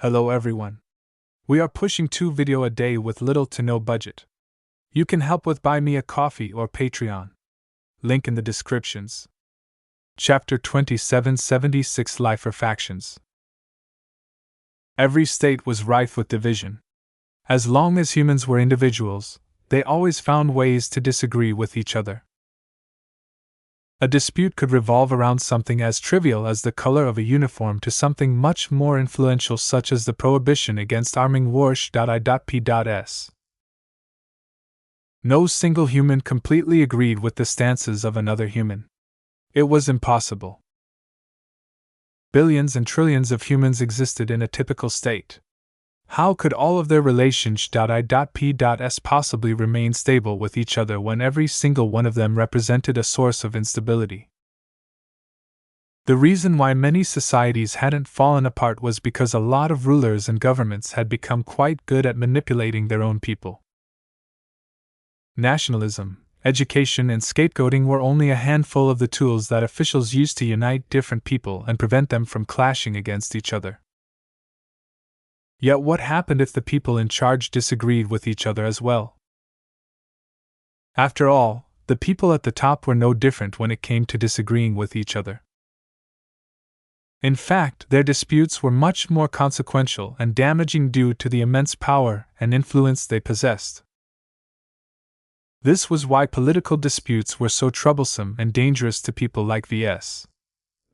Hello everyone. We are pushing 2 videos a day with little to no budget. You can help with Buy Me a Coffee or Patreon. Link in the descriptions. Chapter 2776 Lifer Factions. Every state was rife with division. As long as humans were individuals, they always found ways to disagree with each other. A dispute could revolve around something as trivial as the color of a uniform to something much more influential, such as the prohibition against arming wars.I.P.S. No single human completely agreed with the stances of another human. It was impossible. Billions and trillions of humans existed in a typical state. How could all of their relations.I.P.S. possibly remain stable with each other when every single one of them represented a source of instability? The reason why many societies hadn't fallen apart was because a lot of rulers and governments had become quite good at manipulating their own people. Nationalism, education, and scapegoating were only a handful of the tools that officials used to unite different people and prevent them from clashing against each other. Yet what happened if the people in charge disagreed with each other as well? After all, the people at the top were no different when it came to disagreeing with each other. In fact, their disputes were much more consequential and damaging due to the immense power and influence they possessed. This was why political disputes were so troublesome and dangerous to people like Ves.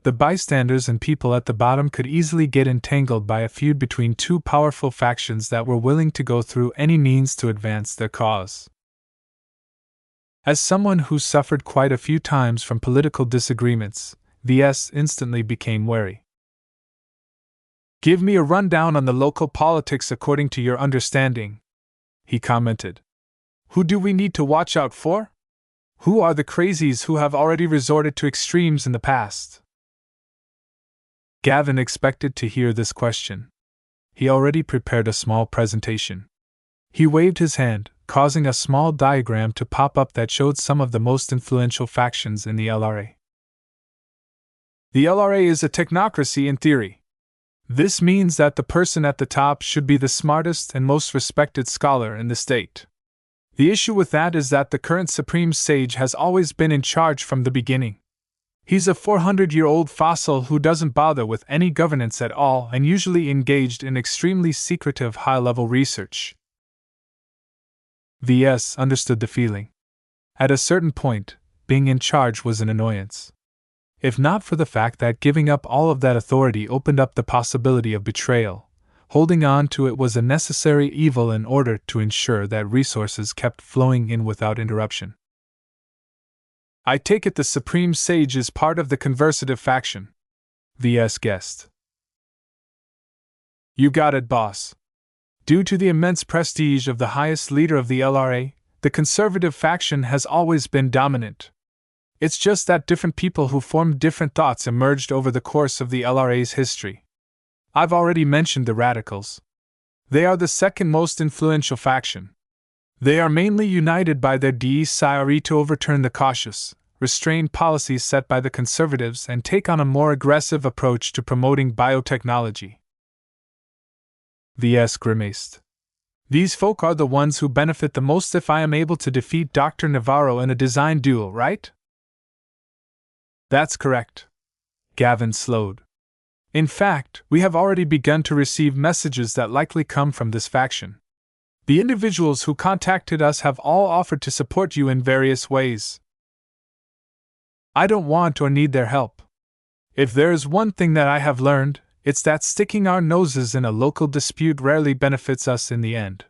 The bystanders and people at the bottom could easily get entangled by a feud between two powerful factions that were willing to go through any means to advance their cause. As someone who suffered quite a few times from political disagreements, Ves instantly became wary. "Give me a rundown on the local politics according to your understanding," he commented. "Who do we need to watch out for? Who are the crazies who have already resorted to extremes in the past?" Gavin expected to hear this question. He already prepared a small presentation. He waved his hand, causing a small diagram to pop up that showed some of the most influential factions in the LRA. The LRA is a technocracy in theory. This means that the person at the top should be the smartest and most respected scholar in the state. The issue with that is that the current Supreme Sage has always been in charge from the beginning. He's a 400-year-old fossil who doesn't bother with any governance at all and usually engaged in extremely secretive high-level research. Ves understood the feeling. At a certain point, being in charge was an annoyance. If not for the fact that giving up all of that authority opened up the possibility of betrayal, holding on to it was a necessary evil in order to ensure that resources kept flowing in without interruption. "I take it the Supreme Sage is part of the conversative faction," Ves guessed. "You got it, boss. Due to the immense prestige of the highest leader of the LRA, the conservative faction has always been dominant. It's just that different people who formed different thoughts emerged over the course of the LRA's history. I've already mentioned the radicals. They are the second most influential faction. They are mainly united by their desire to overturn the cautious, restrained policies set by the conservatives and take on a more aggressive approach to promoting biotechnology." Ves grimaced. "These folk are the ones who benefit the most if I am able to defeat Dr. Navarro in a design duel, right?" "That's correct." Gavin slowed. "In fact, we have already begun to receive messages that likely come from this faction. The individuals who contacted us have all offered to support you in various ways. I don't want or need their help. If there is one thing that I have learned, it's that sticking our noses in a local dispute rarely benefits us in the end.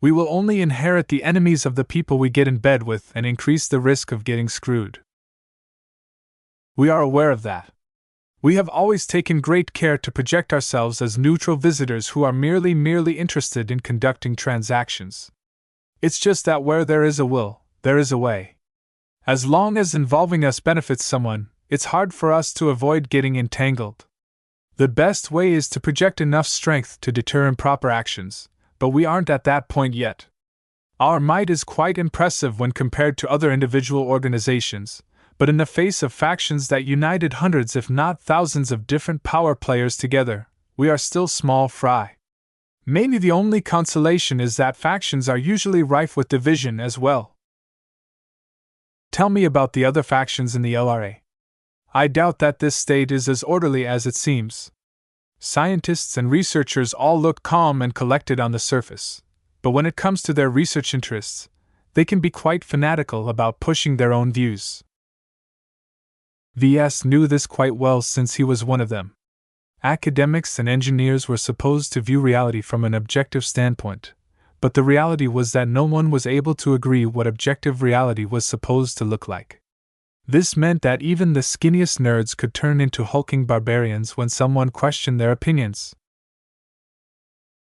We will only inherit the enemies of the people we get in bed with and increase the risk of getting screwed. We are aware of that. We have always taken great care to project ourselves as neutral visitors who are merely interested in conducting transactions. It's just that where there is a will, there is a way. As long as involving us benefits someone, it's hard for us to avoid getting entangled. The best way is to project enough strength to deter improper actions, but we aren't at that point yet. Our might is quite impressive when compared to other individual organizations, but in the face of factions that united hundreds if not thousands of different power players together, we are still small fry. Maybe the only consolation is that factions are usually rife with division as well. Tell me about the other factions in the LRA. I doubt that this state is as orderly as it seems. Scientists and researchers all look calm and collected on the surface, but when it comes to their research interests, they can be quite fanatical about pushing their own views. Ves knew this quite well since he was one of them. Academics and engineers were supposed to view reality from an objective standpoint, but the reality was that no one was able to agree what objective reality was supposed to look like. This meant that even the skinniest nerds could turn into hulking barbarians when someone questioned their opinions.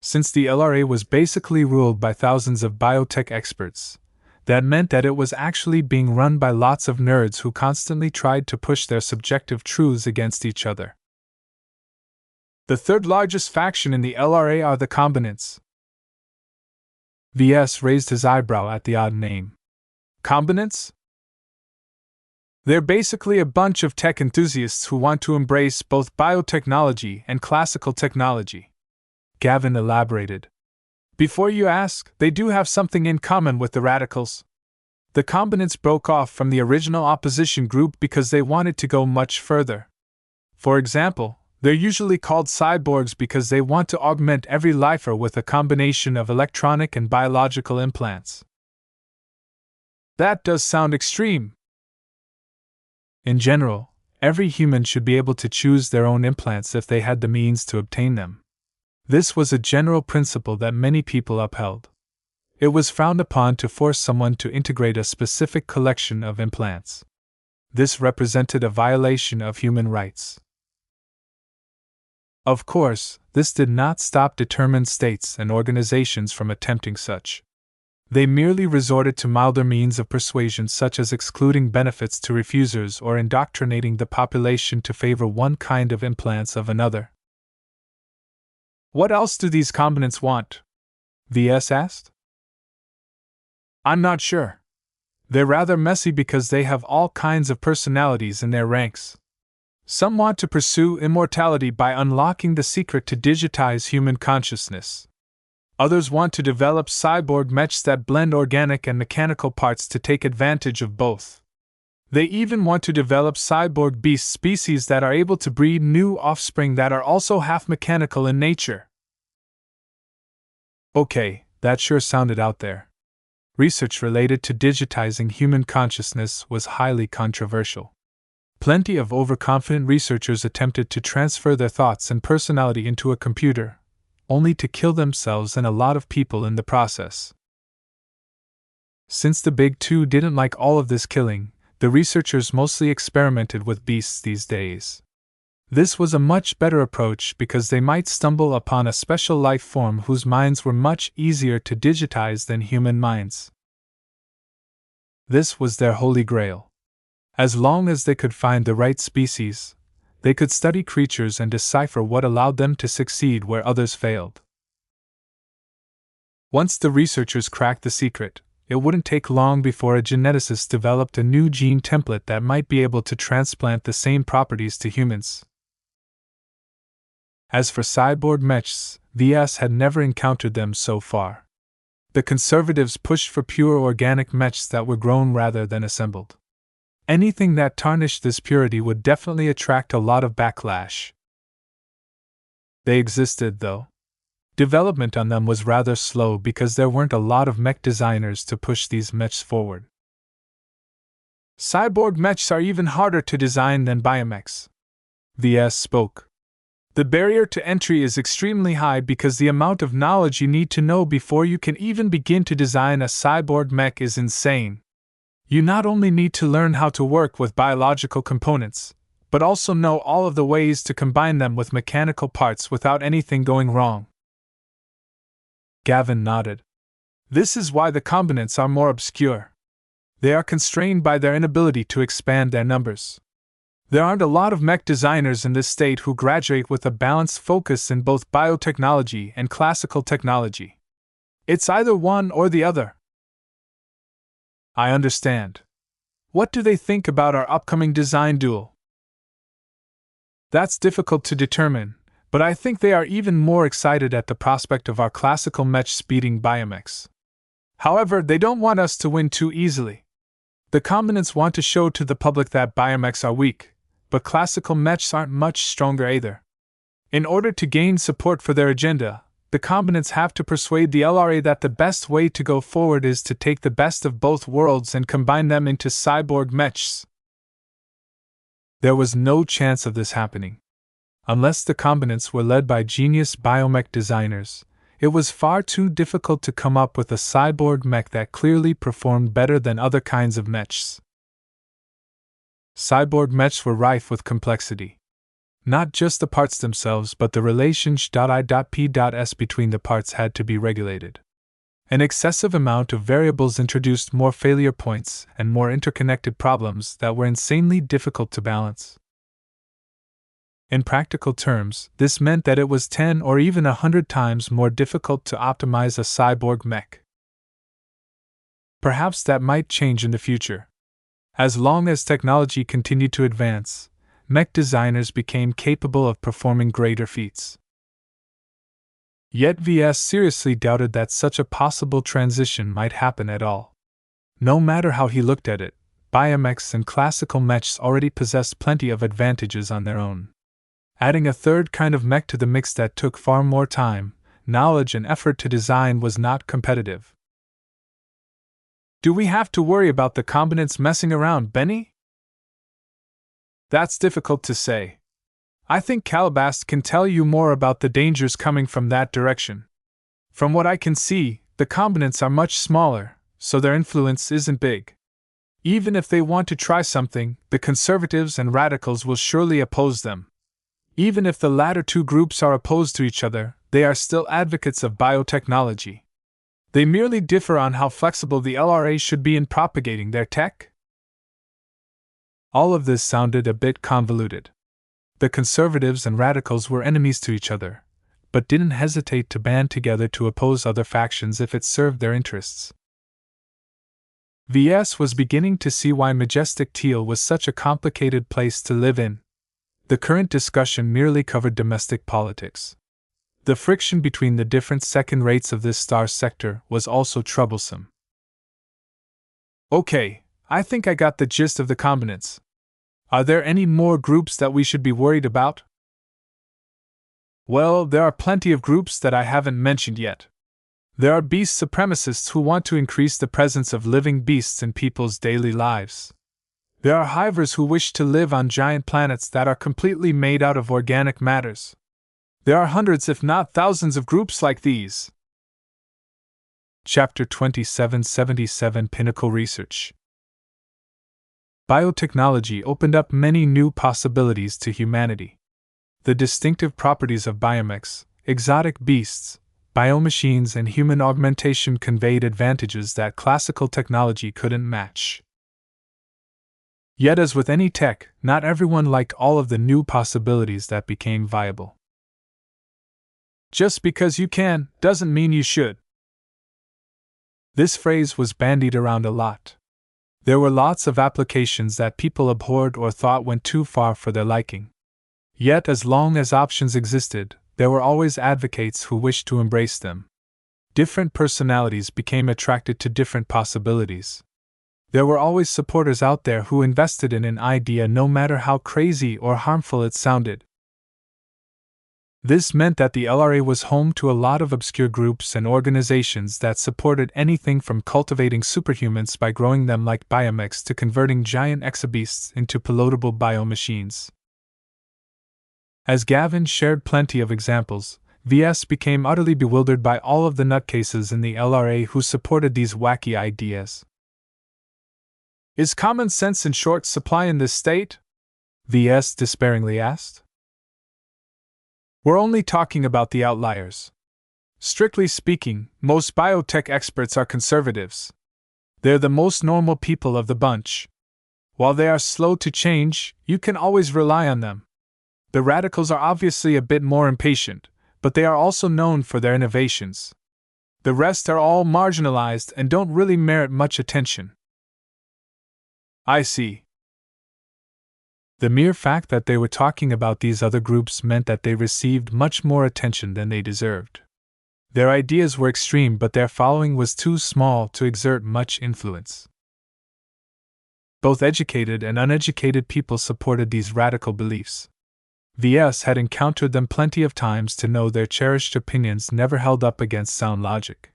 Since the LRA was basically ruled by thousands of biotech experts, that meant that it was actually being run by lots of nerds who constantly tried to push their subjective truths against each other. The third largest faction in the LRA are the Combinants. Ves raised his eyebrow at the odd name. Combinants? They're basically a bunch of tech enthusiasts who want to embrace both biotechnology and classical technology. Gavin elaborated. Before you ask, they do have something in common with the radicals. The Combinants broke off from the original opposition group because they wanted to go much further. For example, they're usually called cyborgs because they want to augment every lifer with a combination of electronic and biological implants. That does sound extreme. In general, every human should be able to choose their own implants if they had the means to obtain them. This was a general principle that many people upheld. It was frowned upon to force someone to integrate a specific collection of implants. This represented a violation of human rights. Of course, this did not stop determined states and organizations from attempting such. They merely resorted to milder means of persuasion such as excluding benefits to refusers or indoctrinating the population to favor one kind of implants of another. What else do these Combinants want? Ves asked. I'm not sure. They're rather messy because they have all kinds of personalities in their ranks. Some want to pursue immortality by unlocking the secret to digitize human consciousness. Others want to develop cyborg mechs that blend organic and mechanical parts to take advantage of both. They even want to develop cyborg beast species that are able to breed new offspring that are also half mechanical in nature. Okay, that sure sounded out there. Research related to digitizing human consciousness was highly controversial. Plenty of overconfident researchers attempted to transfer their thoughts and personality into a computer, only to kill themselves and a lot of people in the process. Since the Big Two didn't like all of this killing, the researchers mostly experimented with beasts these days. This was a much better approach because they might stumble upon a special life form whose minds were much easier to digitize than human minds. This was their holy grail. As long as they could find the right species, they could study creatures and decipher what allowed them to succeed where others failed. Once the researchers cracked the secret, it wouldn't take long before a geneticist developed a new gene template that might be able to transplant the same properties to humans. As for cyborg mechs, Ves had never encountered them so far. The conservatives pushed for pure organic mechs that were grown rather than assembled. Anything that tarnished this purity would definitely attract a lot of backlash. They existed, though. Development on them was rather slow because there weren't a lot of mech designers to push these mechs forward. Cyborg mechs are even harder to design than biomechs. Ves spoke. The barrier to entry is extremely high because the amount of knowledge you need to know before you can even begin to design a cyborg mech is insane. You not only need to learn how to work with biological components, but also know all of the ways to combine them with mechanical parts without anything going wrong. Gavin nodded. This is why the Combinants are more obscure. They are constrained by their inability to expand their numbers. There aren't a lot of mech designers in this state who graduate with a balanced focus in both biotechnology and classical technology. It's either one or the other. I understand. What do they think about our upcoming design duel? That's difficult to determine, But I think they are even more excited at the prospect of our classical mechs beating biomechs. However, they don't want us to win too easily. The combinants want to show to the public that biomechs are weak, but classical mechs aren't much stronger either. In order to gain support for their agenda, the combinants have to persuade the LRA that the best way to go forward is to take the best of both worlds and combine them into cyborg mechs. There was no chance of this happening. Unless the combinants were led by genius biomech designers, it was far too difficult to come up with a cyborg mech that clearly performed better than other kinds of mechs. Cyborg mechs were rife with complexity. Not just the parts themselves, but the relation I.P.S between the parts had to be regulated. An excessive amount of variables introduced more failure points and more interconnected problems that were insanely difficult to balance. In practical terms, this meant that it was 10 or even 100 times more difficult to optimize a cyborg mech. Perhaps that might change in the future. As long as technology continued to advance, mech designers became capable of performing greater feats. Yet Ves seriously doubted that such a possible transition might happen at all. No matter how he looked at it, biomechs and classical mechs already possessed plenty of advantages on their own. Adding a third kind of mech to the mix that took far more time, knowledge, and effort to design was not competitive. Do we have to worry about the combinants messing around, Benny? That's difficult to say. I think Calabast can tell you more about the dangers coming from that direction. From what I can see, the combinants are much smaller, so their influence isn't big. Even if they want to try something, the conservatives and radicals will surely oppose them. Even if the latter two groups are opposed to each other, they are still advocates of biotechnology. They merely differ on how flexible the LRA should be in propagating their tech. All of this sounded a bit convoluted. The conservatives and radicals were enemies to each other, but didn't hesitate to band together to oppose other factions if it served their interests. Ves was beginning to see why Majestic Teal was such a complicated place to live in. The current discussion merely covered domestic politics. The friction between the different second rates of this star sector was also troublesome. Okay, I think I got the gist of the combinants. Are there any more groups that we should be worried about? Well, there are plenty of groups that I haven't mentioned yet. There are beast supremacists who want to increase the presence of living beasts in people's daily lives. There are hivers who wish to live on giant planets that are completely made out of organic matters. There are hundreds if not thousands of groups like these. Chapter 2777 Pinnacle Research. Biotechnology opened up many new possibilities to humanity. The distinctive properties of biomechs, exotic beasts, biomachines, and human augmentation conveyed advantages that classical technology couldn't match. Yet, as with any tech, not everyone liked all of the new possibilities that became viable. Just because you can, doesn't mean you should. This phrase was bandied around a lot. There were lots of applications that people abhorred or thought went too far for their liking. Yet, as long as options existed, there were always advocates who wished to embrace them. Different personalities became attracted to different possibilities. There were always supporters out there who invested in an idea no matter how crazy or harmful it sounded. This meant that the LRA was home to a lot of obscure groups and organizations that supported anything from cultivating superhumans by growing them like biomechs to converting giant exobeasts into pilotable biomachines. As Gavin shared plenty of examples, Ves became utterly bewildered by all of the nutcases in the LRA who supported these wacky ideas. Is common sense in short supply in this state? Ves despairingly asked. We're only talking about the outliers. Strictly speaking, most biotech experts are conservatives. They're the most normal people of the bunch. While they are slow to change, you can always rely on them. The radicals are obviously a bit more impatient, but they are also known for their innovations. The rest are all marginalized and don't really merit much attention. I see. The mere fact that they were talking about these other groups meant that they received much more attention than they deserved. Their ideas were extreme, but their following was too small to exert much influence. Both educated and uneducated people supported these radical beliefs. Ves had encountered them plenty of times to know their cherished opinions never held up against sound logic.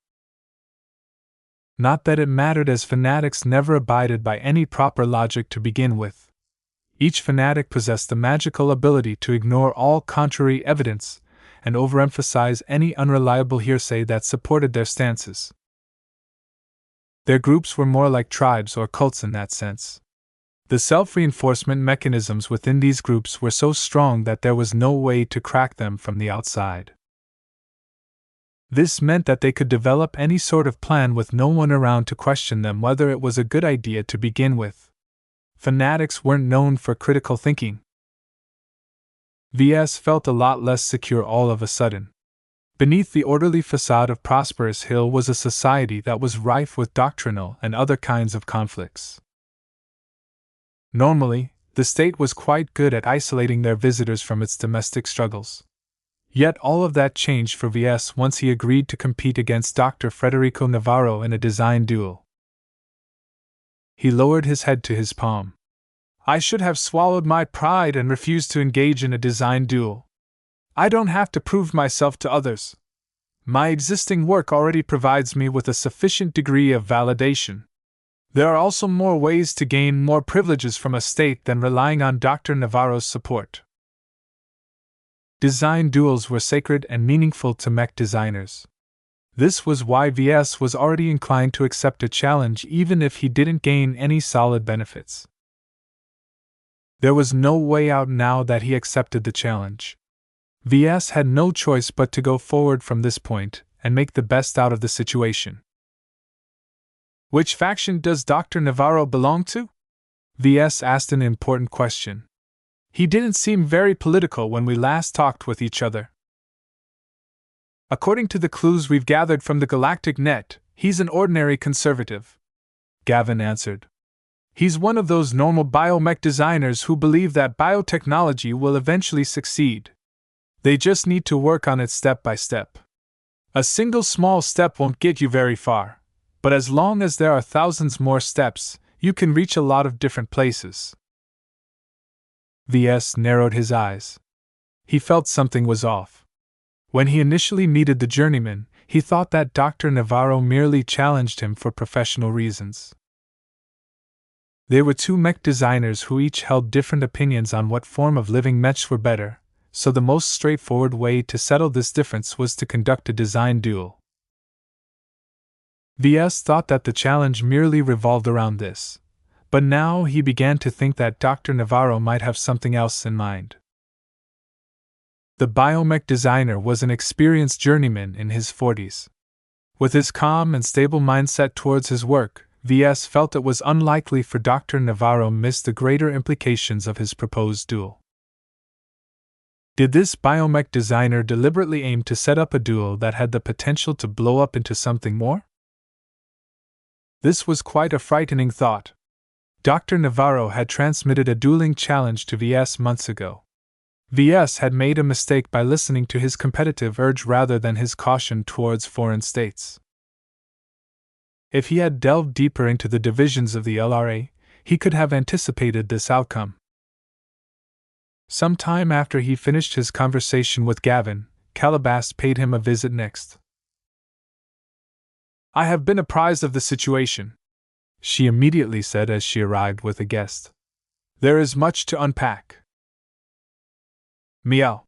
Not that it mattered, as fanatics never abided by any proper logic to begin with. Each fanatic possessed the magical ability to ignore all contrary evidence and overemphasize any unreliable hearsay that supported their stances. Their groups were more like tribes or cults in that sense. The self-reinforcement mechanisms within these groups were so strong that there was no way to crack them from the outside. This meant that they could develop any sort of plan with no one around to question them whether it was a good idea to begin with. Fanatics weren't known for critical thinking. Ves felt a lot less secure all of a sudden. Beneath the orderly facade of Prosperous Hill was a society that was rife with doctrinal and other kinds of conflicts. Normally, the state was quite good at isolating their visitors from its domestic struggles. Yet all of that changed for Ves once he agreed to compete against Dr. Federico Navarro in a design duel. He lowered his head to his palm. I should have swallowed my pride and refused to engage in a design duel. I don't have to prove myself to others. My existing work already provides me with a sufficient degree of validation. There are also more ways to gain more privileges from a state than relying on Dr. Navarro's support. Design duels were sacred and meaningful to mech designers. This was why Ves was already inclined to accept a challenge even if he didn't gain any solid benefits. There was no way out now that he accepted the challenge. Ves had no choice but to go forward from this point and make the best out of the situation. Which faction does Dr. Navarro belong to? Ves asked an important question. He didn't seem very political when we last talked with each other. According to the clues we've gathered from the galactic net, he's an ordinary conservative, Gavin answered. He's one of those normal biomech designers who believe that biotechnology will eventually succeed. They just need to work on it step by step. A single small step won't get you very far, but as long as there are thousands more steps, you can reach a lot of different places. Ves narrowed his eyes. He felt something was off. When he initially meted the journeyman, he thought that Dr. Navarro merely challenged him for professional reasons. They were two mech designers who each held different opinions on what form of living mechs were better, so the most straightforward way to settle this difference was to conduct a design duel. Ves thought that the challenge merely revolved around this, but now he began to think that Dr. Navarro might have something else in mind. The biomech designer was an experienced journeyman in his 40s. With his calm and stable mindset towards his work, Ves felt it was unlikely for Dr. Navarro miss the greater implications of his proposed duel. Did this biomech designer deliberately aim to set up a duel that had the potential to blow up into something more? This was quite a frightening thought. Dr. Navarro had transmitted a dueling challenge to Ves months ago. Ves had made a mistake by listening to his competitive urge rather than his caution towards foreign states. If he had delved deeper into the divisions of the LRA, he could have anticipated this outcome. Some time after he finished his conversation with Gavin, Calabas paid him a visit next. I have been apprised of the situation, she immediately said as she arrived with a guest. There is much to unpack. Meow.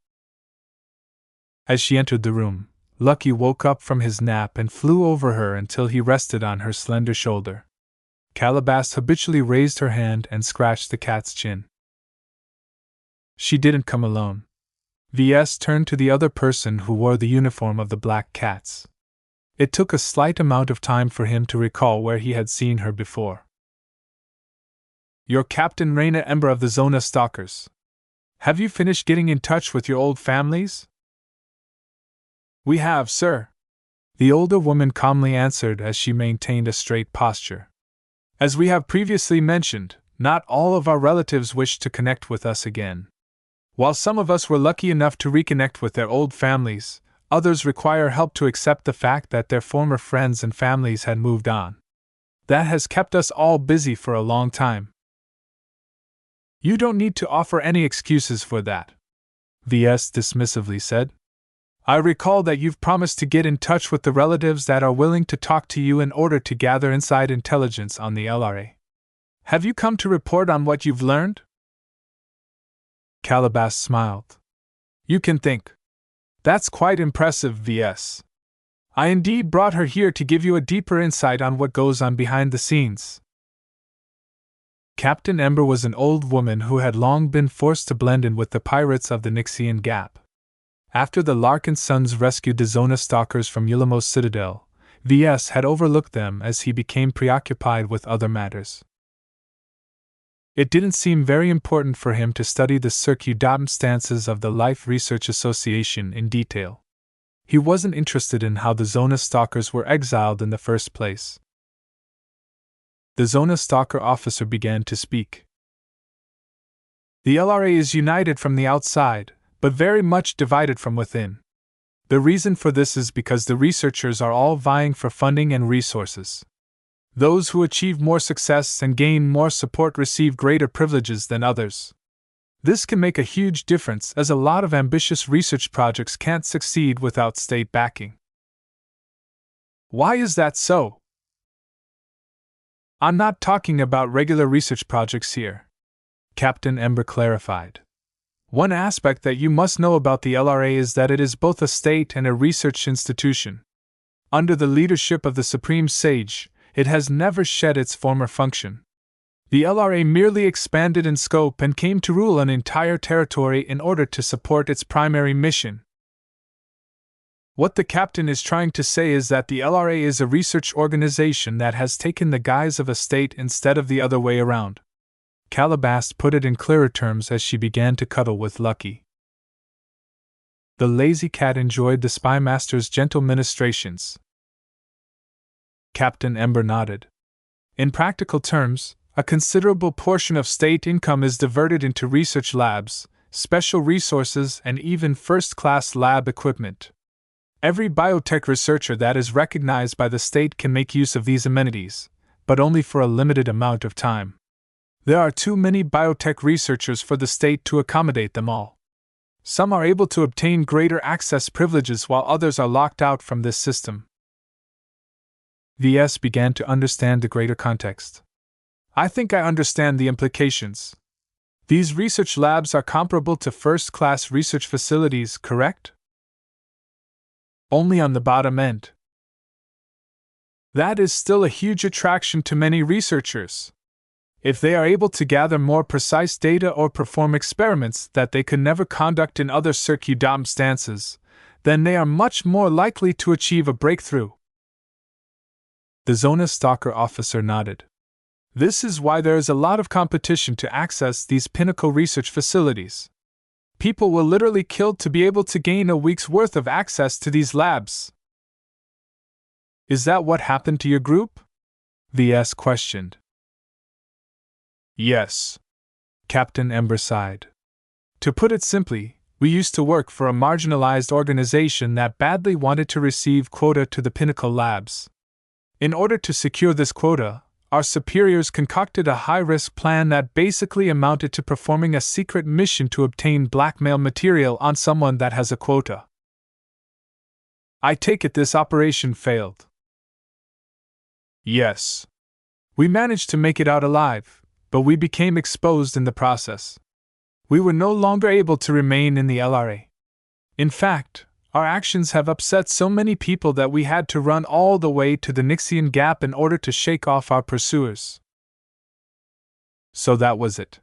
As she entered the room, Lucky woke up from his nap and flew over her until he rested on her slender shoulder. Calabas habitually raised her hand and scratched the cat's chin. She didn't come alone. Ves turned to the other person who wore the uniform of the black cats. It took a slight amount of time for him to recall where he had seen her before. You're Captain Raina Ember of the Zona Stalkers. Have you finished getting in touch with your old families? We have, sir, the older woman calmly answered as she maintained a straight posture. As we have previously mentioned, not all of our relatives wished to connect with us again. While some of us were lucky enough to reconnect with their old families, others require help to accept the fact that their former friends and families had moved on. That has kept us all busy for a long time. You don't need to offer any excuses for that, Ves dismissively said. I recall that you've promised to get in touch with the relatives that are willing to talk to you in order to gather inside intelligence on the LRA. Have you come to report on what you've learned? Calabas smiled. You can think. That's quite impressive, Ves. I indeed brought her here to give you a deeper insight on what goes on behind the scenes. Captain Ember was an old woman who had long been forced to blend in with the pirates of the Nixian Gap. After the Larkinsons rescued the Zona stalkers from Ulamos Citadel, Ves had overlooked them as he became preoccupied with other matters. It didn't seem very important for him to study the circumstances of the Life Research Association in detail. He wasn't interested in how the Zona stalkers were exiled in the first place. The Zona stalker officer began to speak. The LRA is united from the outside, but very much divided from within. The reason for this is because the researchers are all vying for funding and resources. Those who achieve more success and gain more support receive greater privileges than others. This can make a huge difference, as a lot of ambitious research projects can't succeed without state backing. Why is that so? I'm not talking about regular research projects here, Captain Ember clarified. One aspect that you must know about the LRA is that it is both a state and a research institution. Under the leadership of the Supreme Sage, it has never shed its former function. The LRA merely expanded in scope and came to rule an entire territory in order to support its primary mission. What the captain is trying to say is that the LRA is a research organization that has taken the guise of a state instead of the other way around. Calabas put it in clearer terms as she began to cuddle with Lucky. The lazy cat enjoyed the spymaster's gentle ministrations. Captain Ember nodded. In practical terms, a considerable portion of state income is diverted into research labs, special resources, and even first-class lab equipment. Every biotech researcher that is recognized by the state can make use of these amenities, but only for a limited amount of time. There are too many biotech researchers for the state to accommodate them all. Some are able to obtain greater access privileges while others are locked out from this system. Ves began to understand the greater context. I think I understand the implications. These research labs are comparable to first-class research facilities, correct? Only on the bottom end. That is still a huge attraction to many researchers. If they are able to gather more precise data or perform experiments that they could never conduct in other circumstances, then they are much more likely to achieve a breakthrough. The Zona stalker officer nodded. This is why there is a lot of competition to access these pinnacle research facilities. People will literally kill to be able to gain a week's worth of access to these labs. Is that what happened to your group? Ves questioned. Yes. Captain Ember sighed. To put it simply, we used to work for a marginalized organization that badly wanted to receive quota to the pinnacle labs. In order to secure this quota, our superiors concocted a high-risk plan that basically amounted to performing a secret mission to obtain blackmail material on someone that has a quota. I take it this operation failed. Yes. We managed to make it out alive, but we became exposed in the process. We were no longer able to remain in the LRA. In fact, our actions have upset so many people that we had to run all the way to the Nixian Gap in order to shake off our pursuers. So that was it.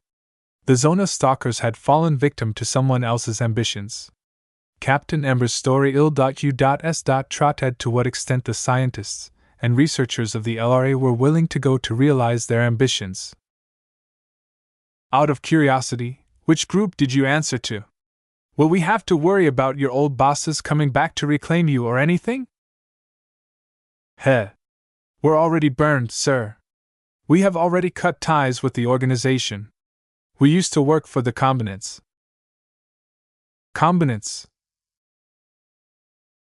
The Zona stalkers had fallen victim to someone else's ambitions. Captain Ember's story ill.u.s. trotted to what extent the scientists and researchers of the LRA were willing to go to realize their ambitions. Out of curiosity, which group did you answer to? Will we have to worry about your old bosses coming back to reclaim you or anything? Heh. We're already burned, sir. We have already cut ties with the organization. We used to work for the Combinates. Combinates.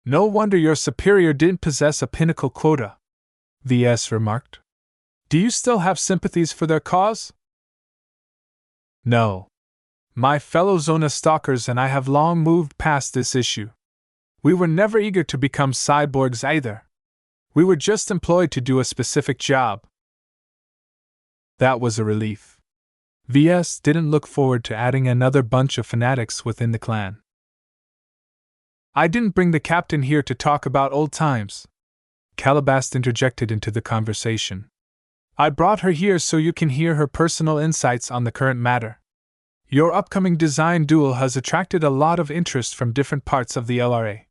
No wonder your superior didn't possess a pinnacle quota, Ves remarked. Do you still have sympathies for their cause? No. My fellow Zona stalkers and I have long moved past this issue. We were never eager to become cyborgs either. We were just employed to do a specific job. That was a relief. Ves didn't look forward to adding another bunch of fanatics within the clan. I didn't bring the captain here to talk about old times, Calabast interjected into the conversation. I brought her here so you can hear her personal insights on the current matter. Your upcoming design duel has attracted a lot of interest from different parts of the LRA.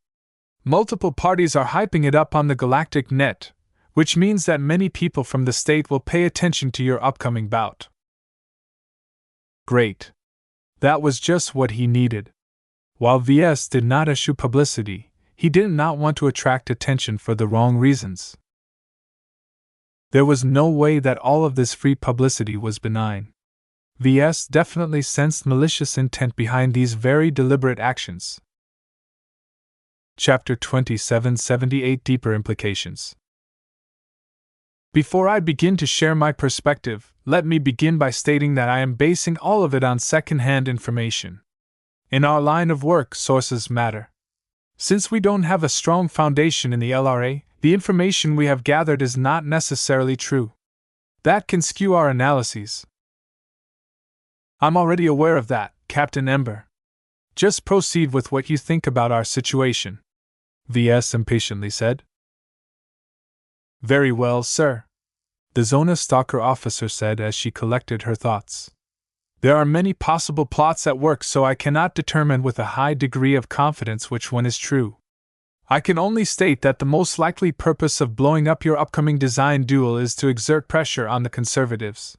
Multiple parties are hyping it up on the galactic net, which means that many people from the state will pay attention to your upcoming bout. Great. That was just what he needed. While Ves did not eschew publicity, he did not want to attract attention for the wrong reasons. There was no way that all of this free publicity was benign. Ves definitely sensed malicious intent behind these very deliberate actions. Chapter 2778 Deeper Implications. Before I begin to share my perspective, let me begin by stating that I am basing all of it on second-hand information. In our line of work, sources matter. Since we don't have a strong foundation in the LRA, the information we have gathered is not necessarily true. That can skew our analyses. I'm already aware of that, Captain Ember. Just proceed with what you think about our situation, Ves impatiently said. Very well, sir, the Zona Stalker officer said as she collected her thoughts. There are many possible plots at work, so I cannot determine with a high degree of confidence which one is true. I can only state that the most likely purpose of blowing up your upcoming design duel is to exert pressure on the conservatives.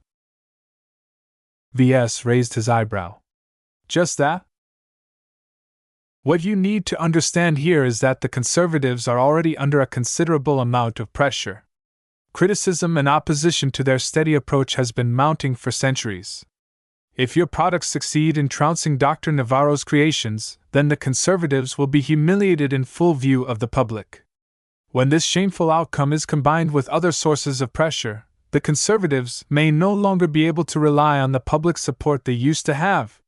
Ves raised his eyebrow. Just that? What you need to understand here is that the conservatives are already under a considerable amount of pressure. Criticism and opposition to their steady approach has been mounting for centuries. If your products succeed in trouncing Dr. Navarro's creations, then the conservatives will be humiliated in full view of the public. When this shameful outcome is combined with other sources of pressure, the conservatives may no longer be able to rely on the public support they used to have.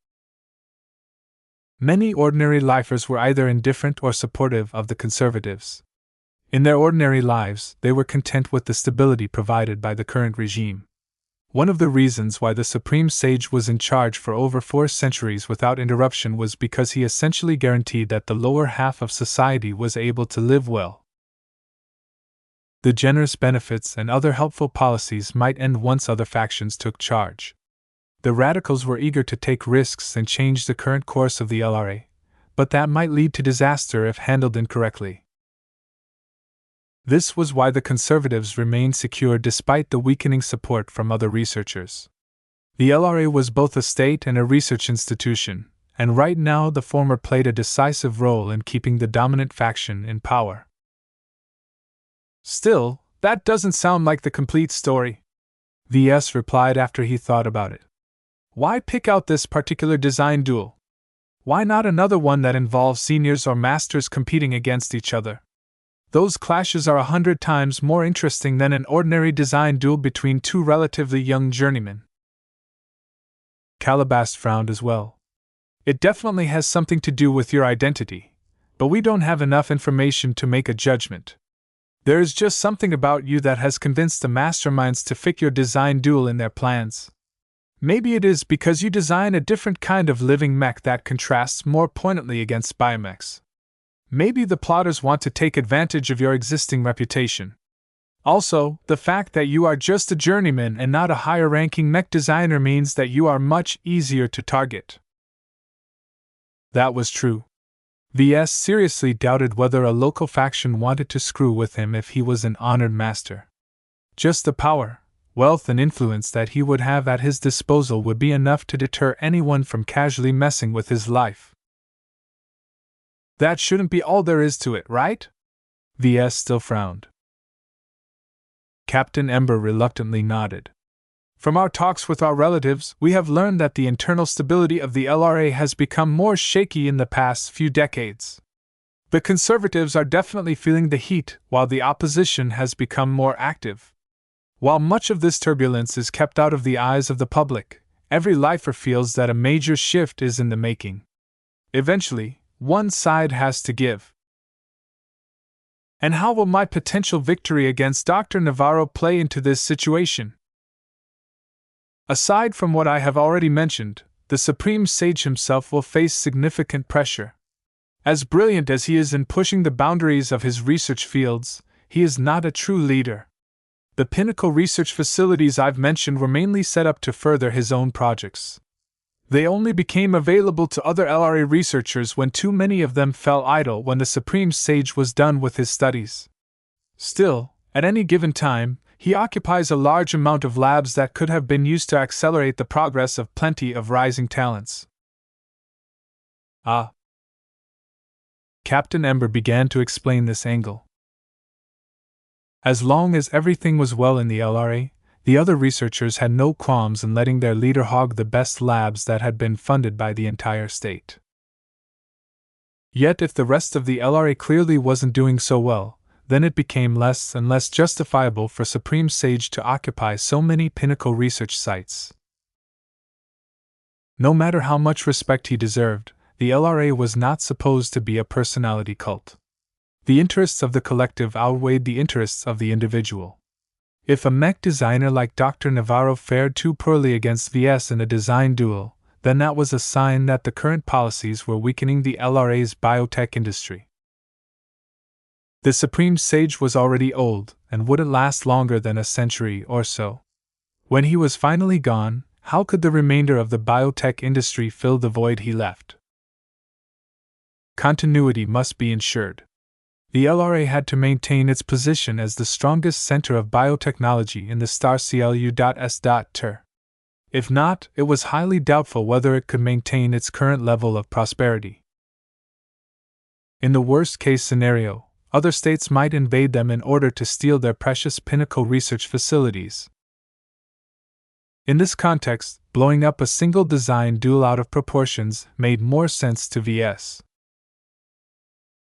Many ordinary lifers were either indifferent or supportive of the conservatives. In their ordinary lives, they were content with the stability provided by the current regime. One of the reasons why the Supreme Sage was in charge for over 4 centuries without interruption was because he essentially guaranteed that the lower half of society was able to live well. The generous benefits and other helpful policies might end once other factions took charge. The radicals were eager to take risks and change the current course of the LRA, but that might lead to disaster if handled incorrectly. This was why the conservatives remained secure despite the weakening support from other researchers. The LRA was both a state and a research institution, and right now the former played a decisive role in keeping the dominant faction in power. Still, that doesn't sound like the complete story, Ves replied after he thought about it. Why pick out this particular design duel? Why not another one that involves seniors or masters competing against each other? Those clashes are 100 times more interesting than an ordinary design duel between 2 relatively young journeymen. Calabast frowned as well. It definitely has something to do with your identity, but we don't have enough information to make a judgment. There is just something about you that has convinced the masterminds to fit your design duel in their plans. Maybe it is because you design a different kind of living mech that contrasts more poignantly against biomechs. Maybe the plotters want to take advantage of your existing reputation. Also, the fact that you are just a journeyman and not a higher-ranking mech designer means that you are much easier to target. That was true. Ves seriously doubted whether a local faction wanted to screw with him if he was an honored master. Just the power, wealth, and influence that he would have at his disposal would be enough to deter anyone from casually messing with his life. That shouldn't be all there is to it, right? Ves still frowned. Captain Ember reluctantly nodded. From our talks with our relatives, we have learned that the internal stability of the LRA has become more shaky in the past few decades. The conservatives are definitely feeling the heat, while the opposition has become more active. While much of this turbulence is kept out of the eyes of the public, every lifer feels that a major shift is in the making. Eventually, one side has to give. And how will my potential victory against Dr. Navarro play into this situation? Aside from what I have already mentioned, the Supreme Sage himself will face significant pressure. As brilliant as he is in pushing the boundaries of his research fields, he is not a true leader. The pinnacle research facilities I've mentioned were mainly set up to further his own projects. They only became available to other LRA researchers when too many of them fell idle when the Supreme Sage was done with his studies. Still, at any given time, he occupies a large amount of labs that could have been used to accelerate the progress of plenty of rising talents. Captain Ember began to explain this angle. As long as everything was well in the LRA, the other researchers had no qualms in letting their leader hog the best labs that had been funded by the entire state. Yet if the rest of the LRA clearly wasn't doing so well, then it became less and less justifiable for Supreme Sage to occupy so many pinnacle research sites. No matter how much respect he deserved, the LRA was not supposed to be a personality cult. The interests of the collective outweighed the interests of the individual. If a mech designer like Dr. Navarro fared too poorly against Ves in a design duel, then that was a sign that the current policies were weakening the LRA's biotech industry. The Supreme Sage was already old, and wouldn't last longer than a century or so. When he was finally gone, how could the remainder of the biotech industry fill the void he left? Continuity must be ensured. The LRA had to maintain its position as the strongest center of biotechnology in the star CLU.S.Ter. If not, it was highly doubtful whether it could maintain its current level of prosperity. In the worst-case scenario, other states might invade them in order to steal their precious pinnacle research facilities. In this context, blowing up a single design duel out of proportions made more sense to Ves.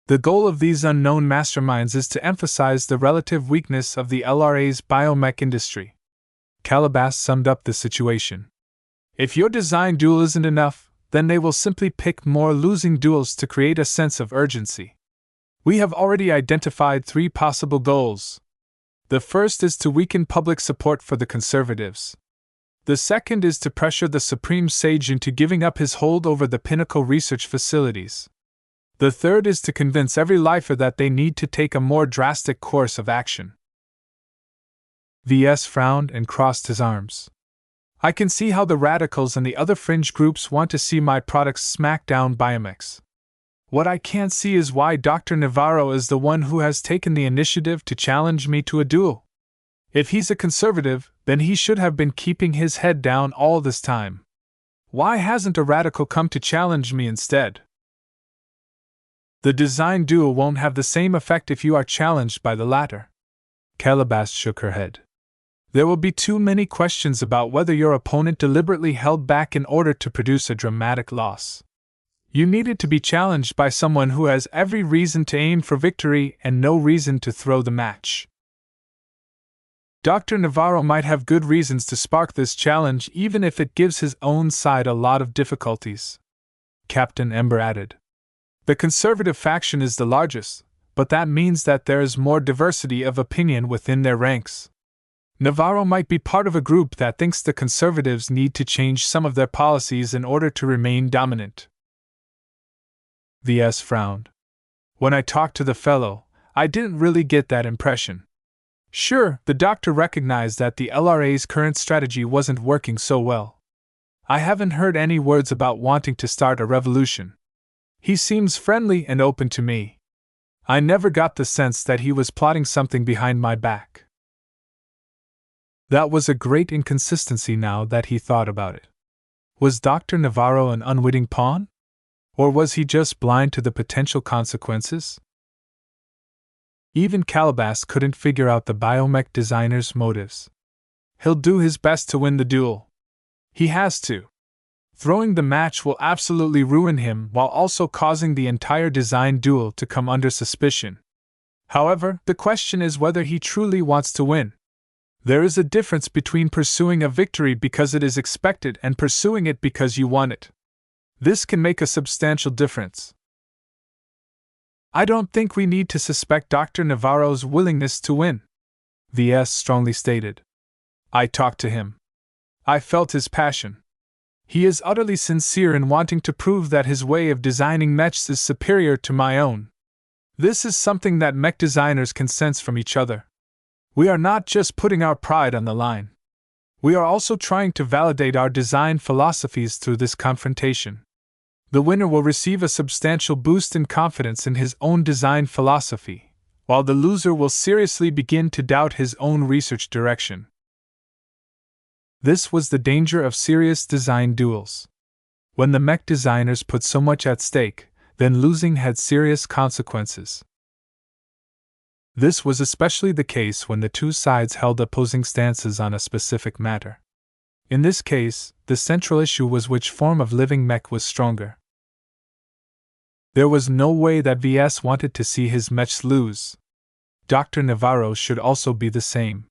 The goal of these unknown masterminds is to emphasize the relative weakness of the LRA's biomech industry. Calabas summed up the situation. If your design duel isn't enough, then they will simply pick more losing duels to create a sense of urgency. We have already identified 3 possible goals. The first is to weaken public support for the conservatives. The second is to pressure the Supreme Sage into giving up his hold over the pinnacle research facilities. The third is to convince every lifer that they need to take a more drastic course of action. Ves frowned and crossed his arms. I can see how the radicals and the other fringe groups want to see my products smack down biomechs. What I can't see is why Dr. Navarro is the one who has taken the initiative to challenge me to a duel. If he's a conservative, then he should have been keeping his head down all this time. Why hasn't a radical come to challenge me instead? The design duel won't have the same effect if you are challenged by the latter. Calabas shook her head. There will be too many questions about whether your opponent deliberately held back in order to produce a dramatic loss. You needed to be challenged by someone who has every reason to aim for victory and no reason to throw the match. Dr. Navarro might have good reasons to spark this challenge even if it gives his own side a lot of difficulties. Captain Ember added. The conservative faction is the largest, but that means that there is more diversity of opinion within their ranks. Navarro might be part of a group that thinks the conservatives need to change some of their policies in order to remain dominant. Ves frowned. When I talked to the fellow, I didn't really get that impression. Sure, the doctor recognized that the LRA's current strategy wasn't working so well. I haven't heard any words about wanting to start a revolution. He seems friendly and open to me. I never got the sense that he was plotting something behind my back. That was a great inconsistency now that he thought about it. Was Dr. Navarro an unwitting pawn? Or was he just blind to the potential consequences? Even Calabas couldn't figure out the biomech designer's motives. He'll do his best to win the duel. He has to. Throwing the match will absolutely ruin him while also causing the entire design duel to come under suspicion. However, the question is whether he truly wants to win. There is a difference between pursuing a victory because it is expected and pursuing it because you want it. This can make a substantial difference. I don't think we need to suspect Dr. Navarro's willingness to win, Ves strongly stated. I talked to him. I felt his passion. He is utterly sincere in wanting to prove that his way of designing mechs is superior to my own. This is something that mech designers can sense from each other. We are not just putting our pride on the line. We are also trying to validate our design philosophies through this confrontation. The winner will receive a substantial boost in confidence in his own design philosophy, while the loser will seriously begin to doubt his own research direction. This was the danger of serious design duels. When the mech designers put so much at stake, then losing had serious consequences. This was especially the case when the two sides held opposing stances on a specific matter. In this case, the central issue was which form of living mech was stronger. There was no way that Ves wanted to see his mechs lose. Dr. Navarro should also be the same.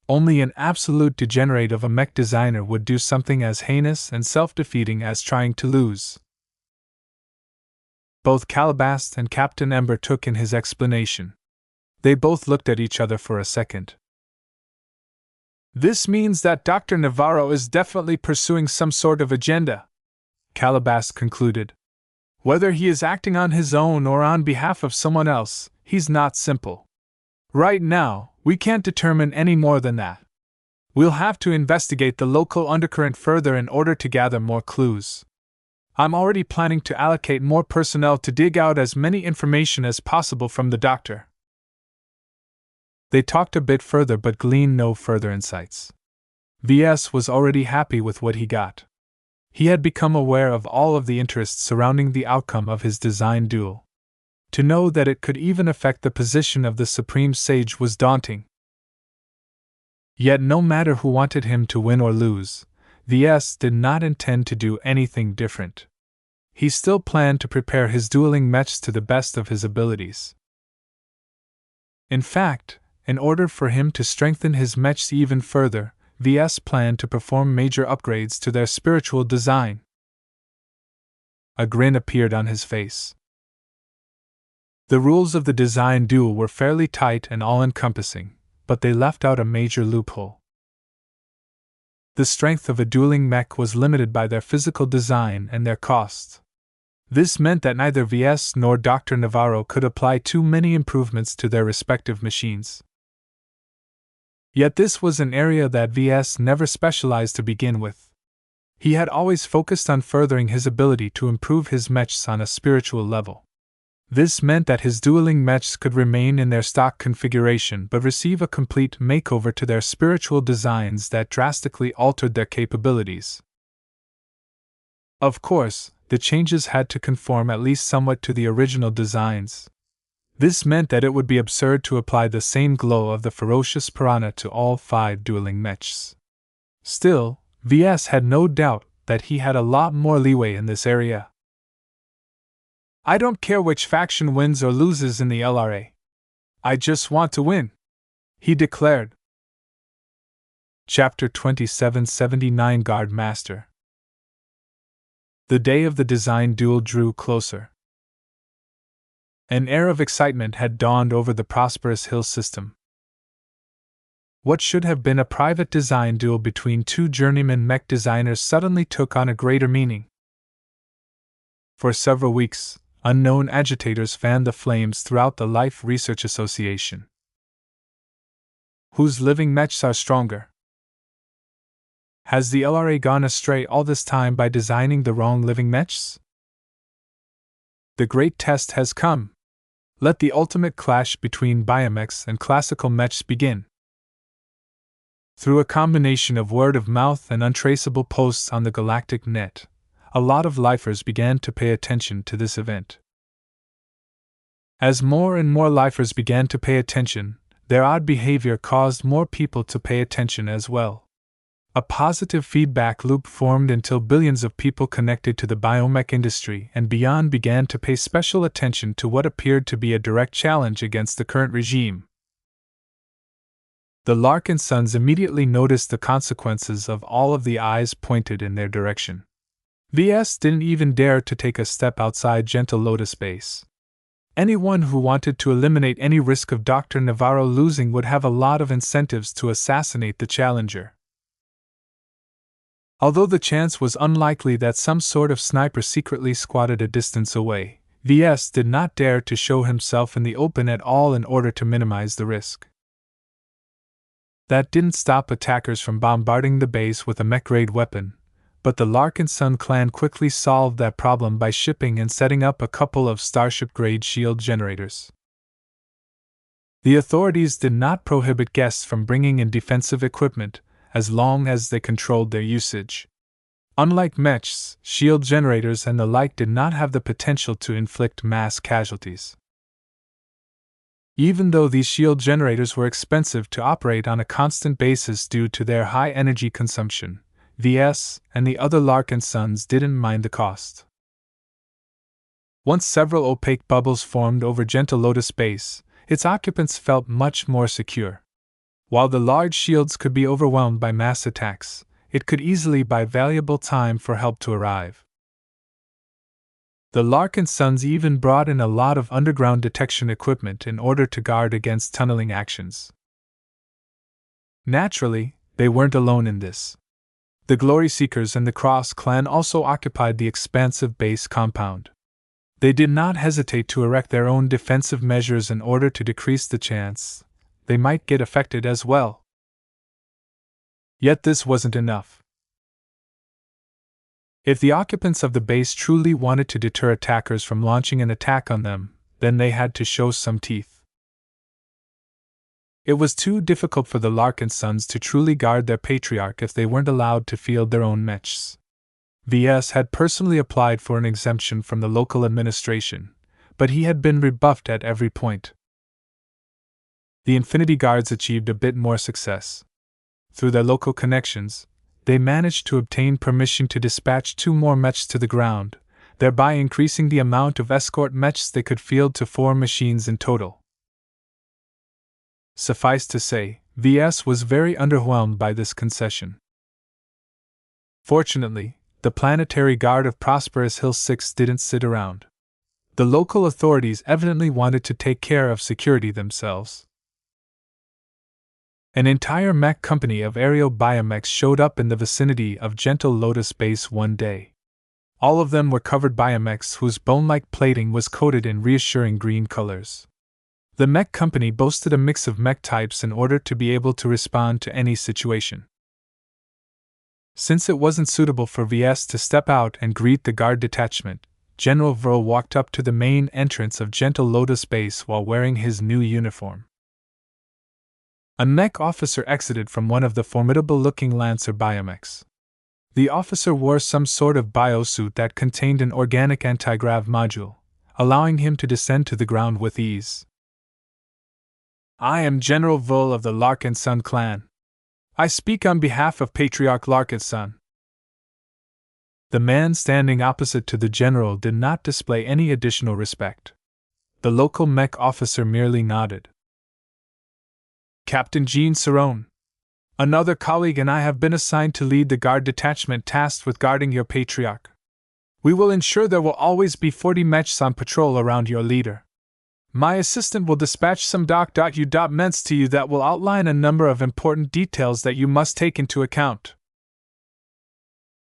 Only an absolute degenerate of a mech designer would do something as heinous and self-defeating as trying to lose. Both Calabast and Captain Ember took in his explanation. They both looked at each other for a second. This means that Dr. Navarro is definitely pursuing some sort of agenda, Calabast concluded. Whether he is acting on his own or on behalf of someone else, he's not simple. Right now, we can't determine any more than that. We'll have to investigate the local undercurrent further in order to gather more clues. I'm already planning to allocate more personnel to dig out as many information as possible from the doctor. They talked a bit further but gleaned no further insights. Ves was already happy with what he got. He had become aware of all of the interests surrounding the outcome of his design duel. To know that it could even affect the position of the Supreme Sage was daunting. Yet no matter who wanted him to win or lose, Ves did not intend to do anything different. He still planned to prepare his dueling mechs to the best of his abilities. In fact, in order for him to strengthen his mechs even further, Ves planned to perform major upgrades to their spiritual design. A grin appeared on his face. The rules of the design duel were fairly tight and all-encompassing, but they left out a major loophole. The strength of a dueling mech was limited by their physical design and their cost. This meant that neither Ves nor Dr. Navarro could apply too many improvements to their respective machines. Yet this was an area that Ves never specialized to begin with. He had always focused on furthering his ability to improve his mechs on a spiritual level. This meant that his dueling mechs could remain in their stock configuration but receive a complete makeover to their spiritual designs that drastically altered their capabilities. Of course, the changes had to conform at least somewhat to the original designs. This meant that it would be absurd to apply the same glow of the ferocious piranha to all 5 dueling mechs. Still, Ves had no doubt that he had a lot more leeway in this area. I don't care which faction wins or loses in the LRA. I just want to win, he declared. Chapter 2779 Guard Master. The day of the design duel drew closer. An air of excitement had dawned over the prosperous Hill system. What should have been a private design duel between 2 journeyman mech designers suddenly took on a greater meaning. For several weeks, unknown agitators fanned the flames throughout the Life Research Association. Whose living mechs are stronger? Has the LRA gone astray all this time by designing the wrong living mechs? The great test has come. Let the ultimate clash between biomechs and classical mechs begin. Through a combination of word of mouth and untraceable posts on the galactic net, a lot of lifers began to pay attention to this event. As more and more lifers began to pay attention, their odd behavior caused more people to pay attention as well. A positive feedback loop formed until billions of people connected to the biomech industry and beyond began to pay special attention to what appeared to be a direct challenge against the current regime. The Larkinsons immediately noticed the consequences of all of the eyes pointed in their direction. Ves didn't even dare to take a step outside Gentle Lotus Base. Anyone who wanted to eliminate any risk of Dr. Navarro losing would have a lot of incentives to assassinate the challenger. Although the chance was unlikely that some sort of sniper secretly squatted a distance away, Ves did not dare to show himself in the open at all in order to minimize the risk. That didn't stop attackers from bombarding the base with a mech-grade weapon, but the Larkinson clan quickly solved that problem by shipping and setting up a couple of Starship-grade shield generators. The authorities did not prohibit guests from bringing in defensive equipment, as long as they controlled their usage. Unlike mechs, shield generators and the like did not have the potential to inflict mass casualties. Even though these shield generators were expensive to operate on a constant basis due to their high energy consumption, Ves and the other Larkinsons didn't mind the cost. Once several opaque bubbles formed over Gentle Lotus Base, its occupants felt much more secure. While the large shields could be overwhelmed by mass attacks, it could easily buy valuable time for help to arrive. The Larkinsons even brought in a lot of underground detection equipment in order to guard against tunneling actions. Naturally, they weren't alone in this. The Glory Seekers and the Cross clan also occupied the expansive base compound. They did not hesitate to erect their own defensive measures in order to decrease the chance they might get affected as well. Yet this wasn't enough. If the occupants of the base truly wanted to deter attackers from launching an attack on them, then they had to show some teeth. It was too difficult for the Larkinsons to truly guard their patriarch if they weren't allowed to field their own mechs. Ves had personally applied for an exemption from the local administration, but he had been rebuffed at every point. The Infinity Guards achieved a bit more success. Through their local connections, they managed to obtain permission to dispatch 2 more mechs to the ground, thereby increasing the amount of escort mechs they could field to 4 machines in total. Suffice to say, Ves was very underwhelmed by this concession. Fortunately, the Planetary Guard of Prosperous Hill 6 didn't sit around. The local authorities evidently wanted to take care of security themselves. An entire mech company of aerial biomechs showed up in the vicinity of Gentle Lotus Base one day. All of them were covered biomechs whose bone-like plating was coated in reassuring green colors. The mech company boasted a mix of mech types in order to be able to respond to any situation. Since it wasn't suitable for Ves to step out and greet the guard detachment, General Vril walked up to the main entrance of Gentle Lotus Base while wearing his new uniform. A mech officer exited from one of the formidable-looking Lancer biomechs. The officer wore some sort of biosuit that contained an organic anti-grav module, allowing him to descend to the ground with ease. I am General Vril of the Larkinson clan. I speak on behalf of Patriarch Larkinson. The man standing opposite to the general did not display any additional respect. The local mech officer merely nodded. Captain Jean Cerrone. Another colleague and I have been assigned to lead the guard detachment tasked with guarding your patriarch. We will ensure there will always be 40 mechs on patrol around your leader. My assistant will dispatch some doc.u.ments to you that will outline a number of important details that you must take into account.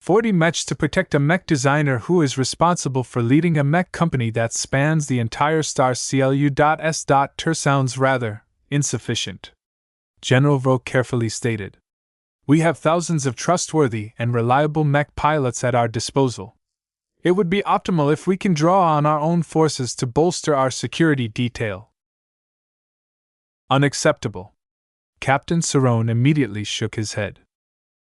40 mechs to protect a mech designer who is responsible for leading a mech company that spans the entire star CLU.S.Ter sounds rather insufficient, General Vril carefully stated. We have thousands of trustworthy and reliable mech pilots at our disposal. It would be optimal if we can draw on our own forces to bolster our security detail. Unacceptable. Captain Cerrone immediately shook his head.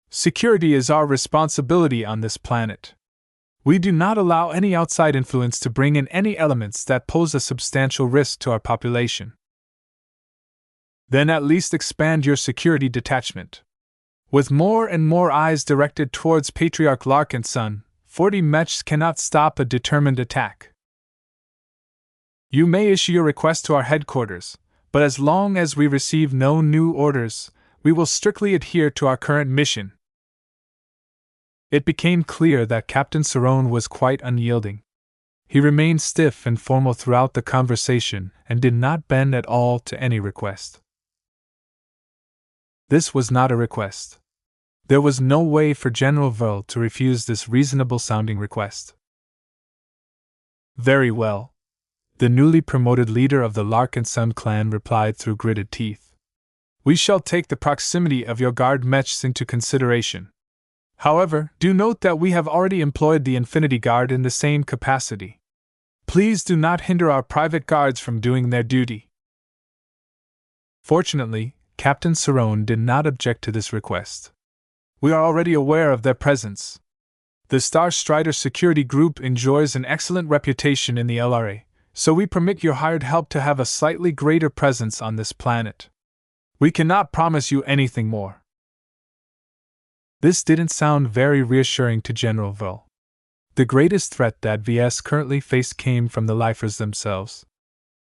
Security is our responsibility on this planet. We do not allow any outside influence to bring in any elements that pose a substantial risk to our population. Then at least expand your security detachment. With more and more eyes directed towards Patriarch Larkinson, 40 mechs cannot stop a determined attack. You may issue your request to our headquarters, but as long as we receive no new orders, we will strictly adhere to our current mission. It became clear that Captain Cerrone was quite unyielding. He remained stiff and formal throughout the conversation and did not bend at all to any request. This was not a request. There was no way for General Vril to refuse this reasonable-sounding request. Very well. The newly promoted leader of the Larkinson clan replied through gritted teeth. We shall take the proximity of your guard mechs into consideration. However, do note that we have already employed the Infinity Guard in the same capacity. Please do not hinder our private guards from doing their duty. Fortunately, Captain Cerrone did not object to this request. We are already aware of their presence. The Star Strider Security Group enjoys an excellent reputation in the LRA, so we permit your hired help to have a slightly greater presence on this planet. We cannot promise you anything more. This didn't sound very reassuring to General Vril. The greatest threat that VS currently faced came from the lifers themselves.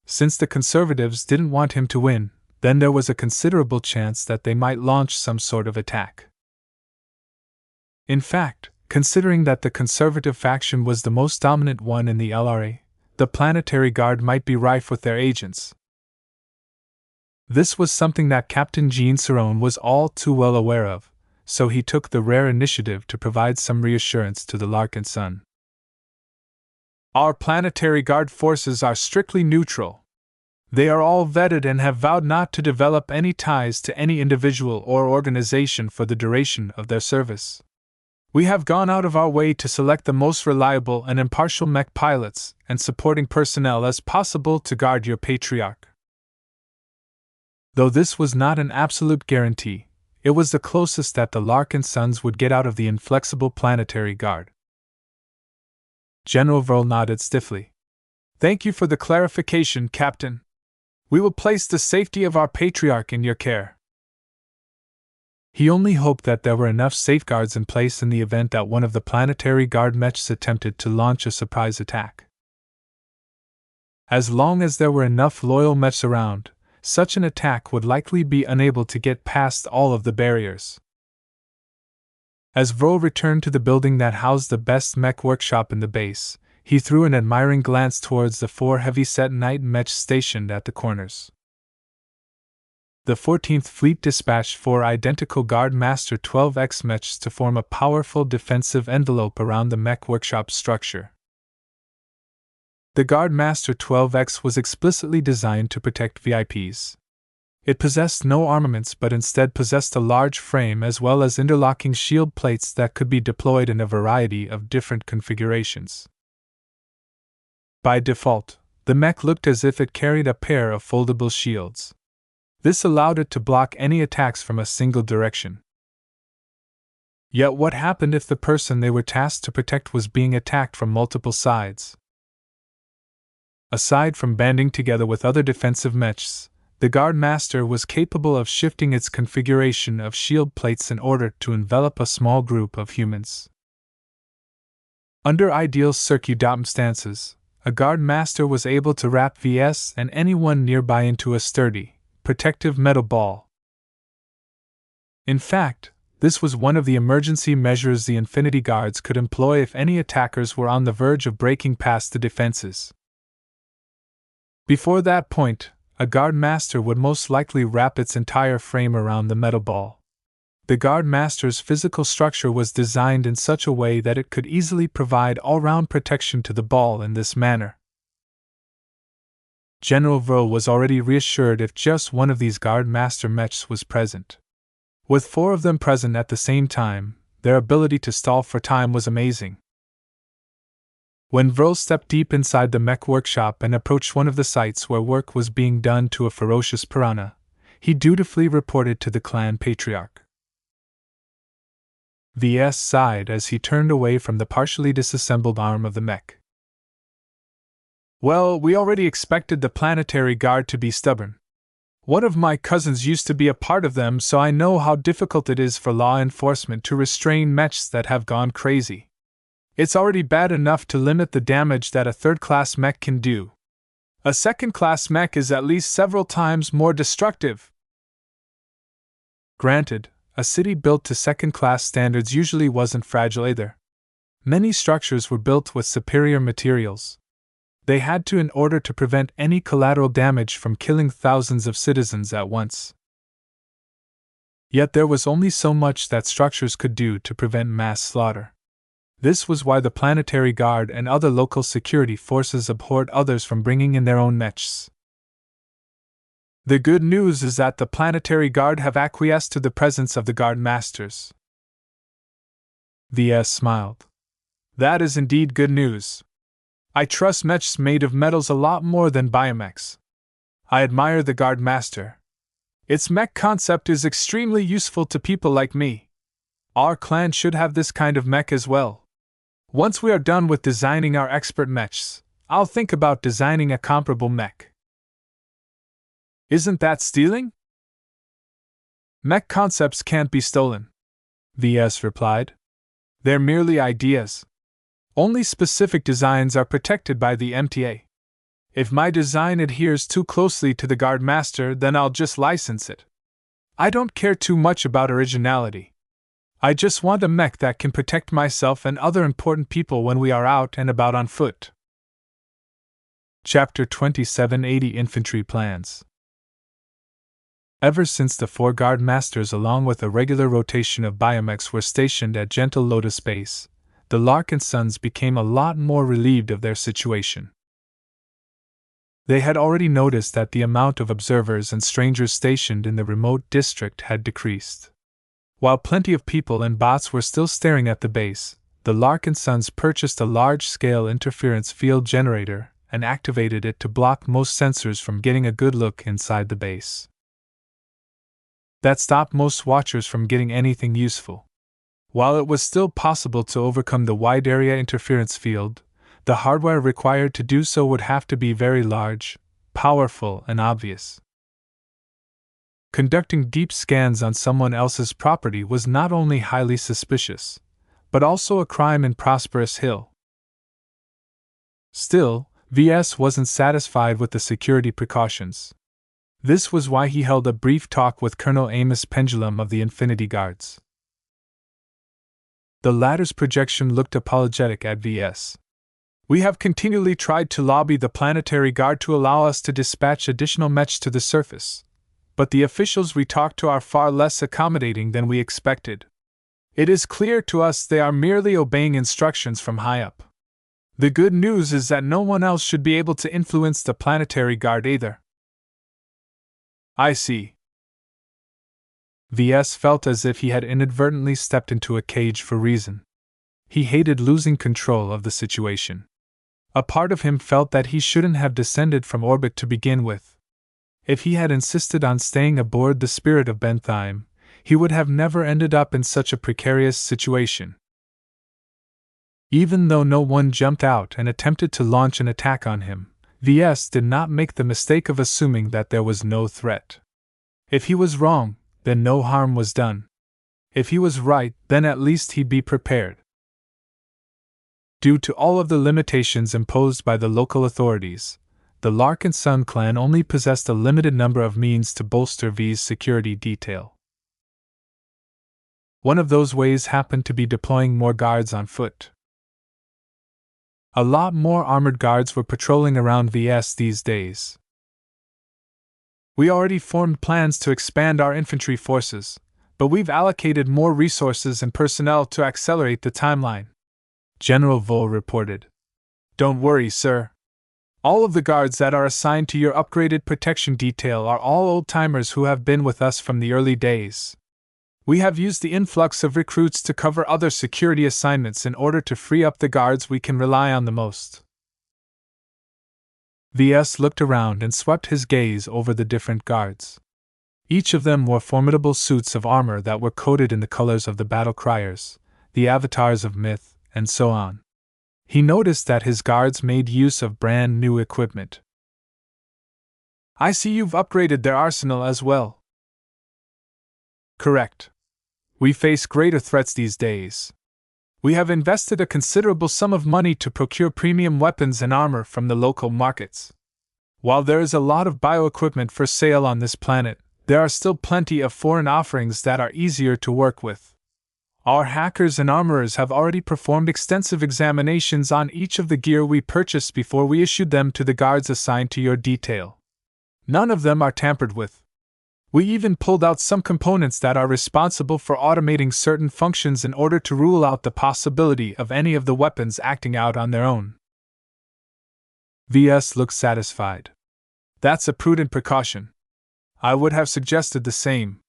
Since the conservatives didn't want him to win, then there was a considerable chance that they might launch some sort of attack. In fact, considering that the conservative faction was the most dominant one in the LRA, the Planetary Guard might be rife with their agents. This was something that Captain Jean Cerrone was all too well aware of, so he took the rare initiative to provide some reassurance to the Larkinson. Our Planetary Guard forces are strictly neutral. They are all vetted and have vowed not to develop any ties to any individual or organization for the duration of their service. We have gone out of our way to select the most reliable and impartial mech pilots and supporting personnel as possible to guard your Patriarch. Though this was not an absolute guarantee, it was the closest that the Larkinsons would get out of the inflexible Planetary Guard. General Vril nodded stiffly. Thank you for the clarification, Captain. We will place the safety of our Patriarch in your care. He only hoped that there were enough safeguards in place in the event that one of the Planetary Guard mechs attempted to launch a surprise attack. As long as there were enough loyal mechs around, such an attack would likely be unable to get past all of the barriers. As Vril returned to the building that housed the best mech workshop in the base, he threw an admiring glance towards the 4 heavy-set night mechs stationed at the corners. The 14th Fleet dispatched 4 identical Guard Master 12X mechs to form a powerful defensive envelope around the mech workshop structure. The Guard Master 12X was explicitly designed to protect VIPs. It possessed no armaments but instead possessed a large frame as well as interlocking shield plates that could be deployed in a variety of different configurations. By default, the mech looked as if it carried a pair of foldable shields. This allowed it to block any attacks from a single direction. Yet what happened if the person they were tasked to protect was being attacked from multiple sides? Aside from banding together with other defensive mechs, the Guard Master was capable of shifting its configuration of shield plates in order to envelop a small group of humans. Under ideal circumstances, a Guard Master was able to wrap VS and anyone nearby into a sturdy, protective metal ball. In fact, this was one of the emergency measures the Infinity Guards could employ if any attackers were on the verge of breaking past the defenses. Before that point, a Guard Master would most likely wrap its entire frame around the metal ball. The Guard Master's physical structure was designed in such a way that it could easily provide all-round protection to the ball in this manner. General Vril was already reassured if just one of these Guard Master mechs was present. With 4 of them present at the same time, their ability to stall for time was amazing. When Vril stepped deep inside the mech workshop and approached one of the sites where work was being done to a ferocious piranha, he dutifully reported to the clan Patriarch. VS sighed as he turned away from the partially disassembled arm of the mech. Well, we already expected the Planetary Guard to be stubborn. One of my cousins used to be a part of them, so I know how difficult it is for law enforcement to restrain mechs that have gone crazy. It's already bad enough to limit the damage that a third-class mech can do. A second-class mech is at least several times more destructive. Granted, a city built to second-class standards usually wasn't fragile either. Many structures were built with superior materials. They had to in order to prevent any collateral damage from killing thousands of citizens at once. Yet there was only so much that structures could do to prevent mass slaughter. This was why the Planetary Guard and other local security forces abhorred others from bringing in their own mechs. The good news is that the Planetary Guard have acquiesced to the presence of the Guard Masters. Ves smiled. That is indeed good news. I trust mechs made of metals a lot more than biomechs. I admire the Guard Master. Its mech concept is extremely useful to people like me. Our clan should have this kind of mech as well. Once we are done with designing our expert mechs, I'll think about designing a comparable mech. Isn't that stealing? Mech concepts can't be stolen, Ves replied. They're merely ideas. Only specific designs are protected by the MTA. If my design adheres too closely to the Guard Master, then I'll just license it. I don't care too much about originality. I just want a mech that can protect myself and other important people when we are out and about on foot. Chapter 2780 Infantry Plans. Ever since the 4 Guard Masters along with a regular rotation of biomechs were stationed at Gentle Lotus Base, the Larkinsons became a lot more relieved of their situation. They had already noticed that the amount of observers and strangers stationed in the remote district had decreased. While plenty of people and bots were still staring at the base, the Larkinsons purchased a large-scale interference field generator and activated it to block most sensors from getting a good look inside the base. That stopped most watchers from getting anything useful. While it was still possible to overcome the wide-area interference field, the hardware required to do so would have to be very large, powerful, and obvious. Conducting deep scans on someone else's property was not only highly suspicious, but also a crime in Prosperous Hill. Still, Ves wasn't satisfied with the security precautions. This was why he held a brief talk with Colonel Amos Pendulum of the Infinity Guards. The latter's projection looked apologetic at Ves. We have continually tried to lobby the Planetary Guard to allow us to dispatch additional mechs to the surface, but the officials we talked to are far less accommodating than we expected. It is clear to us they are merely obeying instructions from high up. The good news is that no one else should be able to influence the Planetary Guard either. I see. Ves felt as if he had inadvertently stepped into a cage for reason. He hated losing control of the situation. A part of him felt that he shouldn't have descended from orbit to begin with. If he had insisted on staying aboard the Spirit of Bentheim, he would have never ended up in such a precarious situation. Even though no one jumped out and attempted to launch an attack on him, Ves did not make the mistake of assuming that there was no threat. If he was wrong, then no harm was done. If he was right, then at least he'd be prepared. Due to all of the limitations imposed by the local authorities, the Larkinson clan only possessed a limited number of means to bolster V's security detail. One of those ways happened to be deploying more guards on foot. A lot more armored guards were patrolling around Ves these days. We already formed plans to expand our infantry forces, but we've allocated more resources and personnel to accelerate the timeline, General Vole reported. Don't worry, sir. All of the guards that are assigned to your upgraded protection detail are all old-timers who have been with us from the early days. We have used the influx of recruits to cover other security assignments in order to free up the guards we can rely on the most. Ves looked around and swept his gaze over the different guards. Each of them wore formidable suits of armor that were coated in the colors of the battle criers, the avatars of myth, and so on. He noticed that his guards made use of brand new equipment. I see you've upgraded their arsenal as well. Correct. We face greater threats these days. We have invested a considerable sum of money to procure premium weapons and armor from the local markets. While there is a lot of bioequipment for sale on this planet, there are still plenty of foreign offerings that are easier to work with. Our hackers and armorers have already performed extensive examinations on each of the gear we purchased before we issued them to the guards assigned to your detail. None of them are tampered with. We even pulled out some components that are responsible for automating certain functions in order to rule out the possibility of any of the weapons acting out on their own. VS looked satisfied. That's a prudent precaution. I would have suggested the same.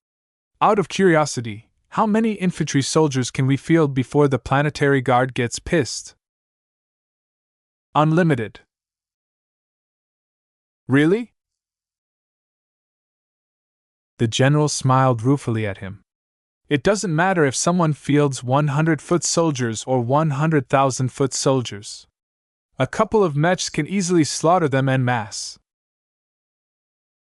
Out of curiosity, how many infantry soldiers can we field before the planetary guard gets pissed? Unlimited. Really? The general smiled ruefully at him. It doesn't matter if someone fields 100-foot soldiers or 100,000-foot soldiers. A couple of mechs can easily slaughter them en masse.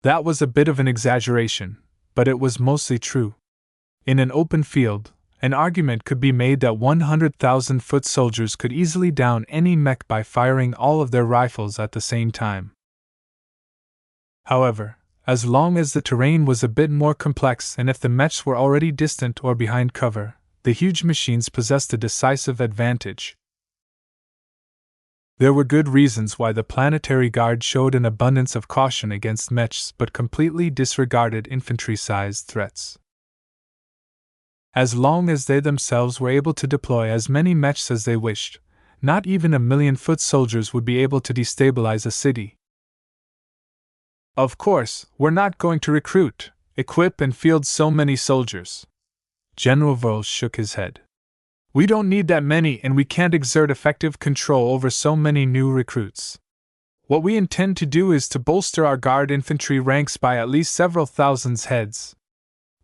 That was a bit of an exaggeration, but it was mostly true. In an open field, an argument could be made that 100,000-foot soldiers could easily down any mech by firing all of their rifles at the same time. However, as long as the terrain was a bit more complex and if the mechs were already distant or behind cover, the huge machines possessed a decisive advantage. There were good reasons why the planetary guard showed an abundance of caution against mechs but completely disregarded infantry-sized threats. As long as they themselves were able to deploy as many mechs as they wished, not even 1,000,000-foot soldiers would be able to destabilize a city. Of course, we're not going to recruit, equip and field so many soldiers. General Ves shook his head. We don't need that many and we can't exert effective control over so many new recruits. What we intend to do is to bolster our guard infantry ranks by at least several thousands heads.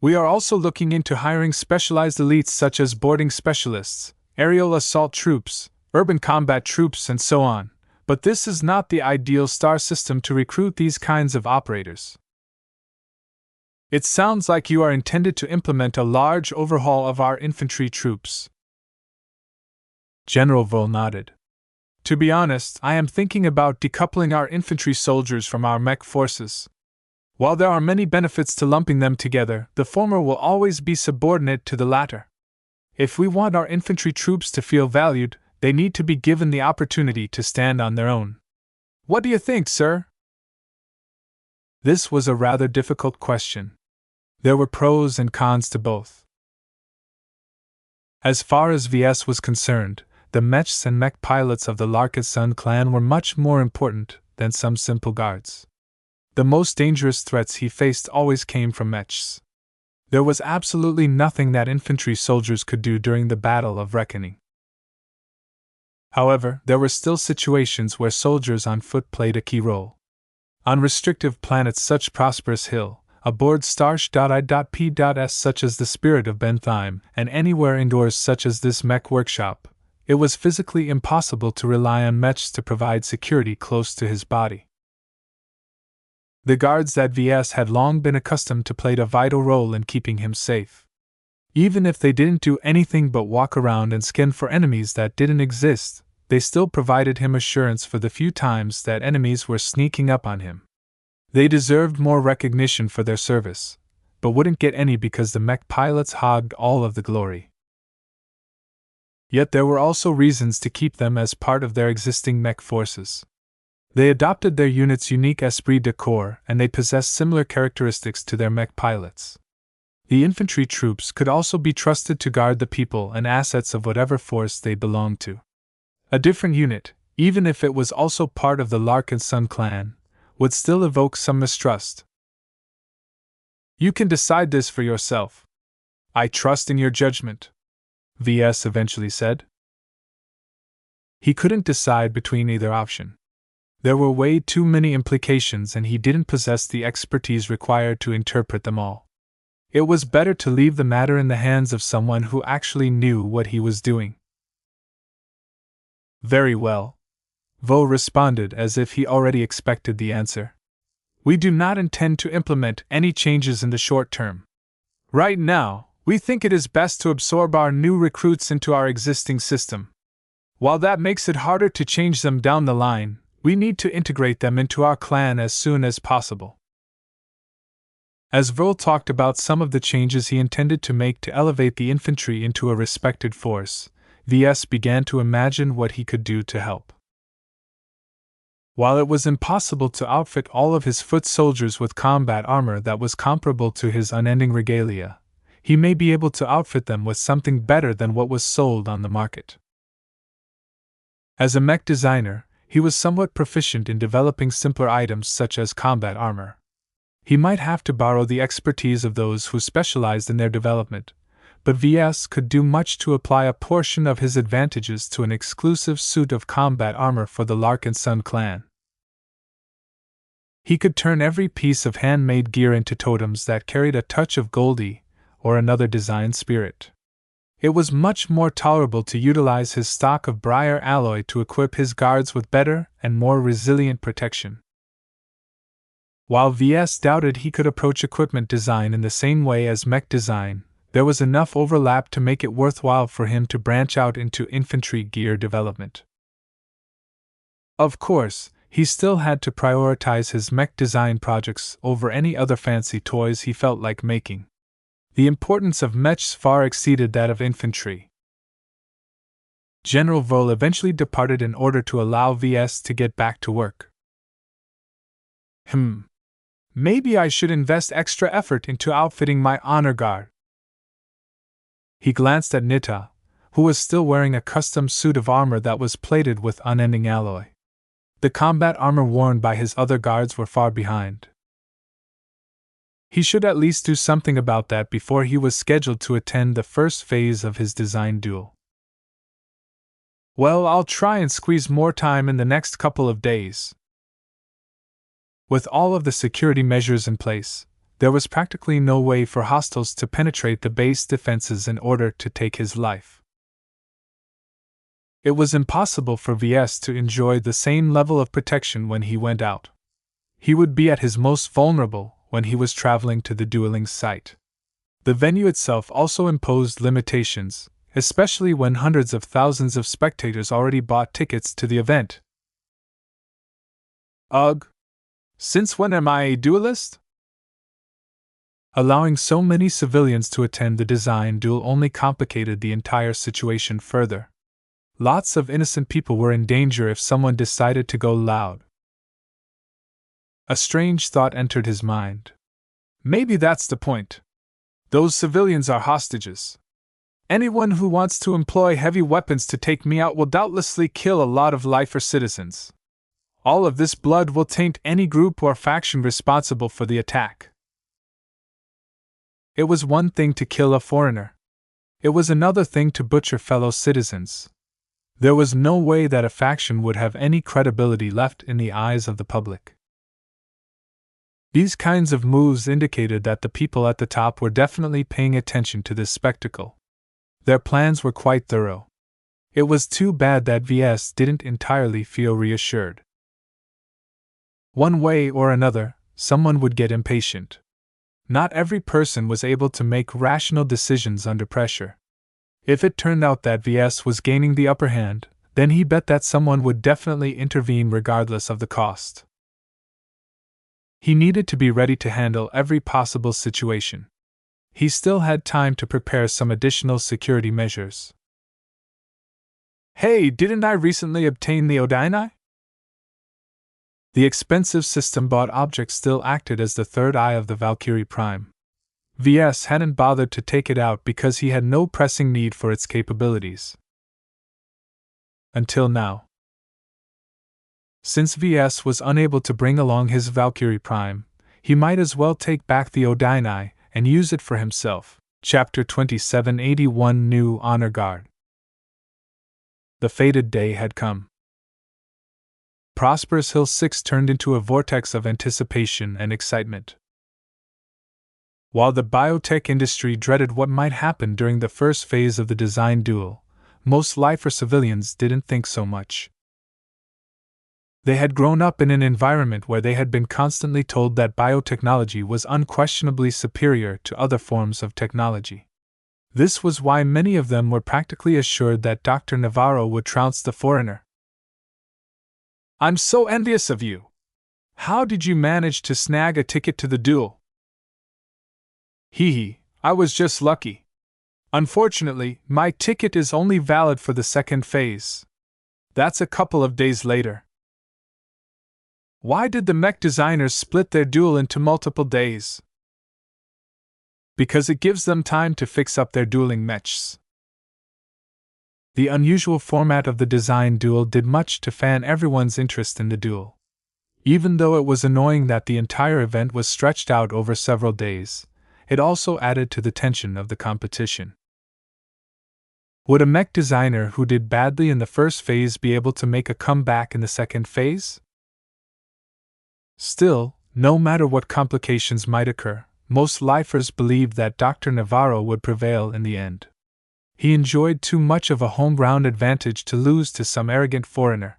We are also looking into hiring specialized elites such as boarding specialists, aerial assault troops, urban combat troops and so on. But this is not the ideal star system to recruit these kinds of operators. It sounds like you are intended to implement a large overhaul of our infantry troops. General Ves nodded. To be honest, I am thinking about decoupling our infantry soldiers from our mech forces. While there are many benefits to lumping them together, the former will always be subordinate to the latter. If we want our infantry troops to feel valued, they need to be given the opportunity to stand on their own. What do you think, sir? This was a rather difficult question. There were pros and cons to both. As far as VS was concerned, the mechs and mech pilots of the Larkinson clan were much more important than some simple guards. The most dangerous threats he faced always came from mechs. There was absolutely nothing that infantry soldiers could do during the Battle of Reckoning. However, there were still situations where soldiers on foot played a key role. On restrictive planets such Prosperous Hill, aboard Starsh.I.P.S such as the Spirit of Bentheim, and anywhere indoors such as this mech workshop, it was physically impossible to rely on mechs to provide security close to his body. The guards that VS had long been accustomed to played a vital role in keeping him safe. Even if they didn't do anything but walk around and scan for enemies that didn't exist, they still provided him assurance for the few times that enemies were sneaking up on him. They deserved more recognition for their service, but wouldn't get any because the mech pilots hogged all of the glory. Yet there were also reasons to keep them as part of their existing mech forces. They adopted their unit's unique esprit de corps and they possessed similar characteristics to their mech pilots. The infantry troops could also be trusted to guard the people and assets of whatever force they belonged to. A different unit, even if it was also part of the Larkinson clan, would still evoke some mistrust. You can decide this for yourself. I trust in your judgment, VS eventually said. He couldn't decide between either option. There were way too many implications and he didn't possess the expertise required to interpret them all. It was better to leave the matter in the hands of someone who actually knew what he was doing. Very well, Ves responded as if he already expected the answer. We do not intend to implement any changes in the short term. Right now, we think it is best to absorb our new recruits into our existing system. While that makes it harder to change them down the line, we need to integrate them into our clan as soon as possible. As Vril talked about some of the changes he intended to make to elevate the infantry into a respected force, Ves began to imagine what he could do to help. While it was impossible to outfit all of his foot soldiers with combat armor that was comparable to his unending regalia, he may be able to outfit them with something better than what was sold on the market. As a mech designer, he was somewhat proficient in developing simpler items such as combat armor. He might have to borrow the expertise of those who specialized in their development, but Ves could do much to apply a portion of his advantages to an exclusive suit of combat armor for the Larkinson clan. He could turn every piece of handmade gear into totems that carried a touch of Goldie or another design spirit. It was much more tolerable to utilize his stock of briar alloy to equip his guards with better and more resilient protection. While Ves doubted he could approach equipment design in the same way as mech design, there was enough overlap to make it worthwhile for him to branch out into infantry gear development. Of course, he still had to prioritize his mech design projects over any other fancy toys he felt like making. The importance of mechs far exceeded that of infantry. General Vril eventually departed in order to allow Ves to get back to work. Maybe I should invest extra effort into outfitting my honor guard. He glanced at Nita, who was still wearing a custom suit of armor that was plated with unending alloy. The combat armor worn by his other guards were far behind. He should at least do something about that before he was scheduled to attend the first phase of his design duel. Well, I'll try and squeeze more time in the next couple of days. With all of the security measures in place, there was practically no way for hostiles to penetrate the base defenses in order to take his life. It was impossible for Ves to enjoy the same level of protection when he went out. He would be at his most vulnerable when he was traveling to the dueling site. The venue itself also imposed limitations, especially when hundreds of thousands of spectators already bought tickets to the event. Ugh! Since when am I a duelist? Allowing so many civilians to attend the design duel only complicated the entire situation further. Lots of innocent people were in danger if someone decided to go loud. A strange thought entered his mind. Maybe that's the point. Those civilians are hostages. Anyone who wants to employ heavy weapons to take me out will doubtlessly kill a lot of lifer citizens. All of this blood will taint any group or faction responsible for the attack. It was one thing to kill a foreigner. It was another thing to butcher fellow citizens. There was no way that a faction would have any credibility left in the eyes of the public. These kinds of moves indicated that the people at the top were definitely paying attention to this spectacle. Their plans were quite thorough. It was too bad that Ves didn't entirely feel reassured. One way or another, someone would get impatient. Not every person was able to make rational decisions under pressure. If it turned out that Ves was gaining the upper hand, then he bet that someone would definitely intervene regardless of the cost. He needed to be ready to handle every possible situation. He still had time to prepare some additional security measures. Hey, didn't I recently obtain the Odini? The expensive system-bought object still acted as the third eye of the Valkyrie Prime. Ves hadn't bothered to take it out because he had no pressing need for its capabilities. Until now. Since Ves was unable to bring along his Valkyrie Prime, he might as well take back the Odini and use it for himself. Chapter 2781 New Honor Guard. The fated day had come. Prosperous Hill 6 turned into a vortex of anticipation and excitement. While the biotech industry dreaded what might happen during the first phase of the design duel, most lifer civilians didn't think so much. They had grown up in an environment where they had been constantly told that biotechnology was unquestionably superior to other forms of technology. This was why many of them were practically assured that Dr. Navarro would trounce the foreigner. "I'm so envious of you. How did you manage to snag a ticket to the duel?" "Hee, I was just lucky. Unfortunately, my ticket is only valid for the second phase. That's a couple of days later." "Why did the mech designers split their duel into multiple days?" "Because it gives them time to fix up their dueling mechs." The unusual format of the design duel did much to fan everyone's interest in the duel. Even though it was annoying that the entire event was stretched out over several days, it also added to the tension of the competition. Would a mech designer who did badly in the first phase be able to make a comeback in the second phase? Still, no matter what complications might occur, most lifers believed that Dr. Navarro would prevail in the end. He enjoyed too much of a home-ground advantage to lose to some arrogant foreigner.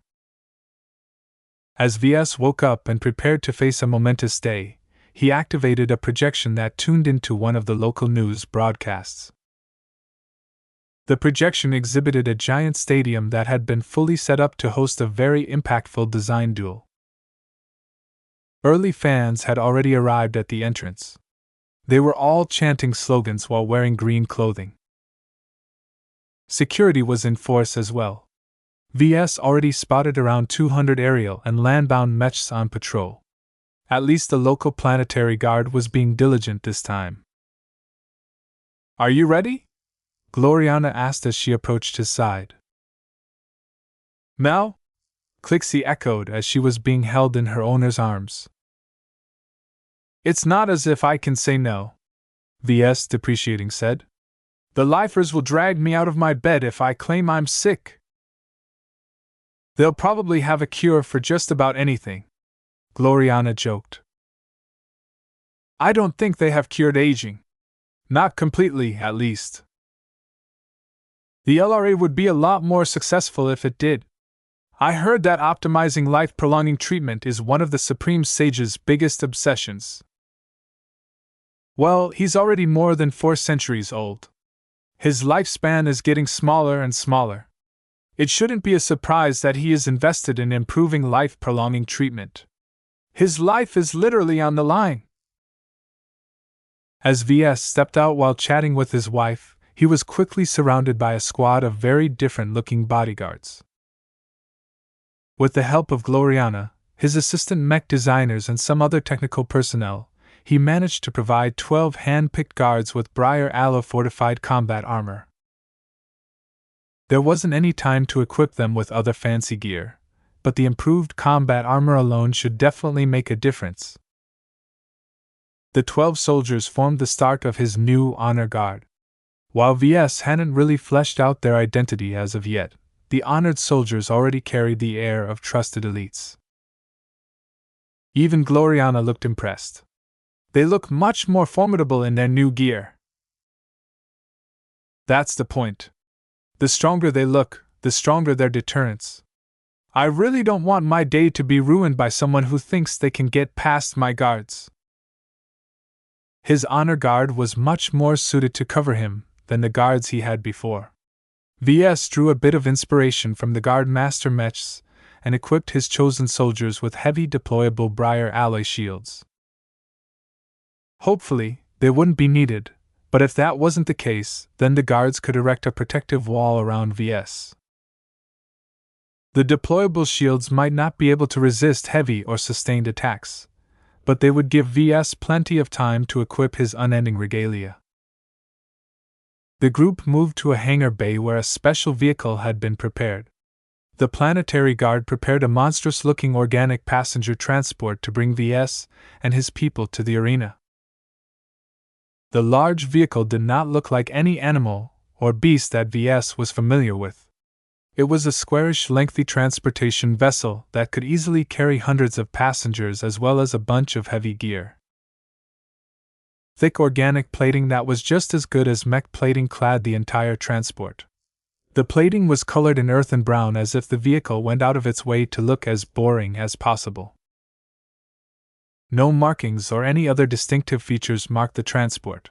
As Ves woke up and prepared to face a momentous day, he activated a projection that tuned into one of the local news broadcasts. The projection exhibited a giant stadium that had been fully set up to host a very impactful design duel. Early fans had already arrived at the entrance. They were all chanting slogans while wearing green clothing. Security was in force as well. Ves already spotted around 200 aerial and land-bound mechs on patrol. At least the local planetary guard was being diligent this time. "Are you ready?" Gloriana asked as she approached his side. "Mel?" Clixie echoed as she was being held in her owner's arms. "It's not as if I can say no," Ves depreciating said. "The lifers will drag me out of my bed if I claim I'm sick." "They'll probably have a cure for just about anything," Gloriana joked. "I don't think they have cured aging. Not completely, at least. The LRA would be a lot more successful if it did. I heard that optimizing life-prolonging treatment is one of the Supreme Sage's biggest obsessions." "Well, he's already more than 4 centuries old. His lifespan is getting smaller and smaller. It shouldn't be a surprise that he is invested in improving life-prolonging treatment. His life is literally on the line." As Ves stepped out while chatting with his wife, he was quickly surrounded by a squad of very different-looking bodyguards. With the help of Gloriana, his assistant mech designers and some other technical personnel, he managed to provide 12 hand-picked guards with briar aloe-fortified combat armor. There wasn't any time to equip them with other fancy gear, but the improved combat armor alone should definitely make a difference. The 12 soldiers formed the start of his new honor guard. While Ves hadn't really fleshed out their identity as of yet, the honored soldiers already carried the air of trusted elites. Even Gloriana looked impressed. They look much more formidable in their new gear. That's the point. The stronger they look, the stronger their deterrence. I really don't want my day to be ruined by someone who thinks they can get past my guards. His honor guard was much more suited to cover him than the guards he had before. Ves drew a bit of inspiration from the guard master mechs and equipped his chosen soldiers with heavy deployable briar alloy shields. Hopefully, they wouldn't be needed, but if that wasn't the case, then the guards could erect a protective wall around Ves. The deployable shields might not be able to resist heavy or sustained attacks, but they would give Ves plenty of time to equip his unending regalia. The group moved to a hangar bay where a special vehicle had been prepared. The planetary guard prepared a monstrous-looking organic passenger transport to bring Ves and his people to the arena. The large vehicle did not look like any animal or beast that Ves was familiar with. It was a squarish, lengthy transportation vessel that could easily carry hundreds of passengers as well as a bunch of heavy gear. Thick organic plating that was just as good as mech plating clad the entire transport. The plating was colored in earthen brown as if the vehicle went out of its way to look as boring as possible. No markings or any other distinctive features marked the transport.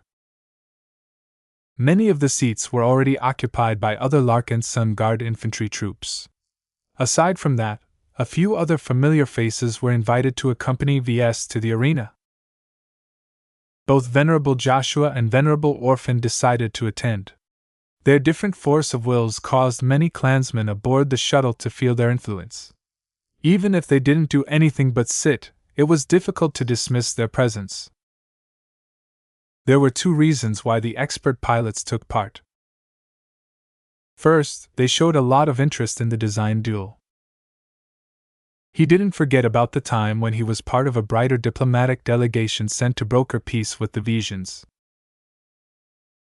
Many of the seats were already occupied by other Larkinson Guard infantry troops. Aside from that, a few other familiar faces were invited to accompany Ves to the arena. Both Venerable Joshua and Venerable Orphan decided to attend. Their different force of wills caused many clansmen aboard the shuttle to feel their influence. Even if they didn't do anything but sit, it was difficult to dismiss their presence. There were two reasons why the expert pilots took part. First, they showed a lot of interest in the design duel. He didn't forget about the time when he was part of a brighter diplomatic delegation sent to broker peace with the Vesians.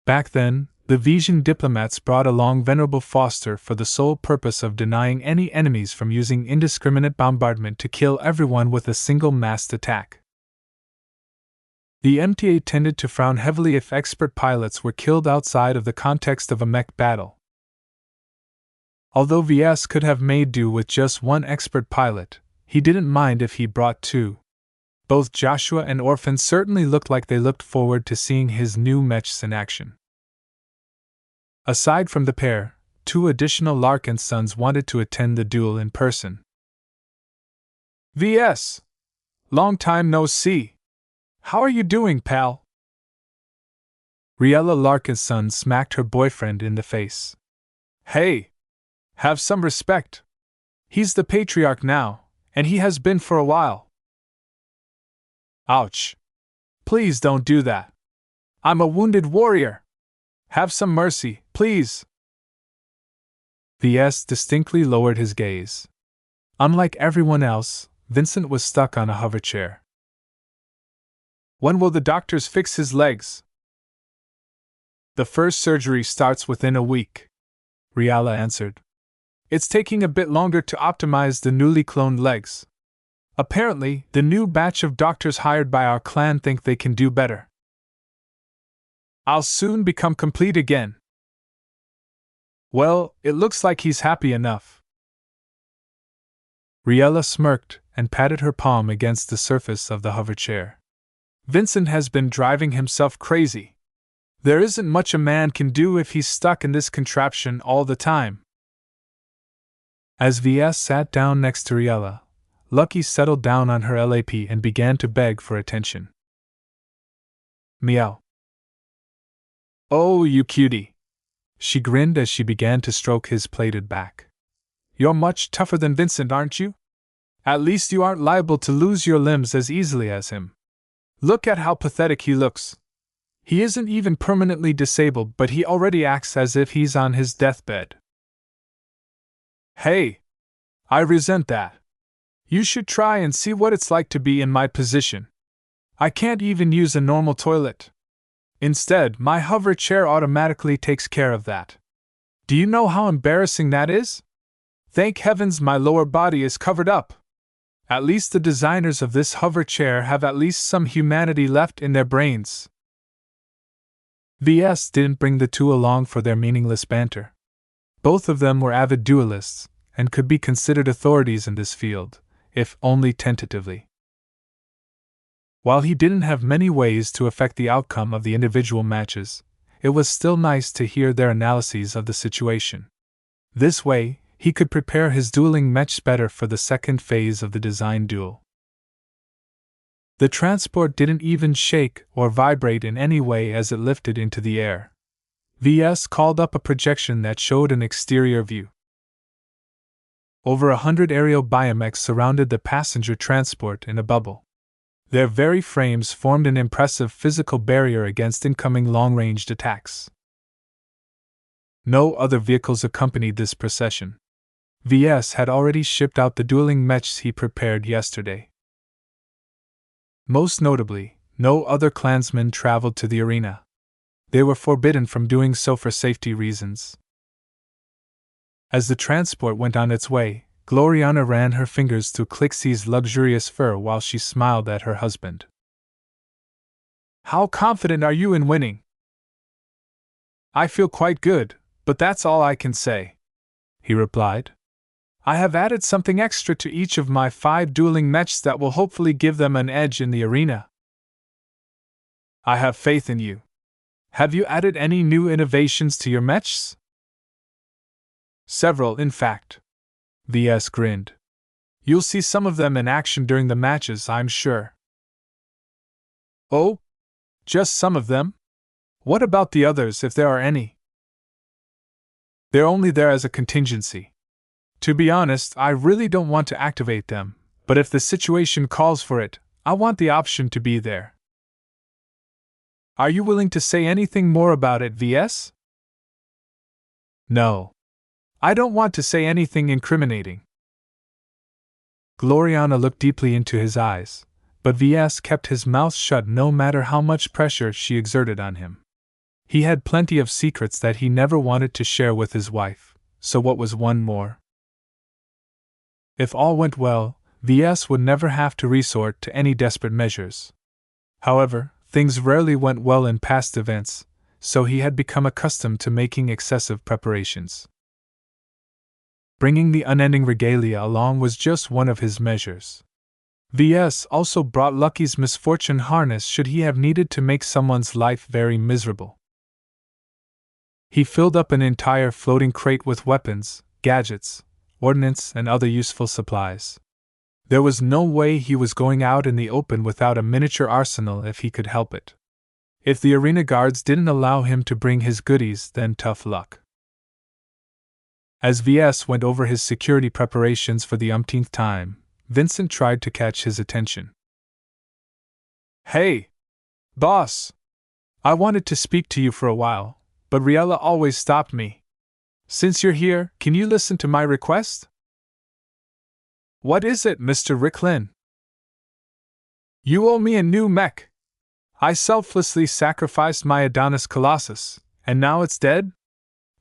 Back then, the Vesian diplomats brought along Venerable Foster for the sole purpose of denying any enemies from using indiscriminate bombardment to kill everyone with a single massed attack. The MTA tended to frown heavily if expert pilots were killed outside of the context of a mech battle. Although Ves could have made do with just one expert pilot, he didn't mind if he brought two. Both Joshua and Orphan certainly looked like they looked forward to seeing his new mechs in action. Aside from the pair, two additional Larkinsons wanted to attend the duel in person. Ves! Long time no see. How are you doing, pal? Riella Larkinson smacked her boyfriend in the face. Hey! Have some respect. He's the patriarch now, and he has been for a while. Ouch. Please don't do that. I'm a wounded warrior. Have some mercy, please. Ves distinctly lowered his gaze. Unlike everyone else, Vincent was stuck on a hover chair. When will the doctors fix his legs? The first surgery starts within a week, Riella answered. It's taking a bit longer to optimize the newly cloned legs. Apparently, the new batch of doctors hired by our clan think they can do better. I'll soon become complete again. Well, it looks like he's happy enough. Riella smirked and patted her palm against the surface of the hover chair. Vincent has been driving himself crazy. There isn't much a man can do if he's stuck in this contraption all the time. As Ves sat down next to Riella, Lucky settled down on her lap and began to beg for attention. Meow. Oh, you cutie. She grinned as she began to stroke his plaited back. You're much tougher than Vincent, aren't you? At least you aren't liable to lose your limbs as easily as him. Look at how pathetic he looks. He isn't even permanently disabled, but he already acts as if he's on his deathbed. Hey! I resent that. You should try and see what it's like to be in my position. I can't even use a normal toilet. Instead, my hover chair automatically takes care of that. Do you know how embarrassing that is? Thank heavens my lower body is covered up. At least the designers of this hover chair have at least some humanity left in their brains. Ves didn't bring the two along for their meaningless banter. Both of them were avid duelists, and could be considered authorities in this field, if only tentatively. While he didn't have many ways to affect the outcome of the individual matches, it was still nice to hear their analyses of the situation. This way, he could prepare his dueling mechs better for the second phase of the design duel. The transport didn't even shake or vibrate in any way as it lifted into the air. Ves called up a projection that showed an exterior view. Over 100 aerial biomechs surrounded the passenger transport in a bubble. Their very frames formed an impressive physical barrier against incoming long-ranged attacks. No other vehicles accompanied this procession. Ves had already shipped out the dueling mechs he prepared yesterday. Most notably, no other clansmen traveled to the arena. They were forbidden from doing so for safety reasons. As the transport went on its way, Gloriana ran her fingers through Clixie's luxurious fur while she smiled at her husband. How confident are you in winning? I feel quite good, but that's all I can say," he replied. "I have added something extra to each of my 5 dueling mechs that will hopefully give them an edge in the arena." "I have faith in you. Have you added any new innovations to your mechs?" "Several, in fact." Ves grinned. "You'll see some of them in action during the matches, I'm sure." "Oh? Just some of them? What about the others, if there are any?" "They're only there as a contingency. To be honest, I really don't want to activate them, but if the situation calls for it, I want the option to be there." "Are you willing to say anything more about it, Ves?" "No. I don't want to say anything incriminating." Gloriana looked deeply into his eyes, but Ves kept his mouth shut no matter how much pressure she exerted on him. He had plenty of secrets that he never wanted to share with his wife, so what was one more? If all went well, Ves would never have to resort to any desperate measures. However, things rarely went well in past events, so he had become accustomed to making excessive preparations. Bringing the unending regalia along was just one of his measures. Ves also brought Lucky's misfortune harness should he have needed to make someone's life very miserable. He filled up an entire floating crate with weapons, gadgets, ordnance, and other useful supplies. There was no way he was going out in the open without a miniature arsenal if he could help it. If the arena guards didn't allow him to bring his goodies, then tough luck. As Ves went over his security preparations for the umpteenth time, Vincent tried to catch his attention. "Hey, boss! I wanted to speak to you for a while, but Riella always stopped me. Since you're here, can you listen to my request?" "What is it, Mr. Ricklin?" "You owe me a new mech. I selflessly sacrificed my Adonis Colossus, and now it's dead?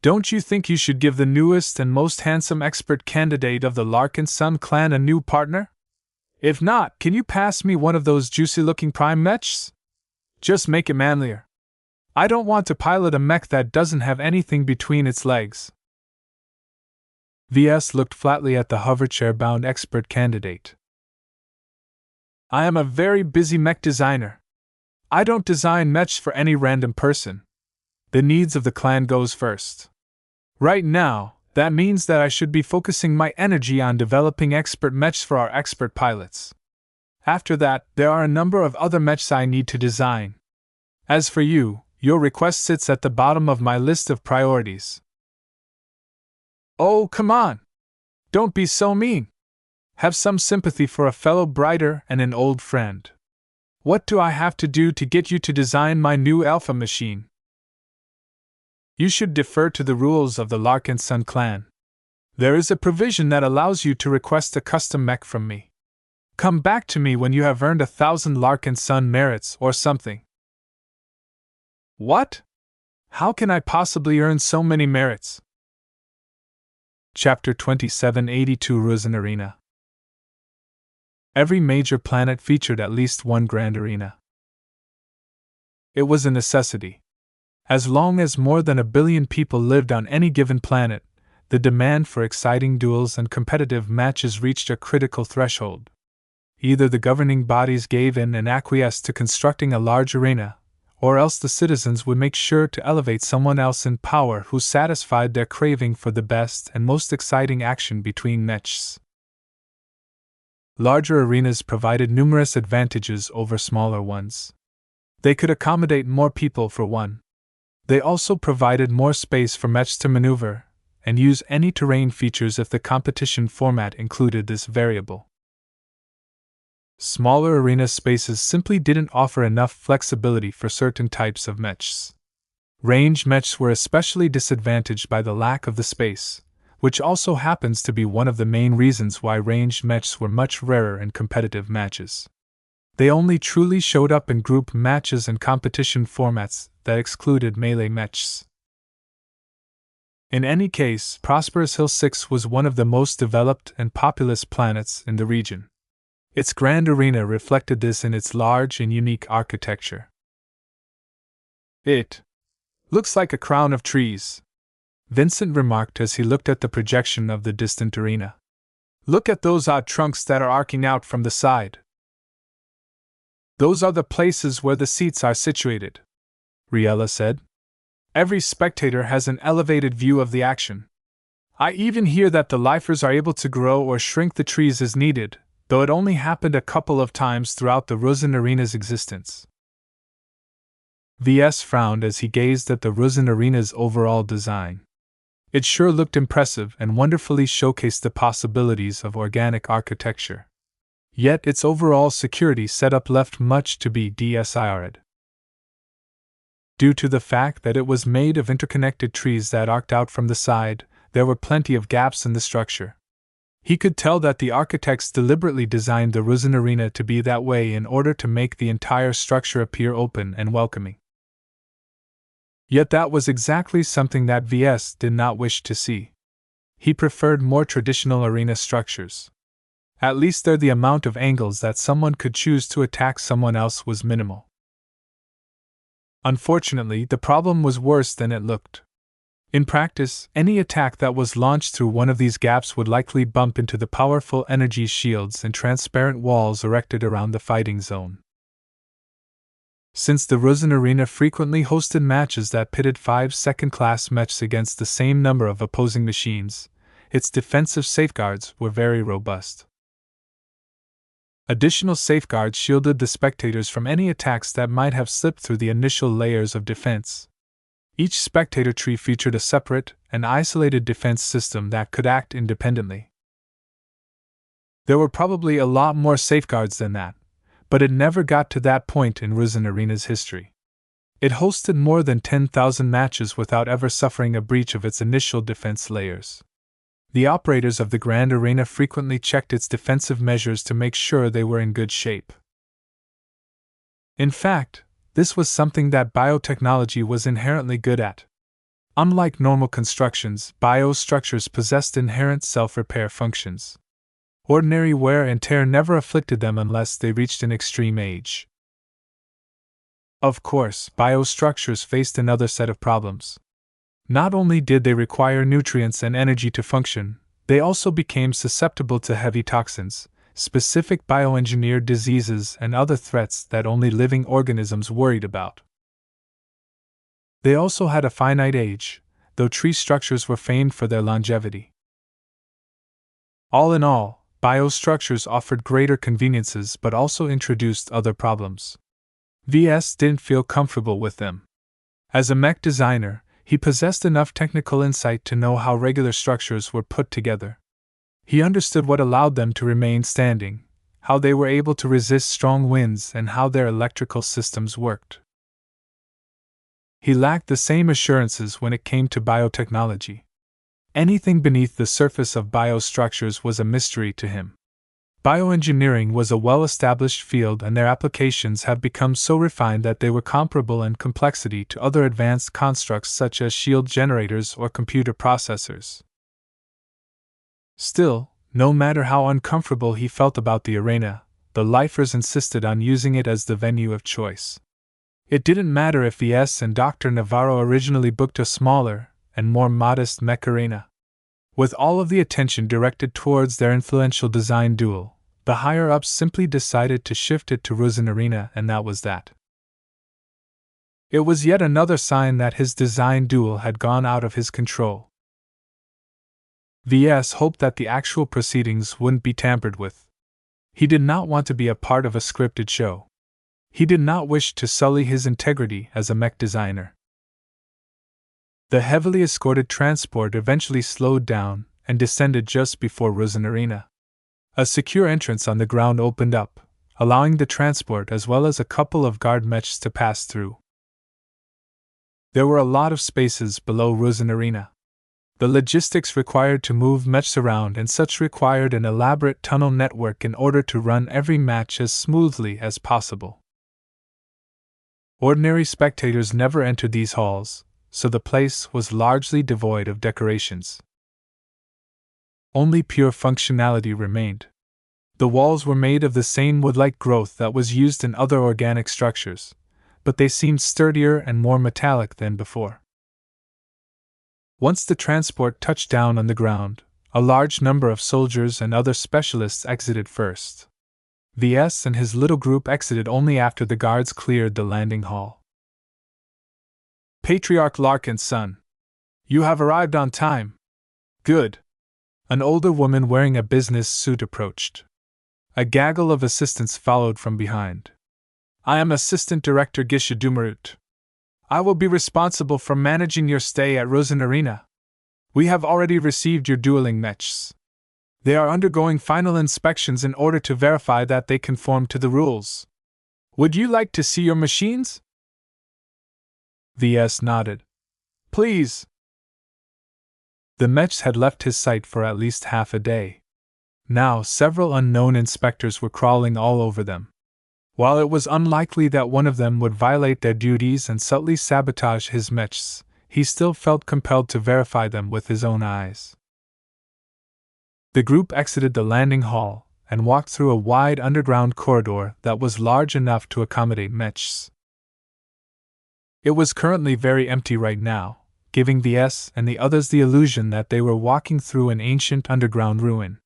Don't you think you should give the newest and most handsome expert candidate of the Larkinson clan a new partner? If not, can you pass me one of those juicy-looking prime mechs? Just make it manlier. I don't want to pilot a mech that doesn't have anything between its legs." Ves looked flatly at the hoverchair-bound expert candidate. "I am a very busy mech designer. I don't design mechs for any random person. The needs of the clan goes first. Right now, that means that I should be focusing my energy on developing expert mechs for our expert pilots. After that, there are a number of other mechs I need to design. As for you, your request sits at the bottom of my list of priorities." "Oh, come on! Don't be so mean! Have some sympathy for a fellow brighter and an old friend. What do I have to do to get you to design my new alpha machine?" "You should defer to the rules of the Larkinson clan. There is a provision that allows you to request a custom mech from me. Come back to me when you have earned 1,000 Larkinson merits or something." "What? How can I possibly earn so many merits?" Chapter 2782 Ruzen Arena. Every major planet featured at least one grand arena. It was a necessity. As long as more than 1 billion people lived on any given planet, the demand for exciting duels and competitive matches reached a critical threshold. Either the governing bodies gave in and acquiesced to constructing a large arena, or else the citizens would make sure to elevate someone else in power who satisfied their craving for the best and most exciting action between mechs. Larger arenas provided numerous advantages over smaller ones. They could accommodate more people for one. They also provided more space for mechs to maneuver and use any terrain features if the competition format included this variable. Smaller arena spaces simply didn't offer enough flexibility for certain types of mechs. Range mechs were especially disadvantaged by the lack of the space, which also happens to be one of the main reasons why ranged mechs were much rarer in competitive matches. They only truly showed up in group matches and competition formats that excluded melee mechs. In any case, Prosperous Hill 6 was one of the most developed and populous planets in the region. Its grand arena reflected this in its large and unique architecture. "It looks like a crown of trees," Vincent remarked as he looked at the projection of the distant arena. Look at those odd trunks that are arcing out from the side. Those are the places where the seats are situated, Riella said. Every spectator has an elevated view of the action. I even hear that the lifers are able to grow or shrink the trees as needed, though it only happened a couple of times throughout the Rusin Arena's existence. Ves frowned as he gazed at the Rusin Arena's overall design. It sure looked impressive and wonderfully showcased the possibilities of organic architecture. Yet its overall security setup left much to be desired. Due to the fact that it was made of interconnected trees that arced out from the side, there were plenty of gaps in the structure. He could tell that the architects deliberately designed the Rusin Arena to be that way in order to make the entire structure appear open and welcoming. Yet that was exactly something that Ves did not wish to see. He preferred more traditional arena structures. At least there the amount of angles that someone could choose to attack someone else was minimal. Unfortunately, the problem was worse than it looked. In practice, any attack that was launched through one of these gaps would likely bump into the powerful energy shields and transparent walls erected around the fighting zone. Since the Rusin Arena frequently hosted matches that pitted 5 second-class mechs against the same number of opposing machines, its defensive safeguards were very robust. Additional safeguards shielded the spectators from any attacks that might have slipped through the initial layers of defense. Each spectator tree featured a separate and isolated defense system that could act independently. There were probably a lot more safeguards than that, but it never got to that point in Rusin Arena's history. It hosted more than 10,000 matches without ever suffering a breach of its initial defense layers. The operators of the Grand Arena frequently checked its defensive measures to make sure they were in good shape. In fact, this was something that biotechnology was inherently good at. Unlike normal constructions, biostructures possessed inherent self-repair functions. Ordinary wear and tear never afflicted them unless they reached an extreme age. Of course, biostructures faced another set of problems. Not only did they require nutrients and energy to function, they also became susceptible to heavy toxins, specific bioengineered diseases, and other threats that only living organisms worried about. They also had a finite age, though tree structures were famed for their longevity. All in all, biostructures offered greater conveniences but also introduced other problems. Ves didn't feel comfortable with them. As a mech designer, he possessed enough technical insight to know how regular structures were put together. He understood what allowed them to remain standing, how they were able to resist strong winds, and how their electrical systems worked. He lacked the same assurances when it came to biotechnology. Anything beneath the surface of biostructures was a mystery to him. Bioengineering was a well-established field, and their applications have become so refined that they were comparable in complexity to other advanced constructs such as shield generators or computer processors. Still, no matter how uncomfortable he felt about the arena, the lifers insisted on using it as the venue of choice. It didn't matter if Ves and Dr. Navarro originally booked a smaller and more modest mech arena. With all of the attention directed towards their influential design duel, the higher-ups simply decided to shift it to Rusin Arena, and that was that. It was yet another sign that his design duel had gone out of his control. Ves hoped that the actual proceedings wouldn't be tampered with. He did not want to be a part of a scripted show. He did not wish to sully his integrity as a mech designer. The heavily escorted transport eventually slowed down and descended just before Rusin Arena. A secure entrance on the ground opened up, allowing the transport as well as a couple of guard mechs to pass through. There were a lot of spaces below Rusin Arena. The logistics required to move mechs around and such required an elaborate tunnel network in order to run every match as smoothly as possible. Ordinary spectators never entered these halls, so the place was largely devoid of decorations. Only pure functionality remained. The walls were made of the same wood-like growth that was used in other organic structures, but they seemed sturdier and more metallic than before. Once the transport touched down on the ground, a large number of soldiers and other specialists exited first. Ves and his little group exited only after the guards cleared the landing hall. Patriarch Larkin's son. You have arrived on time. Good. An older woman wearing a business suit approached. A gaggle of assistants followed from behind. I am Assistant Director Gisha Dumarut. I will be responsible for managing your stay at Rosen Arena. We have already received your dueling mechs. They are undergoing final inspections in order to verify that they conform to the rules. Would you like to see your machines? Ves nodded. Please. The mechs had left his sight for at least half a day. Now several unknown inspectors were crawling all over them. While it was unlikely that one of them would violate their duties and subtly sabotage his mechs, he still felt compelled to verify them with his own eyes. The group exited the landing hall and walked through a wide underground corridor that was large enough to accommodate mechs. It was currently very empty right now, giving Ves and the others the illusion that they were walking through an ancient underground ruin.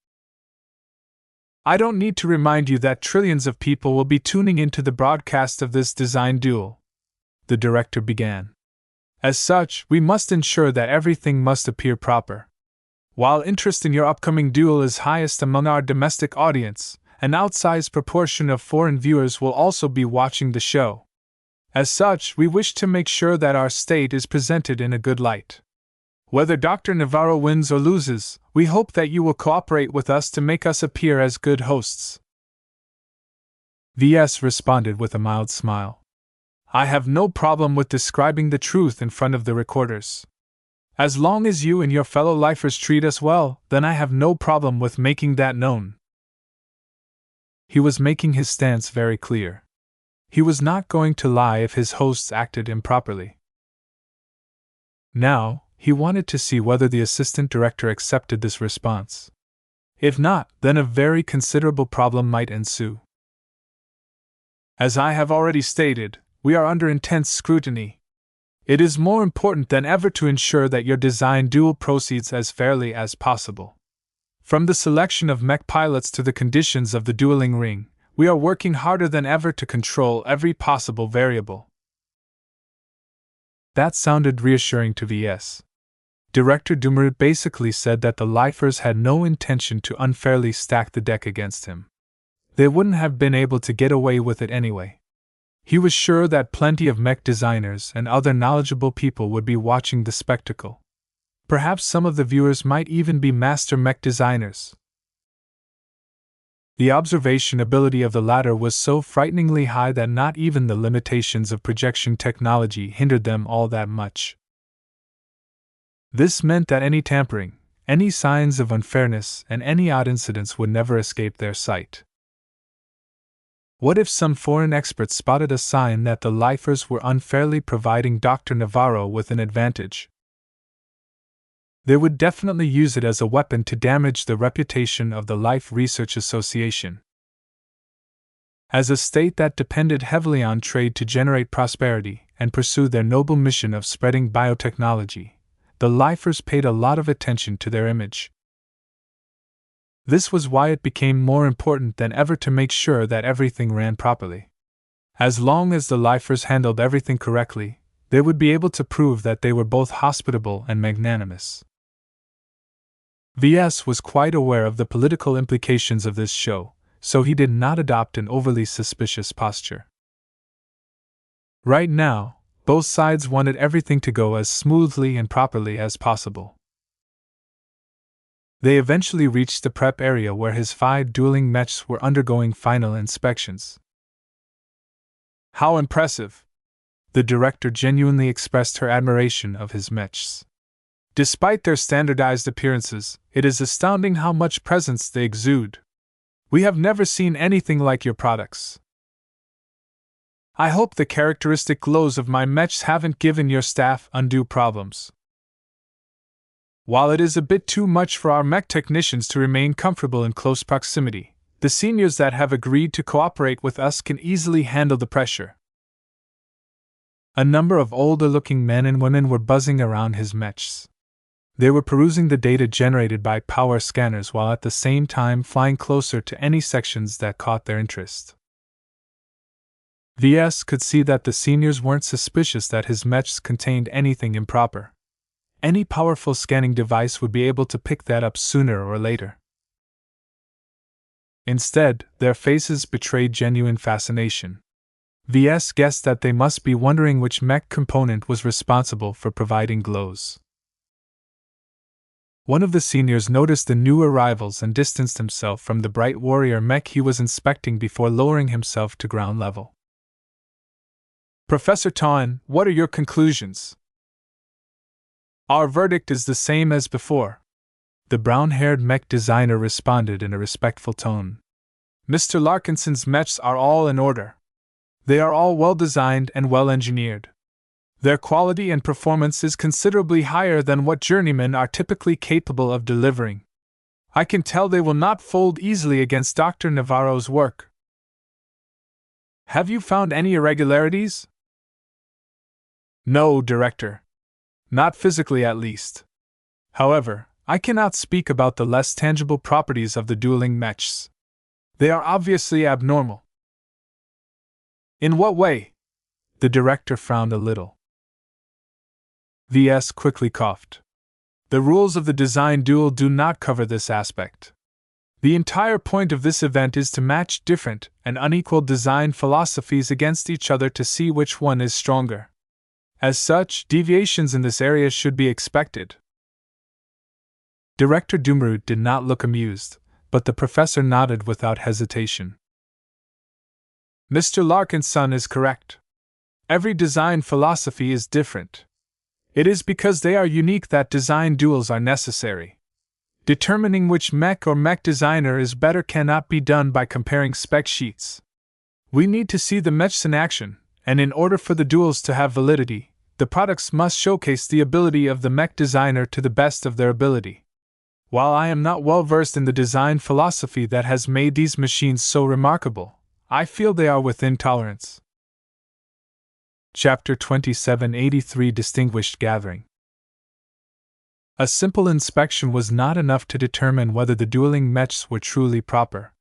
I don't need to remind you that trillions of people will be tuning into the broadcast of this design duel, the director began. As such, we must ensure that everything must appear proper. While interest in your upcoming duel is highest among our domestic audience, an outsized proportion of foreign viewers will also be watching the show. As such, we wish to make sure that our state is presented in a good light. Whether Dr. Navarro wins or loses, we hope that you will cooperate with us to make us appear as good hosts. Ves responded with a mild smile. I have no problem with describing the truth in front of the recorders. As long as you and your fellow lifers treat us well, then I have no problem with making that known. He was making his stance very clear. He was not going to lie if his hosts acted improperly. Now, he wanted to see whether the assistant director accepted this response. If not, then a very considerable problem might ensue. As I have already stated, we are under intense scrutiny. It is more important than ever to ensure that your design duel proceeds as fairly as possible. From the selection of mech pilots to the conditions of the dueling ring, we are working harder than ever to control every possible variable. That sounded reassuring to Ves. Director Dumarut basically said that the lifers had no intention to unfairly stack the deck against him. They wouldn't have been able to get away with it anyway. He was sure that plenty of mech designers and other knowledgeable people would be watching the spectacle. Perhaps some of the viewers might even be master mech designers. The observation ability of the latter was so frighteningly high that not even the limitations of projection technology hindered them all that much. This meant that any tampering, any signs of unfairness, and any odd incidents would never escape their sight. What if some foreign experts spotted a sign that the lifers were unfairly providing Dr. Navarro with an advantage? They would definitely use it as a weapon to damage the reputation of the Life Research Association. As a state that depended heavily on trade to generate prosperity and pursue their noble mission of spreading biotechnology, the lifers paid a lot of attention to their image. This was why it became more important than ever to make sure that everything ran properly. As long as the lifers handled everything correctly, they would be able to prove that they were both hospitable and magnanimous. Ves was quite aware of the political implications of this show, so he did not adopt an overly suspicious posture. Right now, both sides wanted everything to go as smoothly and properly as possible. They eventually reached the prep area where his 5 dueling mechs were undergoing final inspections. How impressive! The director genuinely expressed her admiration of his mechs. Despite their standardized appearances, it is astounding how much presence they exude. We have never seen anything like your products. I hope the characteristic glows of my mechs haven't given your staff undue problems. While it is a bit too much for our mech technicians to remain comfortable in close proximity, the seniors that have agreed to cooperate with us can easily handle the pressure. A number of older-looking men and women were buzzing around his mechs. They were perusing the data generated by power scanners while at the same time flying closer to any sections that caught their interest. VS could see that the seniors weren't suspicious that his mechs contained anything improper. Any powerful scanning device would be able to pick that up sooner or later. Instead, their faces betrayed genuine fascination. VS guessed that they must be wondering which mech component was responsible for providing glows. One of the seniors noticed the new arrivals and distanced himself from the bright warrior mech he was inspecting before lowering himself to ground level. Professor Tawan, what are your conclusions? Our verdict is the same as before. The brown-haired mech designer responded in a respectful tone. Mr. Larkinson's mechs are all in order. They are all well-designed and well-engineered. Their quality and performance is considerably higher than what journeymen are typically capable of delivering. I can tell they will not fold easily against Dr. Navarro's work. Have you found any irregularities? No, Director. Not physically, at least. However, I cannot speak about the less tangible properties of the dueling mechs. They are obviously abnormal. In what way? The Director frowned a little. VS quickly coughed. The rules of the design duel do not cover this aspect. The entire point of this event is to match different and unequal design philosophies against each other to see which one is stronger. As such, deviations in this area should be expected. Director Dumrud did not look amused, but the professor nodded without hesitation. Mr. Larkinson is correct. Every design philosophy is different. It is because they are unique that design duels are necessary. Determining which mech or mech designer is better cannot be done by comparing spec sheets. We need to see the mechs in action, and in order for the duels to have validity, the products must showcase the ability of the mech designer to the best of their ability. While I am not well versed in the design philosophy that has made these machines so remarkable, I feel they are within tolerance. Chapter 2783 Distinguished Gathering. A simple inspection was not enough to determine whether the dueling mechs were truly proper.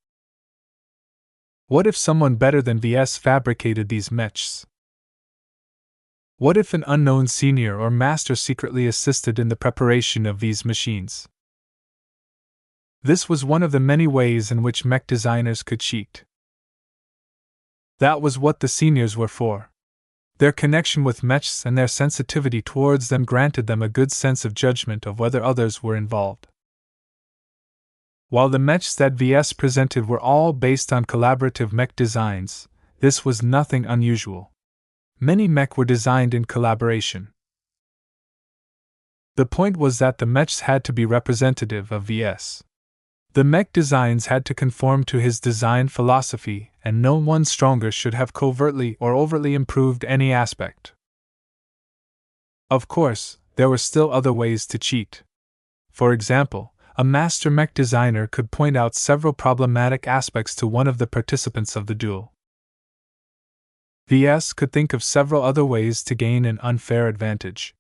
What if someone better than VS fabricated these mechs? What if an unknown senior or master secretly assisted in the preparation of these machines? This was one of the many ways in which mech designers could cheat. That was what the seniors were for. Their connection with mechs and their sensitivity towards them granted them a good sense of judgment of whether others were involved. While the mechs that VS presented were all based on collaborative mech designs, this was nothing unusual. Many mech were designed in collaboration. The point was that the mechs had to be representative of VS. The mech designs had to conform to his design philosophy, and no one stronger should have covertly or overtly improved any aspect. Of course, there were still other ways to cheat. For example, a master mech designer could point out several problematic aspects to one of the participants of the duel. VS could think of several other ways to gain an unfair advantage.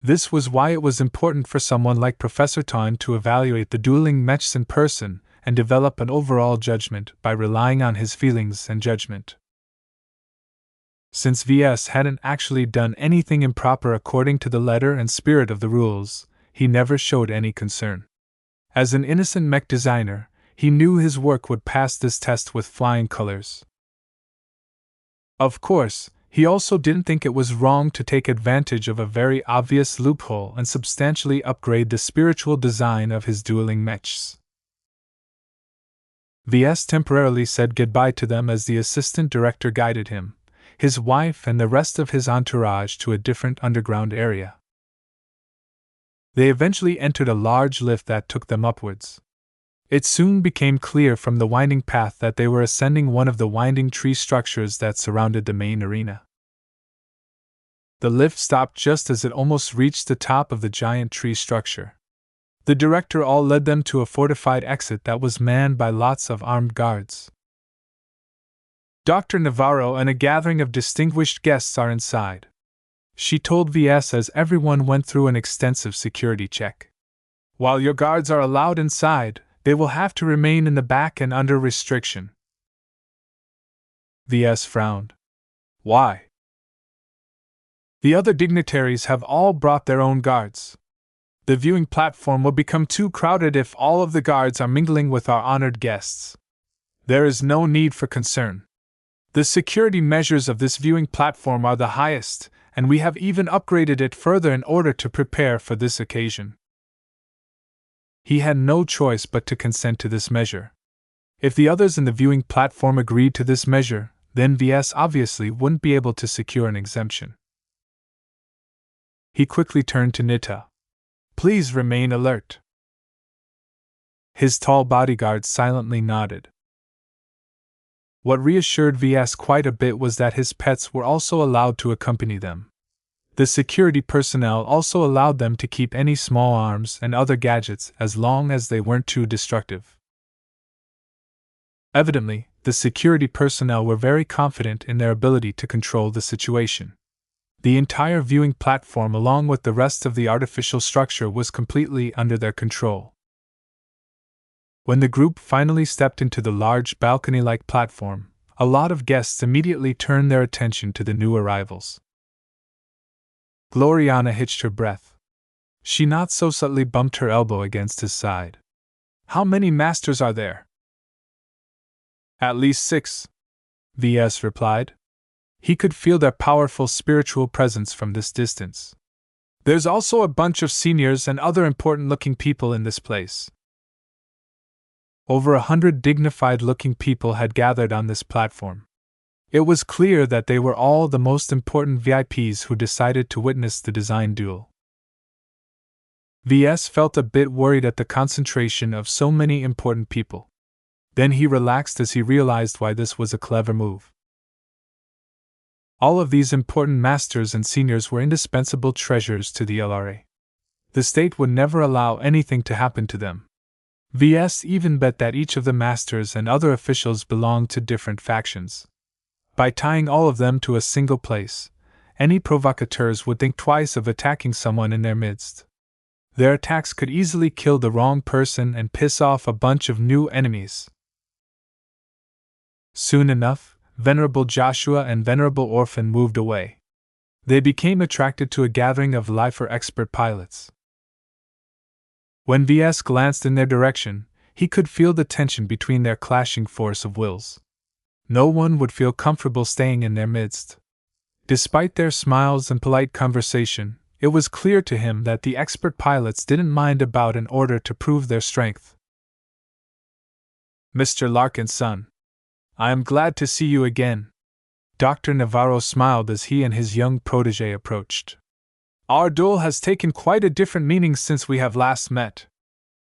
This was why it was important for someone like Professor Tawan to evaluate the dueling mechs in person and develop an overall judgment by relying on his feelings and judgment. Since VS hadn't actually done anything improper according to the letter and spirit of the rules, he never showed any concern. As an innocent mech designer, he knew his work would pass this test with flying colors. Of course, he also didn't think it was wrong to take advantage of a very obvious loophole and substantially upgrade the spiritual design of his dueling mechs. VS temporarily said goodbye to them as the assistant director guided him, his wife and the rest of his entourage to a different underground area. They eventually entered a large lift that took them upwards. It soon became clear from the winding path that they were ascending one of the winding tree structures that surrounded the main arena. The lift stopped just as it almost reached the top of the giant tree structure. The director all led them to a fortified exit that was manned by lots of armed guards. Dr. Navarro and a gathering of distinguished guests are inside. she told VS as everyone went through an extensive security check. While your guards are allowed inside, they will have to remain in the back and under restriction. VS frowned. Why? The other dignitaries have all brought their own guards. The viewing platform will become too crowded if all of the guards are mingling with our honored guests. There is no need for concern. The security measures of this viewing platform are the highest, and we have even upgraded it further in order to prepare for this occasion. He had no choice but to consent to this measure. If the others in the viewing platform agreed to this measure, then VS obviously wouldn't be able to secure an exemption. He quickly turned to Nita. Please remain alert. His tall bodyguard silently nodded. What reassured VS quite a bit was that his pets were also allowed to accompany them. The security personnel also allowed them to keep any small arms and other gadgets as long as they weren't too destructive. Evidently, the security personnel were very confident in their ability to control the situation. The entire viewing platform along with the rest of the artificial structure was completely under their control. When the group finally stepped into the large balcony-like platform, a lot of guests immediately turned their attention to the new arrivals. Gloriana hitched her breath. She not so subtly bumped her elbow against his side. How many masters are there? At least 6, VS replied. He could feel their powerful spiritual presence from this distance. There's also a bunch of seniors and other important-looking people in this place. Over 100 dignified-looking people had gathered on this platform. It was clear that they were all the most important VIPs who decided to witness the design duel. VS felt a bit worried at the concentration of so many important people. Then he relaxed as he realized why this was a clever move. All of these important masters and seniors were indispensable treasures to the LRA. The state would never allow anything to happen to them. VS even bet that each of the masters and other officials belonged to different factions. By tying all of them to a single place, any provocateurs would think twice of attacking someone in their midst. Their attacks could easily kill the wrong person and piss off a bunch of new enemies. Soon enough, Venerable Joshua and Venerable Orphan moved away. They became attracted to a gathering of lifer expert pilots. When VS glanced in their direction, he could feel the tension between their clashing force of wills. No one would feel comfortable staying in their midst. Despite their smiles and polite conversation, it was clear to him that the expert pilots didn't mind about in order to prove their strength. Mr. Larkinson, I am glad to see you again. Dr. Navarro smiled as he and his young protege approached. Our duel has taken quite a different meaning since we have last met.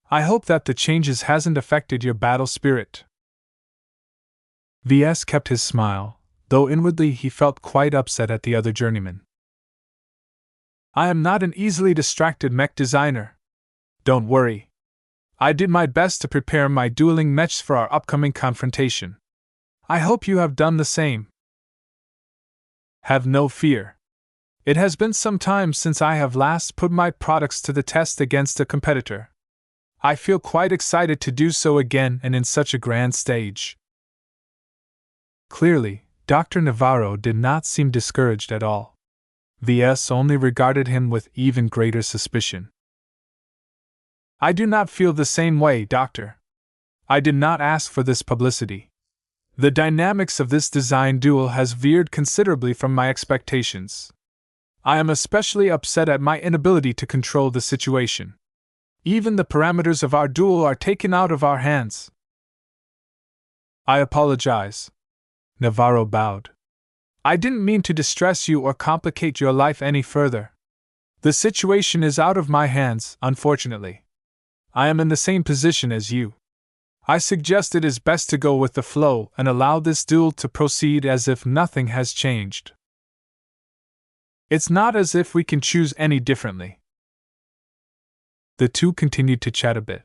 I hope that the changes hasn't affected your battle spirit. VS kept his smile, though inwardly he felt quite upset at the other journeyman. I am not an easily distracted mech designer. Don't worry. I did my best to prepare my dueling mechs for our upcoming confrontation. I hope you have done the same. Have no fear. It has been some time since I have last put my products to the test against a competitor. I feel quite excited to do so again and in such a grand stage. Clearly, Dr. Navarro did not seem discouraged at all. VS only regarded him with even greater suspicion. I do not feel the same way, Doctor. I did not ask for this publicity. The dynamics of this design duel has veered considerably from my expectations. I am especially upset at my inability to control the situation. Even the parameters of our duel are taken out of our hands. I apologize. Navarro bowed. I didn't mean to distress you or complicate your life any further. The situation is out of my hands, unfortunately. I am in the same position as you. I suggest it is best to go with the flow and allow this duel to proceed as if nothing has changed. It's not as if we can choose any differently. The two continued to chat a bit.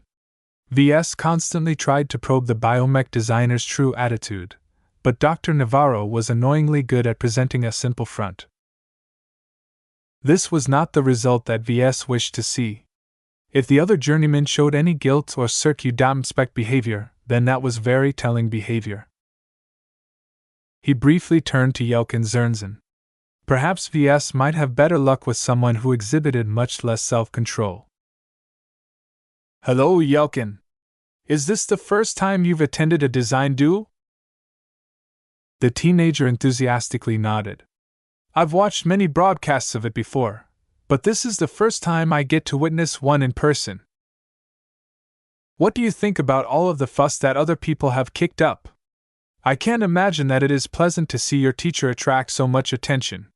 VS constantly tried to probe the biomech designer's true attitude, but Dr. Navarro was annoyingly good at presenting a simple front. This was not the result that Ves wished to see. If the other journeyman showed any guilt or circumspect behavior, then that was very telling behavior. He briefly turned to Jelkin Zernzen. Perhaps Ves might have better luck with someone who exhibited much less self-control. Hello, Jelkin. Is this the first time you've attended a design duel? The teenager enthusiastically nodded. I've watched many broadcasts of it before, but this is the first time I get to witness one in person. What do you think about all of the fuss that other people have kicked up? I can't imagine that it is pleasant to see your teacher attract so much attention.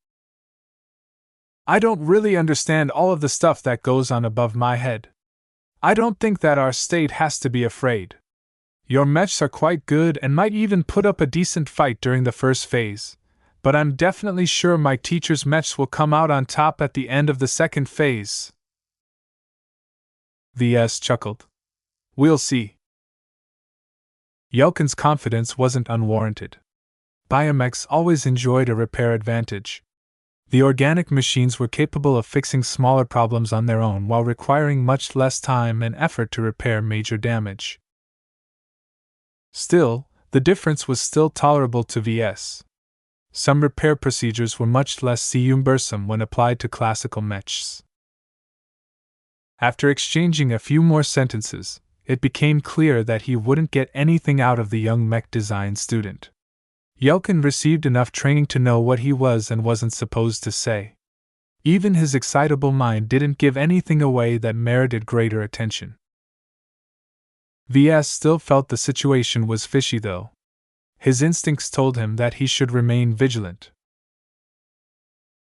I don't really understand all of the stuff that goes on above my head. I don't think that our state has to be afraid. Your mechs are quite good and might even put up a decent fight during the first phase, but I'm definitely sure my teacher's mechs will come out on top at the end of the second phase. Ves chuckled. We'll see. Jelkin's confidence wasn't unwarranted. Biomechs always enjoyed a repair advantage. The organic machines were capable of fixing smaller problems on their own while requiring much less time and effort to repair major damage. Still, the difference was still tolerable to Ves. Some repair procedures were much less cumbersome when applied to classical mechs. After exchanging a few more sentences, it became clear that he wouldn't get anything out of the young mech design student. Jelkin received enough training to know what he was and wasn't supposed to say. Even his excitable mind didn't give anything away that merited greater attention. Ves still felt the situation was fishy though. His instincts told him that he should remain vigilant.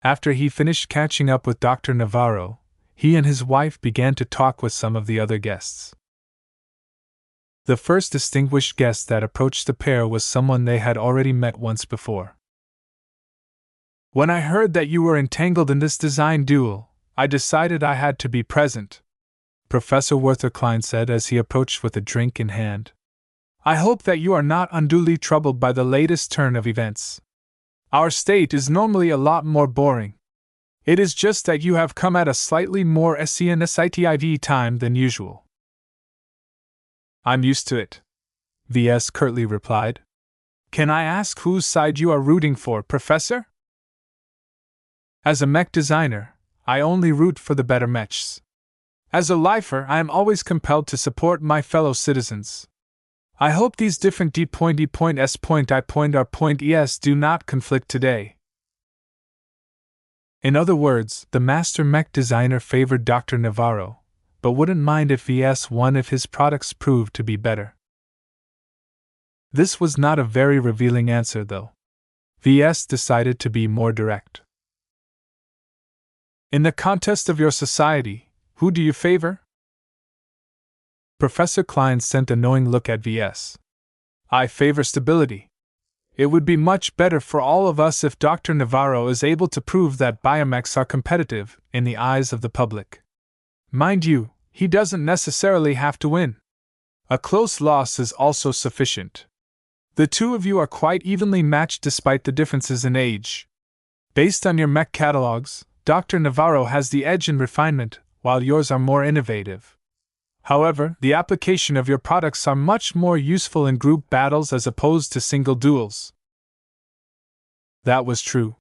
After he finished catching up with Dr. Navarro, he and his wife began to talk with some of the other guests. The first distinguished guest that approached the pair was someone they had already met once before. When I heard that you were entangled in this design duel, I decided I had to be present, Professor Werther-Klein said as he approached with a drink in hand. I hope that you are not unduly troubled by the latest turn of events. Our state is normally a lot more boring. It is just that you have come at a slightly more sensitive time than usual. I'm used to it, Ves curtly replied. Can I ask whose side you are rooting for, Professor? As a mech designer, I only root for the better mechs. As a lifer, I am always compelled to support my fellow citizens. I hope these different D.S.I.Es do not conflict today. In other words, the master mech designer favored Dr. Navarro, but wouldn't mind if Ves won if his products proved to be better. This was not a very revealing answer, though. Ves decided to be more direct. In the contest of your society, who do you favor? Professor Klein sent a knowing look at Ves. I favor stability. It would be much better for all of us if Dr. Navarro is able to prove that biomechs are competitive in the eyes of the public. Mind you, he doesn't necessarily have to win. A close loss is also sufficient. The two of you are quite evenly matched despite the differences in age. Based on your mech catalogs, Dr. Navarro has the edge in refinement, while yours are more innovative. However, the application of your products are much more useful in group battles as opposed to single duels. That was true.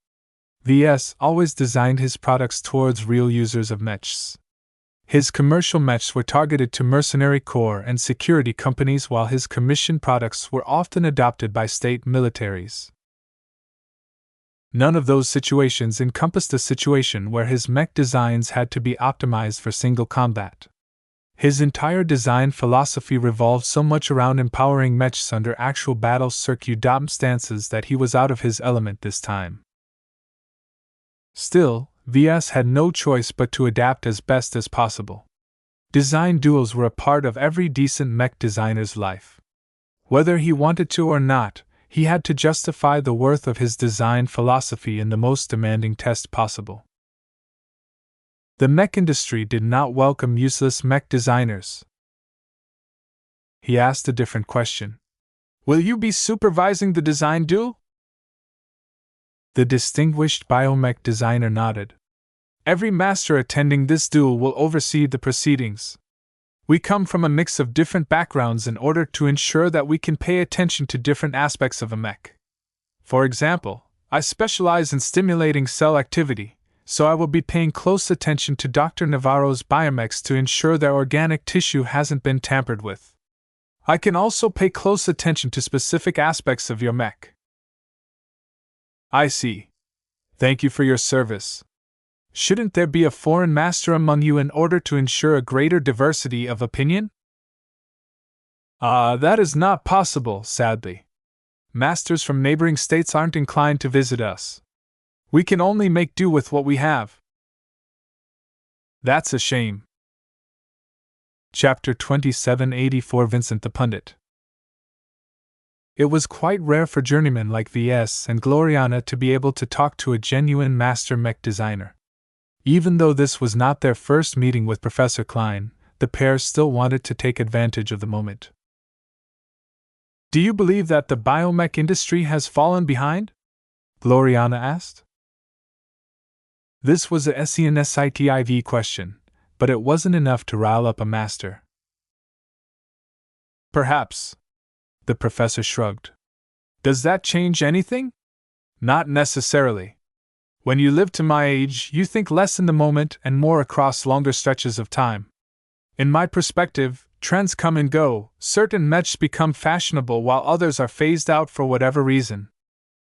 Ves always designed his products towards real users of mechs. His commercial mechs were targeted to mercenary corps and security companies, while his commission products were often adopted by state militaries. None of those situations encompassed a situation where his mech designs had to be optimized for single combat. His entire design philosophy revolved so much around empowering mechs under actual battle circumstances that he was out of his element this time. Still, Ves had no choice but to adapt as best as possible. Design duels were a part of every decent mech designer's life. Whether he wanted to or not, he had to justify the worth of his design philosophy in the most demanding test possible. The mech industry did not welcome useless mech designers. He asked a different question. Will you be supervising the design duel? The distinguished biomech designer nodded. Every master attending this duel will oversee the proceedings. We come from a mix of different backgrounds in order to ensure that we can pay attention to different aspects of a mech. For example, I specialize in stimulating cell activity, so I will be paying close attention to Dr. Navarro's biomechs to ensure their organic tissue hasn't been tampered with. I can also pay close attention to specific aspects of your mech. I see. Thank you for your service. Shouldn't there be a foreign master among you in order to ensure a greater diversity of opinion? That is not possible, sadly. Masters from neighboring states aren't inclined to visit us. We can only make do with what we have. That's a shame. Chapter 2784 Vincent the Pundit. It was quite rare for journeymen like Ves and Gloriana to be able to talk to a genuine master mech designer. Even though this was not their first meeting with Professor Klein, the pair still wanted to take advantage of the moment. Do you believe that the biomech industry has fallen behind? Gloriana asked. This was a sensitive question, but it wasn't enough to rile up a master. Perhaps. The professor shrugged. Does that change anything? Not necessarily. When you live to my age, you think less in the moment and more across longer stretches of time. In my perspective, trends come and go, certain mechs become fashionable while others are phased out for whatever reason.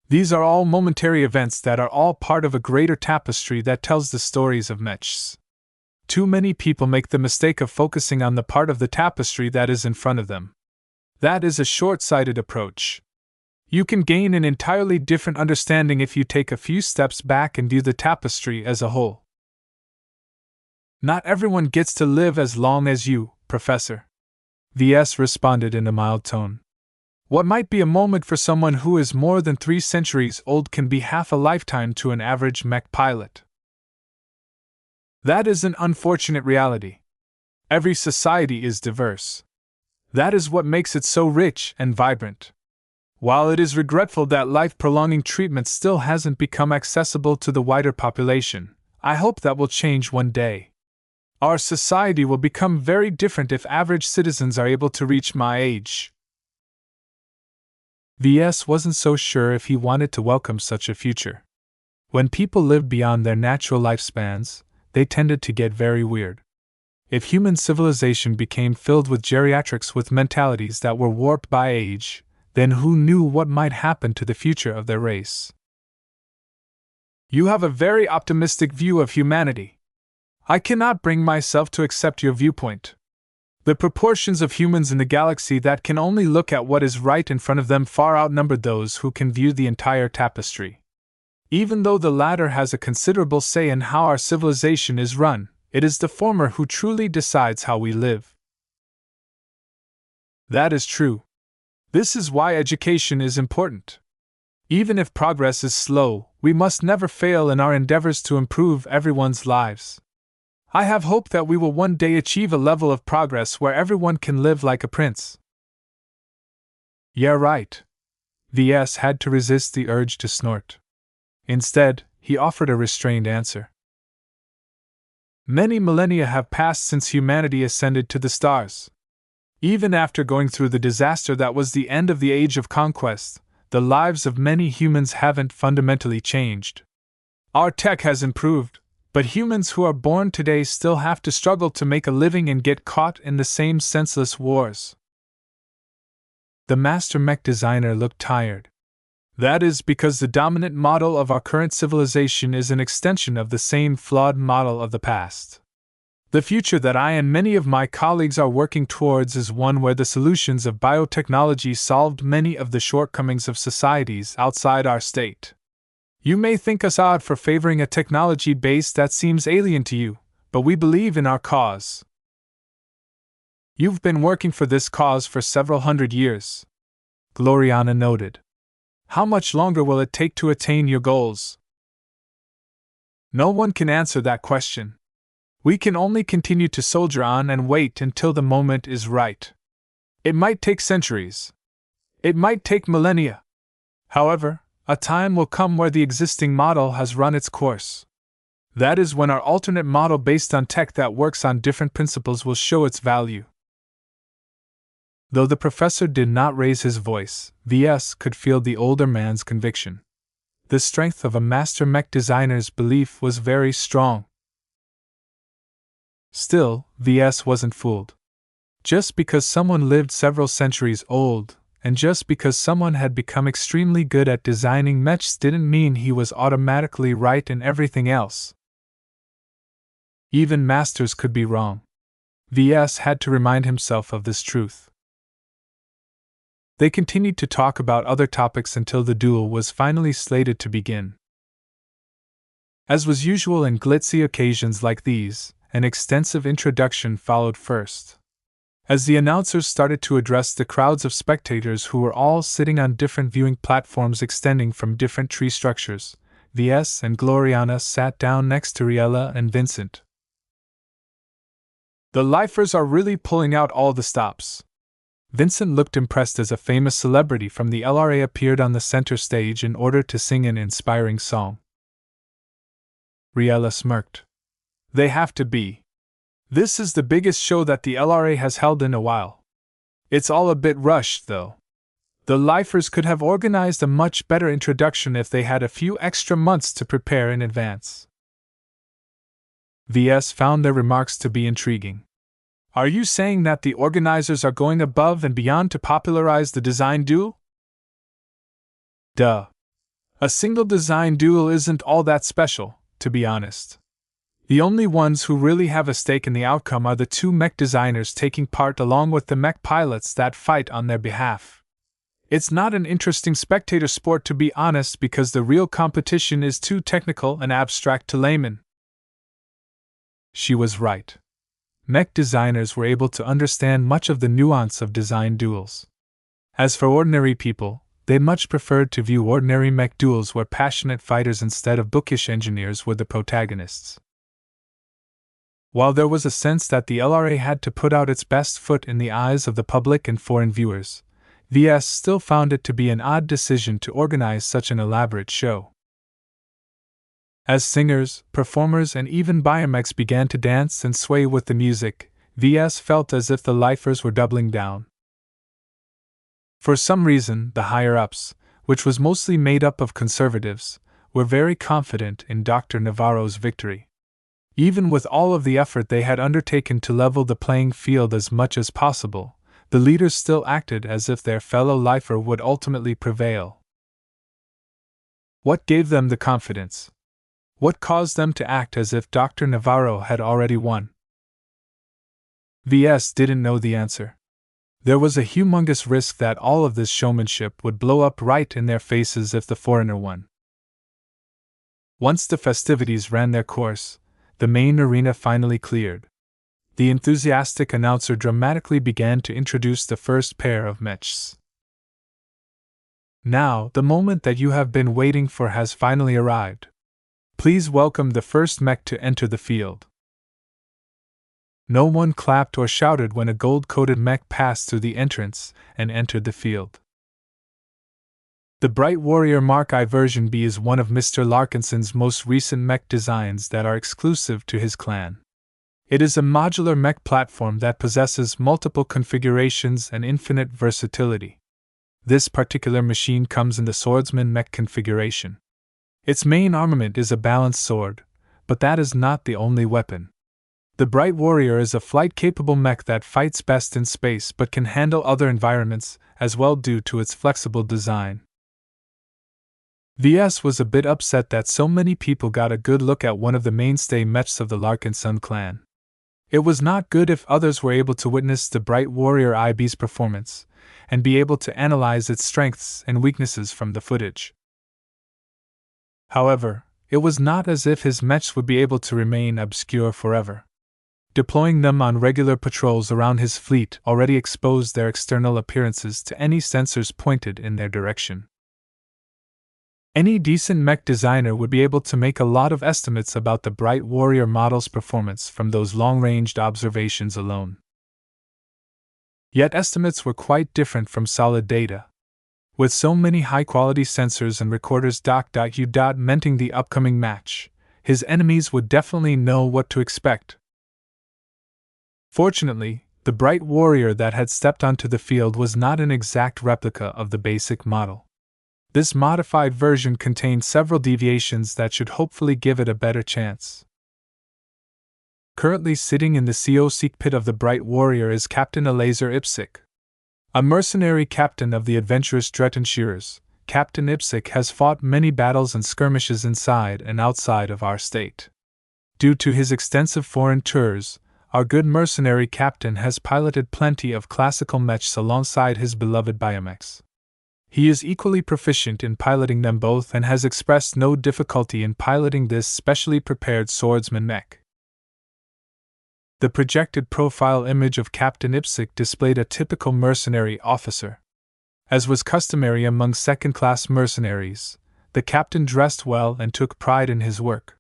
These are all momentary events that are all part of a greater tapestry that tells the stories of mechs. Too many people make the mistake of focusing on the part of the tapestry that is in front of them. That is a short-sighted approach. You can gain an entirely different understanding if you take a few steps back and view the tapestry as a whole. Not everyone gets to live as long as you, Professor. Ves responded in a mild tone. What might be a moment for someone who is more than 3 centuries old can be half a lifetime to an average mech pilot. That is an unfortunate reality. Every society is diverse. That is what makes it so rich and vibrant. While it is regretful that life-prolonging treatment still hasn't become accessible to the wider population, I hope that will change one day. Our society will become very different if average citizens are able to reach my age. Ves wasn't so sure if he wanted to welcome such a future. When people lived beyond their natural lifespans, they tended to get very weird. If human civilization became filled with geriatrics with mentalities that were warped by age, then who knew what might happen to the future of their race? You have a very optimistic view of humanity. I cannot bring myself to accept your viewpoint. The proportions of humans in the galaxy that can only look at what is right in front of them far outnumber those who can view the entire tapestry. Even though the latter has a considerable say in how our civilization is run, it is the former who truly decides how we live. That is true. This is why education is important. Even if progress is slow, we must never fail in our endeavors to improve everyone's lives. I have hope that we will one day achieve a level of progress where everyone can live like a prince. Yeah, right. Ves had to resist the urge to snort. Instead, he offered a restrained answer. Many millennia have passed since humanity ascended to the stars. Even after going through the disaster that was the end of the Age of Conquest, the lives of many humans haven't fundamentally changed. Our tech has improved, but humans who are born today still have to struggle to make a living and get caught in the same senseless wars. The master mech designer looked tired. That is because the dominant model of our current civilization is an extension of the same flawed model of the past. The future that I and many of my colleagues are working towards is one where the solutions of biotechnology solved many of the shortcomings of societies outside our state. You may think us odd for favoring a technology base that seems alien to you, but we believe in our cause. You've been working for this cause for several hundred years, Gloriana noted. How much longer will it take to attain your goals? No one can answer that question. We can only continue to soldier on and wait until the moment is right. It might take centuries. It might take millennia. However, a time will come where the existing model has run its course. That is when our alternate model based on tech that works on different principles will show its value. Though the professor did not raise his voice, Ves could feel the older man's conviction. The strength of a master mech designer's belief was very strong. Still, Ves wasn't fooled. Just because someone lived several centuries old, and just because someone had become extremely good at designing mechs didn't mean he was automatically right in everything else. Even masters could be wrong. Ves had to remind himself of this truth. They continued to talk about other topics until the duel was finally slated to begin. As was usual in glitzy occasions like these, an extensive introduction followed first. As the announcers started to address the crowds of spectators who were all sitting on different viewing platforms extending from different tree structures, Ves and Gloriana sat down next to Riella and Vincent. The lifers are really pulling out all the stops. Vincent looked impressed as a famous celebrity from the LRA appeared on the center stage in order to sing an inspiring song. Riella smirked. They have to be. This is the biggest show that the LRA has held in a while. It's all a bit rushed, though. The lifers could have organized a much better introduction if they had a few extra months to prepare in advance. Ves found their remarks to be intriguing. Are you saying that the organizers are going above and beyond to popularize the design duel? Duh. A single design duel isn't all that special, to be honest. The only ones who really have a stake in the outcome are the two mech designers taking part along with the mech pilots that fight on their behalf. It's not an interesting spectator sport, to be honest, because the real competition is too technical and abstract to laymen. She was right. Mech designers were able to understand much of the nuance of design duels. As for ordinary people, they much preferred to view ordinary mech duels where passionate fighters instead of bookish engineers were the protagonists. While there was a sense that the LRA had to put out its best foot in the eyes of the public and foreign viewers, Ves still found it to be an odd decision to organize such an elaborate show. As singers, performers, and even biomechs began to dance and sway with the music, Ves felt as if the lifers were doubling down. For some reason, the higher-ups, which was mostly made up of conservatives, were very confident in Dr. Navarro's victory. Even with all of the effort they had undertaken to level the playing field as much as possible, the leaders still acted as if their fellow lifer would ultimately prevail. What gave them the confidence? What caused them to act as if Dr. Navarro had already won? Ves didn't know the answer. There was a humongous risk that all of this showmanship would blow up right in their faces if the foreigner won. Once the festivities ran their course, the main arena finally cleared. The enthusiastic announcer dramatically began to introduce the first pair of mechs. Now, the moment that you have been waiting for has finally arrived. Please welcome the first mech to enter the field. No one clapped or shouted when a gold-coated mech passed through the entrance and entered the field. The Bright Warrior Mark I version B is one of Mr. Larkinson's most recent mech designs that are exclusive to his clan. It is a modular mech platform that possesses multiple configurations and infinite versatility. This particular machine comes in the swordsman mech configuration. Its main armament is a balanced sword, but that is not the only weapon. The Bright Warrior is a flight-capable mech that fights best in space but can handle other environments as well due to its flexible design. Ves was a bit upset that so many people got a good look at one of the mainstay mechs of the Larkinson clan. It was not good if others were able to witness the Bright Warrior IB's performance and be able to analyze its strengths and weaknesses from the footage. However, it was not as if his mechs would be able to remain obscure forever. Deploying them on regular patrols around his fleet already exposed their external appearances to any sensors pointed in their direction. Any decent mech designer would be able to make a lot of estimates about the Bright Warrior model's performance from those long-ranged observations alone. Yet estimates were quite different from solid data. With so many high-quality sensors and recorders. Menting the upcoming match, his enemies would definitely know what to expect. Fortunately, the bright warrior that had stepped onto the field was not an exact replica of the basic model. This modified version contained several deviations that should hopefully give it a better chance. Currently sitting in the COC pit of the Bright Warrior is Captain Eleazar Ipsic. A mercenary captain of the adventurous Dretenscheerers, Captain Ipsic has fought many battles and skirmishes inside and outside of our state. Due to his extensive foreign tours, our good mercenary captain has piloted plenty of classical mechs alongside his beloved biomechs. He is equally proficient in piloting them both and has expressed no difficulty in piloting this specially prepared swordsman mech. The projected profile image of Captain Ipsic displayed a typical mercenary officer. As was customary among second-class mercenaries, the captain dressed well and took pride in his work.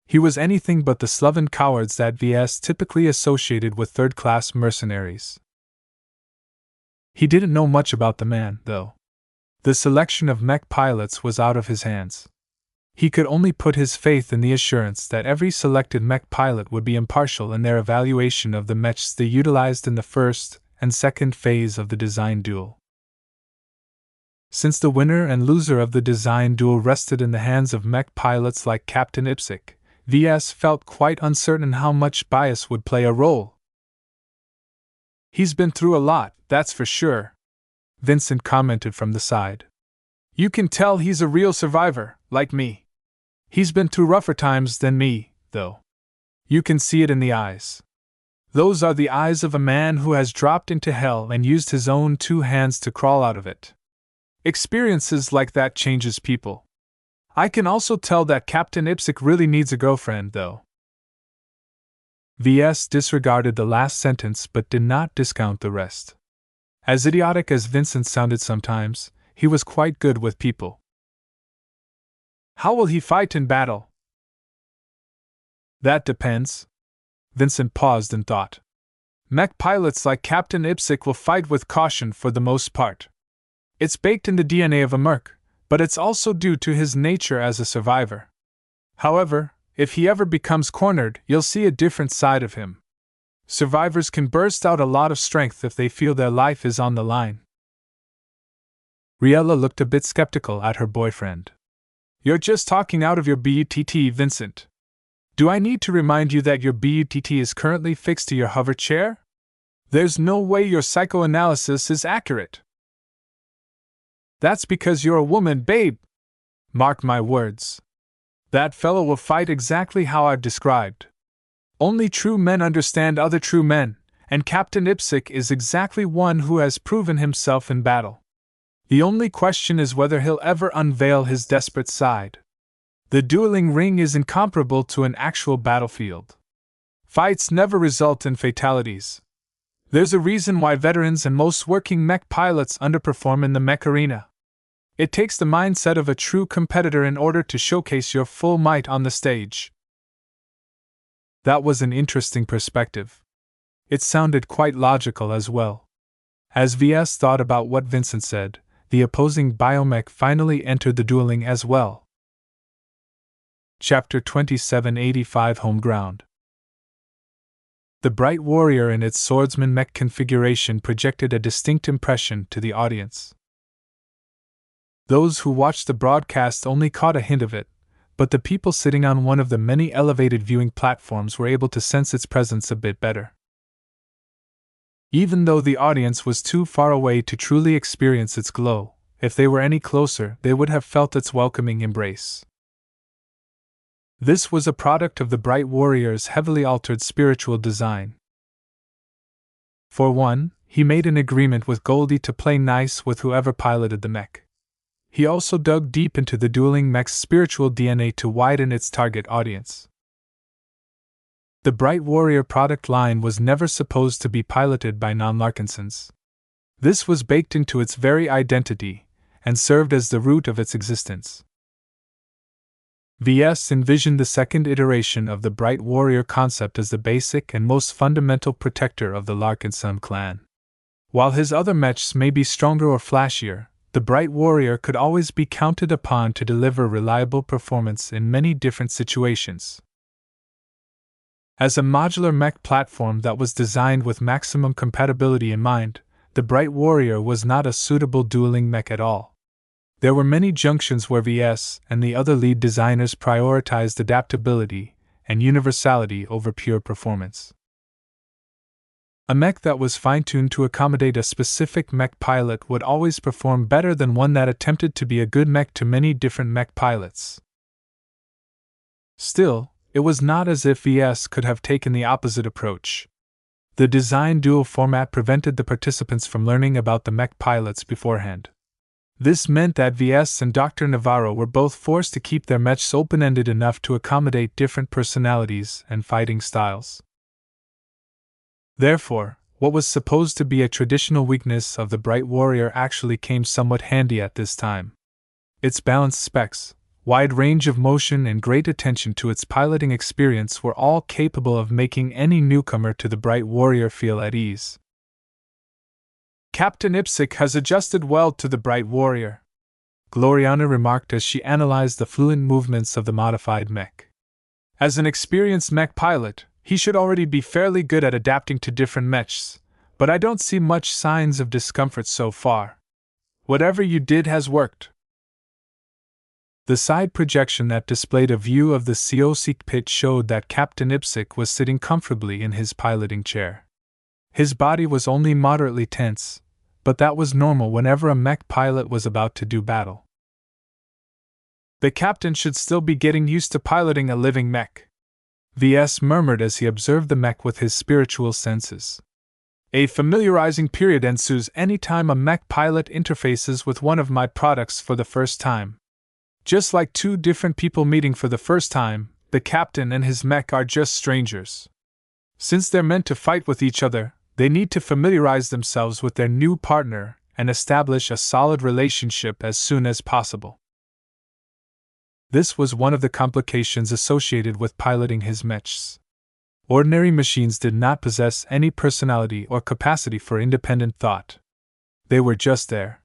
He was anything but the sloven cowards that Ves typically associated with third-class mercenaries. He didn't know much about the man, though. The selection of mech pilots was out of his hands. He could only put his faith in the assurance that every selected mech pilot would be impartial in their evaluation of the mechs they utilized in the first and second phase of the design duel. Since the winner and loser of the design duel rested in the hands of mech pilots like Captain Ipsic, Ves felt quite uncertain how much bias would play a role. "He's been through a lot, that's for sure," Vincent commented from the side. "You can tell he's a real survivor, like me. He's been through rougher times than me, though. You can see it in the eyes. Those are the eyes of a man who has dropped into hell and used his own 2 hands to crawl out of it. Experiences like that changes people. I can also tell that Captain Ipsic really needs a girlfriend, though." Ves disregarded the last sentence but did not discount the rest. As idiotic as Vincent sounded sometimes, he was quite good with people. "How will he fight in battle?" "That depends." Vincent paused and thought. "Mech pilots like Captain Ipsic will fight with caution for the most part. It's baked in the DNA of a merc, but it's also due to his nature as a survivor. However, if he ever becomes cornered, you'll see a different side of him. Survivors can burst out a lot of strength if they feel their life is on the line." Riella looked a bit skeptical at her boyfriend. "You're just talking out of your butt, Vincent. Do I need to remind you that your butt is currently fixed to your hover chair? There's no way your psychoanalysis is accurate." "That's because you're a woman, babe. Mark my words. That fellow will fight exactly how I've described. Only true men understand other true men, and Captain Ipsic is exactly one who has proven himself in battle. The only question is whether he'll ever unveil his desperate side. The dueling ring is incomparable to an actual battlefield. Fights never result in fatalities. There's a reason why veterans and most working mech pilots underperform in the mech arena. It takes the mindset of a true competitor in order to showcase your full might on the stage." That was an interesting perspective. It sounded quite logical as well. As Ves thought about what Vincent said, the opposing biomech finally entered the dueling as well. Chapter 2785 Home Ground. The Bright Warrior in its swordsman mech configuration projected a distinct impression to the audience. Those who watched the broadcast only caught a hint of it, but the people sitting on one of the many elevated viewing platforms were able to sense its presence a bit better. Even though the audience was too far away to truly experience its glow, if they were any closer, they would have felt its welcoming embrace. This was a product of the Bright Warrior's heavily altered spiritual design. For one, he made an agreement with Goldie to play nice with whoever piloted the mech. He also dug deep into the dueling mech's spiritual DNA to widen its target audience. The Bright Warrior product line was never supposed to be piloted by non-Larkinsons. This was baked into its very identity, and served as the root of its existence. Ves envisioned the second iteration of the Bright Warrior concept as the basic and most fundamental protector of the Larkinson clan. While his other mechs may be stronger or flashier, the Bright Warrior could always be counted upon to deliver reliable performance in many different situations. As a modular mech platform that was designed with maximum compatibility in mind, the Bright Warrior was not a suitable dueling mech at all. There were many junctions where Ves and the other lead designers prioritized adaptability and universality over pure performance. A mech that was fine-tuned to accommodate a specific mech pilot would always perform better than one that attempted to be a good mech to many different mech pilots. Still, it was not as if Ves could have taken the opposite approach. The design duel format prevented the participants from learning about the mech pilots beforehand. This meant that Ves and Dr. Navarro were both forced to keep their mechs open-ended enough to accommodate different personalities and fighting styles. Therefore, what was supposed to be a traditional weakness of the Bright Warrior actually came somewhat handy at this time. Its balanced specs, wide range of motion, and great attention to its piloting experience were all capable of making any newcomer to the Bright Warrior feel at ease. Captain Ipsic has adjusted well to the Bright Warrior, Gloriana remarked as she analyzed the fluent movements of the modified mech. As an experienced mech pilot, he should already be fairly good at adapting to different mechs, but I don't see much signs of discomfort so far. Whatever you did has worked. The side projection that displayed a view of the cockpit pit showed that Captain Ipsic was sitting comfortably in his piloting chair. His body was only moderately tense, but that was normal whenever a mech pilot was about to do battle. The captain should still be getting used to piloting a living mech, Ves murmured as he observed the mech with his spiritual senses. A familiarizing period ensues any time a mech pilot interfaces with one of my products for the first time. Just like two different people meeting for the first time, the captain and his mech are just strangers. Since they're meant to fight with each other, they need to familiarize themselves with their new partner and establish a solid relationship as soon as possible. This was one of the complications associated with piloting his mechs. Ordinary machines did not possess any personality or capacity for independent thought. They were just there.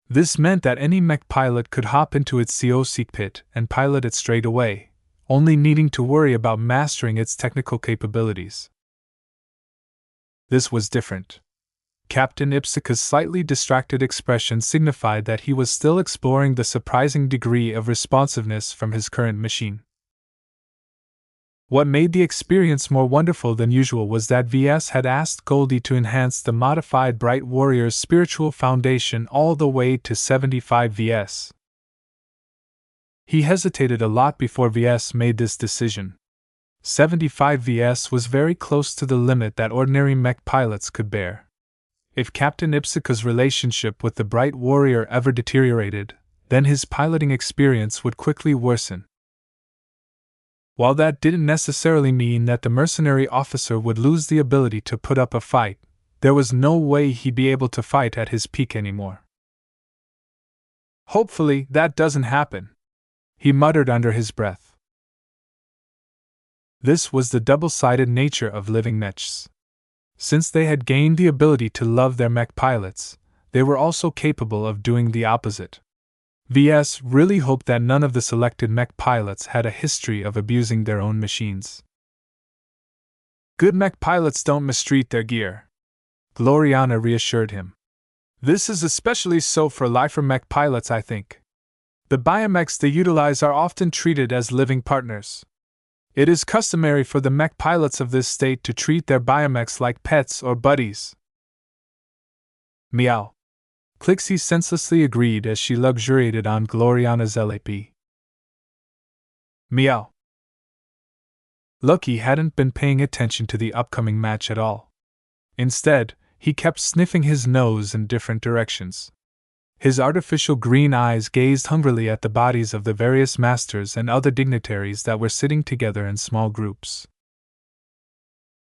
This meant that any mech pilot could hop into its cockpit and pilot it straight away, only needing to worry about mastering its technical capabilities. This was different. Captain Ipsica's slightly distracted expression signified that he was still exploring the surprising degree of responsiveness from his current machine. What made the experience more wonderful than usual was that Ves had asked Goldie to enhance the modified Bright Warrior's spiritual foundation all the way to 75 Ves. He hesitated a lot before Ves made this decision. 75 Ves was very close to the limit that ordinary mech pilots could bear. If Captain Ipsica's relationship with the Bright Warrior ever deteriorated, then his piloting experience would quickly worsen. While that didn't necessarily mean that the mercenary officer would lose the ability to put up a fight, there was no way he'd be able to fight at his peak anymore. Hopefully, that doesn't happen, he muttered under his breath. This was the double-sided nature of living mechs. Since they had gained the ability to love their mech pilots, they were also capable of doing the opposite. Ves really hoped that none of the selected mech pilots had a history of abusing their own machines. Good mech pilots don't mistreat their gear, Gloriana reassured him. This is especially so for lifer mech pilots, I think. The biomechs they utilize are often treated as living partners. It is customary for the mech pilots of this state to treat their biomechs like pets or buddies. Meow. Clixie senselessly agreed as she luxuriated on Gloriana's LAP. Meow. Lucky hadn't been paying attention to the upcoming match at all. Instead, he kept sniffing his nose in different directions. His artificial green eyes gazed hungrily at the bodies of the various masters and other dignitaries that were sitting together in small groups.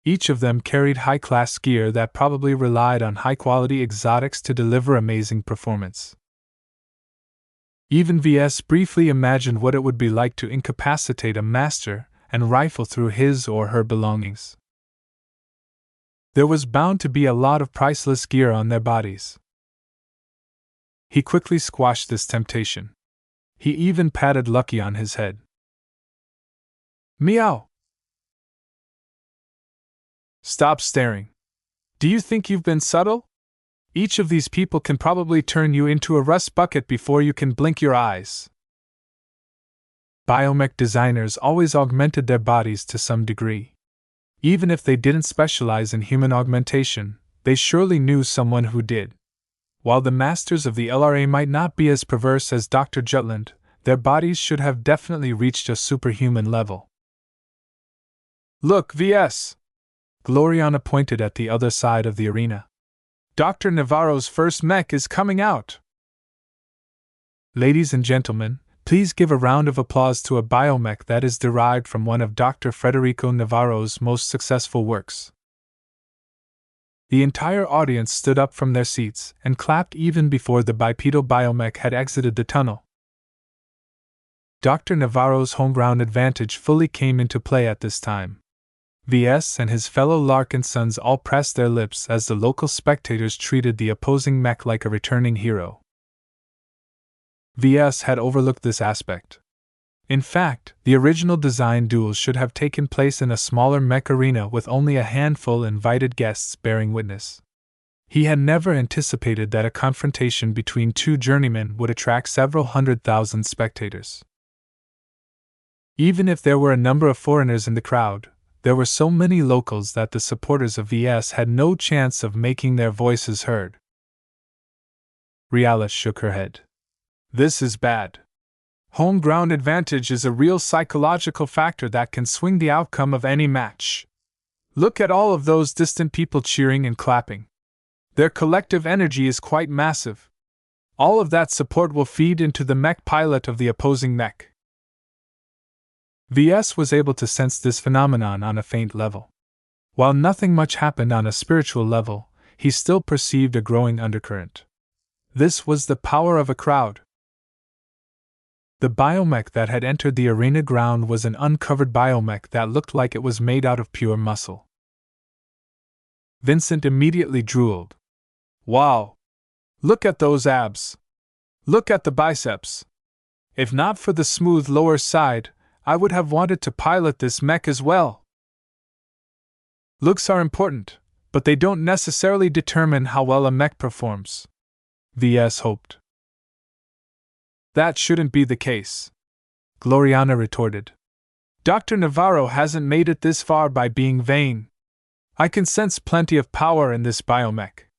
Each of them carried high-class gear that probably relied on high-quality exotics to deliver amazing performance. Even Ves briefly imagined what it would be like to incapacitate a master and rifle through his or her belongings. There was bound to be a lot of priceless gear on their bodies. He quickly squashed this temptation. He even patted Lucky on his head. Meow! Stop staring. Do you think you've been subtle? Each of these people can probably turn you into a rust bucket before you can blink your eyes. Biomech designers always augmented their bodies to some degree. Even if they didn't specialize in human augmentation, they surely knew someone who did. While the masters of the LRA might not be as perverse as Dr. Jutland, their bodies should have definitely reached a superhuman level. Look, VS! Gloriana pointed at the other side of the arena. Dr. Navarro's first mech is coming out! Ladies and gentlemen, please give a round of applause to a biomech that is derived from one of Dr. Federico Navarro's most successful works. The entire audience stood up from their seats and clapped even before the bipedal biomech had exited the tunnel. Dr. Navarro's home ground advantage fully came into play at this time. VS and his fellow Larkinsons all pressed their lips as the local spectators treated the opposing mech like a returning hero. VS had overlooked this aspect. In fact, the original design duel should have taken place in a smaller mech arena with only a handful invited guests bearing witness. He had never anticipated that a confrontation between two journeymen would attract several 100,000 spectators. Even if there were a number of foreigners in the crowd, there were so many locals that the supporters of VS had no chance of making their voices heard. Riala shook her head. This is bad. Home ground advantage is a real psychological factor that can swing the outcome of any match. Look at all of those distant people cheering and clapping. Their collective energy is quite massive. All of that support will feed into the mech pilot of the opposing mech. VS was able to sense this phenomenon on a faint level. While nothing much happened on a spiritual level, he still perceived a growing undercurrent. This was the power of a crowd. The biomech that had entered the arena ground was an uncovered biomech that looked like it was made out of pure muscle. Vincent immediately drooled. Wow! Look at those abs! Look at the biceps! If not for the smooth lower side, I would have wanted to pilot this mech as well. Looks are important, but they don't necessarily determine how well a mech performs. VS hoped. That shouldn't be the case, Gloriana retorted. Dr. Navarro hasn't made it this far by being vain. I can sense plenty of power in this biomech.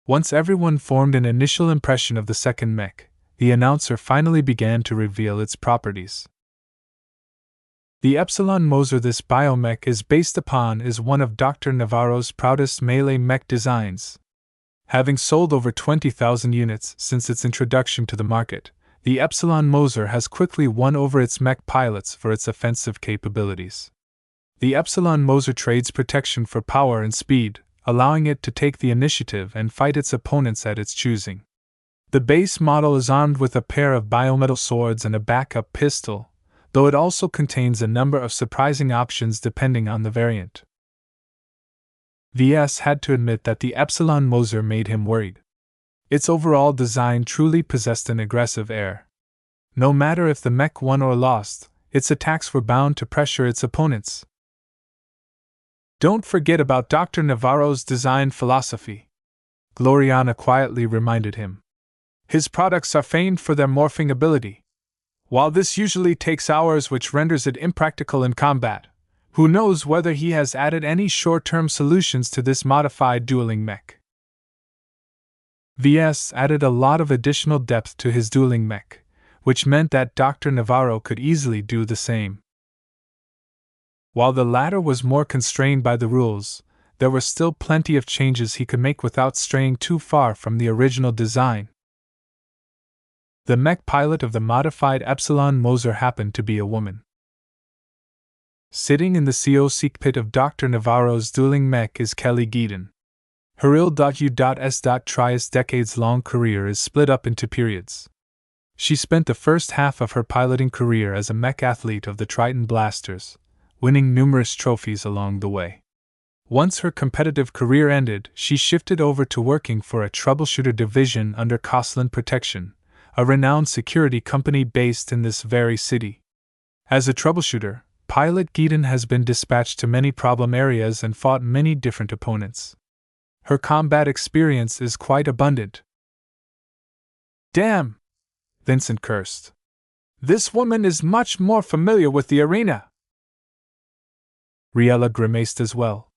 Once everyone formed an initial impression of the second mech, the announcer finally began to reveal its properties. The Epsilon Moser this biomech is based upon is one of Dr. Navarro's proudest melee mech designs. Having sold over 20,000 units since its introduction to the market, the Epsilon Moser has quickly won over its mech pilots for its offensive capabilities. The Epsilon Moser trades protection for power and speed, allowing it to take the initiative and fight its opponents at its choosing. The base model is armed with a pair of biometal swords and a backup pistol, though it also contains a number of surprising options depending on the variant. VS had to admit that the Epsilon Moser made him worried. Its overall design truly possessed an aggressive air. No matter if the mech won or lost, its attacks were bound to pressure its opponents. Don't forget about Dr. Navarro's design philosophy, Gloriana quietly reminded him. His products are famed for their morphing ability. While this usually takes hours, which renders it impractical in combat, who knows whether he has added any short-term solutions to this modified dueling mech. VS added a lot of additional depth to his dueling mech, which meant that Dr. Navarro could easily do the same. While the latter was more constrained by the rules, there were still plenty of changes he could make without straying too far from the original design. The mech pilot of the modified Epsilon Moser happened to be a woman. Sitting in the CO pit of Dr. Navarro's dueling mech is Kelly Geedon. Her il.u.s. decades-long career is split up into periods. She spent the first half of her piloting career as a mech athlete of the Triton Blasters, winning numerous trophies along the way. Once her competitive career ended, she shifted over to working for a troubleshooter division under Costland Protection, a renowned security company based in this very city. As a troubleshooter, Pilot Geeden has been dispatched to many problem areas and fought many different opponents. Her combat experience is quite abundant. Damn! Vincent cursed. This woman is much more familiar with the arena. Riella grimaced as well.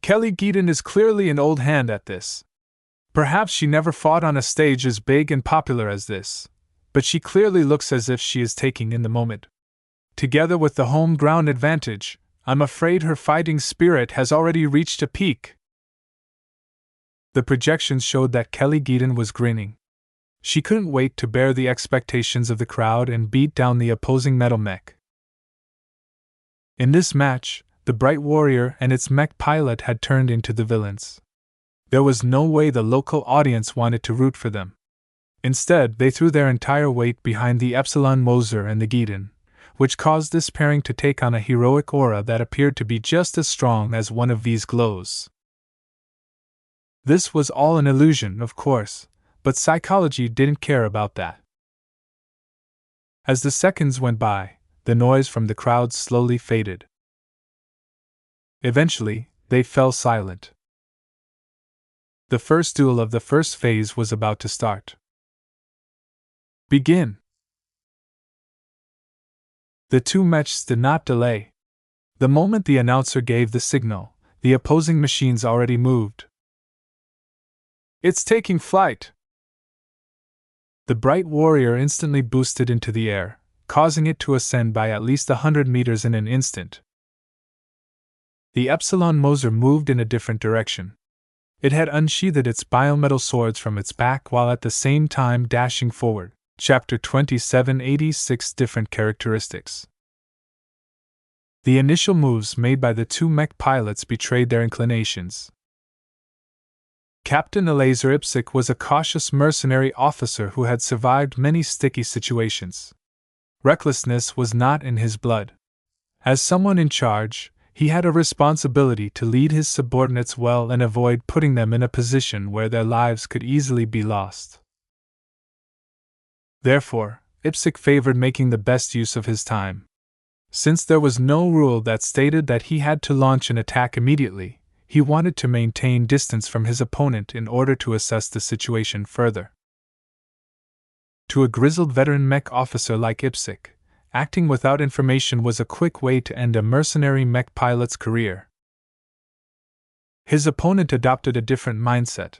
Kelly Geeden is clearly an old hand at this. Perhaps she never fought on a stage as big and popular as this, but she clearly looks as if she is taking in the moment. Together with the home ground advantage, I'm afraid her fighting spirit has already reached a peak. The projections showed that Kelly Geeden was grinning. She couldn't wait to bear the expectations of the crowd and beat down the opposing metal mech. In this match, the Bright Warrior and its mech pilot had turned into the villains. There was no way the local audience wanted to root for them. Instead, they threw their entire weight behind the Epsilon Moser and the Geeden, which caused this pairing to take on a heroic aura that appeared to be just as strong as one of V's glows. This was all an illusion, of course, but psychology didn't care about that. As the seconds went by, the noise from the crowd slowly faded. Eventually, they fell silent. The first duel of the first phase was about to start. Begin! The two mechs did not delay. The moment the announcer gave the signal, the opposing machines already moved. It's taking flight! The Bright Warrior instantly boosted into the air, causing it to ascend by at least 100 meters in an instant. The Epsilon Moser moved in a different direction. It had unsheathed its biometal swords from its back while at the same time dashing forward. Chapter 27 86 Different Characteristics. The initial moves made by the two mech pilots betrayed their inclinations. Captain Eleazar Ipsic was a cautious mercenary officer who had survived many sticky situations. Recklessness was not in his blood. As someone in charge, he had a responsibility to lead his subordinates well and avoid putting them in a position where their lives could easily be lost. Therefore, Ipsic favored making the best use of his time. Since there was no rule that stated that he had to launch an attack immediately, he wanted to maintain distance from his opponent in order to assess the situation further. To a grizzled veteran mech officer like Ipsic, acting without information was a quick way to end a mercenary mech pilot's career. His opponent adopted a different mindset.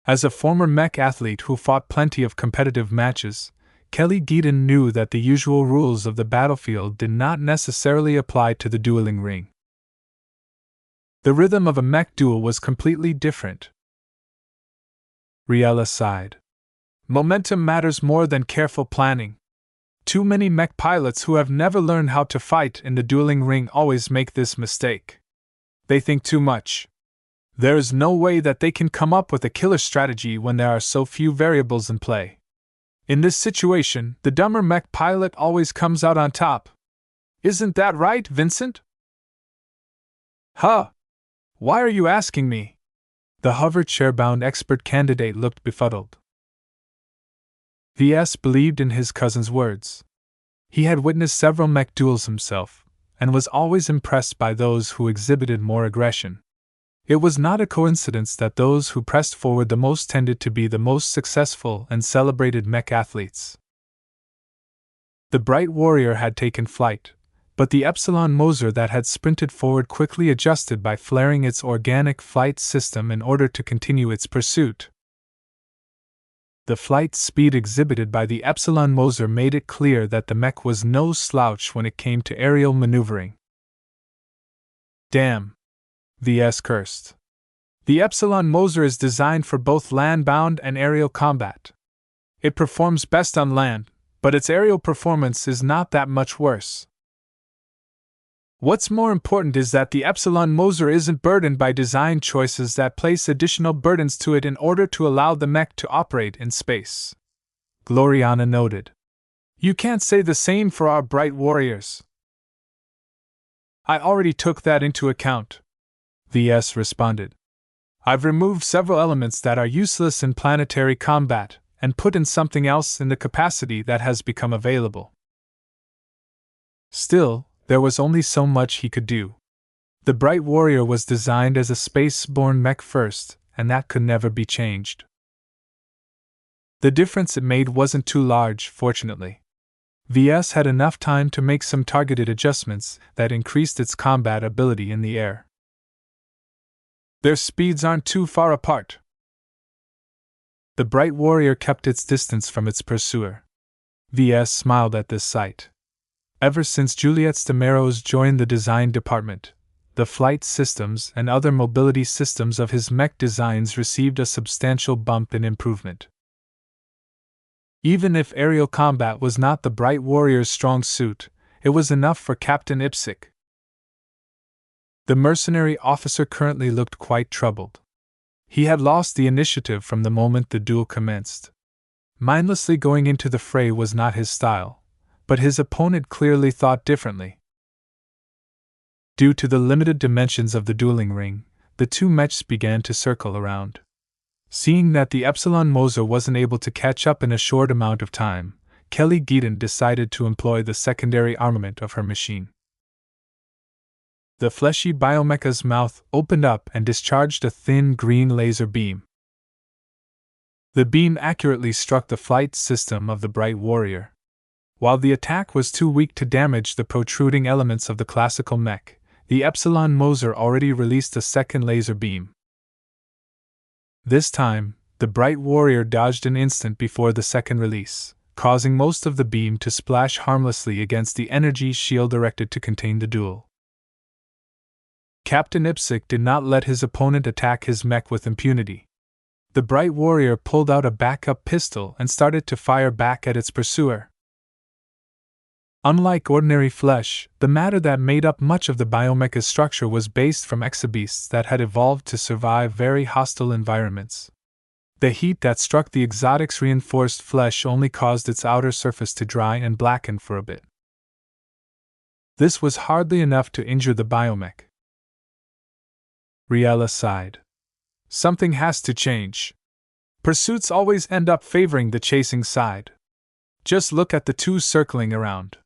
As a former mech athlete who fought plenty of competitive matches, Kelly Geeden knew that the usual rules of the battlefield did not necessarily apply to the dueling ring. The rhythm of a mech duel was completely different. Riella sighed. Momentum matters more than careful planning. Too many mech pilots who have never learned how to fight in the dueling ring always make this mistake. They think too much. There is no way that they can come up with a killer strategy when there are so few variables in play. In this situation, the dumber mech pilot always comes out on top. Isn't that right, Vincent? Huh? Why are you asking me? The hover chair-bound expert candidate looked befuddled. VS believed in his cousin's words. He had witnessed several mech duels himself, and was always impressed by those who exhibited more aggression. It was not a coincidence that those who pressed forward the most tended to be the most successful and celebrated mech athletes. The Bright Warrior had taken flight, but the Epsilon Moser that had sprinted forward quickly adjusted by flaring its organic flight system in order to continue its pursuit. The flight speed exhibited by the Epsilon Moser made it clear that the mech was no slouch when it came to aerial maneuvering. Damn! VS cursed. The Epsilon Moser is designed for both land-bound and aerial combat. It performs best on land, but its aerial performance is not that much worse. What's more important is that the Epsilon Moser isn't burdened by design choices that place additional burdens to it in order to allow the mech to operate in space. Gloriana noted. You can't say the same for our Bright Warriors. I already took that into account, Ves responded. I've removed several elements that are useless in planetary combat and put in something else in the capacity that has become available. Still, there was only so much he could do. The Bright Warrior was designed as a space-borne mech first, and that could never be changed. The difference it made wasn't too large, fortunately. Ves had enough time to make some targeted adjustments that increased its combat ability in the air. Their speeds aren't too far apart. The Bright Warrior kept its distance from its pursuer. Ves smiled at this sight. Ever since Juliet Stamaros joined the design department, the flight systems and other mobility systems of his mech designs received a substantial bump in improvement. Even if aerial combat was not the Bright Warrior's strong suit, it was enough for Captain Ipsic. The mercenary officer currently looked quite troubled. He had lost the initiative from the moment the duel commenced. Mindlessly going into the fray was not his style, but his opponent clearly thought differently. Due to the limited dimensions of the dueling ring, the two mechs began to circle around. Seeing that the Epsilon Moser wasn't able to catch up in a short amount of time, Kelly Geaton decided to employ the secondary armament of her machine. The fleshy biomecha's mouth opened up and discharged a thin green laser beam. The beam accurately struck the flight system of the Bright Warrior. While the attack was too weak to damage the protruding elements of the classical mech, the Epsilon Moser already released a second laser beam. This time, the Bright Warrior dodged an instant before the second release, causing most of the beam to splash harmlessly against the energy shield erected to contain the duel. Captain Ipsic did not let his opponent attack his mech with impunity. The Bright Warrior pulled out a backup pistol and started to fire back at its pursuer. Unlike ordinary flesh, the matter that made up much of the biomecha's structure was based from exobeasts that had evolved to survive very hostile environments. The heat that struck the exotic's reinforced flesh only caused its outer surface to dry and blacken for a bit. This was hardly enough to injure the biomech. Riella sighed. Something has to change. Pursuits always end up favoring the chasing side. Just look at the two circling around.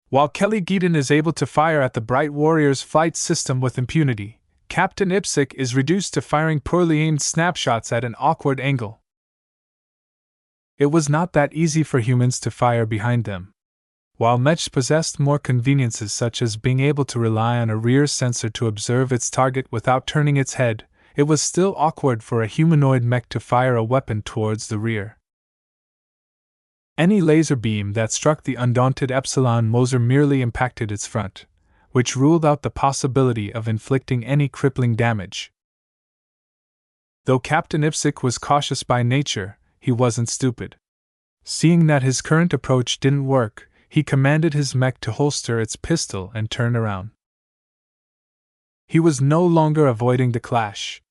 While Kelly Geaton is able to fire at the Bright Warrior's flight system with impunity, Captain Ipsic is reduced to firing poorly aimed snapshots at an awkward angle. It was not that easy for humans to fire behind them. While mechs possessed more conveniences such as being able to rely on a rear sensor to observe its target without turning its head, it was still awkward for a humanoid mech to fire a weapon towards the rear. Any laser beam that struck the undaunted Epsilon Moser merely impacted its front, which ruled out the possibility of inflicting any crippling damage. Though Captain Ipsic was cautious by nature, he wasn't stupid. Seeing that his current approach didn't work, he commanded his mech to holster its pistol and turn around. He was no longer avoiding the clash.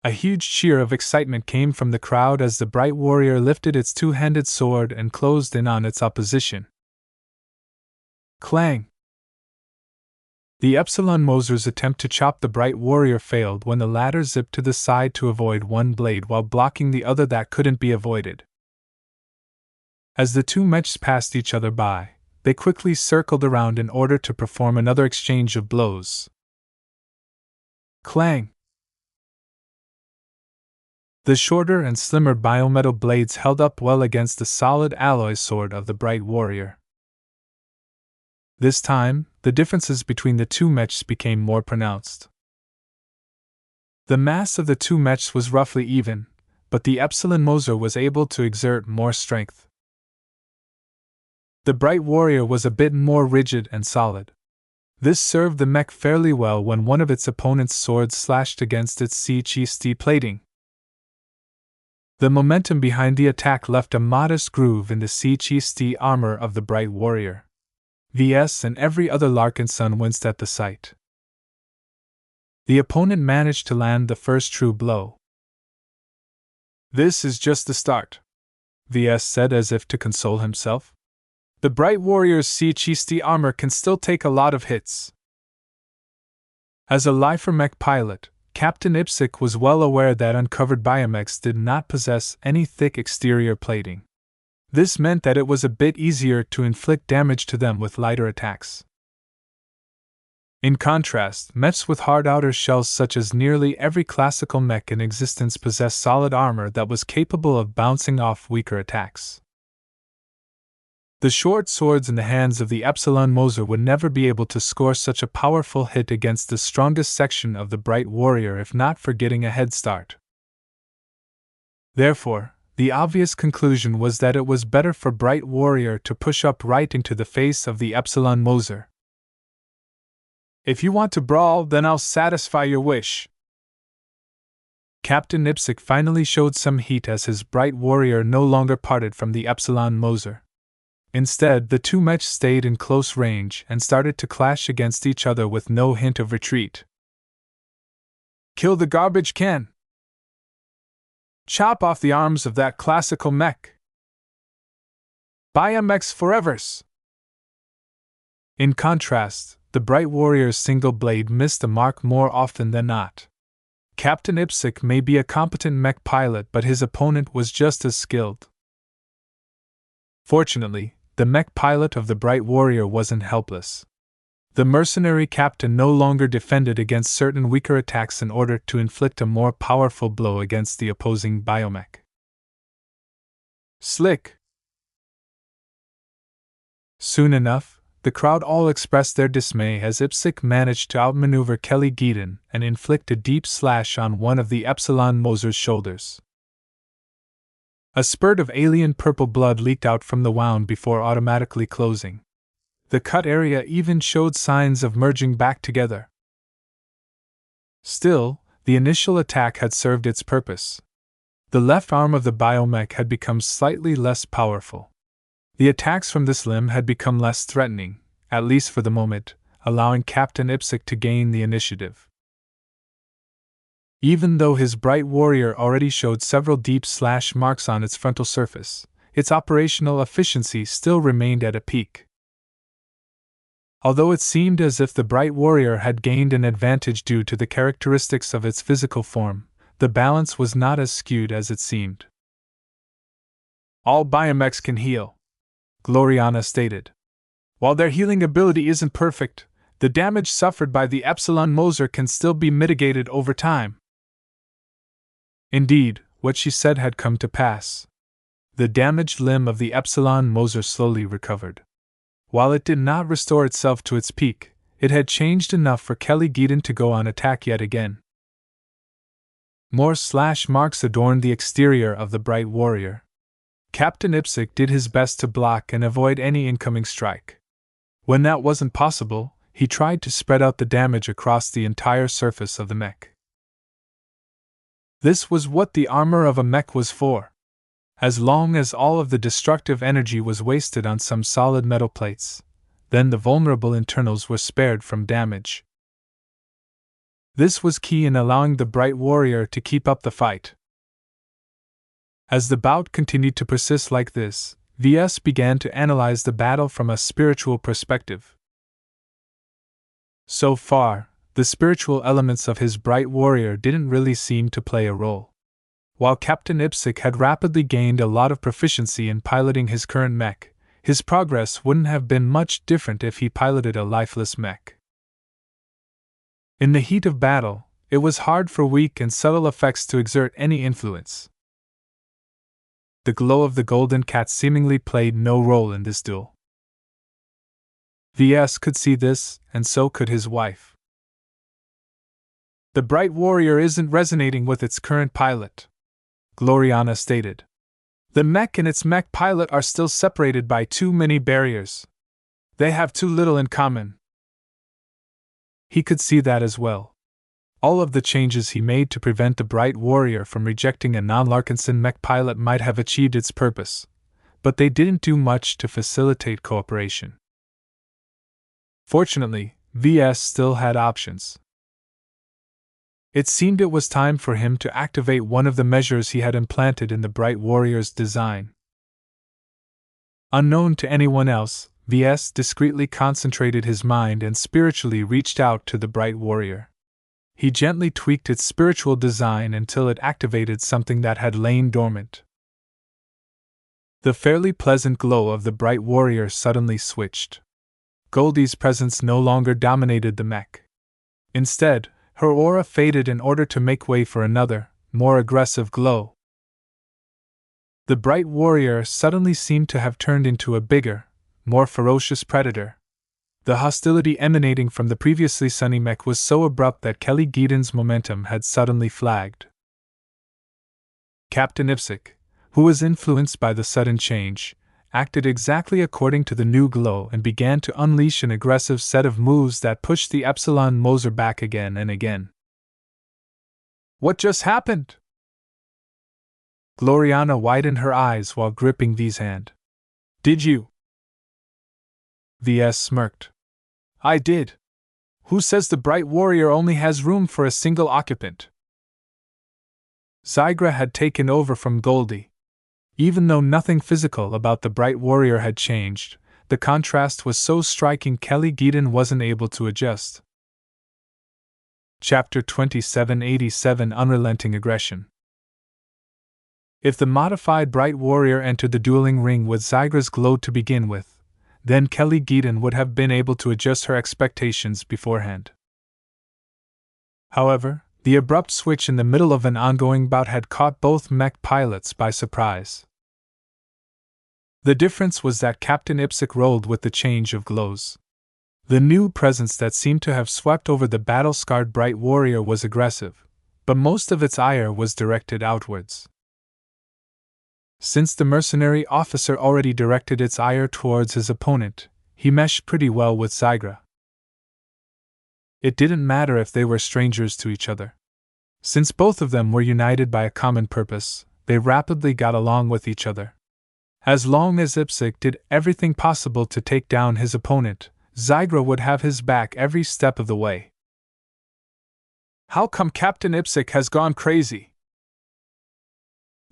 A huge cheer of excitement came from the crowd as the Bright Warrior lifted its two-handed sword and closed in on its opposition. Clang! The Epsilon Moser's attempt to chop the Bright Warrior failed when the latter zipped to the side to avoid one blade while blocking the other that couldn't be avoided. As the two mechs passed each other by, they quickly circled around in order to perform another exchange of blows. Clang! The shorter and slimmer biometal blades held up well against the solid alloy sword of the Bright Warrior. This time, the differences between the two mechs became more pronounced. The mass of the two mechs was roughly even, but the Epsilon Moser was able to exert more strength. The Bright Warrior was a bit more rigid and solid. This served the mech fairly well when one of its opponent's swords slashed against its CHST plating. The momentum behind the attack left a modest groove in the CHST armor of the Bright Warrior. Ves and every other Larkinson winced at the sight. The opponent managed to land the first true blow. This is just the start, Ves said as if to console himself. The Bright Warrior's CHST armor can still take a lot of hits. As a lifer mech pilot, Captain Ipsic was well aware that uncovered biomechs did not possess any thick exterior plating. This meant that it was a bit easier to inflict damage to them with lighter attacks. In contrast, mechs with hard outer shells such as nearly every classical mech in existence possessed solid armor that was capable of bouncing off weaker attacks. The short swords in the hands of the Epsilon Moser would never be able to score such a powerful hit against the strongest section of the Bright Warrior if not for getting a head start. Therefore, the obvious conclusion was that it was better for Bright Warrior to push up right into the face of the Epsilon Moser. If you want to brawl, then I'll satisfy your wish. Captain Ipsic finally showed some heat as his Bright Warrior no longer parted from the Epsilon Moser. Instead, the two mechs stayed in close range and started to clash against each other with no hint of retreat. Kill the garbage can! Chop off the arms of that classical mech! Biomechs forevers! In contrast, the Bright Warrior's single blade missed the mark more often than not. Captain Ipsic may be a competent mech pilot, but his opponent was just as skilled. Fortunately, the mech pilot of the Bright Warrior wasn't helpless. The mercenary captain no longer defended against certain weaker attacks in order to inflict a more powerful blow against the opposing biomech. Slick! Soon enough, the crowd all expressed their dismay as Ipsic managed to outmaneuver Kelly Geaton and inflict a deep slash on one of the Epsilon Moser's shoulders. A spurt of alien purple blood leaked out from the wound before automatically closing. The cut area even showed signs of merging back together. Still, the initial attack had served its purpose. The left arm of the biomech had become slightly less powerful. The attacks from this limb had become less threatening, at least for the moment, allowing Captain Ipsic to gain the initiative. Even though his Bright Warrior already showed several deep slash marks on its frontal surface, its operational efficiency still remained at a peak. Although it seemed as if the Bright Warrior had gained an advantage due to the characteristics of its physical form, the balance was not as skewed as it seemed. All biomechs can heal, Gloriana stated. While their healing ability isn't perfect, the damage suffered by the Epsilon Moser can still be mitigated over time. Indeed, what she said had come to pass. The damaged limb of the Epsilon Moser slowly recovered. While it did not restore itself to its peak, it had changed enough for Kelly Geaton to go on attack yet again. More slash marks adorned the exterior of the Bright Warrior. Captain Ipsic did his best to block and avoid any incoming strike. When that wasn't possible, he tried to spread out the damage across the entire surface of the mech. This was what the armor of a mech was for. As long as all of the destructive energy was wasted on some solid metal plates, then the vulnerable internals were spared from damage. This was key in allowing the Bright Warrior to keep up the fight. As the bout continued to persist like this, Ves began to analyze the battle from a spiritual perspective. So far, the spiritual elements of his Bright Warrior didn't really seem to play a role. While Captain Ipsic had rapidly gained a lot of proficiency in piloting his current mech, his progress wouldn't have been much different if he piloted a lifeless mech. In the heat of battle, it was hard for weak and subtle effects to exert any influence. The glow of the golden cat seemingly played no role in this duel. Ves could see this, and so could his wife. The Bright Warrior isn't resonating with its current pilot, Gloriana stated. The mech and its mech pilot are still separated by too many barriers. They have too little in common. He could see that as well. All of the changes he made to prevent the Bright Warrior from rejecting a non-Larkinson mech pilot might have achieved its purpose, but they didn't do much to facilitate cooperation. Fortunately, Ves still had options. It seemed it was time for him to activate one of the measures he had implanted in the Bright Warrior's design. Unknown to anyone else, Ves discreetly concentrated his mind and spiritually reached out to the bright warrior. He gently tweaked its spiritual design until it activated something that had lain dormant. The fairly pleasant glow of the bright warrior suddenly switched. Goldie's presence no longer dominated the mech. Instead, her aura faded in order to make way for another, more aggressive glow. The bright warrior suddenly seemed to have turned into a bigger, more ferocious predator. The hostility emanating from the previously sunny mech was so abrupt that Kelly Geedon's momentum had suddenly flagged. Captain Ipsic, who was influenced by the sudden change, acted exactly according to the new glow and began to unleash an aggressive set of moves that pushed the Epsilon Moser back again and again. What just happened? Gloriana widened her eyes while gripping V's hand. Did you? Ves smirked. I did. Who says the bright warrior only has room for a single occupant? Zygra had taken over from Goldie. Even though nothing physical about the bright warrior had changed, the contrast was so striking Kelly Geedon wasn't able to adjust. Chapter 2787 Unrelenting Aggression. If the modified bright warrior entered the dueling ring with Zygra's glow to begin with, then Kelly Geedon would have been able to adjust her expectations beforehand. However, the abrupt switch in the middle of an ongoing bout had caught both mech pilots by surprise. The difference was that Captain Ipsic rolled with the change of glows. The new presence that seemed to have swept over the battle-scarred bright warrior was aggressive, but most of its ire was directed outwards. Since the mercenary officer already directed its ire towards his opponent, he meshed pretty well with Zygra. It didn't matter if they were strangers to each other. Since both of them were united by a common purpose, they rapidly got along with each other. As long as Ipsic did everything possible to take down his opponent, Zygra would have his back every step of the way. How come Captain Ipsic has gone crazy?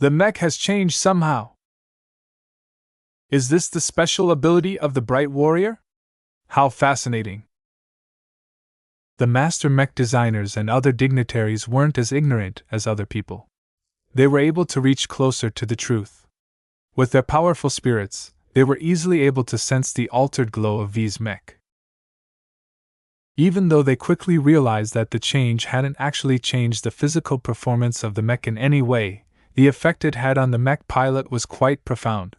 The mech has changed somehow. Is this the special ability of the bright warrior? How fascinating. The master mech designers and other dignitaries weren't as ignorant as other people. They were able to reach closer to the truth. With their powerful spirits, they were easily able to sense the altered glow of V's mech. Even though they quickly realized that the change hadn't actually changed the physical performance of the mech in any way, the effect it had on the mech pilot was quite profound.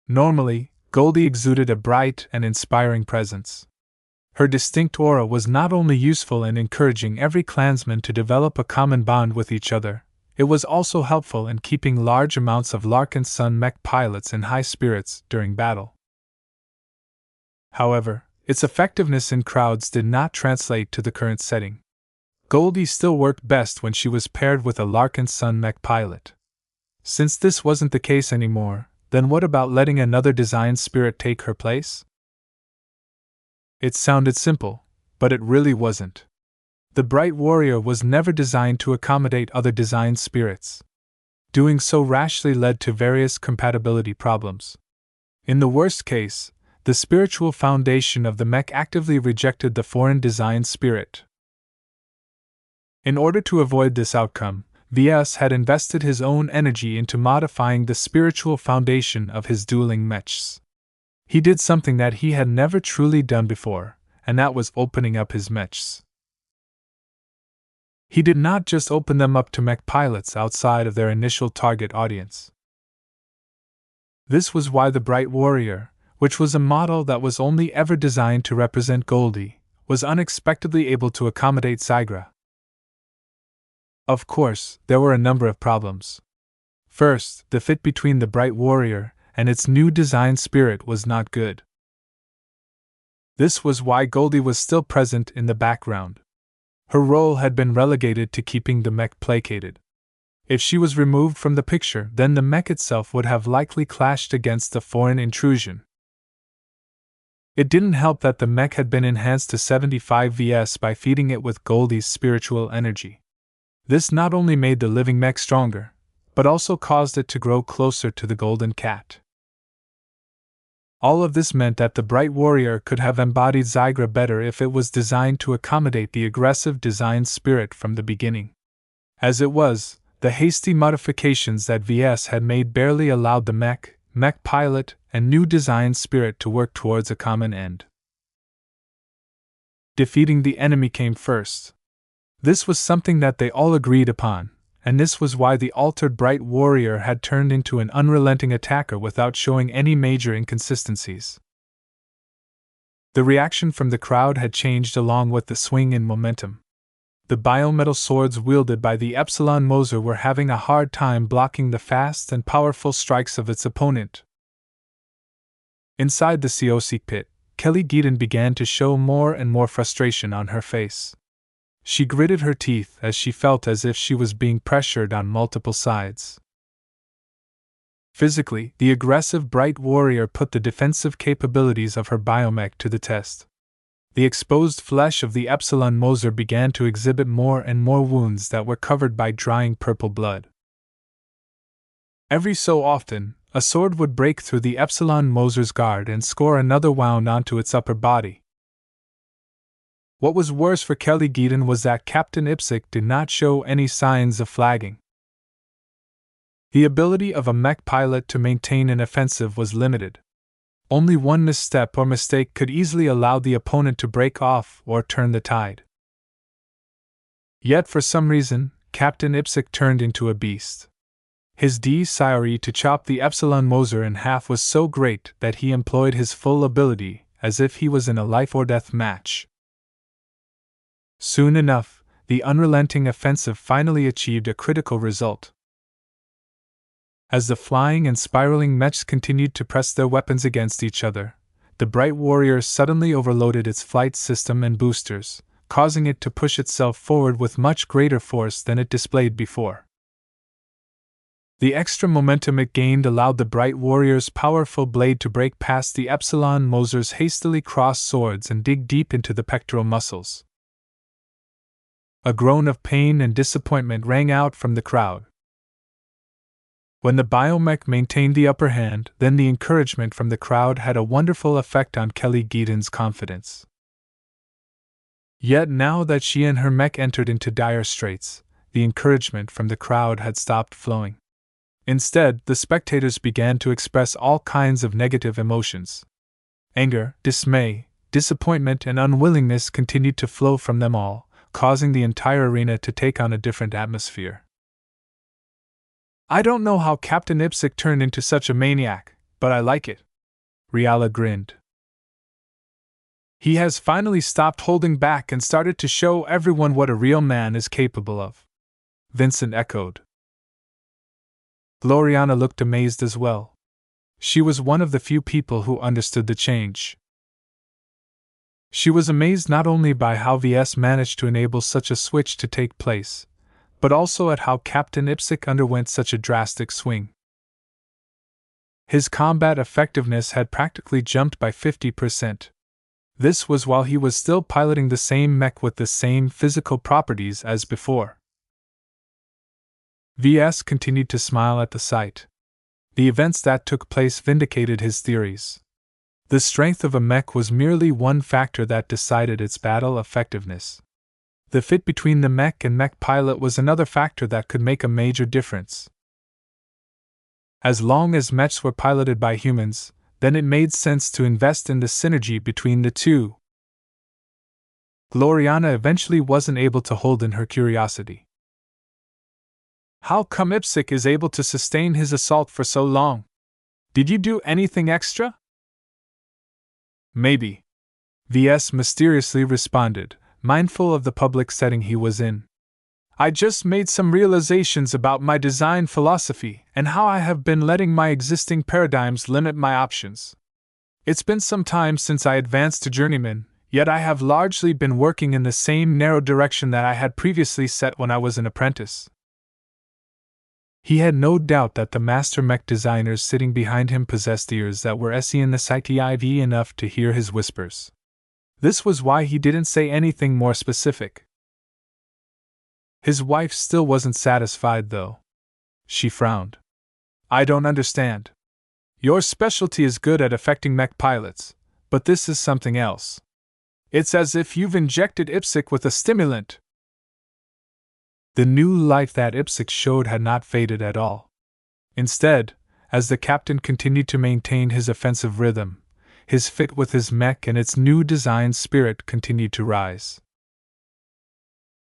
Normally, Goldie exuded a bright and inspiring presence. Her distinct aura was not only useful in encouraging every clansman to develop a common bond with each other, it was also helpful in keeping large amounts of Larkinson mech pilots in high spirits during battle. However, its effectiveness in crowds did not translate to the current setting. Goldie still worked best when she was paired with a Larkinson mech pilot. Since this wasn't the case anymore, then what about letting another design spirit take her place? It sounded simple, but it really wasn't. The bright warrior was never designed to accommodate other design spirits. Doing so rashly led to various compatibility problems. In the worst case, the spiritual foundation of the mech actively rejected the foreign design spirit. In order to avoid this outcome, Ves had invested his own energy into modifying the spiritual foundation of his dueling mechs. He did something that he had never truly done before, and that was opening up his mechs. He did not just open them up to mech pilots outside of their initial target audience. This was why the Bright Warrior, which was a model that was only ever designed to represent Goldie, was unexpectedly able to accommodate Zygra. Of course, there were a number of problems. First, the fit between the Bright Warrior and its new design spirit was not good. This was why Goldie was still present in the background. Her role had been relegated to keeping the mech placated. If she was removed from the picture, then the mech itself would have likely clashed against the foreign intrusion. It didn't help that the mech had been enhanced to 75 Vs by feeding it with Goldie's spiritual energy. This not only made the living mech stronger, but also caused it to grow closer to the golden cat. All of this meant that the Bright Warrior could have embodied Zygra better if it was designed to accommodate the aggressive design spirit from the beginning. As it was, the hasty modifications that Ves had made barely allowed the mech pilot, and new design spirit to work towards a common end. Defeating the enemy came first. This was something that they all agreed upon, and this was why the altered Bright Warrior had turned into an unrelenting attacker without showing any major inconsistencies. The reaction from the crowd had changed along with the swing in momentum. The biometal swords wielded by the Epsilon Moser were having a hard time blocking the fast and powerful strikes of its opponent. Inside the COC pit, Kelly Geaton began to show more and more frustration on her face. She gritted her teeth as she felt as if she was being pressured on multiple sides. Physically, the aggressive Bright Warrior put the defensive capabilities of her biomech to the test. The exposed flesh of the Epsilon Moser began to exhibit more and more wounds that were covered by drying purple blood. Every so often, a sword would break through the Epsilon Moser's guard and score another wound onto its upper body. What was worse for Kelly Geaton was that Captain Ipsic did not show any signs of flagging. The ability of a mech pilot to maintain an offensive was limited. Only one misstep or mistake could easily allow the opponent to break off or turn the tide. Yet for some reason, Captain Ipsic turned into a beast. His desire to chop the Epsilon Moser in half was so great that he employed his full ability as if he was in a life-or-death match. Soon enough, the unrelenting offensive finally achieved a critical result. As the flying and spiraling mechs continued to press their weapons against each other, the Bright Warrior suddenly overloaded its flight system and boosters, causing it to push itself forward with much greater force than it displayed before. The extra momentum it gained allowed the Bright Warrior's powerful blade to break past the Epsilon Moser's hastily crossed swords and dig deep into the pectoral muscles. A groan of pain and disappointment rang out from the crowd. When the biomech maintained the upper hand, then the encouragement from the crowd had a wonderful effect on Kelly Geaton's confidence. Yet now that she and her mech entered into dire straits, the encouragement from the crowd had stopped flowing. Instead, the spectators began to express all kinds of negative emotions. Anger, dismay, disappointment, and unwillingness continued to flow from them all, causing the entire arena to take on a different atmosphere. "I don't know how Captain Ipsic turned into such a maniac, but I like it." Riala grinned. "He has finally stopped holding back and started to show everyone what a real man is capable of," Vincent echoed. Gloriana looked amazed as well. She was one of the few people who understood the change. She was amazed not only by how Ves managed to enable such a switch to take place, but also at how Captain Ipsic underwent such a drastic swing. His combat effectiveness had practically jumped by 50%. This was while he was still piloting the same mech with the same physical properties as before. Ves continued to smile at the sight. The events that took place vindicated his theories. The strength of a mech was merely one factor that decided its battle effectiveness. The fit between the mech and mech pilot was another factor that could make a major difference. As long as mechs were piloted by humans, then it made sense to invest in the synergy between the two. Gloriana eventually wasn't able to hold in her curiosity. "How come Ipsic is able to sustain his assault for so long? Did you do anything extra?" "Maybe," Ves mysteriously responded, mindful of the public setting he was in. "I just made some realizations about my design philosophy and how I have been letting my existing paradigms limit my options. It's been some time since I advanced to journeyman, yet I have largely been working in the same narrow direction that I had previously set when I was an apprentice." He had no doubt that the master mech designers sitting behind him possessed ears that were sensitive enough to hear his whispers. This was why he didn't say anything more specific. His wife still wasn't satisfied, though. She frowned. "I don't understand. Your specialty is good at affecting mech pilots, but this is something else. It's as if you've injected IPSC with a stimulant. The new light that IPSC showed had not faded at all. Instead, as the captain continued to maintain his offensive rhythm, his fit with his mech and its new design spirit continued to rise.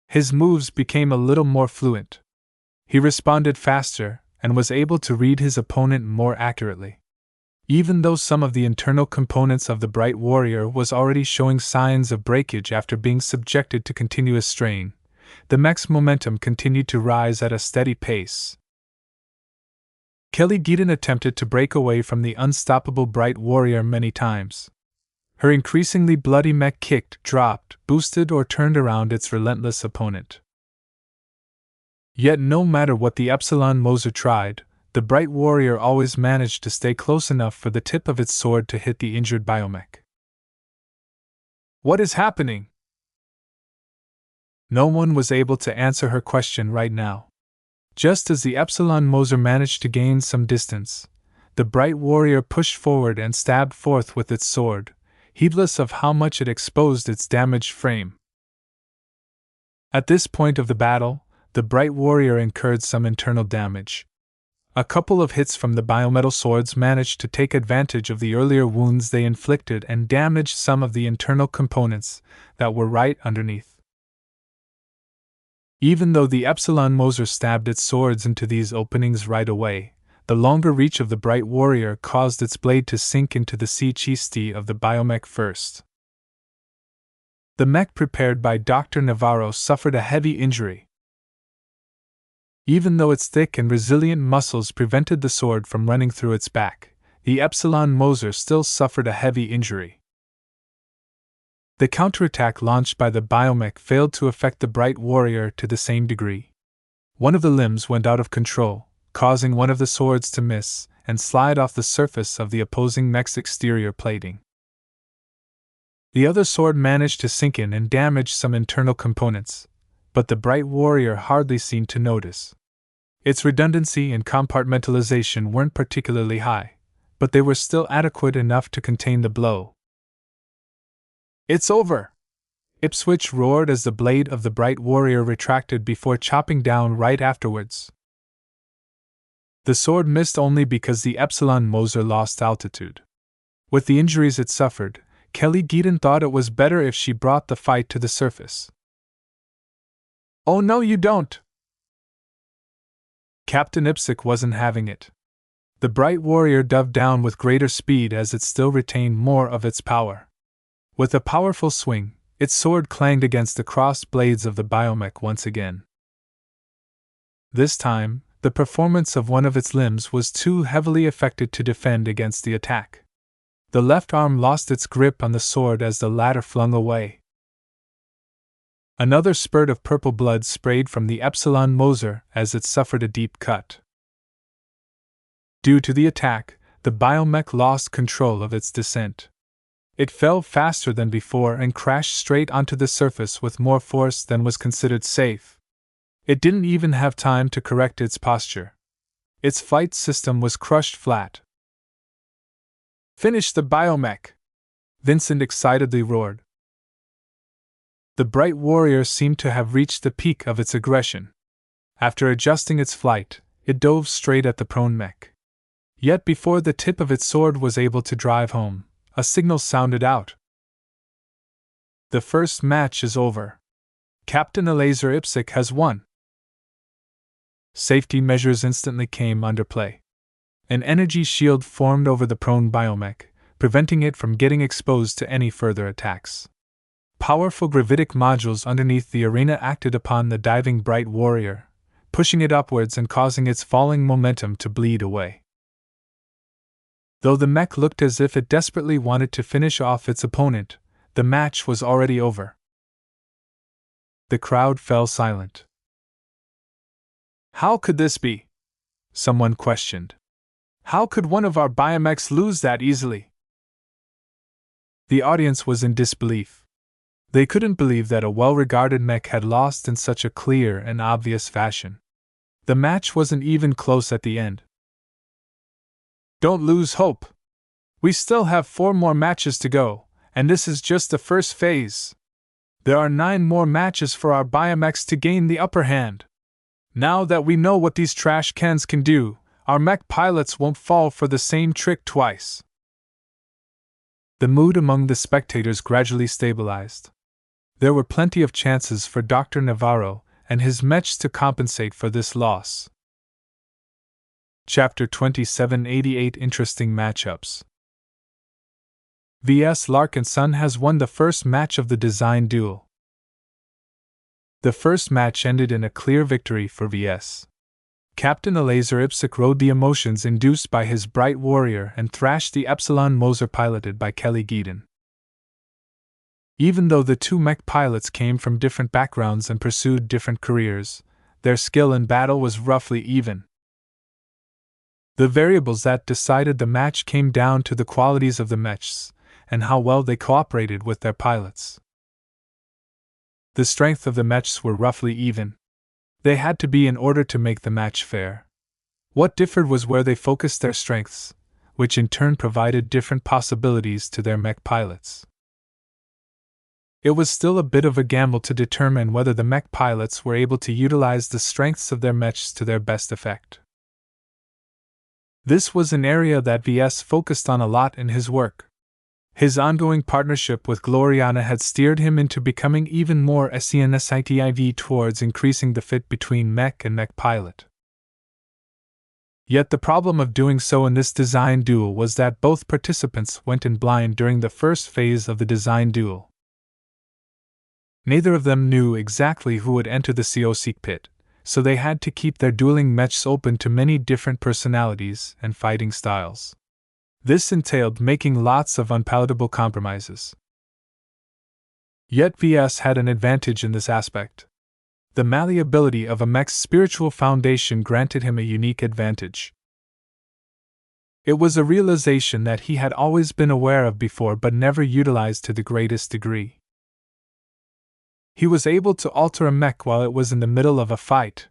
His moves became a little more fluent. He responded faster and was able to read his opponent more accurately. Even though some of the internal components of the Bright Warrior was already showing signs of breakage after being subjected to continuous strain, the mech's momentum continued to rise at a steady pace. Kelly Geaton attempted to break away from the unstoppable Bright Warrior many times. Her increasingly bloody mech kicked, dropped, boosted, or turned around its relentless opponent. Yet no matter what the Epsilon Moser tried, the Bright Warrior always managed to stay close enough for the tip of its sword to hit the injured biomech. What is happening? No one was able to answer her question right now. Just as the Epsilon Moser managed to gain some distance, the Bright Warrior pushed forward and stabbed forth with its sword, heedless of how much it exposed its damaged frame. At this point of the battle, the Bright Warrior incurred some internal damage. A couple of hits from the biometal swords managed to take advantage of the earlier wounds they inflicted and damaged some of the internal components that were right underneath. Even though the Epsilon Moser stabbed its swords into these openings right away, the longer reach of the Bright Warrior caused its blade to sink into the sea chiste of the biomech first. The mech prepared by Dr. Navarro suffered a heavy injury. Even though its thick and resilient muscles prevented the sword from running through its back, the Epsilon Moser still suffered a heavy injury. The counterattack launched by the biomech failed to affect the Bright Warrior to the same degree. One of the limbs went out of control, causing one of the swords to miss and slide off the surface of the opposing mech's exterior plating. The other sword managed to sink in and damage some internal components, but the Bright Warrior hardly seemed to notice. Its redundancy and compartmentalization weren't particularly high, but they were still adequate enough to contain the blow. "It's over!" Ipswich roared as the blade of the Bright Warrior retracted before chopping down right afterwards. The sword missed only because the Epsilon Moser lost altitude. With the injuries it suffered, Kelly Geaton thought it was better if she brought the fight to the surface. "Oh no you don't!" Captain Ipsic wasn't having it. The Bright Warrior dove down with greater speed as it still retained more of its power. With a powerful swing, its sword clanged against the crossed blades of the biomech once again. This time, the performance of one of its limbs was too heavily affected to defend against the attack. The left arm lost its grip on the sword as the latter flung away. Another spurt of purple blood sprayed from the Epsilon Moser as it suffered a deep cut. Due to the attack, the biomech lost control of its descent. It fell faster than before and crashed straight onto the surface with more force than was considered safe. It didn't even have time to correct its posture. Its flight system was crushed flat. "Finish the biomech!" Vincent excitedly roared. The Bright Warrior seemed to have reached the peak of its aggression. After adjusting its flight, it dove straight at the prone mech. Yet before the tip of its sword was able to drive home, a signal sounded out. "The first match is over. Captain Eleazar Ipsic has won." Safety measures instantly came under play. An energy shield formed over the prone biomech, preventing it from getting exposed to any further attacks. Powerful gravitic modules underneath the arena acted upon the diving Bright Warrior, pushing it upwards and causing its falling momentum to bleed away. Though the mech looked as if it desperately wanted to finish off its opponent, the match was already over. The crowd fell silent. "How could this be?" someone questioned. "How could one of our biomechs lose that easily?" The audience was in disbelief. They couldn't believe that a well-regarded mech had lost in such a clear and obvious fashion. The match wasn't even close at the end. Don't lose hope. We still have 4 more matches to go, and this is just the first phase. There are 9 more matches for our biomechs to gain the upper hand. Now that we know what these trash cans can do, our mech pilots won't fall for the same trick twice. The mood among the spectators gradually stabilized. There were plenty of chances for Dr. Navarro and his mechs to compensate for this loss. Chapter 2788 Interesting Matchups. Ves Larkinson has won the first match of the design duel. The first match ended in a clear victory for Ves. Captain Eleazar Ipsic rode the emotions induced by his bright warrior and thrashed the Epsilon Moser piloted by Kelly Geedon. Even though the 2 mech pilots came from different backgrounds and pursued different careers, their skill in battle was roughly even. The variables that decided the match came down to the qualities of the mechs and how well they cooperated with their pilots. The strength of the mechs were roughly even. They had to be in order to make the match fair. What differed was where they focused their strengths, which in turn provided different possibilities to their mech pilots. It was still a bit of a gamble to determine whether the mech pilots were able to utilize the strengths of their mechs to their best effect. This was an area that Ves focused on a lot in his work. His ongoing partnership with Gloriana had steered him into becoming even more sensitive towards increasing the fit between mech and mech pilot. Yet the problem of doing so in this design duel was that both participants went in blind during the first phase of the design duel. Neither of them knew exactly who would enter the COC pit, so they had to keep their dueling mechs open to many different personalities and fighting styles. This entailed making lots of unpalatable compromises. Yet Ves had an advantage in this aspect. The malleability of a mech's spiritual foundation granted him a unique advantage. It was a realization that he had always been aware of before but never utilized to the greatest degree. He was able to alter a mech while it was in the middle of a fight.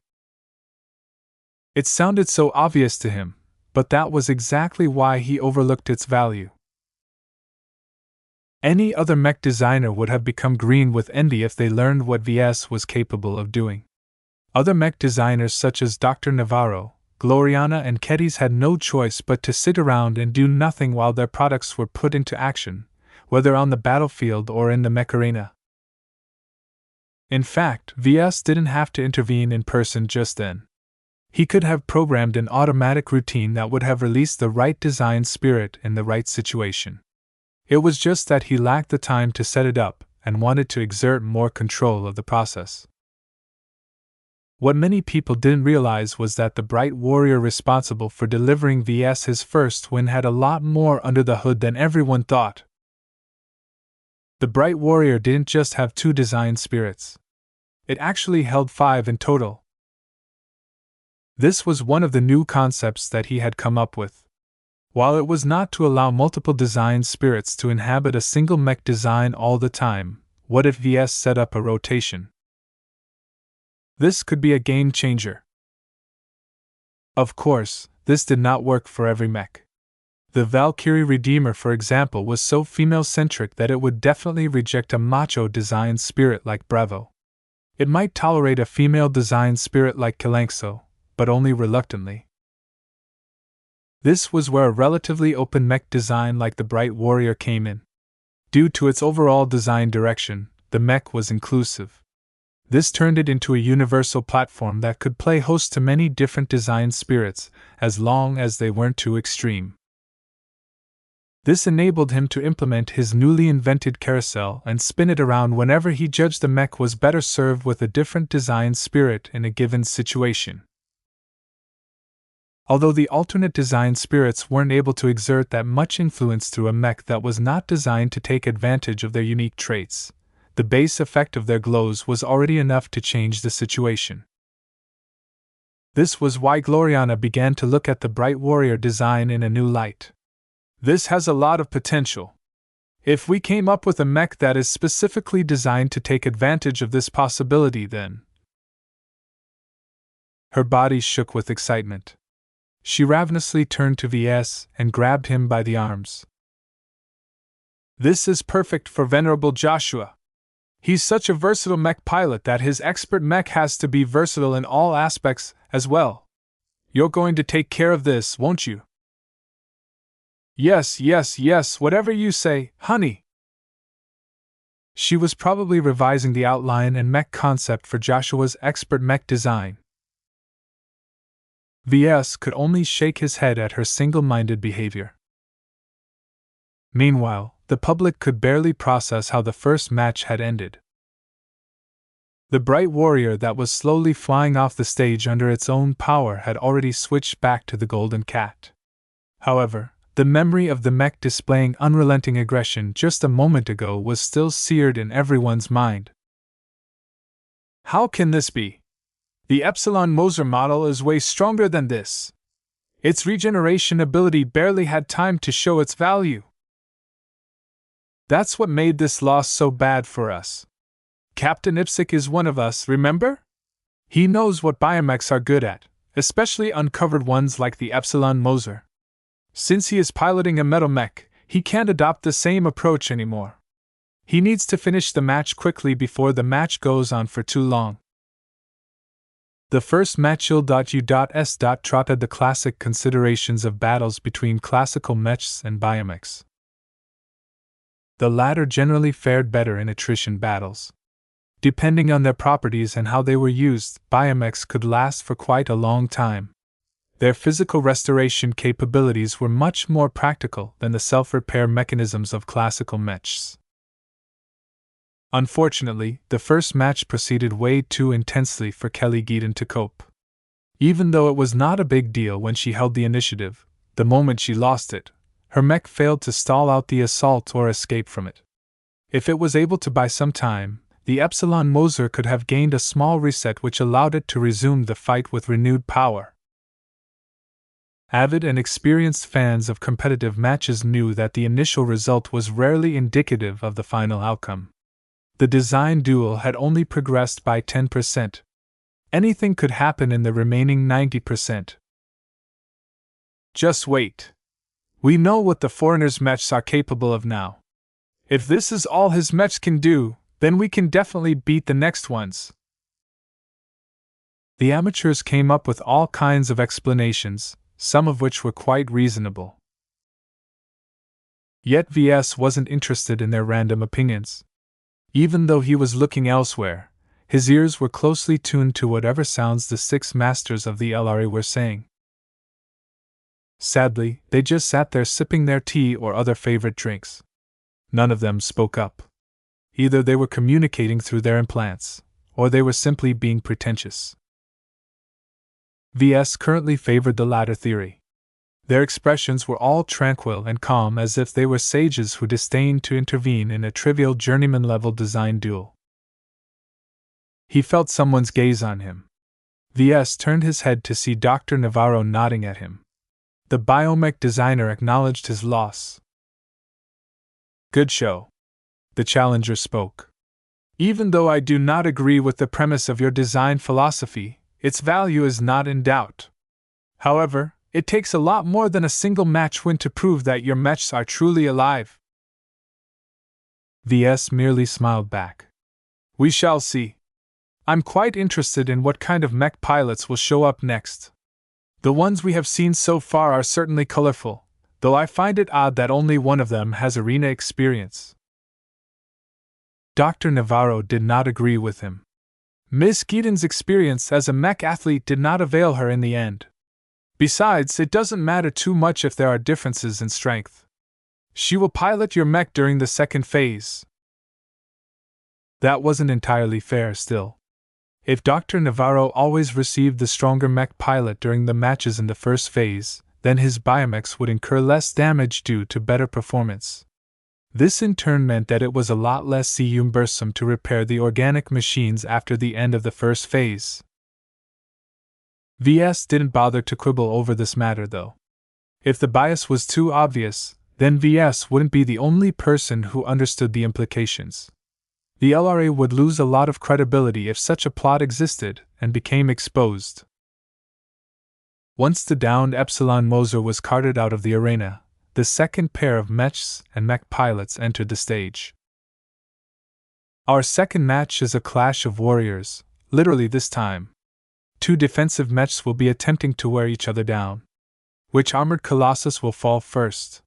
It sounded so obvious to him, but that was exactly why he overlooked its value. Any other mech designer would have become green with envy if they learned what Ves was capable of doing. Other mech designers such as Dr. Navarro, Gloriana and Kedis had no choice but to sit around and do nothing while their products were put into action, whether on the battlefield or in the mech arena. In fact, Ves didn't have to intervene in person just then. He could have programmed an automatic routine that would have released the right design spirit in the right situation. It was just that he lacked the time to set it up and wanted to exert more control of the process. What many people didn't realize was that the bright warrior responsible for delivering Ves his first win had a lot more under the hood than everyone thought. The bright warrior didn't just have 2 design spirits. It actually held 5 in total. This was one of the new concepts that he had come up with. While it was not to allow multiple design spirits to inhabit a single mech design all the time, what if Ves set up a rotation? This could be a game changer. Of course, this did not work for every mech. The Valkyrie Redeemer, for example, was so female-centric that it would definitely reject a macho design spirit like Bravo. It might tolerate a female design spirit like Kalanxo, but only reluctantly. This was where a relatively open mech design like the Bright Warrior came in. Due to its overall design direction, the mech was inclusive. This turned it into a universal platform that could play host to many different design spirits, as long as they weren't too extreme. This enabled him to implement his newly invented carousel and spin it around whenever he judged the mech was better served with a different design spirit in a given situation. Although the alternate design spirits weren't able to exert that much influence through a mech that was not designed to take advantage of their unique traits, the base effect of their glows was already enough to change the situation. This was why Gloriana began to look at the Bright Warrior design in a new light. This has a lot of potential. If we came up with a mech that is specifically designed to take advantage of this possibility, then... Her body shook with excitement. She ravenously turned to Ves and grabbed him by the arms. This is perfect for Venerable Joshua. He's such a versatile mech pilot that his expert mech has to be versatile in all aspects as well. You're going to take care of this, won't you? Yes, whatever you say, honey. She was probably revising the outline and mech concept for Joshua's expert mech design. Ves could only shake his head at her single-minded behavior. Meanwhile, the public could barely process how the first match had ended. The bright warrior that was slowly flying off the stage under its own power had already switched back to the golden cat. However, the memory of the mech displaying unrelenting aggression just a moment ago was still seared in everyone's mind. How can this be? The Epsilon Moser model is way stronger than this. Its regeneration ability barely had time to show its value. That's what made this loss so bad for us. Captain Ipsic is one of us, remember? He knows what biomechs are good at, especially uncovered ones like the Epsilon Moser. Since he is piloting a metal mech, he can't adopt the same approach anymore. He needs to finish the match quickly before the match goes on for too long. The first match-U.S. trotted the classic considerations of battles between classical mechs and biomechs. The latter generally fared better in attrition battles. Depending on their properties and how they were used, biomechs could last for quite a long time. Their physical restoration capabilities were much more practical than the self-repair mechanisms of classical mechs. Unfortunately, the first match proceeded way too intensely for Kelly Geaton to cope. Even though it was not a big deal when she held the initiative, the moment she lost it, her mech failed to stall out the assault or escape from it. If it was able to buy some time, the Epsilon Moser could have gained a small reset which allowed it to resume the fight with renewed power. Avid and experienced fans of competitive matches knew that the initial result was rarely indicative of the final outcome. The design duel had only progressed by 10%. Anything could happen in the remaining 90%. Just wait. We know what the foreigner's mechs are capable of now. If this is all his mechs can do, then we can definitely beat the next ones. The amateurs came up with all kinds of explanations, some of which were quite reasonable. Yet Ves wasn't interested in their random opinions. Even though he was looking elsewhere, his ears were closely tuned to whatever sounds the six masters of the LRA were saying. Sadly, they just sat there sipping their tea or other favorite drinks. None of them spoke up. Either they were communicating through their implants, or they were simply being pretentious. Ves currently favored the latter theory. Their expressions were all tranquil and calm, as if they were sages who disdained to intervene in a trivial journeyman-level design duel. He felt someone's gaze on him. Ves turned his head to see Dr. Navarro nodding at him. The biomech designer acknowledged his loss. Good show. The challenger spoke. Even though I do not agree with the premise of your design philosophy, its value is not in doubt. However, it takes a lot more than a single match win to prove that your mechs are truly alive. Ves merely smiled back. We shall see. I'm quite interested in what kind of mech pilots will show up next. The ones we have seen so far are certainly colorful, though I find it odd that only one of them has arena experience. Dr. Navarro did not agree with him. Miss Geaton's experience as a mech athlete did not avail her in the end. Besides, it doesn't matter too much if there are differences in strength. She will pilot your mech during the second phase. That wasn't entirely fair still. If Dr. Navarro always received the stronger mech pilot during the matches in the first phase, then his biomechs would incur less damage due to better performance. This in turn meant that it was a lot less cumbersome to repair the organic machines after the end of the first phase. Ves didn't bother to quibble over this matter, though. If the bias was too obvious, then Ves wouldn't be the only person who understood the implications. The LRA would lose a lot of credibility if such a plot existed and became exposed. Once the downed Epsilon Moser was carted out of the arena, the second pair of mechs and mech pilots entered the stage. Our second match is a clash of warriors, literally this time. Two defensive mechs will be attempting to wear each other down. Which armored colossus will fall first?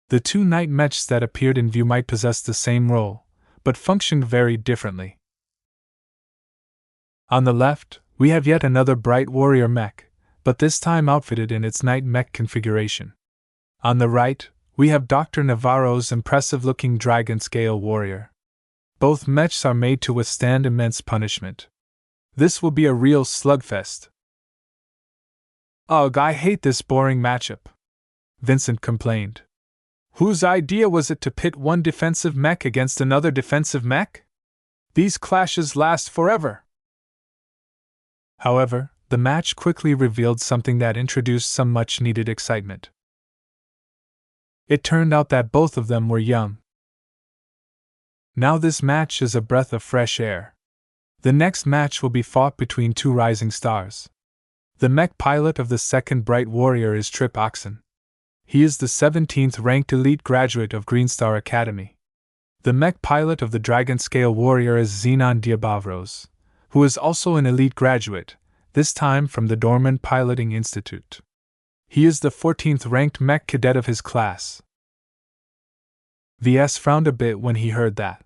The two knight mechs that appeared in view might possess the same role, but functioned very differently. On the left, we have yet another bright warrior mech, but this time outfitted in its knight mech configuration. On the right, we have Dr. Navarro's impressive-looking dragon-scale warrior. Both mechs are made to withstand immense punishment. This will be a real slugfest. Ugh, I hate this boring matchup, Vincent complained. Whose idea was it to pit one defensive mech against another defensive mech? These clashes last forever. However, the match quickly revealed something that introduced some much-needed excitement. It turned out that both of them were young. Now this match is a breath of fresh air. The next match will be fought between two rising stars. The mech pilot of the second bright warrior is Trip Oxen. He is the 17th ranked elite graduate of Greenstar Academy. The mech pilot of the dragon scale warrior is Xenon Diabavros, who is also an elite graduate, this time from the Dorman Piloting Institute. He is the 14th ranked mech cadet of his class. Ves frowned a bit when he heard that.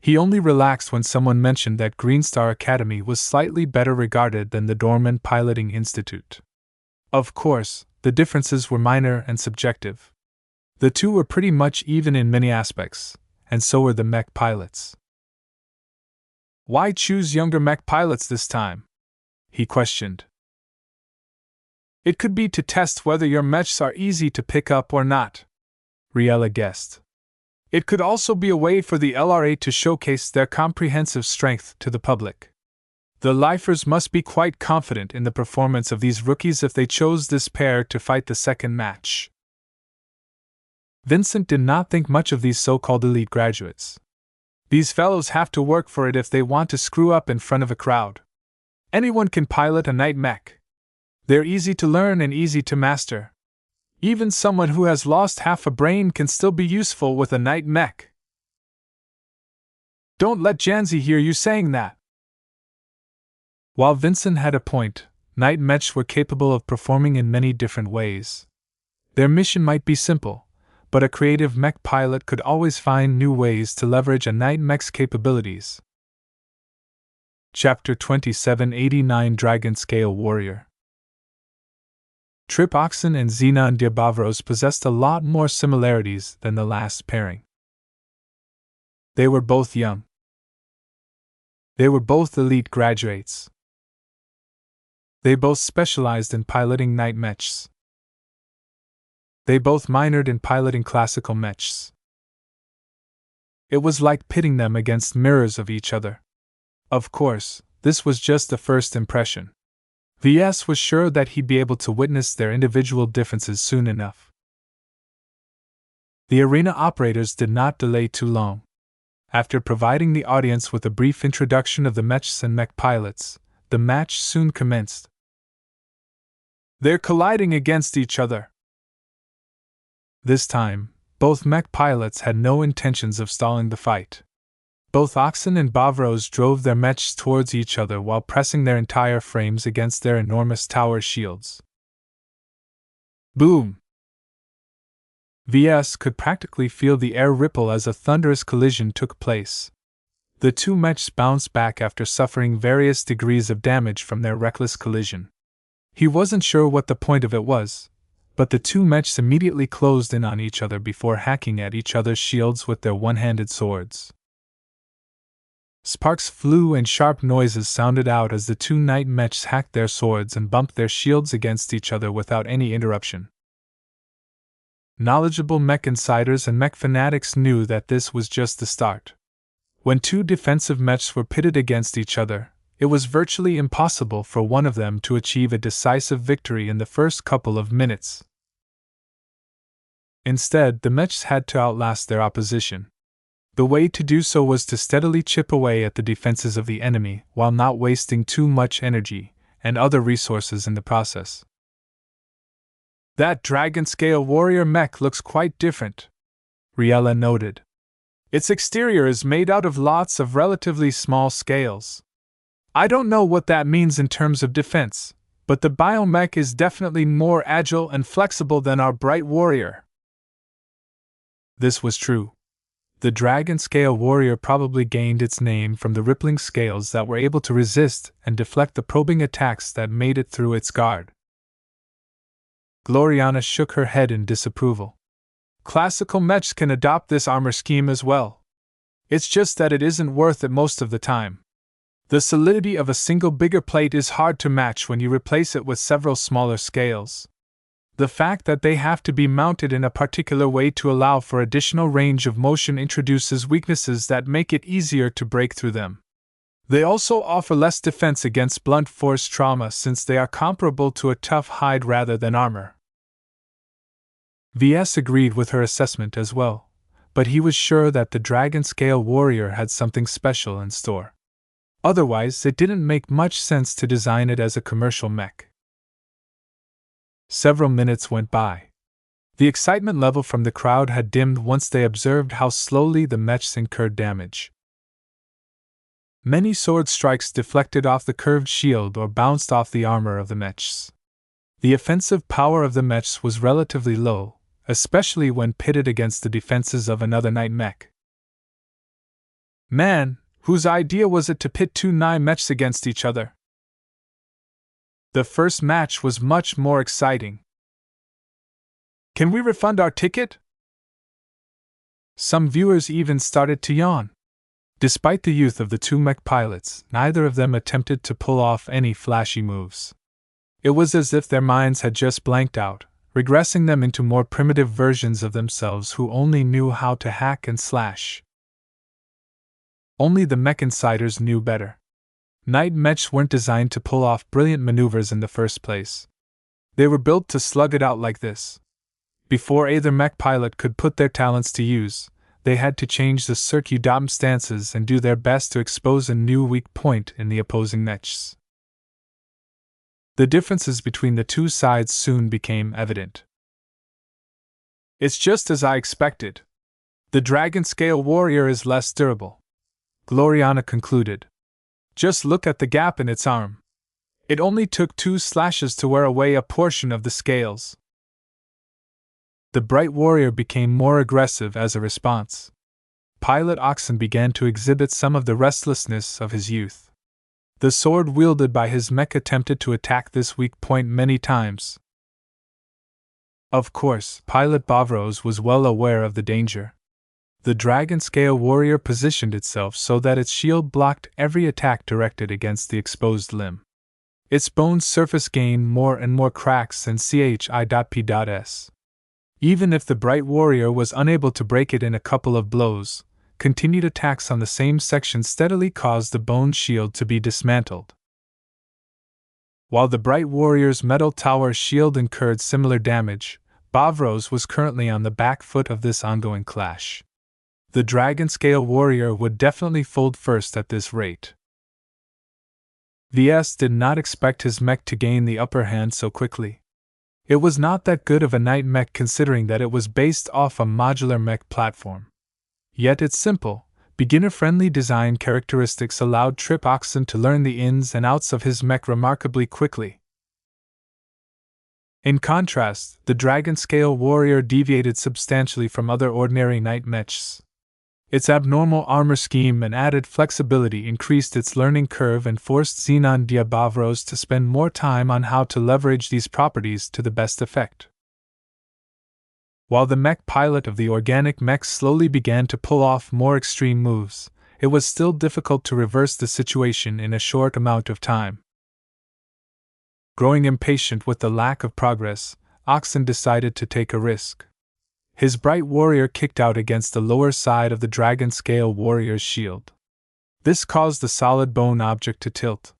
He only relaxed when someone mentioned that Greenstar Academy was slightly better regarded than the Dorman Piloting Institute. Of course, the differences were minor and subjective. The two were pretty much even in many aspects, and so were the mech pilots. Why choose younger mech pilots this time? He questioned. It could be to test whether your mechs are easy to pick up or not, Riella guessed. It could also be a way for the LRA to showcase their comprehensive strength to the public. The lifers must be quite confident in the performance of these rookies if they chose this pair to fight the second match. Vincent did not think much of these so-called elite graduates. These fellows have to work for it if they want to screw up in front of a crowd. Anyone can pilot a knight mech. They're easy to learn and easy to master. Even someone who has lost half a brain can still be useful with a knight mech. Don't let Janzi hear you saying that. While Vincent had a point, knight mechs were capable of performing in many different ways. Their mission might be simple, but a creative mech pilot could always find new ways to leverage a knight mech's capabilities. Chapter 2789 Dragon Scale Warrior. Trip Oxen and Xenon Diabavros possessed a lot more similarities than the last pairing. They were both young. They were both elite graduates. They both specialized in piloting knight mechs. They both minored in piloting classical mechs. It was like pitting them against mirrors of each other. Of course, this was just the first impression. Ves was sure that he'd be able to witness their individual differences soon enough. The arena operators did not delay too long. After providing the audience with a brief introduction of the mechs and mech pilots, the match soon commenced. They're colliding against each other. This time, both mech pilots had no intentions of stalling the fight. Both Oxen and Bavros drove their mechs towards each other while pressing their entire frames against their enormous tower shields. Boom! Ves could practically feel the air ripple as a thunderous collision took place. The two mechs bounced back after suffering various degrees of damage from their reckless collision. He wasn't sure what the point of it was, but the two mechs immediately closed in on each other before hacking at each other's shields with their one-handed swords. Sparks flew and sharp noises sounded out as the two knight mechs hacked their swords and bumped their shields against each other without any interruption. Knowledgeable mech insiders and mech fanatics knew that this was just the start. When two defensive mechs were pitted against each other, it was virtually impossible for one of them to achieve a decisive victory in the first couple of minutes. Instead, the mechs had to outlast their opposition. The way to do so was to steadily chip away at the defenses of the enemy while not wasting too much energy, and other resources in the process. That dragon-scale warrior mech looks quite different, Riella noted. Its exterior is made out of lots of relatively small scales. I don't know what that means in terms of defense, but the biomech is definitely more agile and flexible than our bright warrior. This was true. The dragon-scale warrior probably gained its name from the rippling scales that were able to resist and deflect the probing attacks that made it through its guard. Gloriana shook her head in disapproval. Classical mechs can adopt this armor scheme as well. It's just that it isn't worth it most of the time. The solidity of a single bigger plate is hard to match when you replace it with several smaller scales. The fact that they have to be mounted in a particular way to allow for additional range of motion introduces weaknesses that make it easier to break through them. They also offer less defense against blunt force trauma since they are comparable to a tough hide rather than armor. Ves agreed with her assessment as well, but he was sure that the dragon-scale warrior had something special in store. Otherwise, it didn't make much sense to design it as a commercial mech. Several minutes went by. The excitement level from the crowd had dimmed once they observed how slowly the mechs incurred damage. Many sword strikes deflected off the curved shield or bounced off the armor of the mechs. The offensive power of the mechs was relatively low, especially when pitted against the defenses of another knight mech. Man, whose idea was it to pit two knight mechs against each other? The first match was much more exciting. Can we refund our ticket? Some viewers even started to yawn. Despite the youth of the two mech pilots, neither of them attempted to pull off any flashy moves. It was as if their minds had just blanked out, regressing them into more primitive versions of themselves who only knew how to hack and slash. Only the mech insiders knew better. Knight mechs weren't designed to pull off brilliant maneuvers in the first place. They were built to slug it out like this. Before either mech pilot could put their talents to use, they had to change the circumstances and do their best to expose a new weak point in the opposing mechs. The differences between the two sides soon became evident. It's just as I expected. The dragon-scale warrior is less durable, Gloriana concluded. Just look at the gap in its arm. It only took 2 slashes to wear away a portion of the scales. The bright warrior became more aggressive as a response. Pilot Oxen began to exhibit some of the restlessness of his youth. The sword wielded by his mech attempted to attack this weak point many times. Of course, Pilot Bavros was well aware of the danger. The dragon-scale warrior positioned itself so that its shield blocked every attack directed against the exposed limb. Its bone surface gained more and more cracks than chi.p.s. Even if the bright warrior was unable to break it in a couple of blows, continued attacks on the same section steadily caused the bone shield to be dismantled. While the bright warrior's metal tower shield incurred similar damage, Bavros was currently on the back foot of this ongoing clash. The dragon-scale warrior would definitely fold first at this rate. Ves did not expect his mech to gain the upper hand so quickly. It was not that good of a knight mech considering that it was based off a modular mech platform. Yet its simple, beginner-friendly design characteristics allowed Trip Oxen to learn the ins and outs of his mech remarkably quickly. In contrast, the dragon-scale warrior deviated substantially from other ordinary knight mechs. Its abnormal armor scheme and added flexibility increased its learning curve and forced Xenon Diabavros to spend more time on how to leverage these properties to the best effect. While the mech pilot of the organic mech slowly began to pull off more extreme moves, it was still difficult to reverse the situation in a short amount of time. Growing impatient with the lack of progress, Oxen decided to take a risk. His bright warrior kicked out against the lower side of the dragon-scale warrior's shield. This caused the solid bone object to tilt.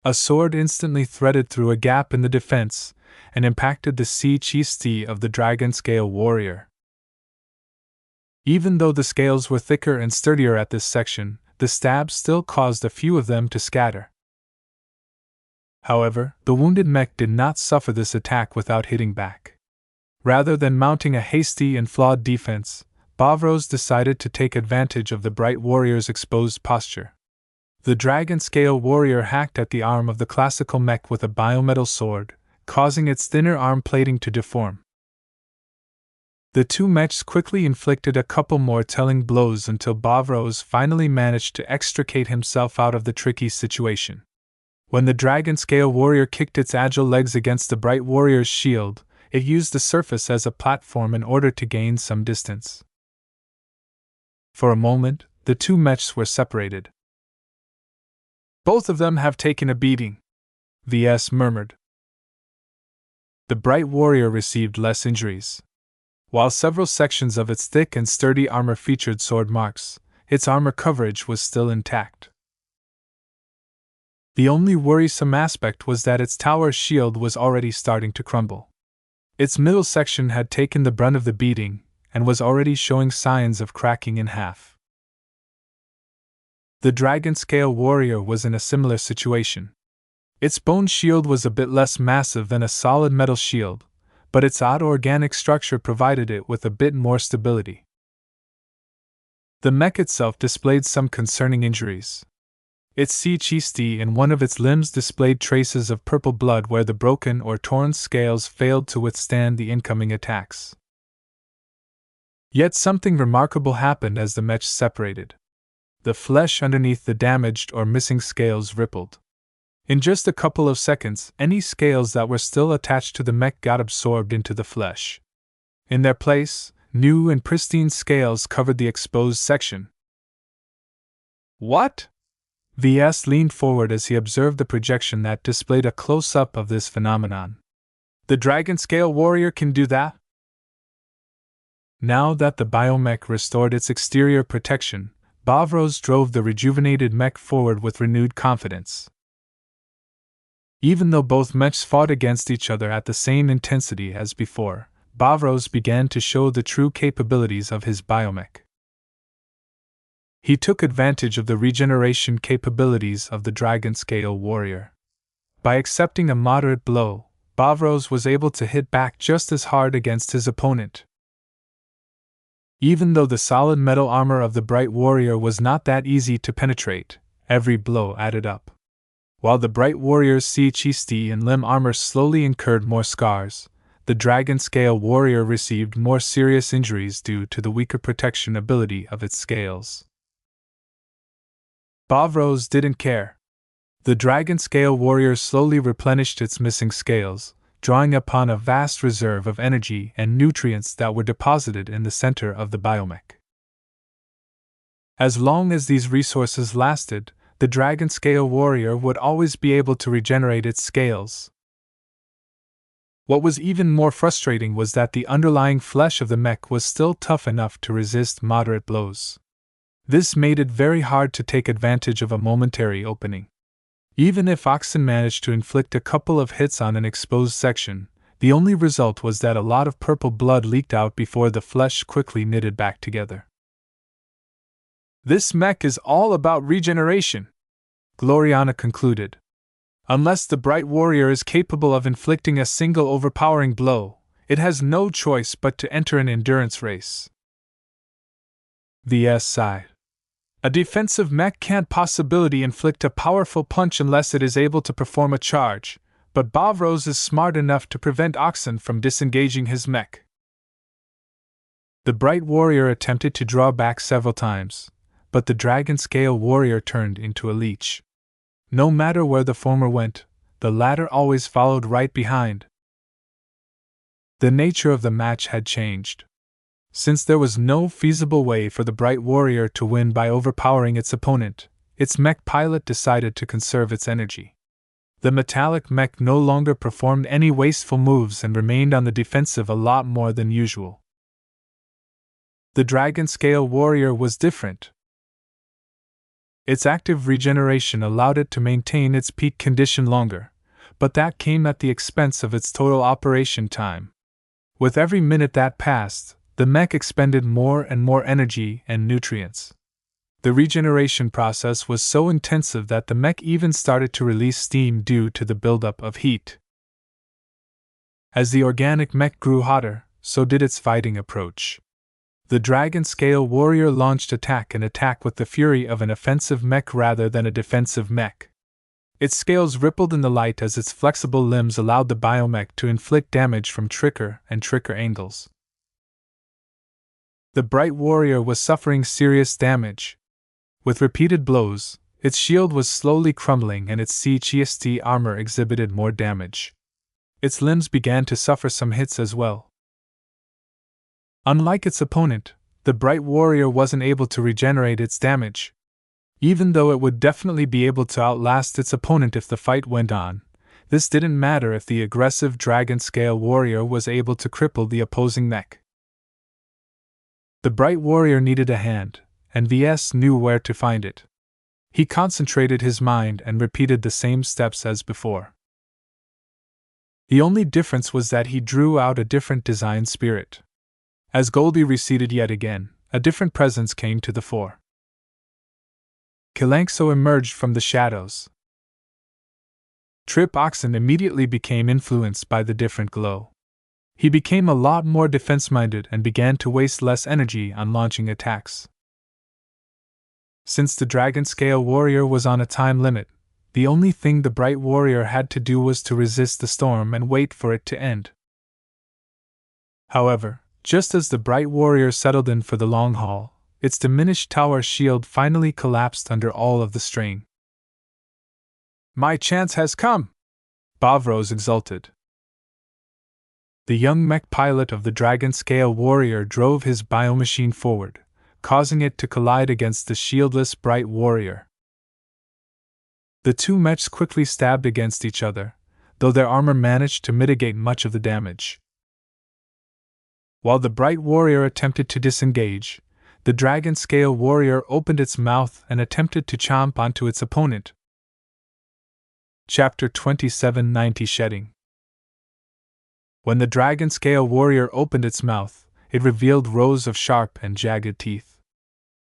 A sword instantly threaded through a gap in the defense and impacted the chi of the dragon-scale warrior. Even though the scales were thicker and sturdier at this section, the stab still caused a few of them to scatter. However, the wounded mech did not suffer this attack without hitting back. Rather than mounting a hasty and flawed defense, Bavros decided to take advantage of the bright warrior's exposed posture. The dragon scale warrior hacked at the arm of the classical mech with a biometal sword, causing its thinner arm plating to deform. The two mechs quickly inflicted a couple more telling blows until Bavros finally managed to extricate himself out of the tricky situation. When the dragon scale warrior kicked its agile legs against the bright warrior's shield, it used the surface as a platform in order to gain some distance. For a moment, the two mechs were separated. "Both of them have taken a beating," Ves murmured. The bright warrior received less injuries. While several sections of its thick and sturdy armor featured sword marks, its armor coverage was still intact. The only worrisome aspect was that its tower shield was already starting to crumble. Its middle section had taken the brunt of the beating, and was already showing signs of cracking in half. The dragon scale warrior was in a similar situation. Its bone shield was a bit less massive than a solid metal shield, but its odd organic structure provided it with a bit more stability. The mech itself displayed some concerning injuries. Its C-chiste in one of its limbs displayed traces of purple blood where the broken or torn scales failed to withstand the incoming attacks. Yet something remarkable happened as the mech separated. The flesh underneath the damaged or missing scales rippled. In just a couple of seconds, any scales that were still attached to the mech got absorbed into the flesh. In their place, new and pristine scales covered the exposed section. "What?" Ves leaned forward as he observed the projection that displayed a close-up of this phenomenon. "The dragon scale warrior can do that?" Now that the biomech restored its exterior protection, Bavros drove the rejuvenated mech forward with renewed confidence. Even though both mechs fought against each other at the same intensity as before, Bavros began to show the true capabilities of his biomech. He took advantage of the regeneration capabilities of the dragon scale warrior. By accepting a moderate blow, Bavros was able to hit back just as hard against his opponent. Even though the solid metal armor of the bright warrior was not that easy to penetrate, every blow added up. While the bright warrior's C-chiste and limb armor slowly incurred more scars, the dragon scale warrior received more serious injuries due to the weaker protection ability of its scales. Bavros didn't care. The dragon scale warrior slowly replenished its missing scales, drawing upon a vast reserve of energy and nutrients that were deposited in the center of the biomech. As long as these resources lasted, the dragon scale warrior would always be able to regenerate its scales. What was even more frustrating was that the underlying flesh of the mech was still tough enough to resist moderate blows. This made it very hard to take advantage of a momentary opening. Even if Oxen managed to inflict a couple of hits on an exposed section, the only result was that a lot of purple blood leaked out before the flesh quickly knitted back together. "This mech is all about regeneration," Gloriana concluded. "Unless the bright warrior is capable of inflicting a single overpowering blow, it has no choice but to enter an endurance race." Ves sighed. "A defensive mech can't possibly inflict a powerful punch unless it is able to perform a charge, but Bavros is smart enough to prevent Oxen from disengaging his mech." The bright warrior attempted to draw back several times, but the dragon scale warrior turned into a leech. No matter where the former went, the latter always followed right behind. The nature of the match had changed. Since there was no feasible way for the bright warrior to win by overpowering its opponent, its mech pilot decided to conserve its energy. The metallic mech no longer performed any wasteful moves and remained on the defensive a lot more than usual. The dragon scale warrior was different. Its active regeneration allowed it to maintain its peak condition longer, but that came at the expense of its total operation time. With every minute that passed, the mech expended more and more energy and nutrients. The regeneration process was so intensive that the mech even started to release steam due to the buildup of heat. As the organic mech grew hotter, so did its fighting approach. The dragon scale warrior launched attack with the fury of an offensive mech rather than a defensive mech. Its scales rippled in the light as its flexible limbs allowed the biomech to inflict damage from trickier angles. The bright warrior was suffering serious damage. With repeated blows, its shield was slowly crumbling and its CHST armor exhibited more damage. Its limbs began to suffer some hits as well. Unlike its opponent, the bright warrior wasn't able to regenerate its damage. Even though it would definitely be able to outlast its opponent if the fight went on, this didn't matter if the aggressive dragon scale warrior was able to cripple the opposing mech. The bright warrior needed a hand, and Ves knew where to find it. He concentrated his mind and repeated the same steps as before. The only difference was that he drew out a different design spirit. As Goldie receded yet again, a different presence came to the fore. Kilankso emerged from the shadows. Trip Oxen immediately became influenced by the different glow. He became a lot more defense-minded and began to waste less energy on launching attacks. Since the dragon scale warrior was on a time limit, the only thing the bright warrior had to do was to resist the storm and wait for it to end. However, just as the bright warrior settled in for the long haul, its diminished tower shield finally collapsed under all of the strain. "My chance has come!" Bavros exulted. The young mech pilot of the dragon scale warrior drove his biomachine forward, causing it to collide against the shieldless bright warrior. The two mechs quickly stabbed against each other, though their armor managed to mitigate much of the damage. While the bright warrior attempted to disengage, the dragon scale warrior opened its mouth and attempted to chomp onto its opponent. Chapter 2790 Shedding. When the dragon scale warrior opened its mouth, it revealed rows of sharp and jagged teeth.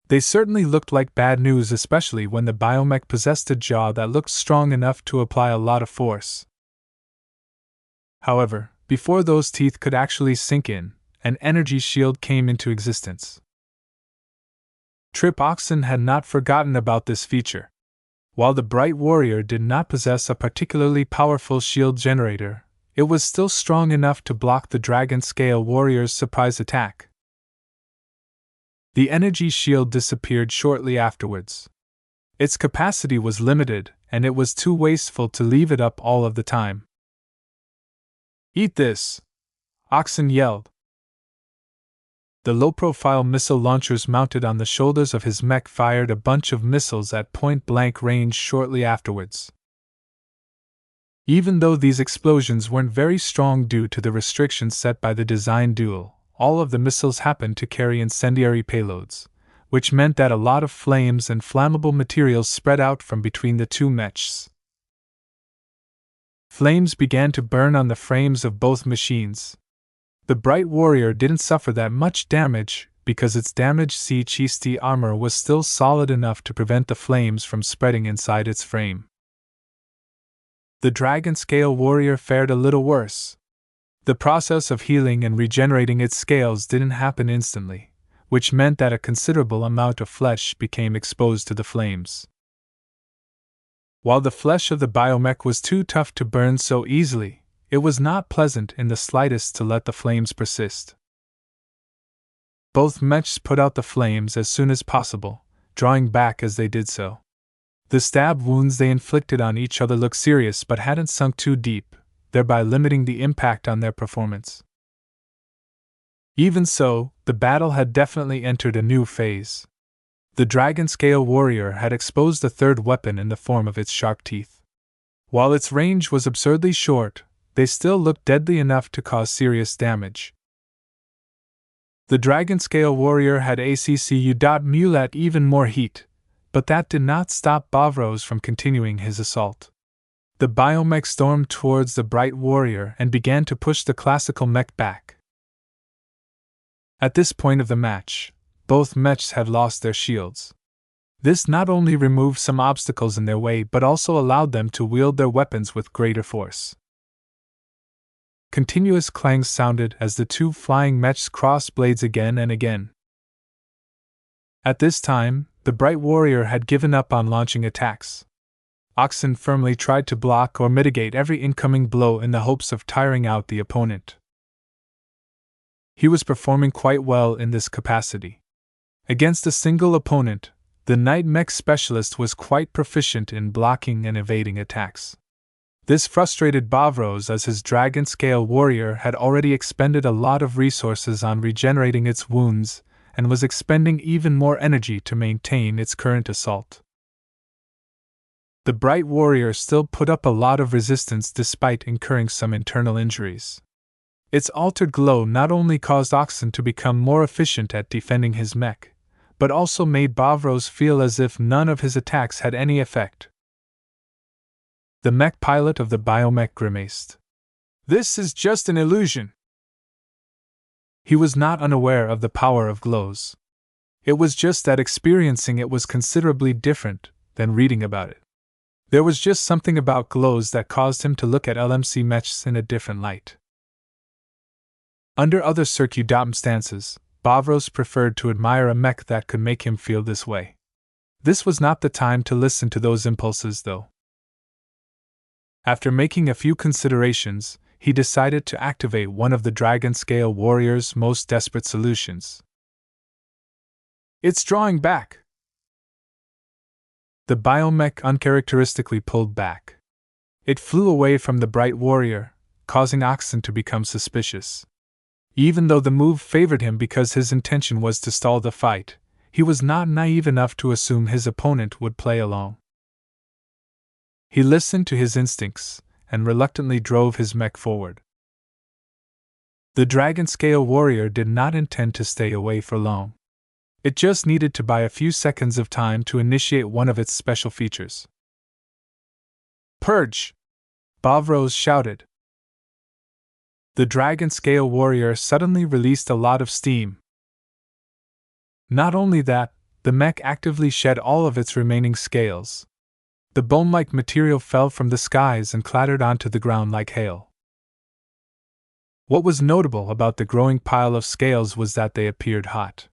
They certainly looked like bad news, especially when the biomech possessed a jaw that looked strong enough to apply a lot of force. However, before those teeth could actually sink in, an energy shield came into existence. Trip Oxen had not forgotten about this feature. While the bright warrior did not possess a particularly powerful shield generator, it was still strong enough to block the dragon scale warrior's surprise attack. The energy shield disappeared shortly afterwards. Its capacity was limited, and it was too wasteful to leave it up all of the time. "Eat this!" Oxen yelled. The low-profile missile launchers mounted on the shoulders of his mech fired a bunch of missiles at point-blank range shortly afterwards. Even though these explosions weren't very strong due to the restrictions set by the design duel, all of the missiles happened to carry incendiary payloads, which meant that a lot of flames and flammable materials spread out from between the two mechs. Flames began to burn on the frames of both machines. The bright warrior didn't suffer that much damage because its damaged CHST armor was still solid enough to prevent the flames from spreading inside its frame. The dragon scale warrior fared a little worse. The process of healing and regenerating its scales didn't happen instantly, which meant that a considerable amount of flesh became exposed to the flames. While the flesh of the biomech was too tough to burn so easily, it was not pleasant in the slightest to let the flames persist. Both mechs put out the flames as soon as possible, drawing back as they did so. The stab wounds they inflicted on each other looked serious but hadn't sunk too deep, thereby limiting the impact on their performance. Even so, the battle had definitely entered a new phase. The dragon scale warrior had exposed a third weapon in the form of its sharp teeth. While its range was absurdly short, they still looked deadly enough to cause serious damage. The dragon scale warrior had ACCU.mule at even more heat, but that did not stop Bavros from continuing his assault. The biomech stormed towards the bright warrior and began to push the classical mech back. At this point of the match, both mechs had lost their shields. This not only removed some obstacles in their way but also allowed them to wield their weapons with greater force. Continuous clangs sounded as the two flying mechs crossed blades again and again. At this time, the bright warrior had given up on launching attacks. Oxen firmly tried to block or mitigate every incoming blow in the hopes of tiring out the opponent. He was performing quite well in this capacity. Against a single opponent, the Knight Mech Specialist was quite proficient in blocking and evading attacks. This frustrated Bavros as his dragon-scale warrior had already expended a lot of resources on regenerating its wounds and was expending even more energy to maintain its current assault. The bright warrior still put up a lot of resistance despite incurring some internal injuries. Its altered glow not only caused Oxen to become more efficient at defending his mech, but also made Bavros feel as if none of his attacks had any effect. The mech pilot of the biomech grimaced. "This is just an illusion." He was not unaware of the power of glows. It was just that experiencing it was considerably different than reading about it. There was just something about glows that caused him to look at LMC mechs in a different light. Under other circumstances, Bavros preferred to admire a mech that could make him feel this way. This was not the time to listen to those impulses, though. After making a few considerations, he decided to activate one of the dragon-scale warrior's most desperate solutions. "It's drawing back." The biomech uncharacteristically pulled back. It flew away from the bright warrior, causing Oxen to become suspicious. Even though the move favored him because his intention was to stall the fight, he was not naive enough to assume his opponent would play along. He listened to his instincts and reluctantly drove his mech forward. The dragon-scale warrior did not intend to stay away for long. It just needed to buy a few seconds of time to initiate one of its special features. "Purge!" Bavros shouted. The dragon-scale warrior suddenly released a lot of steam. Not only that, the mech actively shed all of its remaining scales. The bone-like material fell from the skies and clattered onto the ground like hail. What was notable about the growing pile of scales was that they appeared hot.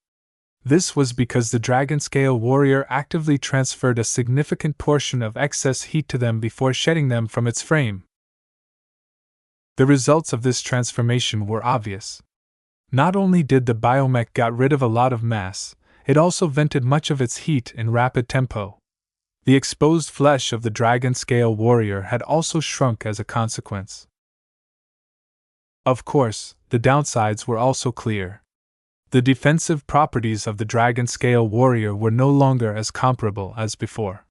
This was because the dragon-scale warrior actively transferred a significant portion of excess heat to them before shedding them from its frame. The results of this transformation were obvious. Not only did the biomech got rid of a lot of mass, it also vented much of its heat in rapid tempo. The exposed flesh of the dragon-scale warrior had also shrunk as a consequence. Of course, the downsides were also clear. The defensive properties of the dragon-scale warrior were no longer as comparable as before.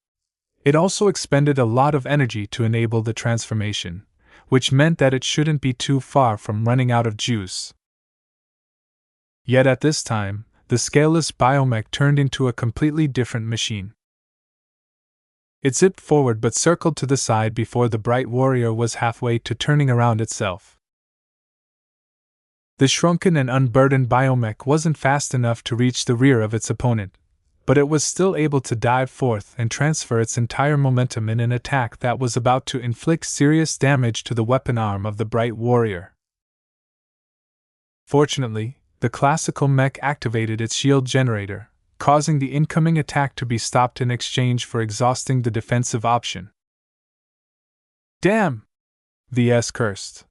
It also expended a lot of energy to enable the transformation, which meant that it shouldn't be too far from running out of juice. Yet at this time, the scaleless biomech turned into a completely different machine. It zipped forward but circled to the side before the bright warrior was halfway to turning around itself. The shrunken and unburdened biomech wasn't fast enough to reach the rear of its opponent, but it was still able to dive forth and transfer its entire momentum in an attack that was about to inflict serious damage to the weapon arm of the bright warrior. Fortunately, the classical mech activated its shield generator, causing the incoming attack to be stopped in exchange for exhausting the defensive option. "Damn!" Ves cursed.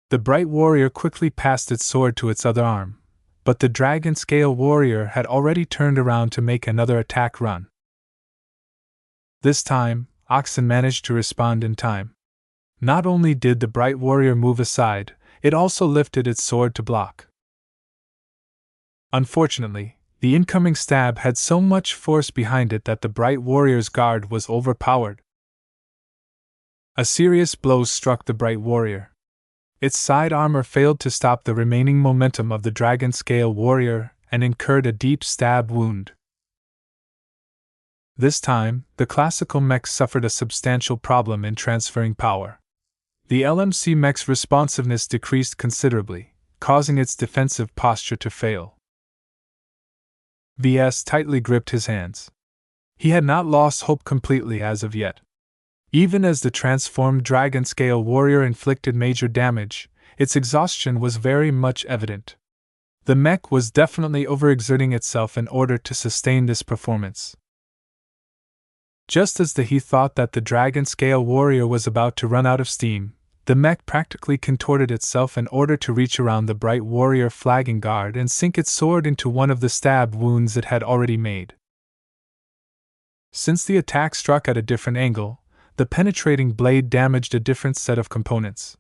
The bright warrior quickly passed its sword to its other arm, but the dragon-scale warrior had already turned around to make another attack run. This time, Oxen managed to respond in time. Not only did the bright warrior move aside, it also lifted its sword to block. Unfortunately, the incoming stab had so much force behind it that the bright warrior's guard was overpowered. A serious blow struck the bright warrior. Its side armor failed to stop the remaining momentum of the dragon-scale warrior and incurred a deep stab wound. This time, the classical mech suffered a substantial problem in transferring power. The LMC mech's responsiveness decreased considerably, causing its defensive posture to fail. Ves tightly gripped his hands. He had not lost hope completely as of yet. Even as the transformed dragon-scale warrior inflicted major damage, its exhaustion was very much evident. The mech was definitely overexerting itself in order to sustain this performance. Just as he thought that the dragon-scale warrior was about to run out of steam, the mech practically contorted itself in order to reach around the bright warrior flagging guard and sink its sword into one of the stab wounds it had already made. Since the attack struck at a different angle, the penetrating blade damaged a different set of components.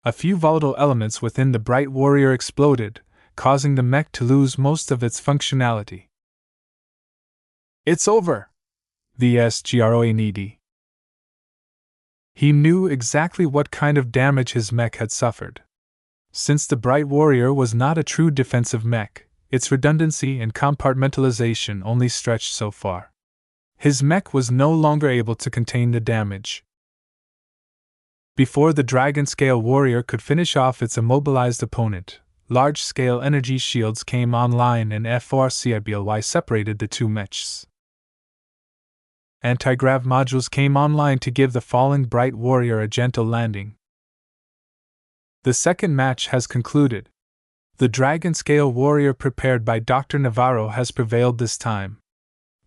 A few volatile elements within the bright warrior exploded, causing the mech to lose most of its functionality. It's over! Ves groaned. He knew exactly what kind of damage his mech had suffered. Since the bright warrior was not a true defensive mech, its redundancy and compartmentalization only stretched so far. His mech was no longer able to contain the damage. Before the dragon-scale warrior could finish off its immobilized opponent, large-scale energy shields came online and forcibly separated the two mechs. Anti-grav modules came online to give the falling bright warrior a gentle landing. The second match has concluded. The dragon-scale warrior prepared by Dr. Navarro has prevailed this time.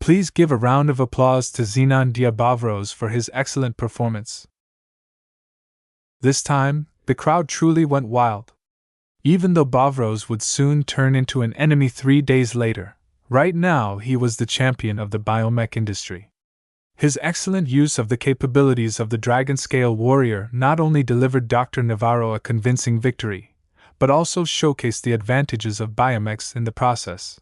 Please give a round of applause to Zenon Diabavros for his excellent performance. This time, the crowd truly went wild. Even though Bavros would soon turn into an enemy 3 days later, right now he was the champion of the biomech industry. His excellent use of the capabilities of the dragon-scale warrior not only delivered Dr. Navarro a convincing victory, but also showcased the advantages of biomechs in the process.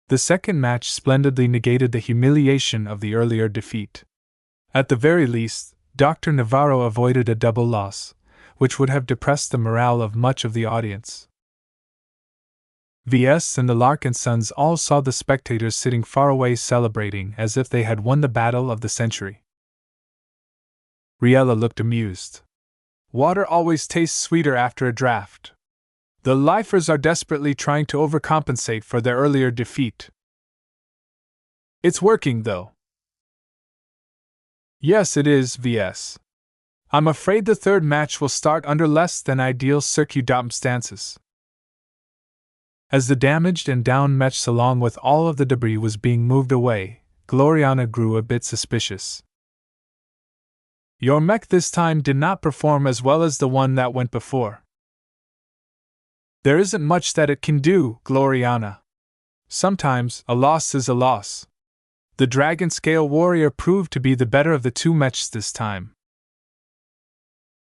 The second match splendidly negated the humiliation of the earlier defeat. At the very least, Dr. Navarro avoided a double loss, which would have depressed the morale of much of the audience. Ves and the Larkinsons all saw the spectators sitting far away celebrating as if they had won the battle of the century. Riella looked amused. Water always tastes sweeter after a draft. The lifers are desperately trying to overcompensate for their earlier defeat. It's working, though. Yes, it is, Ves. I'm afraid the third match will start under less than ideal circumstances. As the damaged and down mechs along with all of the debris was being moved away, Gloriana grew a bit suspicious. Your mech this time did not perform as well as the one that went before. There isn't much that it can do, Gloriana. Sometimes, a loss is a loss. The dragon-scale warrior proved to be the better of the two mechs this time.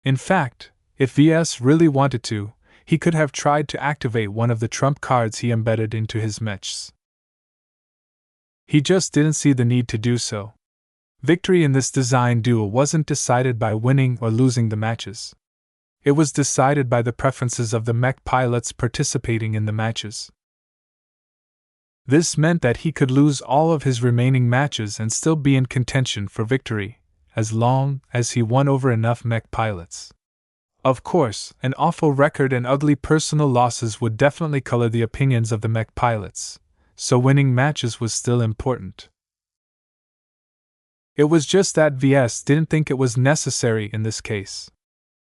In fact, if Ves really wanted to, he could have tried to activate one of the trump cards he embedded into his mechs. He just didn't see the need to do so. Victory in this design duel wasn't decided by winning or losing the matches. It was decided by the preferences of the mech pilots participating in the matches. This meant that he could lose all of his remaining matches and still be in contention for victory, as long as he won over enough mech pilots. Of course, an awful record and ugly personal losses would definitely color the opinions of the mech pilots, so winning matches was still important. It was just that Ves didn't think it was necessary in this case.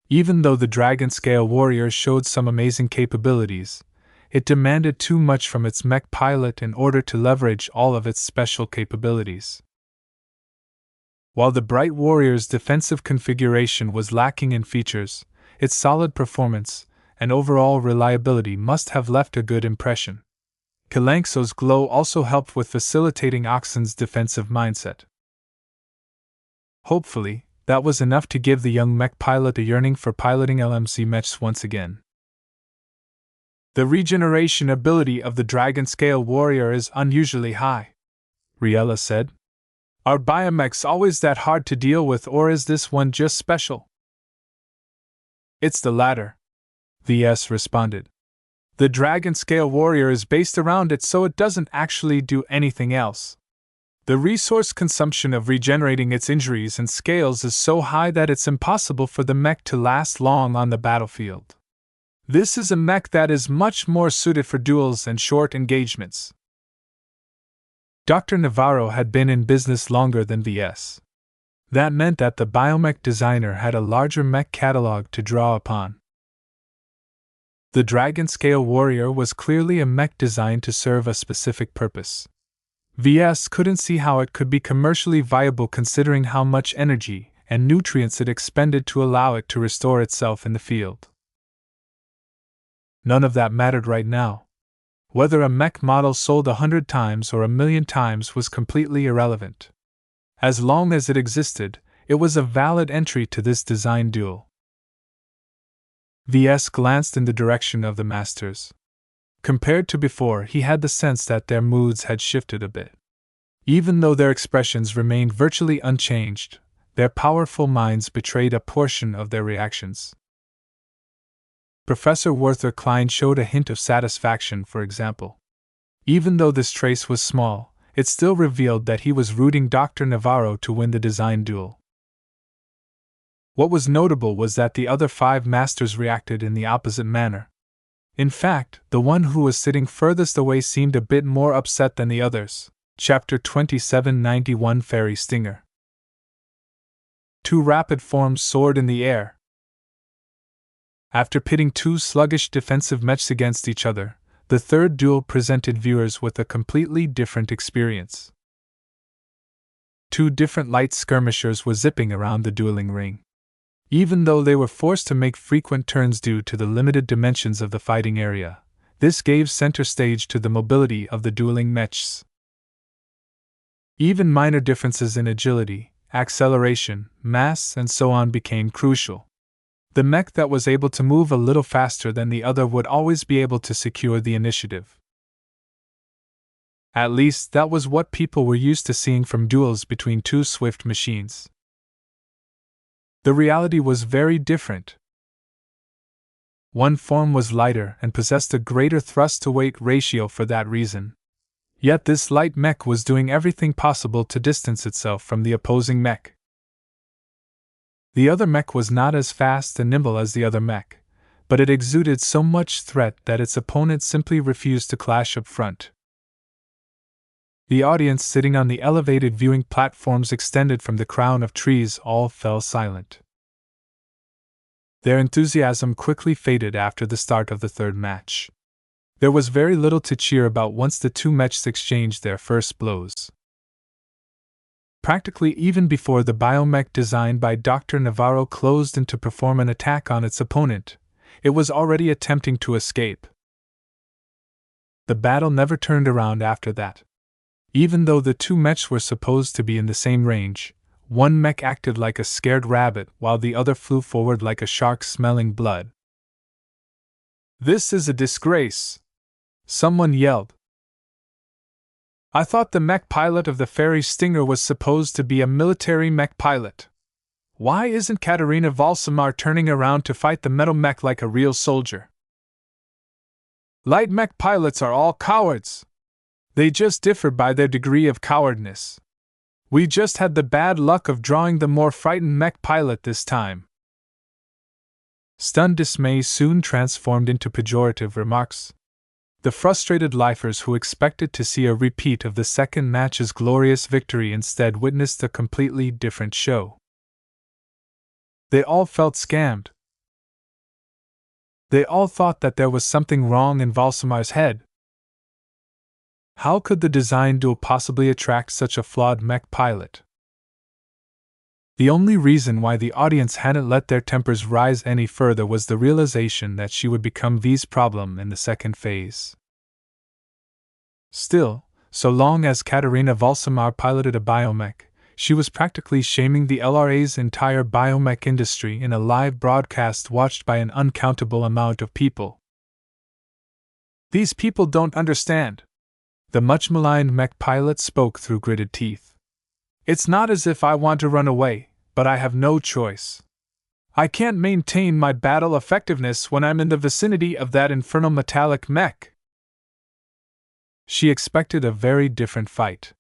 Even though the dragon-scale warrior showed some amazing capabilities, it demanded too much from its mech pilot in order to leverage all of its special capabilities. While the bright warrior's defensive configuration was lacking in features, its solid performance and overall reliability must have left a good impression. Kalanxo's glow also helped with facilitating Oxen's defensive mindset. Hopefully, that was enough to give the young mech pilot a yearning for piloting LMC mechs once again. The regeneration ability of the dragon-scale warrior is unusually high, Riella said. Are biomechs always that hard to deal with, or is this one just special? It's the latter, Ves responded. The dragon-scale warrior is based around it, so it doesn't actually do anything else. The resource consumption of regenerating its injuries and scales is so high that it's impossible for the mech to last long on the battlefield. This is a mech that is much more suited for duels and short engagements. Dr. Navarro had been in business longer than Ves. That meant that the biomech designer had a larger mech catalog to draw upon. The Dragon Scale Warrior was clearly a mech designed to serve a specific purpose. Ves couldn't see how it could be commercially viable considering how much energy and nutrients it expended to allow it to restore itself in the field. None of that mattered right now. Whether a mech model sold 100 times or 1,000,000 times was completely irrelevant. As long as it existed, it was a valid entry to this design duel. Ves glanced in the direction of the masters. Compared to before, he had the sense that their moods had shifted a bit. Even though their expressions remained virtually unchanged, their powerful minds betrayed a portion of their reactions. Professor Werther Klein showed a hint of satisfaction, for example. Even though this trace was small, it still revealed that he was rooting Dr. Navarro to win the design duel. What was notable was that the other 5 masters reacted in the opposite manner. In fact, the one who was sitting furthest away seemed a bit more upset than the others. Chapter 2791 Fairy Stinger. 2 rapid forms soared in the air. After pitting 2 sluggish defensive mechs against each other, the third duel presented viewers with a completely different experience. 2 different light skirmishers were zipping around the dueling ring. Even though they were forced to make frequent turns due to the limited dimensions of the fighting area, this gave center stage to the mobility of the dueling mechs. Even minor differences in agility, acceleration, mass, and so on became crucial. The mech that was able to move a little faster than the other would always be able to secure the initiative. At least that was what people were used to seeing from duels between 2 swift machines. The reality was very different. One form was lighter and possessed a greater thrust-to-weight ratio for that reason. Yet this light mech was doing everything possible to distance itself from the opposing mech. The other mech was not as fast and nimble as the other mech, but it exuded so much threat that its opponent simply refused to clash up front. The audience sitting on the elevated viewing platforms extended from the crown of trees all fell silent. Their enthusiasm quickly faded after the start of the third match. There was very little to cheer about once the 2 mechs exchanged their first blows. Practically even before the biomech designed by Dr. Navarro closed in to perform an attack on its opponent, it was already attempting to escape. The battle never turned around after that. Even though the 2 mechs were supposed to be in the same range, one mech acted like a scared rabbit while the other flew forward like a shark smelling blood. "This is a disgrace!" someone yelled. "I thought the mech pilot of the Fairy Stinger was supposed to be a military mech pilot. Why isn't Katerina Valsamar turning around to fight the metal mech like a real soldier? Light mech pilots are all cowards. They just differ by their degree of cowardness. We just had the bad luck of drawing the more frightened mech pilot this time." Stunned dismay soon transformed into pejorative remarks. The frustrated lifers who expected to see a repeat of the second match's glorious victory instead witnessed a completely different show. They all felt scammed. They all thought that there was something wrong in Valsamar's head. How could the design duel possibly attract such a flawed mech pilot? The only reason why the audience hadn't let their tempers rise any further was the realization that she would become V's problem in the second phase. Still, so long as Katerina Valsamar piloted a biomech, she was practically shaming the LRA's entire biomech industry in a live broadcast watched by an uncountable amount of people. "These people don't understand." The much-maligned mech pilot spoke through gritted teeth. "It's not as if I want to run away, but I have no choice. I can't maintain my battle effectiveness when I'm in the vicinity of that infernal metallic mech." She expected a very different fight.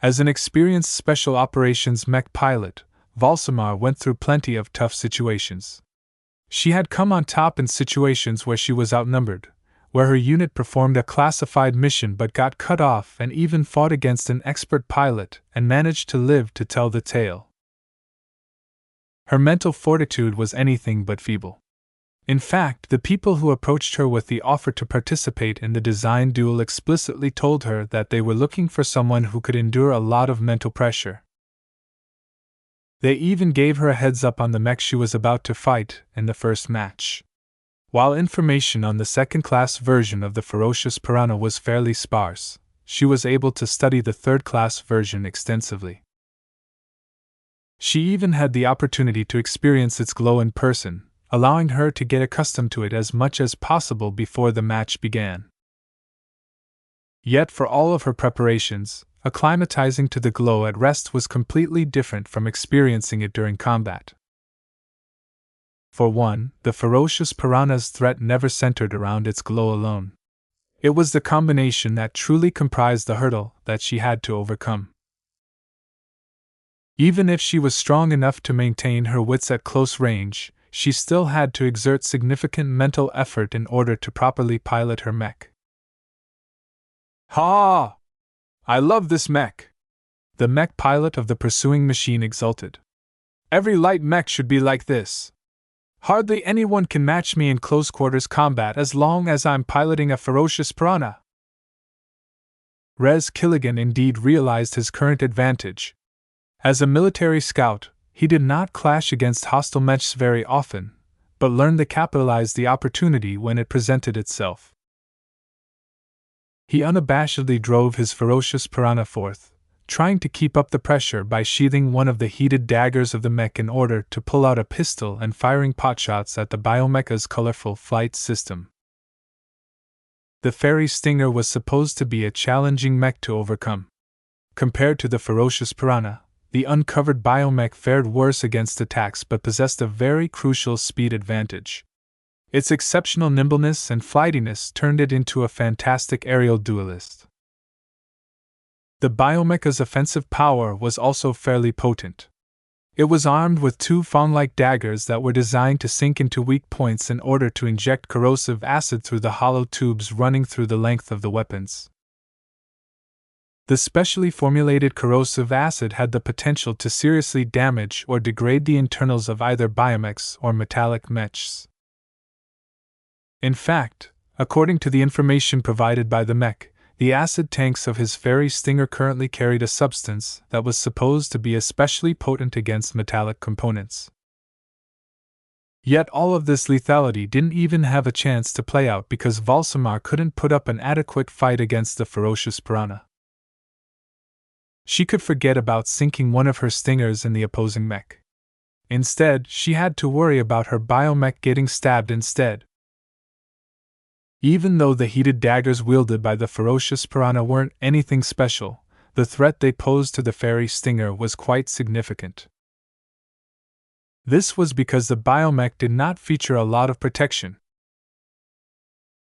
As an experienced special operations mech pilot, Valsamar went through plenty of tough situations. She had come on top in situations where she was outnumbered, where her unit performed a classified mission but got cut off, and even fought against an expert pilot and managed to live to tell the tale. Her mental fortitude was anything but feeble. In fact, the people who approached her with the offer to participate in the design duel explicitly told her that they were looking for someone who could endure a lot of mental pressure. They even gave her a heads up on the mech she was about to fight in the first match. While information on the second-class version of the ferocious piranha was fairly sparse, she was able to study the third-class version extensively. She even had the opportunity to experience its glow in person, allowing her to get accustomed to it as much as possible before the match began. Yet for all of her preparations, acclimatizing to the glow at rest was completely different from experiencing it during combat. For one, the ferocious piranha's threat never centered around its glow alone. It was the combination that truly comprised the hurdle that she had to overcome. Even if she was strong enough to maintain her wits at close range, she still had to exert significant mental effort in order to properly pilot her mech. "Ha! I love this mech!" the mech pilot of the pursuing machine exulted. "Every light mech should be like this. Hardly anyone can match me in close-quarters combat as long as I'm piloting a ferocious piranha." Res Killigan indeed realized his current advantage. As a military scout, he did not clash against hostile mechs very often, but learned to capitalize the opportunity when it presented itself. He unabashedly drove his ferocious piranha forth, trying to keep up the pressure by sheathing one of the heated daggers of the mech in order to pull out a pistol and firing potshots at the biomecha's colorful flight system. The Fairy Stinger was supposed to be a challenging mech to overcome. Compared to the ferocious piranha, the uncovered biomech fared worse against attacks but possessed a very crucial speed advantage. Its exceptional nimbleness and flightiness turned it into a fantastic aerial duelist. The biomecha's offensive power was also fairly potent. It was armed with two fawn-like daggers that were designed to sink into weak points in order to inject corrosive acid through the hollow tubes running through the length of the weapons. The specially formulated corrosive acid had the potential to seriously damage or degrade the internals of either biomechs or metallic mechs. In fact, according to the information provided by the mech, the acid tanks of his Fairy Stinger currently carried a substance that was supposed to be especially potent against metallic components. Yet all of this lethality didn't even have a chance to play out because Valsamar couldn't put up an adequate fight against the ferocious piranha. She could forget about sinking one of her stingers in the opposing mech. Instead, she had to worry about her biomech getting stabbed instead. Even though the heated daggers wielded by the ferocious piranha weren't anything special, the threat they posed to the Fairy Stinger was quite significant. This was because the biomech did not feature a lot of protection.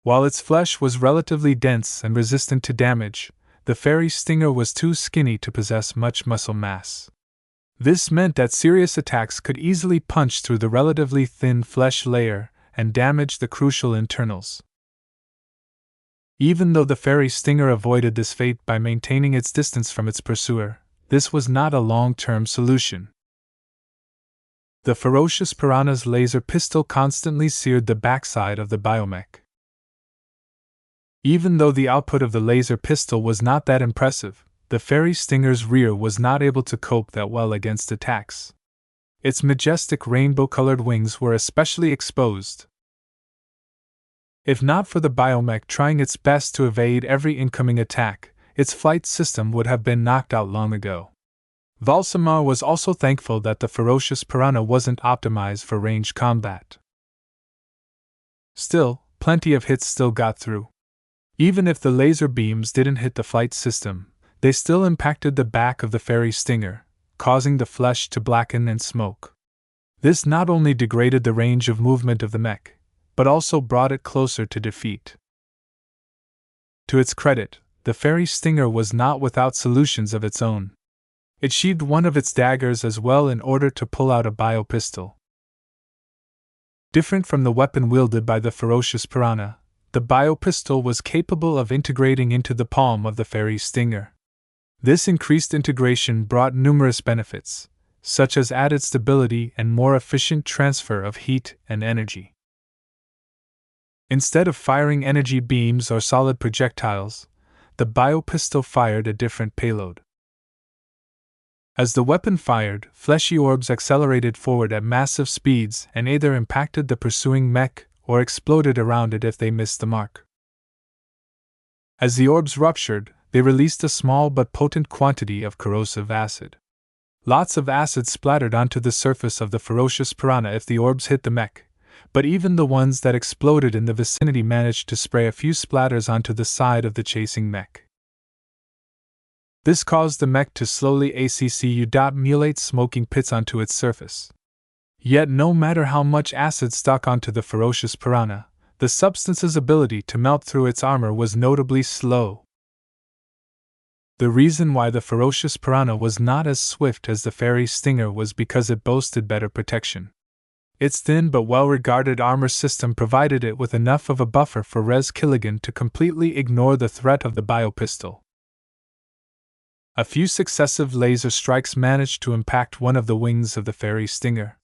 While its flesh was relatively dense and resistant to damage, the Fairy Stinger was too skinny to possess much muscle mass. This meant that serious attacks could easily punch through the relatively thin flesh layer and damage the crucial internals. Even though the Fairy Stinger avoided this fate by maintaining its distance from its pursuer, this was not a long-term solution. The ferocious piranha's laser pistol constantly seared the backside of the biomech. Even though the output of the laser pistol was not that impressive, the Fairy Stinger's rear was not able to cope that well against attacks. Its majestic rainbow-colored wings were especially exposed. If not for the biomech trying its best to evade every incoming attack, its flight system would have been knocked out long ago. Valsamar was also thankful that the ferocious piranha wasn't optimized for ranged combat. Still, plenty of hits still got through. Even if the laser beams didn't hit the flight system, they still impacted the back of the Fairy Stinger, causing the flesh to blacken and smoke. This not only degraded the range of movement of the mech, but also brought it closer to defeat. To its credit, the Fairy Stinger was not without solutions of its own. It sheathed one of its daggers as well in order to pull out a biopistol. Different from the weapon wielded by the ferocious piranha, the biopistol was capable of integrating into the palm of the fairy stinger. This increased integration brought numerous benefits, such as added stability and more efficient transfer of heat and energy. Instead of firing energy beams or solid projectiles, the biopistol fired a different payload. As the weapon fired, fleshy orbs accelerated forward at massive speeds and either impacted the pursuing mech or exploded around it if they missed the mark. As the orbs ruptured, they released a small but potent quantity of corrosive acid. Lots of acid splattered onto the surface of the ferocious piranha if the orbs hit the mech, but even the ones that exploded in the vicinity managed to spray a few splatters onto the side of the chasing mech. This caused the mech to slowly accumulate smoking pits onto its surface. Yet no matter how much acid stuck onto the ferocious piranha, the substance's ability to melt through its armor was notably slow. The reason why the ferocious piranha was not as swift as the fairy stinger was because it boasted better protection. Its thin but well-regarded armor system provided it with enough of a buffer for Ves Larkinson to completely ignore the threat of the biopistol. A few successive laser strikes managed to impact one of the wings of the fairy stinger.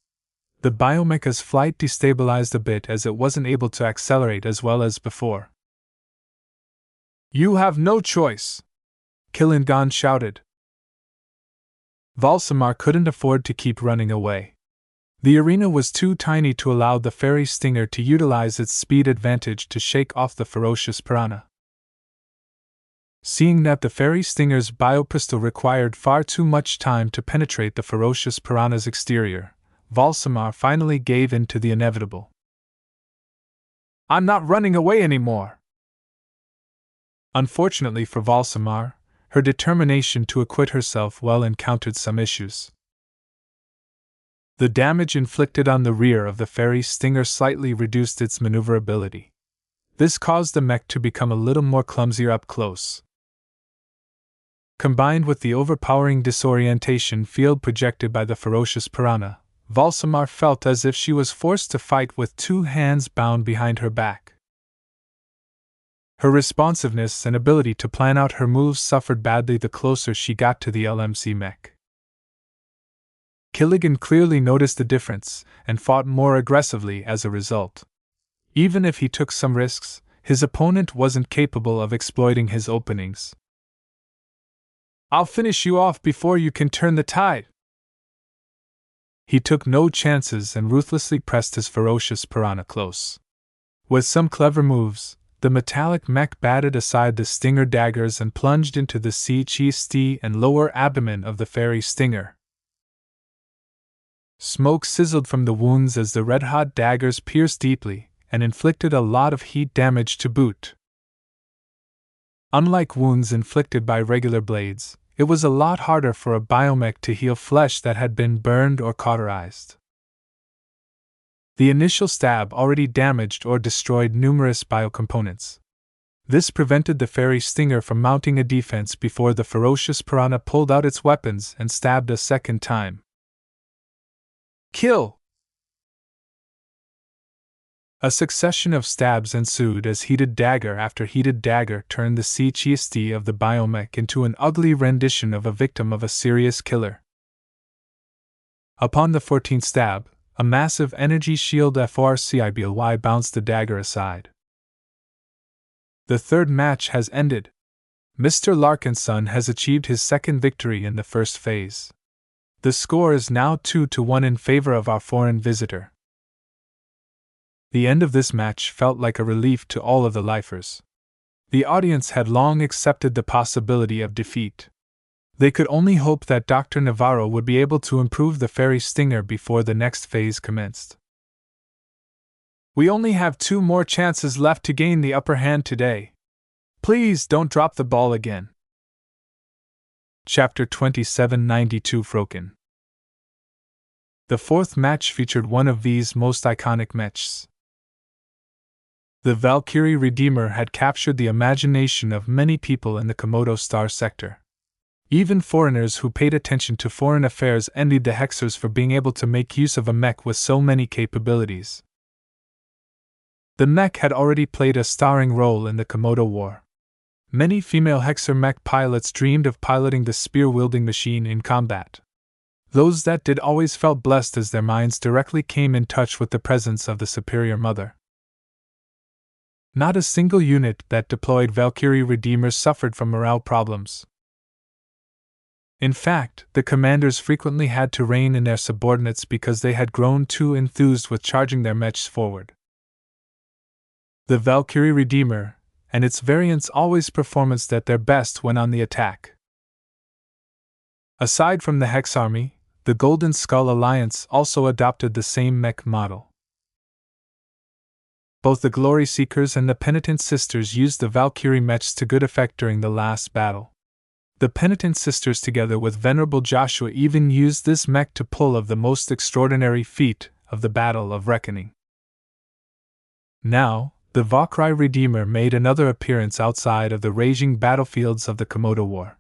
The biomecha's flight destabilized a bit as it wasn't able to accelerate as well as before. "You have no choice!" Killingon shouted. Valsamar couldn't afford to keep running away. The arena was too tiny to allow the fairy stinger to utilize its speed advantage to shake off the ferocious piranha. Seeing that the fairy stinger's biopistol required far too much time to penetrate the ferocious piranha's exterior, Valsamar finally gave in to the inevitable. "I'm not running away anymore!" Unfortunately for Valsamar, her determination to acquit herself well encountered some issues. The damage inflicted on the rear of the fairy stinger slightly reduced its maneuverability. This caused the mech to become a little more clumsier up close. Combined with the overpowering disorientation field projected by the ferocious piranha, Valsamar felt as if she was forced to fight with two hands bound behind her back. Her responsiveness and ability to plan out her moves suffered badly the closer she got to the LMC mech. Killigan clearly noticed the difference and fought more aggressively as a result. Even if he took some risks, his opponent wasn't capable of exploiting his openings. "I'll finish you off before you can turn the tide." He took no chances and ruthlessly pressed his ferocious piranha close. With some clever moves, the metallic mech batted aside the stinger daggers and plunged into the chest and lower abdomen of the fairy stinger. Smoke sizzled from the wounds as the red-hot daggers pierced deeply and inflicted a lot of heat damage to boot. Unlike wounds inflicted by regular blades, it was a lot harder for a biomech to heal flesh that had been burned or cauterized. The initial stab already damaged or destroyed numerous biocomponents. This prevented the fairy stinger from mounting a defense before the ferocious piranha pulled out its weapons and stabbed a second time. "Kill!" A succession of stabs ensued as heated dagger after heated dagger turned the chest of the biomech into an ugly rendition of a victim of a serious killer. Upon the 14th stab, a massive energy shield FRCIBLY bounced the dagger aside. The third match has ended. Mr. Larkinson has achieved his second victory in the first phase. The score is now 2-1 in favor of our foreign visitor. The end of this match felt like a relief to all of the lifers. The audience had long accepted the possibility of defeat. They could only hope that Dr. Navarro would be able to improve the fairy stinger before the next phase commenced. "We only have 2 more chances left to gain the upper hand today. Please don't drop the ball again." Chapter 2792 Froken. The fourth match featured one of V's most iconic mechs. The Valkyrie Redeemer had captured the imagination of many people in the Komodo Star sector. Even foreigners who paid attention to foreign affairs envied the Hexers for being able to make use of a mech with so many capabilities. The mech had already played a starring role in the Komodo War. Many female Hexer mech pilots dreamed of piloting the spear-wielding machine in combat. Those that did always felt blessed as their minds directly came in touch with the presence of the superior mother. Not a single unit that deployed Valkyrie Redeemers suffered from morale problems. In fact, the commanders frequently had to rein in their subordinates because they had grown too enthused with charging their mechs forward. The Valkyrie Redeemer and its variants always performed at their best when on the attack. Aside from the Hex Army, the Golden Skull Alliance also adopted the same mech model. Both the Glory Seekers and the Penitent Sisters used the Valkyrie mechs to good effect during the last battle. The Penitent Sisters, together with Venerable Joshua, even used this mech to pull of the most extraordinary feat of the Battle of Reckoning. Now, the Valkyrie Redeemer made another appearance outside of the raging battlefields of the Komodo War.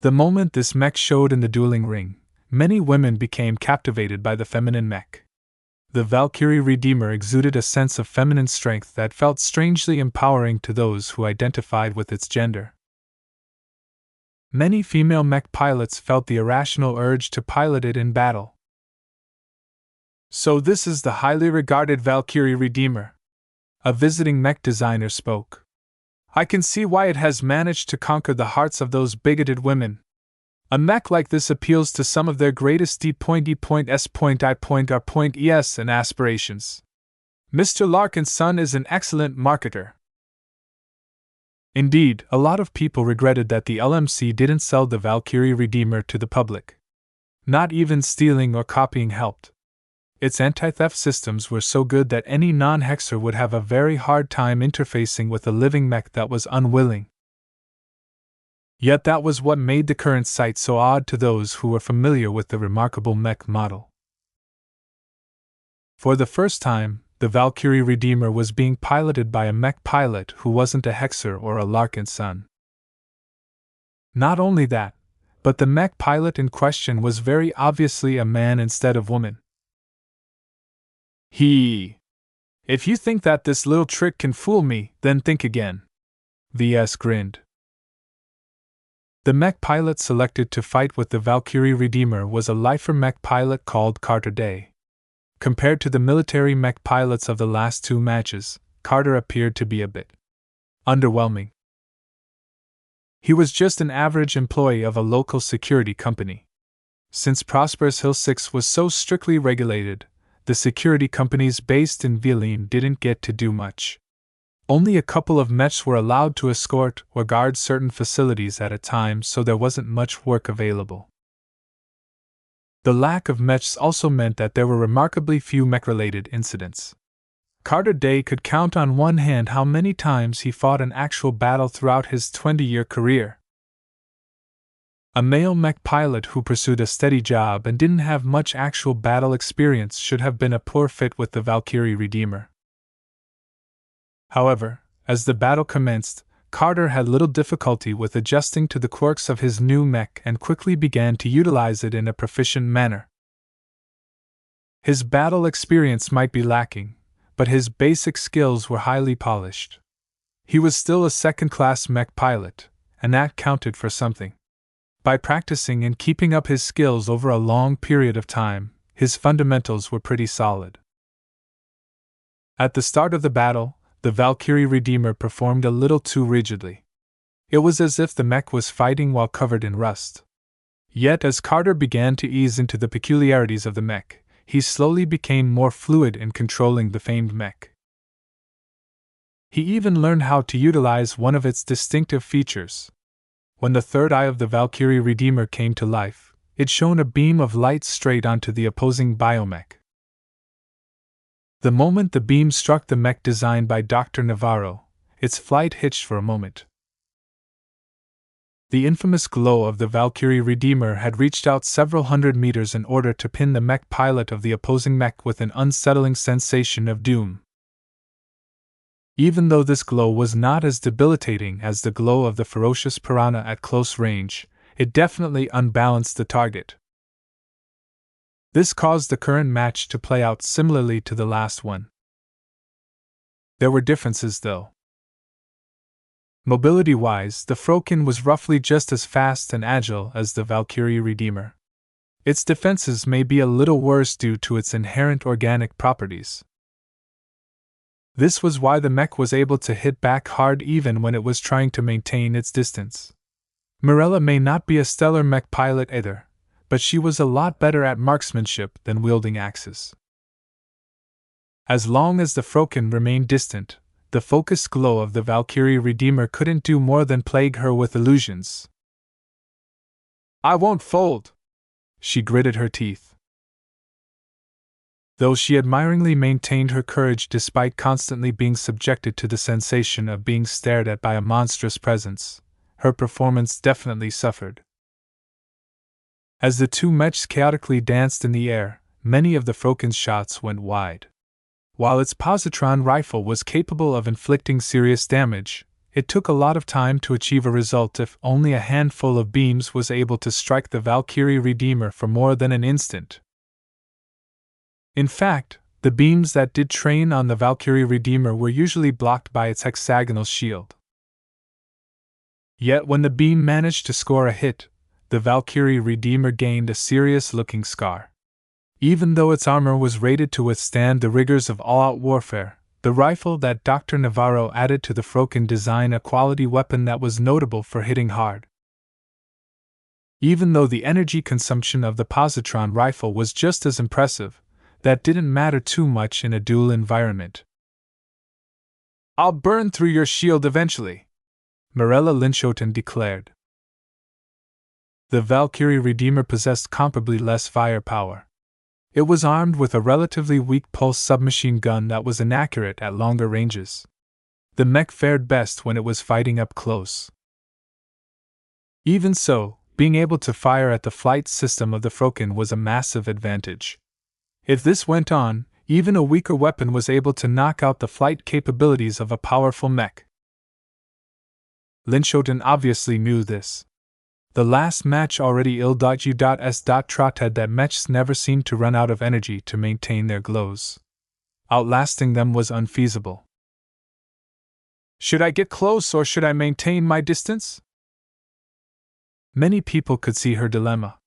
The moment this mech showed in the dueling ring, many women became captivated by the feminine mech. The Valkyrie Redeemer exuded a sense of feminine strength that felt strangely empowering to those who identified with its gender. Many female mech pilots felt the irrational urge to pilot it in battle. "So this is the highly regarded Valkyrie Redeemer," a visiting mech designer spoke. "I can see why it has managed to conquer the hearts of those bigoted women. A mech like this appeals to some of their greatest D.E.S.I.R.es and aspirations. Mr. Larkinson is an excellent marketer." Indeed, a lot of people regretted that the LMC didn't sell the Valkyrie Redeemer to the public. Not even stealing or copying helped. Its anti-theft systems were so good that any non-hexer would have a very hard time interfacing with a living mech that was unwilling. Yet that was what made the current sight so odd to those who were familiar with the remarkable mech model. For the first time, the Valkyrie Redeemer was being piloted by a mech pilot who wasn't a Hexer or a Larkinson. Not only that, but the mech pilot in question was very obviously a man instead of woman. If you think that this little trick can fool me, then think again." Ves grinned. The mech pilot selected to fight with the Valkyrie Redeemer was a lifer mech pilot called Carter Day. Compared to the military mech pilots of the last two matches, Carter appeared to be a bit underwhelming. He was just an average employee of a local security company. Since Prosperous Hill 6 was so strictly regulated, the security companies based in Villain didn't get to do much. Only a couple of mechs were allowed to escort or guard certain facilities at a time, so there wasn't much work available. The lack of mechs also meant that there were remarkably few mech-related incidents. Carter Day could count on one hand how many times he fought an actual battle throughout his 20-year career. A male mech pilot who pursued a steady job and didn't have much actual battle experience should have been a poor fit with the Valkyrie Redeemer. However, as the battle commenced, Carter had little difficulty with adjusting to the quirks of his new mech and quickly began to utilize it in a proficient manner. His battle experience might be lacking, but his basic skills were highly polished. He was still a second-class mech pilot, and that counted for something. By practicing and keeping up his skills over a long period of time, his fundamentals were pretty solid. At the start of the battle, the Valkyrie Redeemer performed a little too rigidly. It was as if the mech was fighting while covered in rust. Yet as Carter began to ease into the peculiarities of the mech, he slowly became more fluid in controlling the famed mech. He even learned how to utilize one of its distinctive features. When the third eye of the Valkyrie Redeemer came to life, it shone a beam of light straight onto the opposing biomech. The moment the beam struck the mech designed by Dr. Navarro, its flight hitched for a moment. The infamous glow of the Valkyrie Redeemer had reached out several hundred meters in order to pin the mech pilot of the opposing mech with an unsettling sensation of doom. Even though this glow was not as debilitating as the glow of the ferocious piranha at close range, it definitely unbalanced the target. This caused the current match to play out similarly to the last one. There were differences, though. Mobility-wise, the Frokin was roughly just as fast and agile as the Valkyrie Redeemer. Its defenses may be a little worse due to its inherent organic properties. This was why the mech was able to hit back hard even when it was trying to maintain its distance. Mirella may not be a stellar mech pilot either, but she was a lot better at marksmanship than wielding axes. As long as the Frokin remained distant, the focused glow of the Valkyrie Redeemer couldn't do more than plague her with illusions. "I won't fold!" She gritted her teeth. Though she admiringly maintained her courage despite constantly being subjected to the sensation of being stared at by a monstrous presence, her performance definitely suffered. As the two mechs chaotically danced in the air, many of the Frokin's shots went wide. While its positron rifle was capable of inflicting serious damage, it took a lot of time to achieve a result if only a handful of beams was able to strike the Valkyrie Redeemer for more than an instant. In fact, the beams that did train on the Valkyrie Redeemer were usually blocked by its hexagonal shield. Yet when the beam managed to score a hit, the Valkyrie Redeemer gained a serious-looking scar. Even though its armor was rated to withstand the rigors of all-out warfare, the rifle that Dr. Navarro added to the Frokin design a quality weapon that was notable for hitting hard. Even though the energy consumption of the positron rifle was just as impressive, that didn't matter too much in a duel environment. "I'll burn through your shield eventually," Mirella Lynchoten declared. The Valkyrie Redeemer possessed comparably less firepower. It was armed with a relatively weak pulse submachine gun that was inaccurate at longer ranges. The mech fared best when it was fighting up close. Even so, being able to fire at the flight system of the Frokin was a massive advantage. If this went on, even a weaker weapon was able to knock out the flight capabilities of a powerful mech. Lynchoten obviously knew this. The last match already trotted that mechs never seemed to run out of energy to maintain their glows. Outlasting them was unfeasible. "Should I get close or should I maintain my distance?" Many people could see her dilemma.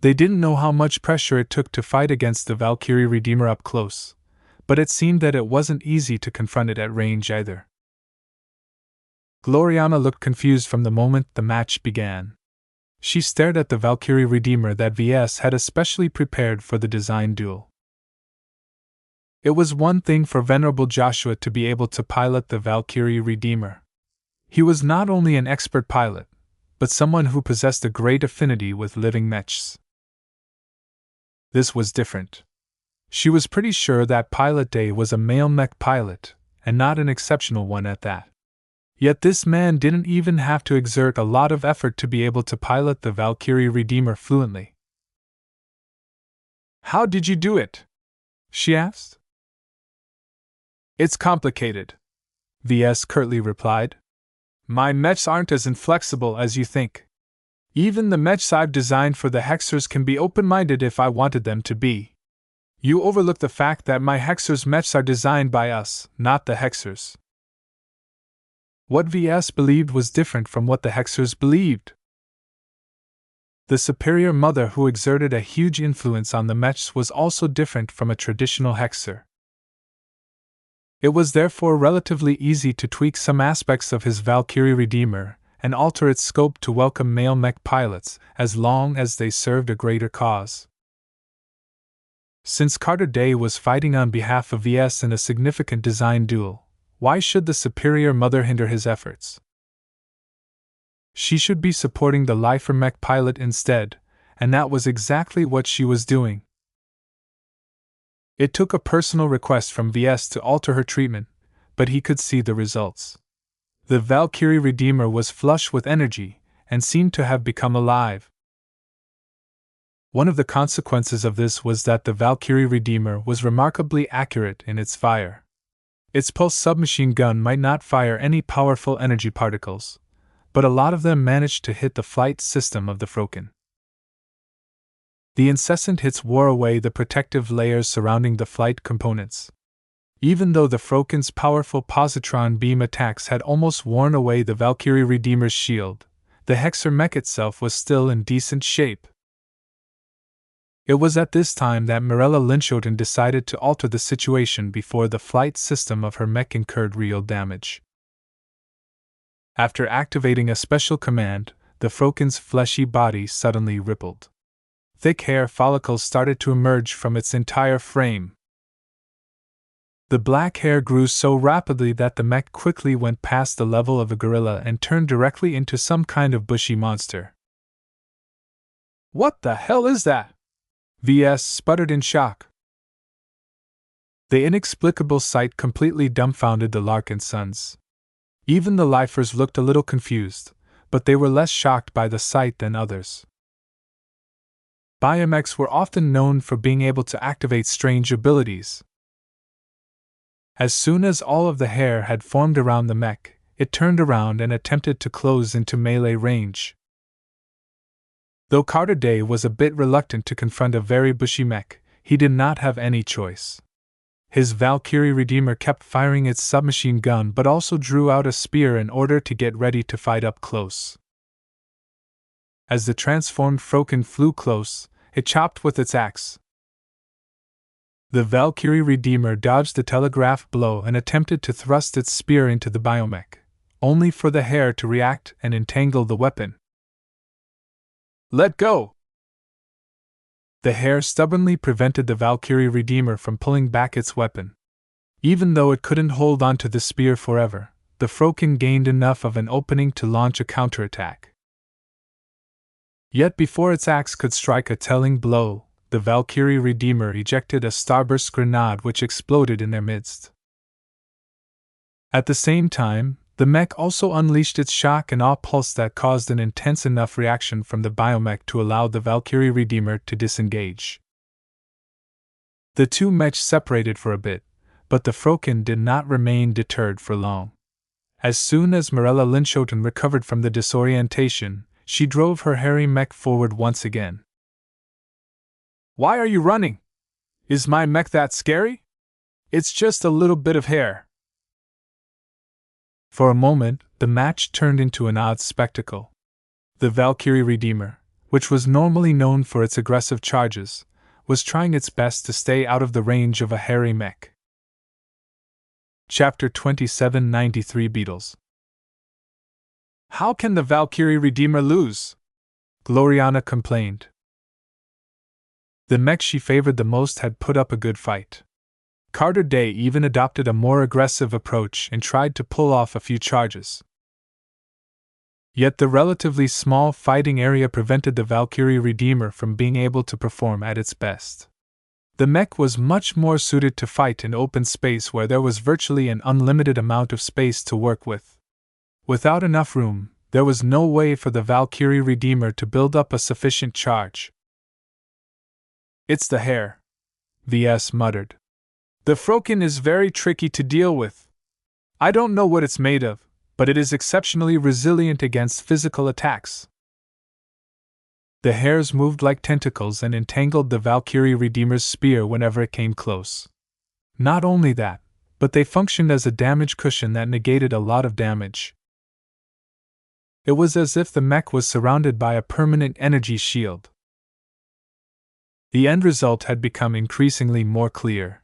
They didn't know how much pressure it took to fight against the Valkyrie Redeemer up close, but it seemed that it wasn't easy to confront it at range either. Gloriana looked confused from the moment the match began. She stared at the Valkyrie Redeemer that VS had especially prepared for the design duel. It was one thing for Venerable Joshua to be able to pilot the Valkyrie Redeemer. He was not only an expert pilot, but someone who possessed a great affinity with living mechs. This was different. She was pretty sure that Pilot Day was a male mech pilot, and not an exceptional one at that. Yet this man didn't even have to exert a lot of effort to be able to pilot the Valkyrie Redeemer fluently. "How did you do it?" she asked. "It's complicated," VS curtly replied. "My mechs aren't as inflexible as you think. Even the mechs I've designed for the Hexers can be open-minded if I wanted them to be. You overlook the fact that my Hexers mechs are designed by us, not the Hexers." What VS believed was different from what the Hexers believed. The superior mother who exerted a huge influence on the mechs was also different from a traditional Hexer. It was therefore relatively easy to tweak some aspects of his Valkyrie Redeemer and alter its scope to welcome male mech pilots as long as they served a greater cause. Since Carter Day was fighting on behalf of VS in a significant design duel, why should the superior mother hinder his efforts? She should be supporting the lifer mech pilot instead, and that was exactly what she was doing. It took a personal request from VS to alter her treatment, but he could see the results. The Valkyrie Redeemer was flush with energy, and seemed to have become alive. One of the consequences of this was that the Valkyrie Redeemer was remarkably accurate in its fire. Its pulse submachine gun might not fire any powerful energy particles, but a lot of them managed to hit the flight system of the Frokin. The incessant hits wore away the protective layers surrounding the flight components. Even though the Froken's powerful positron beam attacks had almost worn away the Valkyrie Redeemer's shield, the Hexer mech itself was still in decent shape. It was at this time that Mirella Lynchoten decided to alter the situation before the flight system of her mech incurred real damage. After activating a special command, the Froken's fleshy body suddenly rippled. Thick hair follicles started to emerge from its entire frame. The black hair grew so rapidly that the mech quickly went past the level of a gorilla and turned directly into some kind of bushy monster. What the hell is that? Ves sputtered in shock. The inexplicable sight completely dumbfounded the Larkinsons. Even the lifers looked a little confused, but they were less shocked by the sight than others. Biomechs were often known for being able to activate strange abilities. As soon as all of the hair had formed around the mech, it turned around and attempted to close into melee range. Though Carter Day was a bit reluctant to confront a very bushy mech, he did not have any choice. His Valkyrie Redeemer kept firing its submachine gun but also drew out a spear in order to get ready to fight up close. As the transformed Froken flew close, it chopped with its axe. The Valkyrie Redeemer dodged the telegraph blow and attempted to thrust its spear into the biomech, only for the hair to react and entangle the weapon. Let go! The hair stubbornly prevented the Valkyrie Redeemer from pulling back its weapon. Even though it couldn't hold onto the spear forever, the Froken gained enough of an opening to launch a counterattack. Yet before its axe could strike a telling blow, the Valkyrie Redeemer ejected a starburst grenade which exploded in their midst. At the same time, the mech also unleashed its shock and awe pulse that caused an intense enough reaction from the biomech to allow the Valkyrie Redeemer to disengage. The two mechs separated for a bit, but the Froken did not remain deterred for long. As soon as Mirella Lynchoten recovered from the disorientation, she drove her hairy mech forward once again. Why are you running? Is my mech that scary? It's just a little bit of hair. For a moment, the match turned into an odd spectacle. The Valkyrie Redeemer, which was normally known for its aggressive charges, was trying its best to stay out of the range of a hairy mech. Chapter 2793 Beetles. How can the Valkyrie Redeemer lose? Gloriana complained. The mech she favored the most had put up a good fight. Carter Day even adopted a more aggressive approach and tried to pull off a few charges. Yet the relatively small fighting area prevented the Valkyrie Redeemer from being able to perform at its best. The mech was much more suited to fight in open space where there was virtually an unlimited amount of space to work with. Without enough room, there was no way for the Valkyrie Redeemer to build up a sufficient charge. It's the hair, Ves muttered. The Froken is very tricky to deal with. I don't know what it's made of, but it is exceptionally resilient against physical attacks. The hairs moved like tentacles and entangled the Valkyrie Redeemer's spear whenever it came close. Not only that, but they functioned as a damage cushion that negated a lot of damage. It was as if the mech was surrounded by a permanent energy shield. The end result had become increasingly more clear.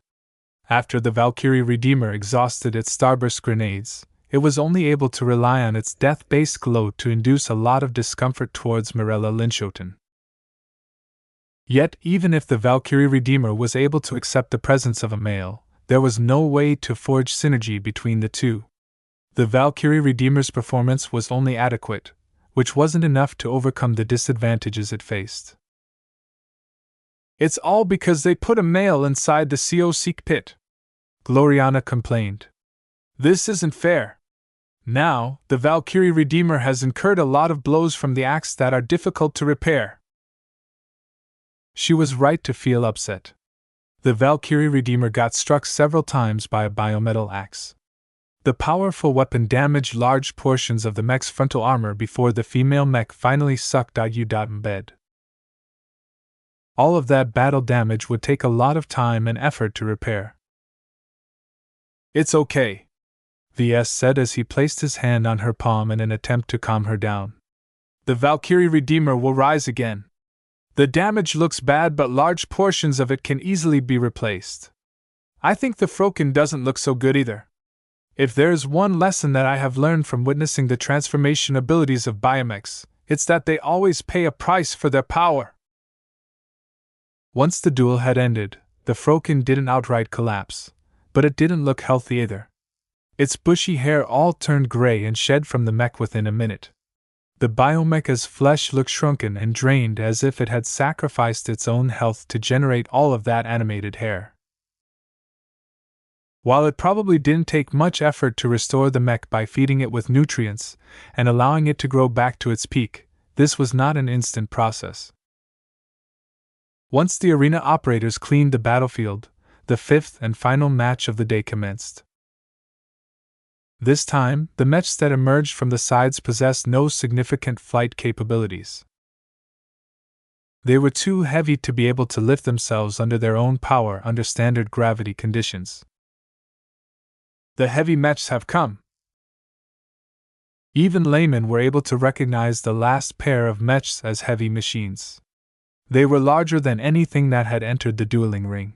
After the Valkyrie Redeemer exhausted its starburst grenades, it was only able to rely on its death-based glow to induce a lot of discomfort towards Mirella Lynchoten. Yet, even if the Valkyrie Redeemer was able to accept the presence of a male, there was no way to forge synergy between the two. The Valkyrie Redeemer's performance was only adequate, which wasn't enough to overcome the disadvantages it faced. It's all because they put a male inside the CO-Seek pit, Gloriana complained. This isn't fair. Now, the Valkyrie Redeemer has incurred a lot of blows from the axe that are difficult to repair. She was right to feel upset. The Valkyrie Redeemer got struck several times by a biometal axe. The powerful weapon damaged large portions of the mech's frontal armor before the female mech finally sucked out in bed. All of that battle damage would take a lot of time and effort to repair. It's okay, Ves said as he placed his hand on her palm in an attempt to calm her down. The Valkyrie Redeemer will rise again. The damage looks bad, but large portions of it can easily be replaced. I think the Froken doesn't look so good either. If there's one lesson that I have learned from witnessing the transformation abilities of biomechs, it's that they always pay a price for their power. Once the duel had ended, the Froken didn't outright collapse, but it didn't look healthy either. Its bushy hair all turned gray and shed from the mech within a minute. The biomecha's flesh looked shrunken and drained, as if it had sacrificed its own health to generate all of that animated hair. While it probably didn't take much effort to restore the mech by feeding it with nutrients and allowing it to grow back to its peak, this was not an instant process. Once the arena operators cleaned the battlefield, the fifth and final match of the day commenced. This time, the mechs that emerged from the sides possessed no significant flight capabilities. They were too heavy to be able to lift themselves under their own power under standard gravity conditions. The heavy mechs have come. Even laymen were able to recognize the last pair of mechs as heavy machines. They were larger than anything that had entered the dueling ring.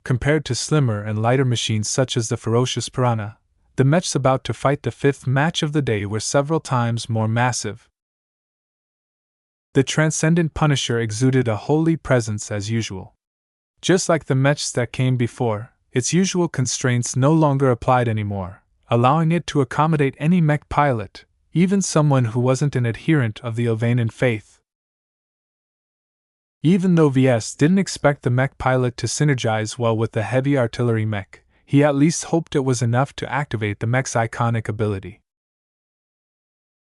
Compared to slimmer and lighter machines such as the ferocious piranha, the mechs about to fight the fifth match of the day were several times more massive. The transcendent Punisher exuded a holy presence as usual. Just like the mechs that came before, its usual constraints no longer applied anymore, allowing it to accommodate any mech pilot, even someone who wasn't an adherent of the Ilvanan faith. Even though Ves didn't expect the mech pilot to synergize well with the heavy artillery mech, he at least hoped it was enough to activate the mech's iconic ability.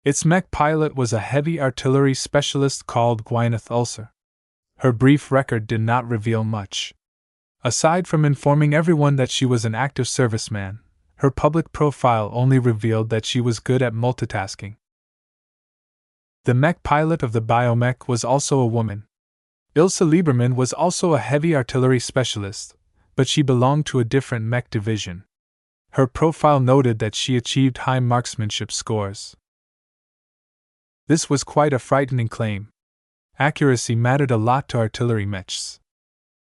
Its mech pilot was a heavy artillery specialist called Gwyneth Ulcer. Her brief record did not reveal much. Aside from informing everyone that she was an active serviceman, her public profile only revealed that she was good at multitasking. The mech pilot of the biomech was also a woman. Ilse Lieberman was also a heavy artillery specialist, but she belonged to a different mech division. Her profile noted that she achieved high marksmanship scores. This was quite a frightening claim. Accuracy mattered a lot to artillery mechs.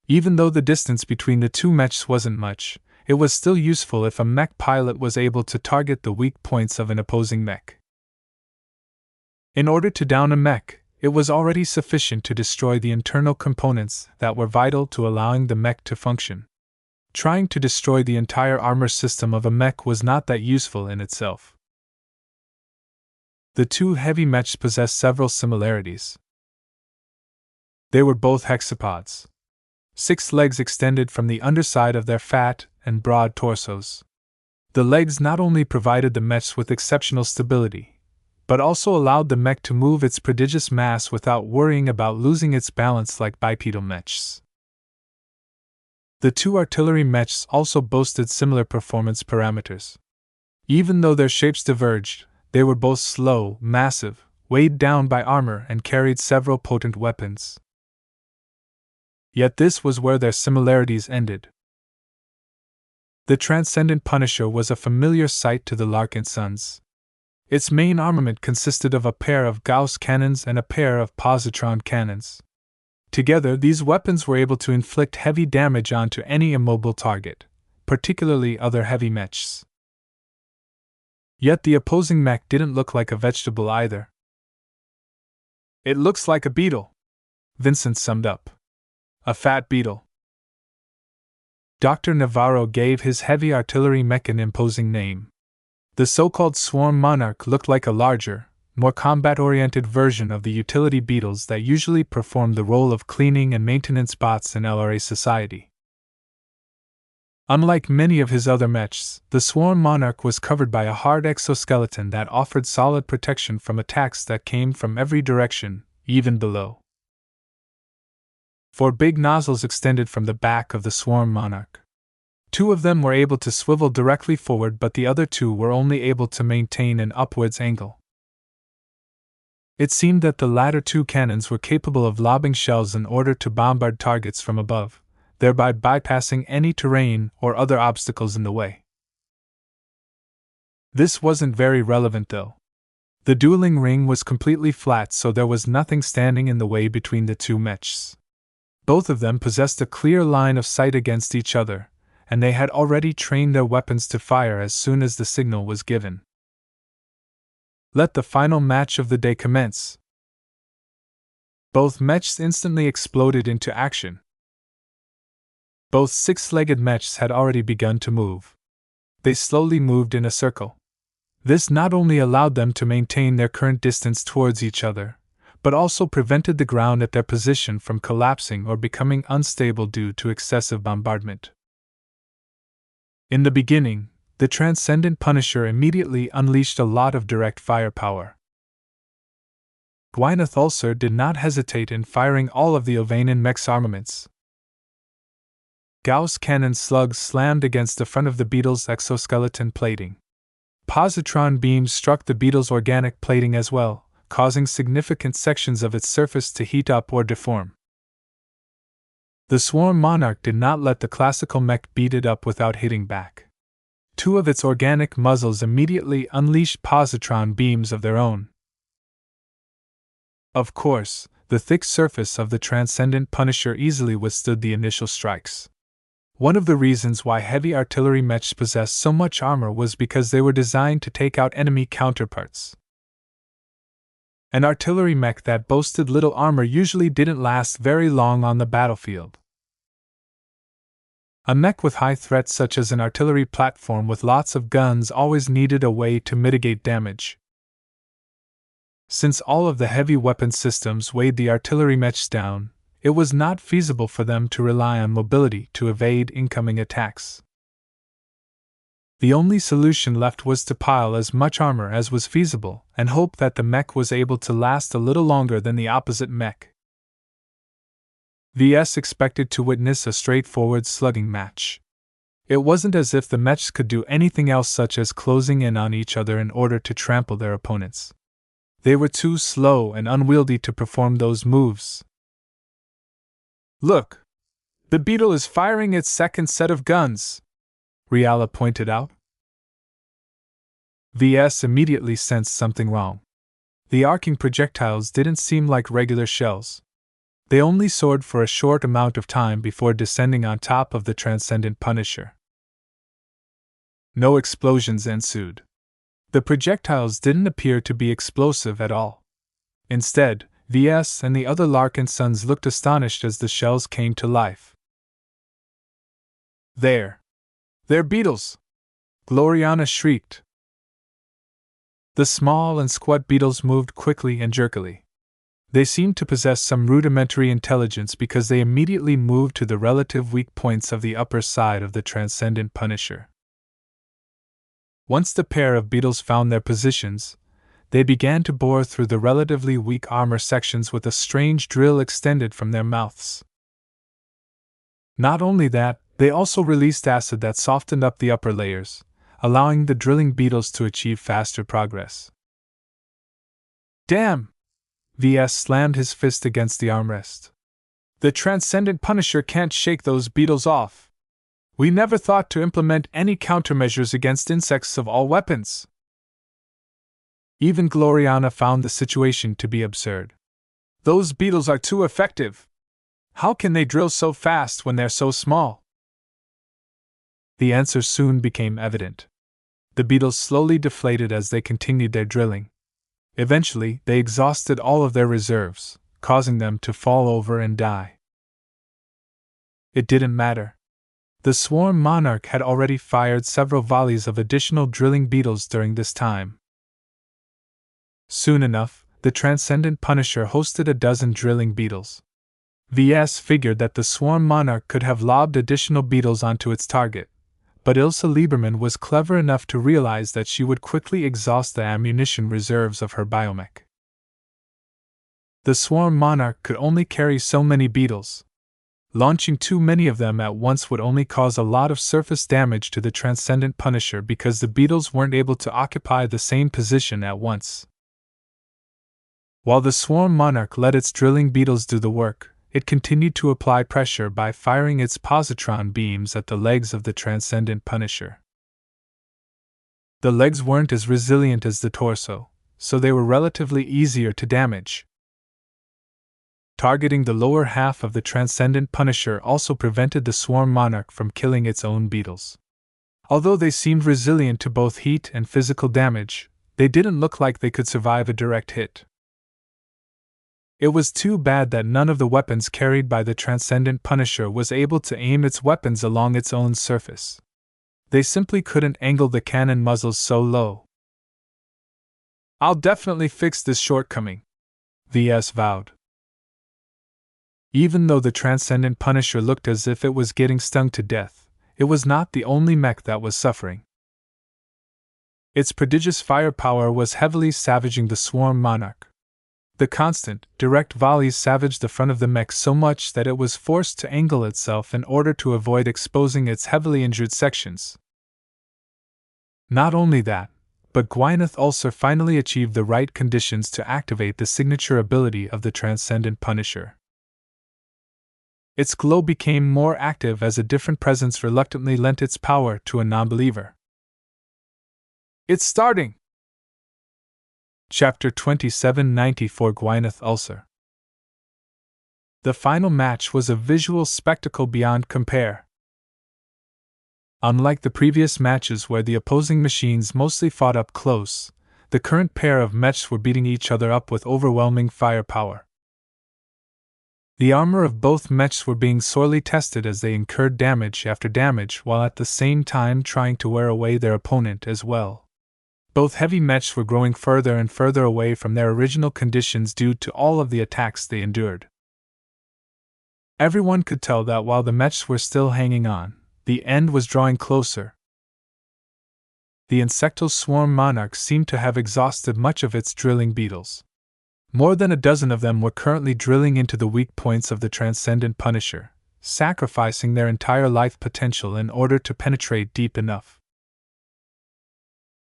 Even though the distance between the two mechs wasn't much, it was still useful if a mech pilot was able to target the weak points of an opposing mech. In order to down a mech, it was already sufficient to destroy the internal components that were vital to allowing the mech to function. Trying to destroy the entire armor system of a mech was not that useful in itself. The two heavy mechs possessed several similarities. They were both hexapods. 6 legs extended from the underside of their fat and broad torsos. The legs not only provided the mechs with exceptional stability, but also allowed the mech to move its prodigious mass without worrying about losing its balance like bipedal mechs. The two artillery mechs also boasted similar performance parameters. Even though their shapes diverged, they were both slow, massive, weighed down by armor, and carried several potent weapons. Yet this was where their similarities ended. The Transcendent Punisher was a familiar sight to the Larkinsons. Its main armament consisted of a pair of Gauss cannons and a pair of positron cannons. Together, these weapons were able to inflict heavy damage onto any immobile target, particularly other heavy mechs. Yet the opposing mech didn't look like a vegetable either. "It looks like a beetle," Vincent summed up. "A fat beetle." Dr. Navarro gave his heavy artillery mech an imposing name. The so-called Swarm Monarch looked like a larger, more combat-oriented version of the utility beetles that usually perform the role of cleaning and maintenance bots in LRA society. Unlike many of his other mechs, the Swarm Monarch was covered by a hard exoskeleton that offered solid protection from attacks that came from every direction, even below. 4 big nozzles extended from the back of the Swarm Monarch. 2 of them were able to swivel directly forward, but the other 2 were only able to maintain an upwards angle. It seemed that the latter 2 cannons were capable of lobbing shells in order to bombard targets from above, thereby bypassing any terrain or other obstacles in the way. This wasn't very relevant though. The dueling ring was completely flat, so there was nothing standing in the way between the two mechs. Both of them possessed a clear line of sight against each other, and they had already trained their weapons to fire as soon as the signal was given. Let the final match of the day commence. Both mechs instantly exploded into action. Both six-legged mechs had already begun to move. They slowly moved in a circle. This not only allowed them to maintain their current distance towards each other, but also prevented the ground at their position from collapsing or becoming unstable due to excessive bombardment. In the beginning, the Transcendent Punisher immediately unleashed a lot of direct firepower. Gwyneth Ulcer did not hesitate in firing all of the Ovanan mech's armaments. Gauss cannon slugs slammed against the front of the beetle's exoskeleton plating. Positron beams struck the beetle's organic plating as well, causing significant sections of its surface to heat up or deform. The Swarm Monarch did not let the classical mech beat it up without hitting back. Two of its organic muzzles immediately unleashed positron beams of their own. Of course, the thick surface of the Transcendent Punisher easily withstood the initial strikes. One of the reasons why heavy artillery mechs possessed so much armor was because they were designed to take out enemy counterparts. An artillery mech that boasted little armor usually didn't last very long on the battlefield. A mech with high threats such as an artillery platform with lots of guns always needed a way to mitigate damage. Since all of the heavy weapon systems weighed the artillery mechs down, it was not feasible for them to rely on mobility to evade incoming attacks. The only solution left was to pile as much armor as was feasible and hope that the mech was able to last a little longer than the opposite mech. Ves expected to witness a straightforward slugging match. It wasn't as if the mechs could do anything else such as closing in on each other in order to trample their opponents. They were too slow and unwieldy to perform those moves. Look! The beetle is firing its second set of guns, Riala pointed out. Ves immediately sensed something wrong. The arcing projectiles didn't seem like regular shells. They only soared for a short amount of time before descending on top of the Transcendent Punisher. No explosions ensued. The projectiles didn't appear to be explosive at all. Instead, Ves and the other Larkinsons looked astonished as the shells came to life. They're beetles! Gloriana shrieked. The small and squat beetles moved quickly and jerkily. They seemed to possess some rudimentary intelligence because they immediately moved to the relative weak points of the upper side of the Transcendent Punisher. Once the pair of beetles found their positions, they began to bore through the relatively weak armor sections with a strange drill extended from their mouths. Not only that, they also released acid that softened up the upper layers, allowing the drilling beetles to achieve faster progress. Damn! Ves slammed his fist against the armrest. The Transcendent Punisher can't shake those beetles off. We never thought to implement any countermeasures against insects of all weapons. Even Gloriana found the situation to be absurd. Those beetles are too effective. How can they drill so fast when they're so small? The answer soon became evident. The beetles slowly deflated as they continued their drilling. Eventually, they exhausted all of their reserves, causing them to fall over and die. It didn't matter. The Swarm Monarch had already fired several volleys of additional drilling beetles during this time. Soon enough, the Transcendent Punisher hosted a dozen drilling beetles. Ves figured that the Swarm Monarch could have lobbed additional beetles onto its target, but Ilse Lieberman was clever enough to realize that she would quickly exhaust the ammunition reserves of her biomech. The Swarm Monarch could only carry so many beetles. Launching too many of them at once would only cause a lot of surface damage to the Transcendent Punisher because the beetles weren't able to occupy the same position at once. While the Swarm Monarch let its drilling beetles do the work, it continued to apply pressure by firing its positron beams at the legs of the Transcendent Punisher. The legs weren't as resilient as the torso, so they were relatively easier to damage. Targeting the lower half of the Transcendent Punisher also prevented the Swarm Monarch from killing its own beetles. Although they seemed resilient to both heat and physical damage, they didn't look like they could survive a direct hit. It was too bad that none of the weapons carried by the Transcendent Punisher was able to aim its weapons along its own surface. They simply couldn't angle the cannon muzzles so low. "I'll definitely fix this shortcoming," Ves vowed. Even though the Transcendent Punisher looked as if it was getting stung to death, it was not the only mech that was suffering. Its prodigious firepower was heavily savaging the Swarm Monarch. The constant, direct volleys savaged the front of the mech so much that it was forced to angle itself in order to avoid exposing its heavily injured sections. Not only that, but Gwyneth Ulcer finally achieved the right conditions to activate the signature ability of the Transcendent Punisher. Its glow became more active as a different presence reluctantly lent its power to a non-believer. "It's starting!" Chapter 2794 Gwyneth Ulcer. The final match was a visual spectacle beyond compare. Unlike the previous matches where the opposing machines mostly fought up close, the current pair of mechs were beating each other up with overwhelming firepower. The armor of both mechs were being sorely tested as they incurred damage after damage while at the same time trying to wear away their opponent as well. Both heavy mechs were growing further and further away from their original conditions due to all of the attacks they endured. Everyone could tell that while the mechs were still hanging on, the end was drawing closer. The insectal Swarm Monarch seemed to have exhausted much of its drilling beetles. More than a dozen of them were currently drilling into the weak points of the Transcendent Punisher, sacrificing their entire life potential in order to penetrate deep enough.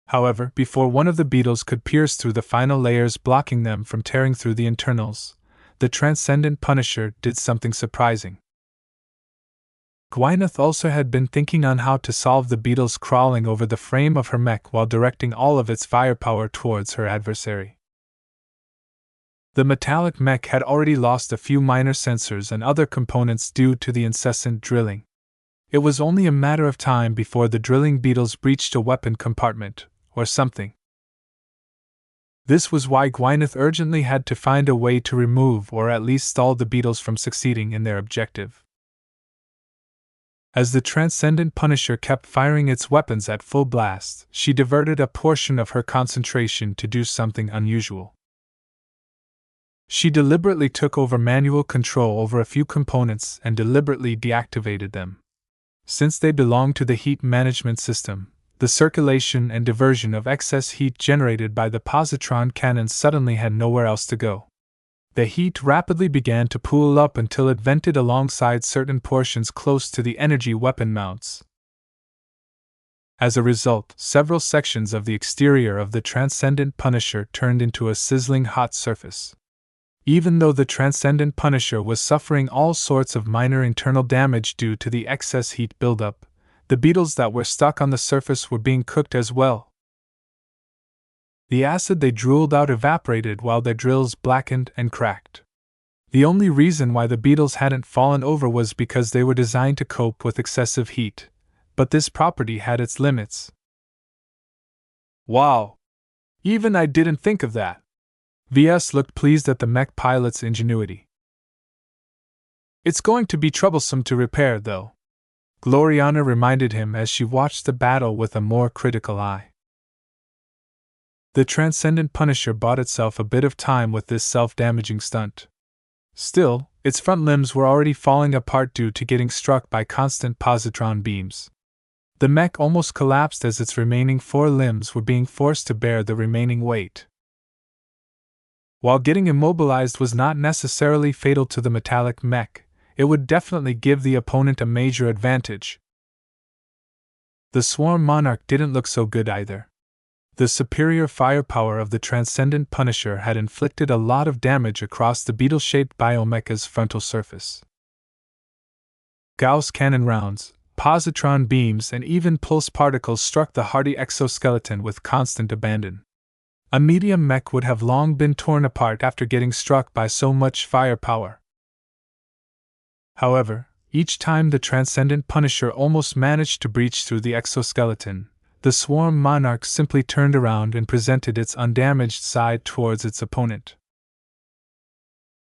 However, before one of the beetles could pierce through the final layers blocking them from tearing through the internals, the Transcendent Punisher did something surprising. Gwyneth also had been thinking on how to solve the beetles crawling over the frame of her mech while directing all of its firepower towards her adversary. The metallic mech had already lost a few minor sensors and other components due to the incessant drilling. It was only a matter of time before the drilling beetles breached a weapon compartment, or something. This was why Gwyneth urgently had to find a way to remove or at least stall the beetles from succeeding in their objective. As the Transcendent Punisher kept firing its weapons at full blast, she diverted a portion of her concentration to do something unusual. She deliberately took over manual control over a few components and deliberately deactivated them. Since they belonged to the heat management system, the circulation and diversion of excess heat generated by the positron cannons suddenly had nowhere else to go. The heat rapidly began to pool up until it vented alongside certain portions close to the energy weapon mounts. As a result, several sections of the exterior of the Transcendent Punisher turned into a sizzling hot surface. Even though the Transcendent Punisher was suffering all sorts of minor internal damage due to the excess heat buildup, the beetles that were stuck on the surface were being cooked as well. The acid they drooled out evaporated while their drills blackened and cracked. The only reason why the beetles hadn't fallen over was because they were designed to cope with excessive heat, but this property had its limits. "Wow! Even I didn't think of that." Ves looked pleased at the mech pilot's ingenuity. "It's going to be troublesome to repair, though," Gloriana reminded him as she watched the battle with a more critical eye. The Transcendent Punisher bought itself a bit of time with this self-damaging stunt. Still, its front limbs were already falling apart due to getting struck by constant positron beams. The mech almost collapsed as its remaining 4 limbs were being forced to bear the remaining weight. While getting immobilized was not necessarily fatal to the metallic mech, it would definitely give the opponent a major advantage. The Swarm Monarch didn't look so good either. The superior firepower of the Transcendent Punisher had inflicted a lot of damage across the beetle-shaped biomecha's frontal surface. Gauss cannon rounds, positron beams and even pulse particles struck the hardy exoskeleton with constant abandon. A medium mech would have long been torn apart after getting struck by so much firepower. However, each time the Transcendent Punisher almost managed to breach through the exoskeleton, the Swarm Monarch simply turned around and presented its undamaged side towards its opponent.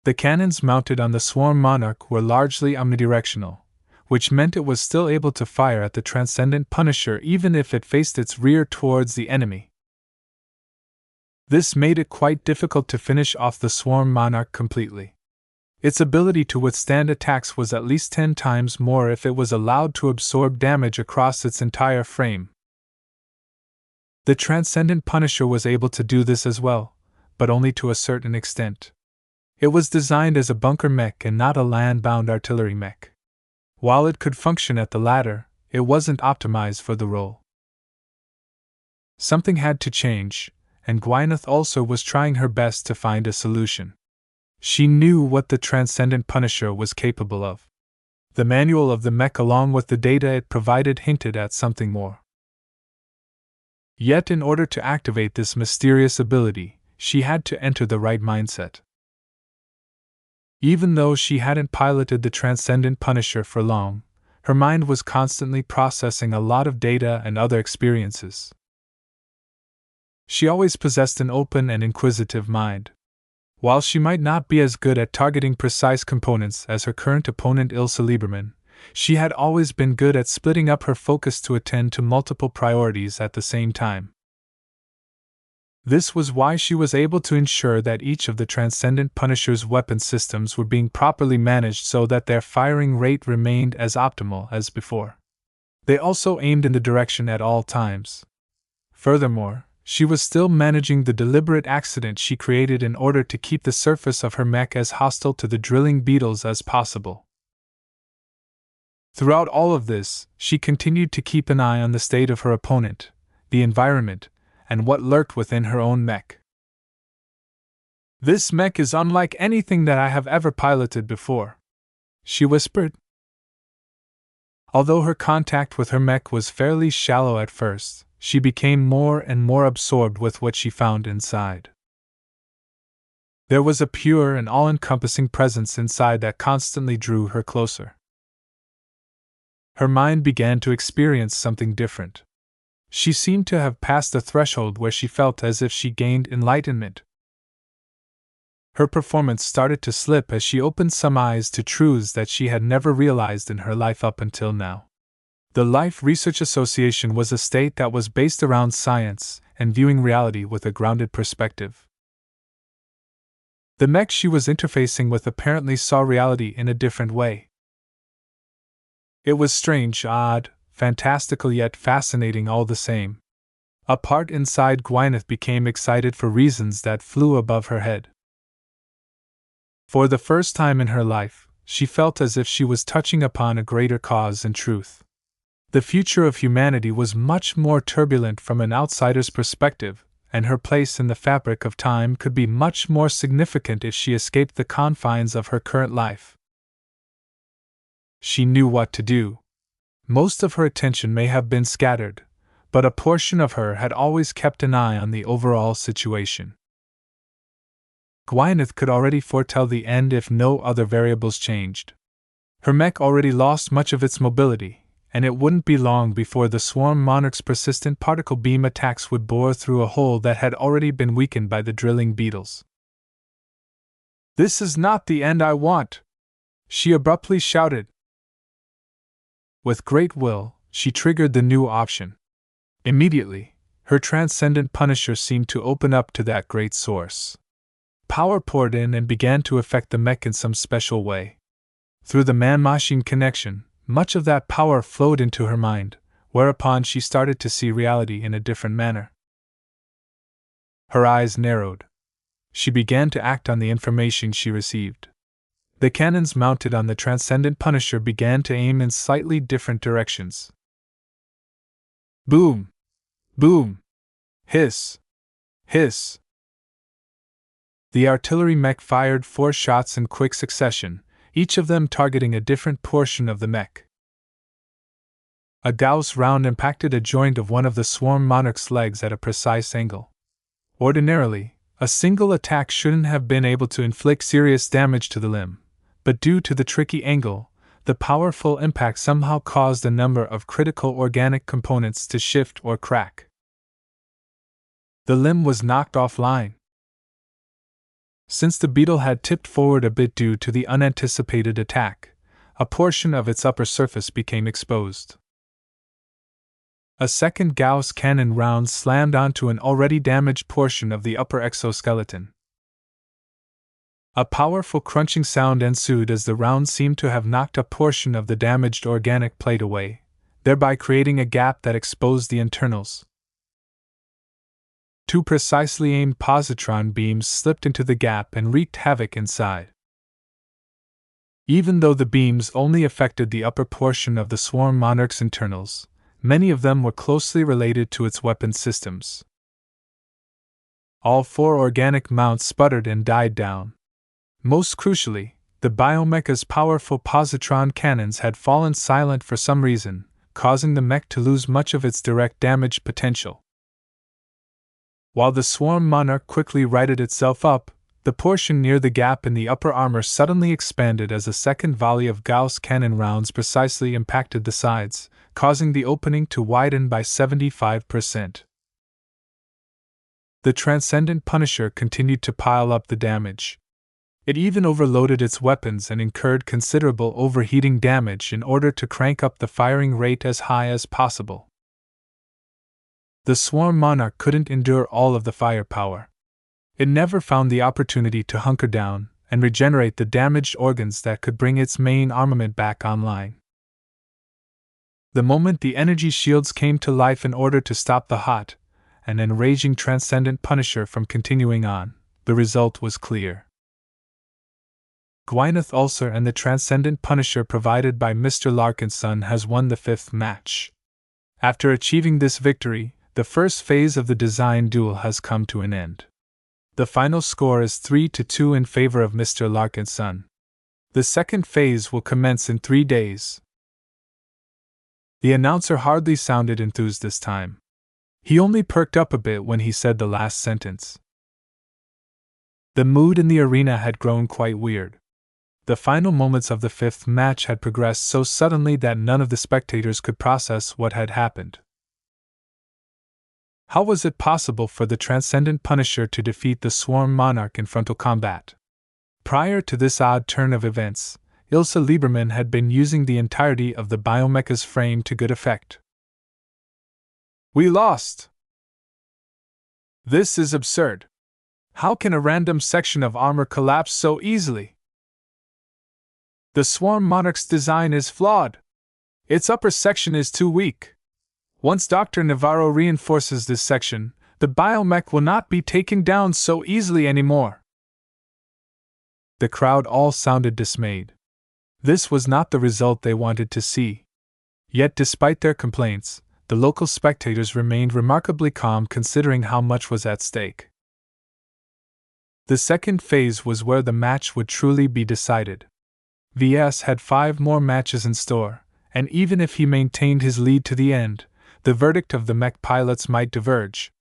The cannons mounted on the Swarm Monarch were largely omnidirectional, which meant it was still able to fire at the Transcendent Punisher even if it faced its rear towards the enemy. This made it quite difficult to finish off the Swarm Monarch completely. Its ability to withstand attacks was at least 10 times more if it was allowed to absorb damage across its entire frame. The Transcendent Punisher was able to do this as well, but only to a certain extent. It was designed as a bunker mech and not a land-bound artillery mech. While it could function at the latter, it wasn't optimized for the role. Something had to change, and Gwyneth also was trying her best to find a solution. She knew what the Transcendent Punisher was capable of. The manual of the mech along with the data it provided hinted at something more. Yet in order to activate this mysterious ability, she had to enter the right mindset. Even though she hadn't piloted the Transcendent Punisher for long, her mind was constantly processing a lot of data and other experiences. She always possessed an open and inquisitive mind. While she might not be as good at targeting precise components as her current opponent Ilse Lieberman, she had always been good at splitting up her focus to attend to multiple priorities at the same time. This was why she was able to ensure that each of the Transcendent Punisher's weapon systems were being properly managed so that their firing rate remained as optimal as before. They also aimed in the direction at all times. Furthermore, she was still managing the deliberate accident she created in order to keep the surface of her mech as hostile to the drilling beetles as possible. Throughout all of this, she continued to keep an eye on the state of her opponent, the environment, and what lurked within her own mech. "This mech is unlike anything that I have ever piloted before," she whispered. Although her contact with her mech was fairly shallow at first, she became more and more absorbed with what she found inside. There was a pure and all-encompassing presence inside that constantly drew her closer. Her mind began to experience something different. She seemed to have passed a threshold where she felt as if she gained enlightenment. Her performance started to slip as she opened some eyes to truths that she had never realized in her life up until now. The Life Research Association was a state that was based around science and viewing reality with a grounded perspective. The mech she was interfacing with apparently saw reality in a different way. It was strange, odd, fantastical yet fascinating all the same. A part inside Gwyneth became excited for reasons that flew above her head. For the first time in her life, she felt as if she was touching upon a greater cause and truth. The future of humanity was much more turbulent from an outsider's perspective, and her place in the fabric of time could be much more significant if she escaped the confines of her current life. She knew what to do. Most of her attention may have been scattered, but a portion of her had always kept an eye on the overall situation. Gwyneth could already foretell the end if no other variables changed. Her mech already lost much of its mobility, and it wouldn't be long before the Swarm Monarch's persistent particle beam attacks would bore through a hole that had already been weakened by the drilling beetles. "This is not the end I want!" she abruptly shouted. With great will, she triggered the new option. Immediately, her Transcendent Punisher seemed to open up to that great source. Power poured in and began to affect the mech in some special way. Through the man-machine connection, much of that power flowed into her mind, whereupon she started to see reality in a different manner. Her eyes narrowed. She began to act on the information she received. The cannons mounted on the Transcendent Punisher began to aim in slightly different directions. Boom! Boom! Hiss! Hiss! The artillery mech fired 4 shots in quick succession, each of them targeting a different portion of the mech. A Gauss round impacted a joint of one of the swarm monarch's legs at a precise angle. Ordinarily, a single attack shouldn't have been able to inflict serious damage to the limb, but due to the tricky angle, the powerful impact somehow caused a number of critical organic components to shift or crack. The limb was knocked offline. Since the beetle had tipped forward a bit due to the unanticipated attack, a portion of its upper surface became exposed. A second Gauss cannon round slammed onto an already damaged portion of the upper exoskeleton. A powerful crunching sound ensued as the round seemed to have knocked a portion of the damaged organic plate away, thereby creating a gap that exposed the internals. Two precisely aimed positron beams slipped into the gap and wreaked havoc inside. Even though the beams only affected the upper portion of the swarm monarch's internals, many of them were closely related to its weapon systems. All four organic mounts sputtered and died down. Most crucially, the biomecha's powerful positron cannons had fallen silent for some reason, causing the mech to lose much of its direct damage potential. While the swarm monarch quickly righted itself up, the portion near the gap in the upper armor suddenly expanded as a second volley of Gauss cannon rounds precisely impacted the sides, causing the opening to widen by 75%. The Transcendent Punisher continued to pile up the damage. It even overloaded its weapons and incurred considerable overheating damage in order to crank up the firing rate as high as possible. The Swarm Monarch couldn't endure all of the firepower. It never found the opportunity to hunker down and regenerate the damaged organs that could bring its main armament back online. The moment the energy shields came to life in order to stop the hot and enraging Transcendent Punisher from continuing on, the result was clear. Gwyneth Ulcer and the Transcendent Punisher provided by Mr. Larkinson has won the 5th match. After achieving this victory, the first phase of the design duel has come to an end. The final score is 3-2 in favor of Mr. Larkinson. The second phase will commence in 3 days. The announcer hardly sounded enthused this time. He only perked up a bit when he said the last sentence. The mood in the arena had grown quite weird. The final moments of the 5th match had progressed so suddenly that none of the spectators could process what had happened. How was it possible for the Transcendent Punisher to defeat the Swarm Monarch in frontal combat? Prior to this odd turn of events, Ilse Lieberman had been using the entirety of the biomecha's frame to good effect. We lost! This is absurd. How can a random section of armor collapse so easily? The Swarm Monarch's design is flawed. Its upper section is too weak. Once Dr. Navarro reinforces this section, the biomech will not be taken down so easily anymore. The crowd all sounded dismayed. This was not the result they wanted to see. Yet despite their complaints, the local spectators remained remarkably calm considering how much was at stake. The second phase was where the match would truly be decided. Ves had 5 more matches in store, and even if he maintained his lead to the end, the verdict of the mech pilots might diverge.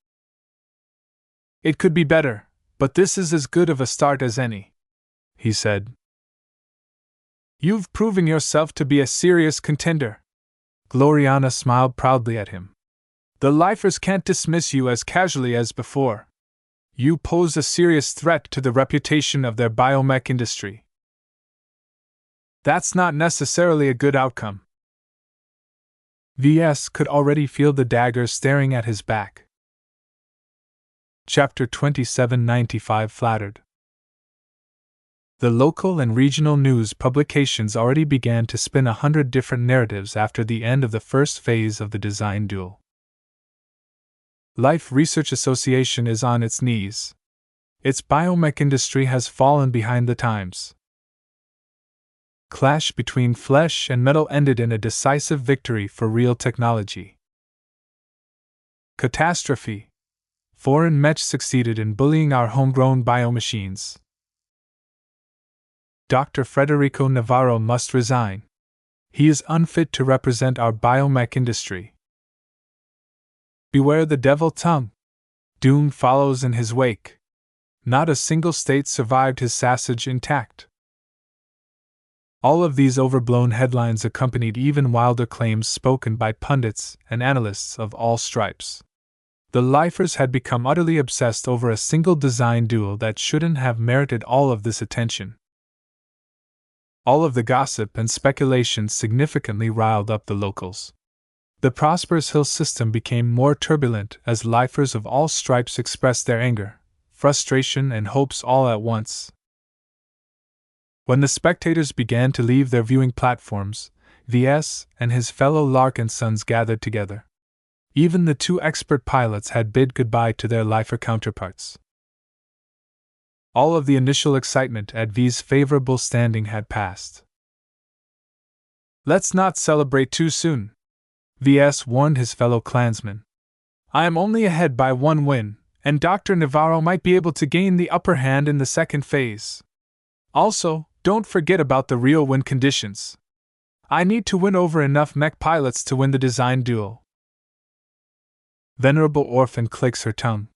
It could be better, but this is as good of a start as any, he said. You've proven yourself to be a serious contender. Gloriana smiled proudly at him. The lifers can't dismiss you as casually as before. You pose a serious threat to the reputation of their biomech industry. That's not necessarily a good outcome. Ves could already feel the daggers staring at his back. Chapter 2795 Flattered. The local and regional news publications already began to spin 100 different narratives after the end of the first phase of the design duel. Life Research Association is on its knees. Its biomech industry has fallen behind the times. Clash between flesh and metal ended in a decisive victory for real technology. Catastrophe. Foreign mech succeeded in bullying our homegrown biomachines. Dr. Federico Navarro must resign. He is unfit to represent our biomech industry. Beware the devil tongue. Doom follows in his wake. Not a single state survived his sausage intact. All of these overblown headlines accompanied even wilder claims spoken by pundits and analysts of all stripes. The lifers had become utterly obsessed over a single design duel that shouldn't have merited all of this attention. All of the gossip and speculation significantly riled up the locals. The prosperous Hill system became more turbulent as lifers of all stripes expressed their anger, frustration, and hopes all at once. When the spectators began to leave their viewing platforms, Ves and his fellow Larkinsons gathered together. Even the two expert pilots had bid goodbye to their lifer counterparts. All of the initial excitement at V's favorable standing had passed. "Let's not celebrate too soon," Ves warned his fellow clansmen. "I am only ahead by one win, and Dr. Navarro might be able to gain the upper hand in the second phase. Also, don't forget about the real win conditions. I need to win over enough mech pilots to win the design duel." Venerable Orphan clicks her tongue.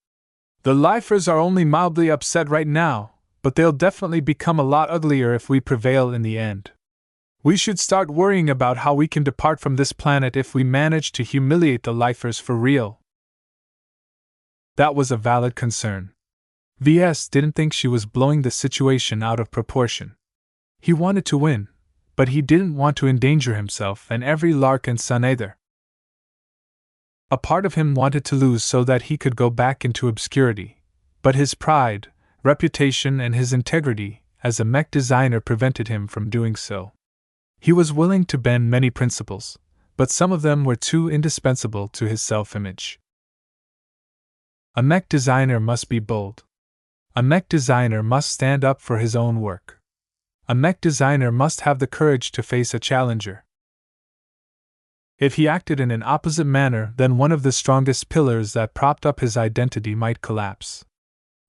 "The lifers are only mildly upset right now, but they'll definitely become a lot uglier if we prevail in the end. We should start worrying about how we can depart from this planet if we manage to humiliate the lifers for real." That was a valid concern. Ves didn't think she was blowing the situation out of proportion. He wanted to win, but he didn't want to endanger himself and every Larkinson either. A part of him wanted to lose so that he could go back into obscurity, but his pride, reputation, and his integrity as a mech designer prevented him from doing so. He was willing to bend many principles, but some of them were too indispensable to his self-image. A mech designer must be bold. A mech designer must stand up for his own work. A mech designer must have the courage to face a challenger. If he acted in an opposite manner, then one of the strongest pillars that propped up his identity might collapse.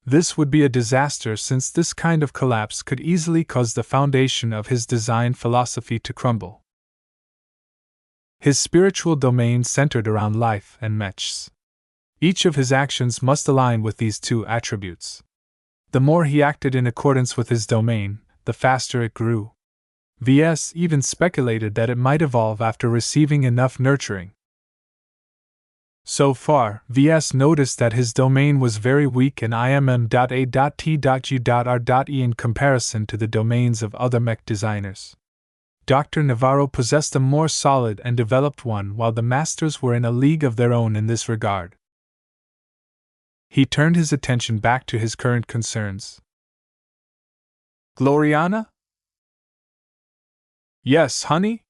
This would be a disaster, since this kind of collapse could easily cause the foundation of his design philosophy to crumble. His spiritual domain centered around life and mechs. Each of his actions must align with these two attributes. The more he acted in accordance with his domain, the faster it grew. Ves even speculated that it might evolve after receiving enough nurturing. So far, Ves noticed that his domain was very weak in IMM.A.T.U.R.E in comparison to the domains of other mech designers. Dr. Navarro possessed a more solid and developed one, while the masters were in a league of their own in this regard. He turned his attention back to his current concerns. "Gloriana?" "Yes, honey?"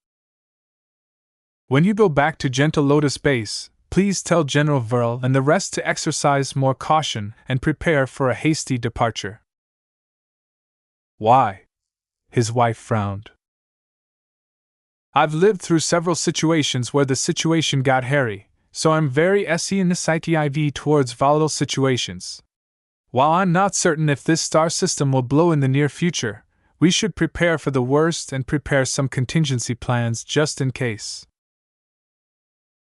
"When you go back to Gentle Lotus Base, please tell General Verl and the rest to exercise more caution and prepare for a hasty departure." "Why?" His wife frowned. "I've lived through several situations where the situation got hairy, so I'm very sensitive towards volatile situations. While I'm not certain if this star system will blow in the near future, we should prepare for the worst and prepare some contingency plans just in case."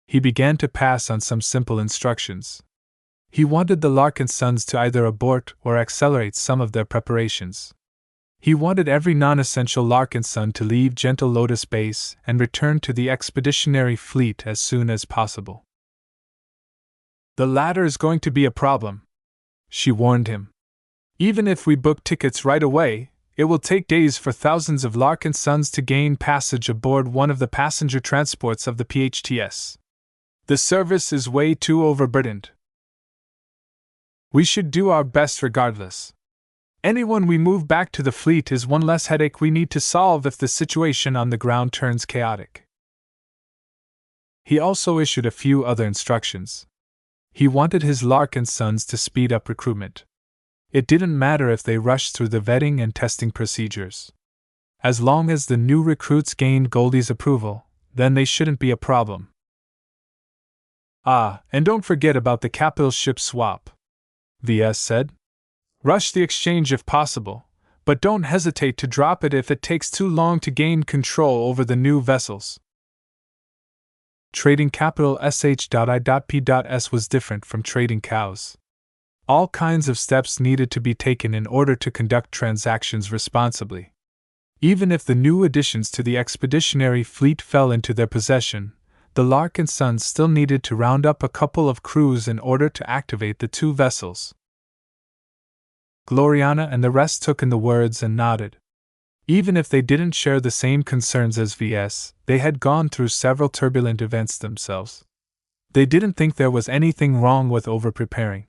He began to pass on some simple instructions. He wanted the Larkinsons to either abort or accelerate some of their preparations. He wanted every non-essential Larkinson to leave Gentle Lotus Base and return to the expeditionary fleet as soon as possible. "The latter is going to be a problem," she warned him. "Even if we book tickets right away, it will take days for thousands of Larkinsons to gain passage aboard one of the passenger transports of the PHTS. The service is way too overburdened. We should do our best regardless. Anyone we move back to the fleet is one less headache we need to solve if the situation on the ground turns chaotic." He also issued a few other instructions. He wanted his Larkinsons to speed up recruitment. It didn't matter if they rushed through the vetting and testing procedures. As long as the new recruits gained Goldie's approval, then they shouldn't be a problem. "Ah, and don't forget about the capital ship swap," Ves said. "Rush the exchange if possible, but don't hesitate to drop it if it takes too long to gain control over the new vessels. Trading capital sh.I.P.S was different from trading cows. All kinds of steps needed to be taken in order to conduct transactions responsibly. Even if the new additions to the expeditionary fleet fell into their possession, the Larkinsons still needed to round up a couple of crews in order to activate the two vessels. Gloriana and the rest took in the words and nodded. Even if they didn't share the same concerns as Ves, they had gone through several turbulent events themselves. They didn't think there was anything wrong with over-preparing.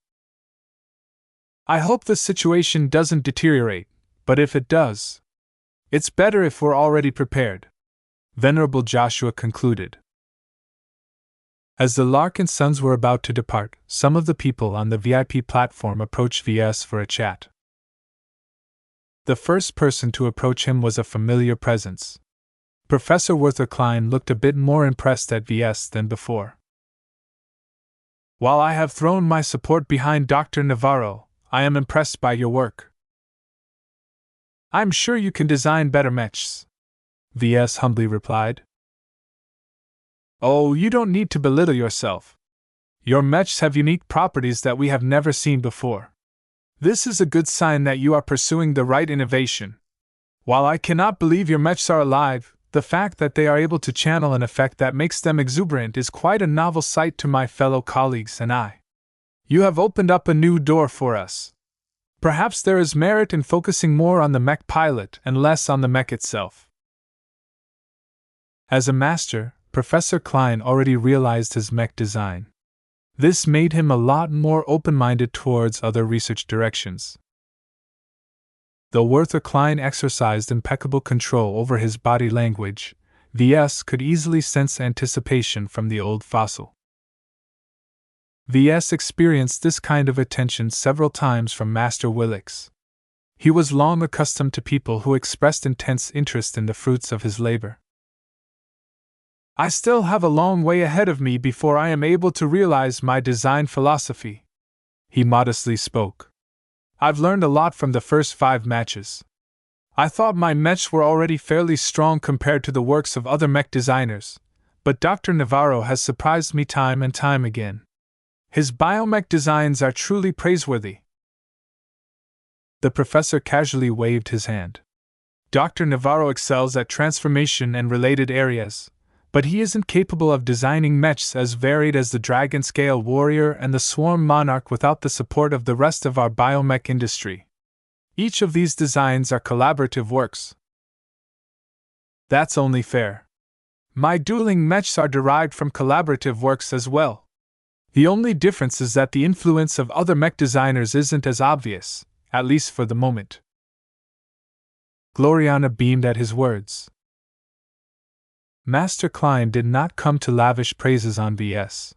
I hope the situation doesn't deteriorate, but if it does, it's better if we're already prepared, Venerable Joshua concluded. As the Larkinsons were about to depart, some of the people on the VIP platform approached Ves for a chat. The first person to approach him was a familiar presence. Professor Werther Klein looked a bit more impressed at Ves than before. While I have thrown my support behind Dr. Navarro, I am impressed by your work. I'm sure you can design better mechs, Ves humbly replied. Oh, you don't need to belittle yourself. Your mechs have unique properties that we have never seen before. This is a good sign that you are pursuing the right innovation. While I cannot believe your mechs are alive, the fact that they are able to channel an effect that makes them exuberant is quite a novel sight to my fellow colleagues and I. You have opened up a new door for us. Perhaps there is merit in focusing more on the mech pilot and less on the mech itself. As a master, Professor Klein already realized his mech design. This made him a lot more open-minded towards other research directions. Though Werther Klein exercised impeccable control over his body language, Ves could easily sense anticipation from the old fossil. Ves experienced this kind of attention several times from Master Willix. He was long accustomed to people who expressed intense interest in the fruits of his labor. I still have a long way ahead of me before I am able to realize my design philosophy, he modestly spoke. I've learned a lot from the first 5 matches. I thought my mechs were already fairly strong compared to the works of other mech designers, but Dr. Navarro has surprised me time and time again. His biomech designs are truly praiseworthy. The professor casually waved his hand. Dr. Navarro excels at transformation and related areas, but he isn't capable of designing mechs as varied as the Dragon Scale Warrior and the Swarm Monarch without the support of the rest of our biomech industry. Each of these designs are collaborative works. That's only fair. My dueling mechs are derived from collaborative works as well. The only difference is that the influence of other mech designers isn't as obvious, at least for the moment. Gloriana beamed at his words. Master Klein did not come to lavish praises on Ves.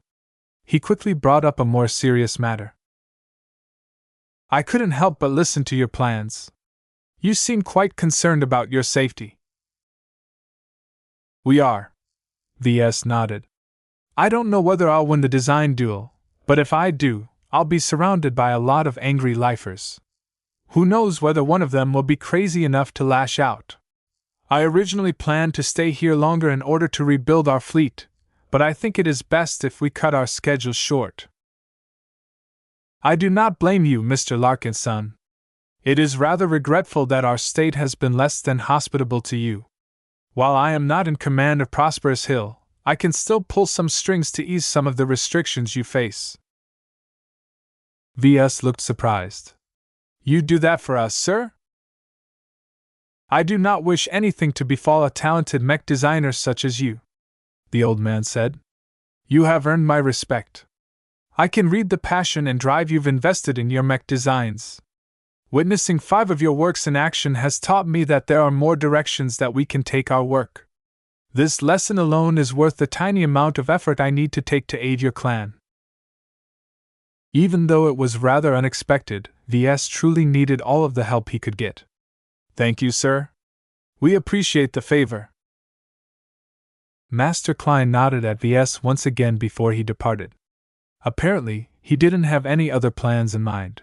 He quickly brought up a more serious matter. I couldn't help but listen to your plans. You seem quite concerned about your safety. We are. Ves nodded. I don't know whether I'll win the design duel, but if I do, I'll be surrounded by a lot of angry lifers. Who knows whether one of them will be crazy enough to lash out. I originally planned to stay here longer in order to rebuild our fleet, but I think it is best if we cut our schedule short. I do not blame you, Mr. Larkinson. It is rather regretful that our state has been less than hospitable to you. While I am not in command of Prosperous Hill, I can still pull some strings to ease some of the restrictions you face. Ves looked surprised. You do that for us, sir? I do not wish anything to befall a talented mech designer such as you, the old man said. You have earned my respect. I can read the passion and drive you've invested in your mech designs. Witnessing 5 of your works in action has taught me that there are more directions that we can take our work. This lesson alone is worth the tiny amount of effort I need to take to aid your clan. Even though it was rather unexpected, Ves truly needed all of the help he could get. Thank you, sir. We appreciate the favor. Master Klein nodded at Ves once again before he departed. Apparently, he didn't have any other plans in mind.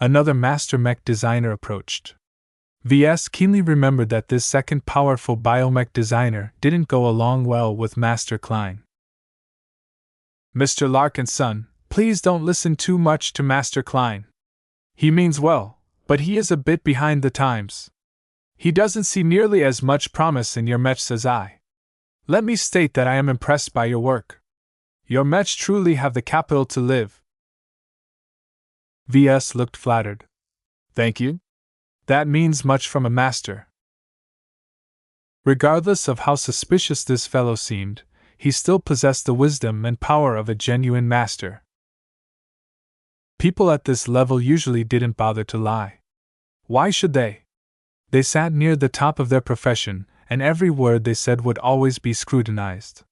Another master mech designer approached. VS keenly remembered that this second powerful biomech designer didn't go along well with Master Klein. Mr. Larkinson, please don't listen too much to Master Klein. He means well, but he is a bit behind the times. He doesn't see nearly as much promise in your mechs as I. Let me state that I am impressed by your work. Your mechs truly have the capital to live. VS looked flattered. Thank you. That means much from a master. Regardless of how suspicious this fellow seemed, he still possessed the wisdom and power of a genuine master. People at this level usually didn't bother to lie. Why should they? They sat near the top of their profession, and every word they said would always be scrutinized.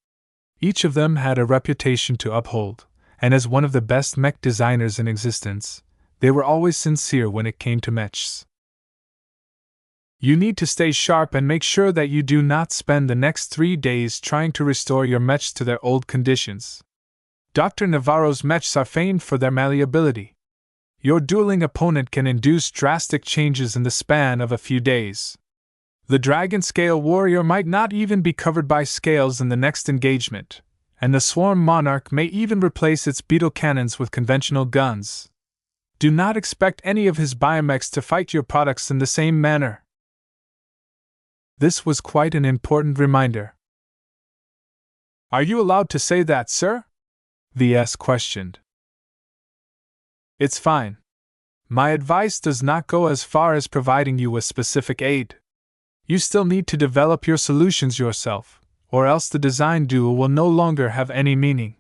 Each of them had a reputation to uphold, and as one of the best mech designers in existence, they were always sincere when it came to mechs. You need to stay sharp and make sure that you do not spend the next 3 days trying to restore your mechs to their old conditions. Dr. Navarro's mechs are famed for their malleability. Your dueling opponent can induce drastic changes in the span of a few days. The Dragon Scale Warrior might not even be covered by scales in the next engagement, and the Swarm Monarch may even replace its beetle cannons with conventional guns. Do not expect any of his biomechs to fight your products in the same manner. This was quite an important reminder. Are you allowed to say that, sir? VS questioned. It's fine. My advice does not go as far as providing you with specific aid. You still need to develop your solutions yourself, or else the design duel will no longer have any meaning.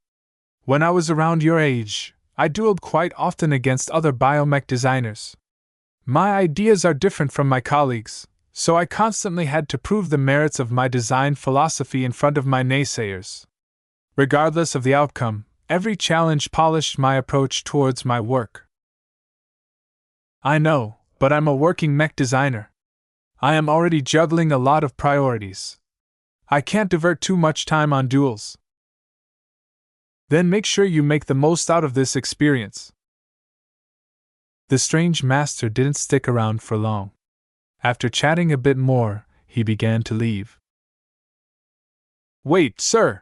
When I was around your age, I dueled quite often against other biomech designers. My ideas are different from my colleagues, so I constantly had to prove the merits of my design philosophy in front of my naysayers. Regardless of the outcome, every challenge polished my approach towards my work. I know, but I'm a working mech designer. I am already juggling a lot of priorities. I can't divert too much time on duels. Then make sure you make the most out of this experience. The strange master didn't stick around for long. After chatting a bit more, he began to leave. Wait, sir!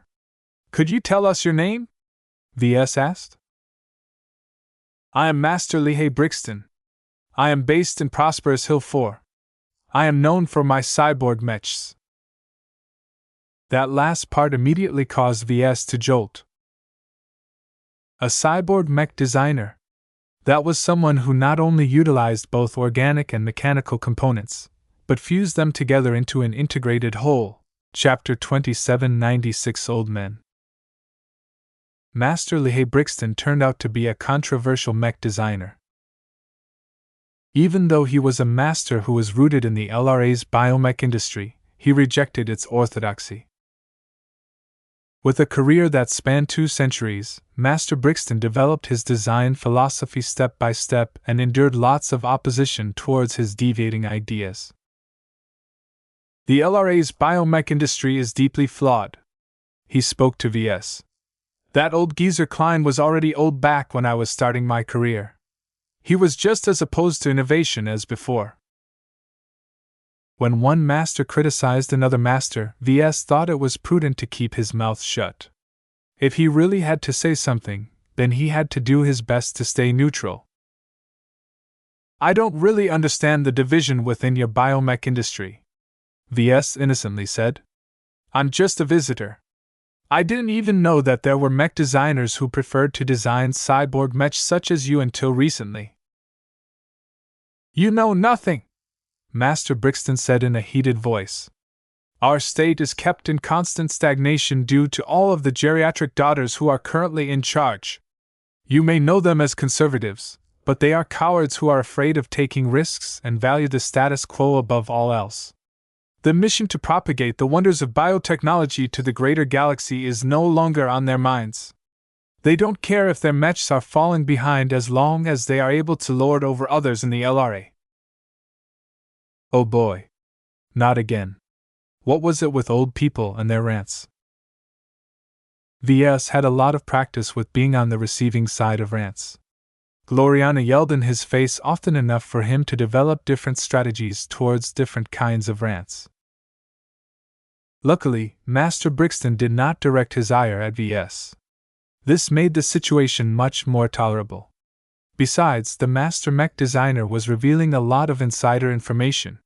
Could you tell us your name? VS asked. I am Master Lehigh Brixton. I am based in Prosperous Hill 4. I am known for my cyborg mechs. That last part immediately caused VS to jolt. A cyborg mech designer. That was someone who not only utilized both organic and mechanical components, but fused them together into an integrated whole. Chapter 2796 Old Men. Master Lehigh Brixton turned out to be a controversial mech designer. Even though he was a master who was rooted in the LRA's biomech industry, he rejected its orthodoxy. With a career that spanned 2 centuries, Master Brixton developed his design philosophy step by step and endured lots of opposition towards his deviating ideas. The LRA's biomech industry is deeply flawed. He spoke to VS. That old geezer Klein was already old back when I was starting my career. He was just as opposed to innovation as before. When one master criticized another master, VS thought it was prudent to keep his mouth shut. If he really had to say something, then he had to do his best to stay neutral. I don't really understand the division within your biomech industry, VS innocently said. I'm just a visitor. I didn't even know that there were mech designers who preferred to design cyborg mechs such as you until recently. You know nothing, Master Brixton said in a heated voice. Our state is kept in constant stagnation due to all of the geriatric daughters who are currently in charge. You may know them as conservatives, but they are cowards who are afraid of taking risks and value the status quo above all else. The mission to propagate the wonders of biotechnology to the greater galaxy is no longer on their minds. They don't care if their mechs are falling behind as long as they are able to lord over others in the LRA. Oh boy. Not again. What was it with old people and their rants? VS had a lot of practice with being on the receiving side of rants. Gloriana yelled in his face often enough for him to develop different strategies towards different kinds of rants. Luckily, Master Brixton did not direct his ire at Ves. This made the situation much more tolerable. Besides, the Master Mech Designer was revealing a lot of insider information.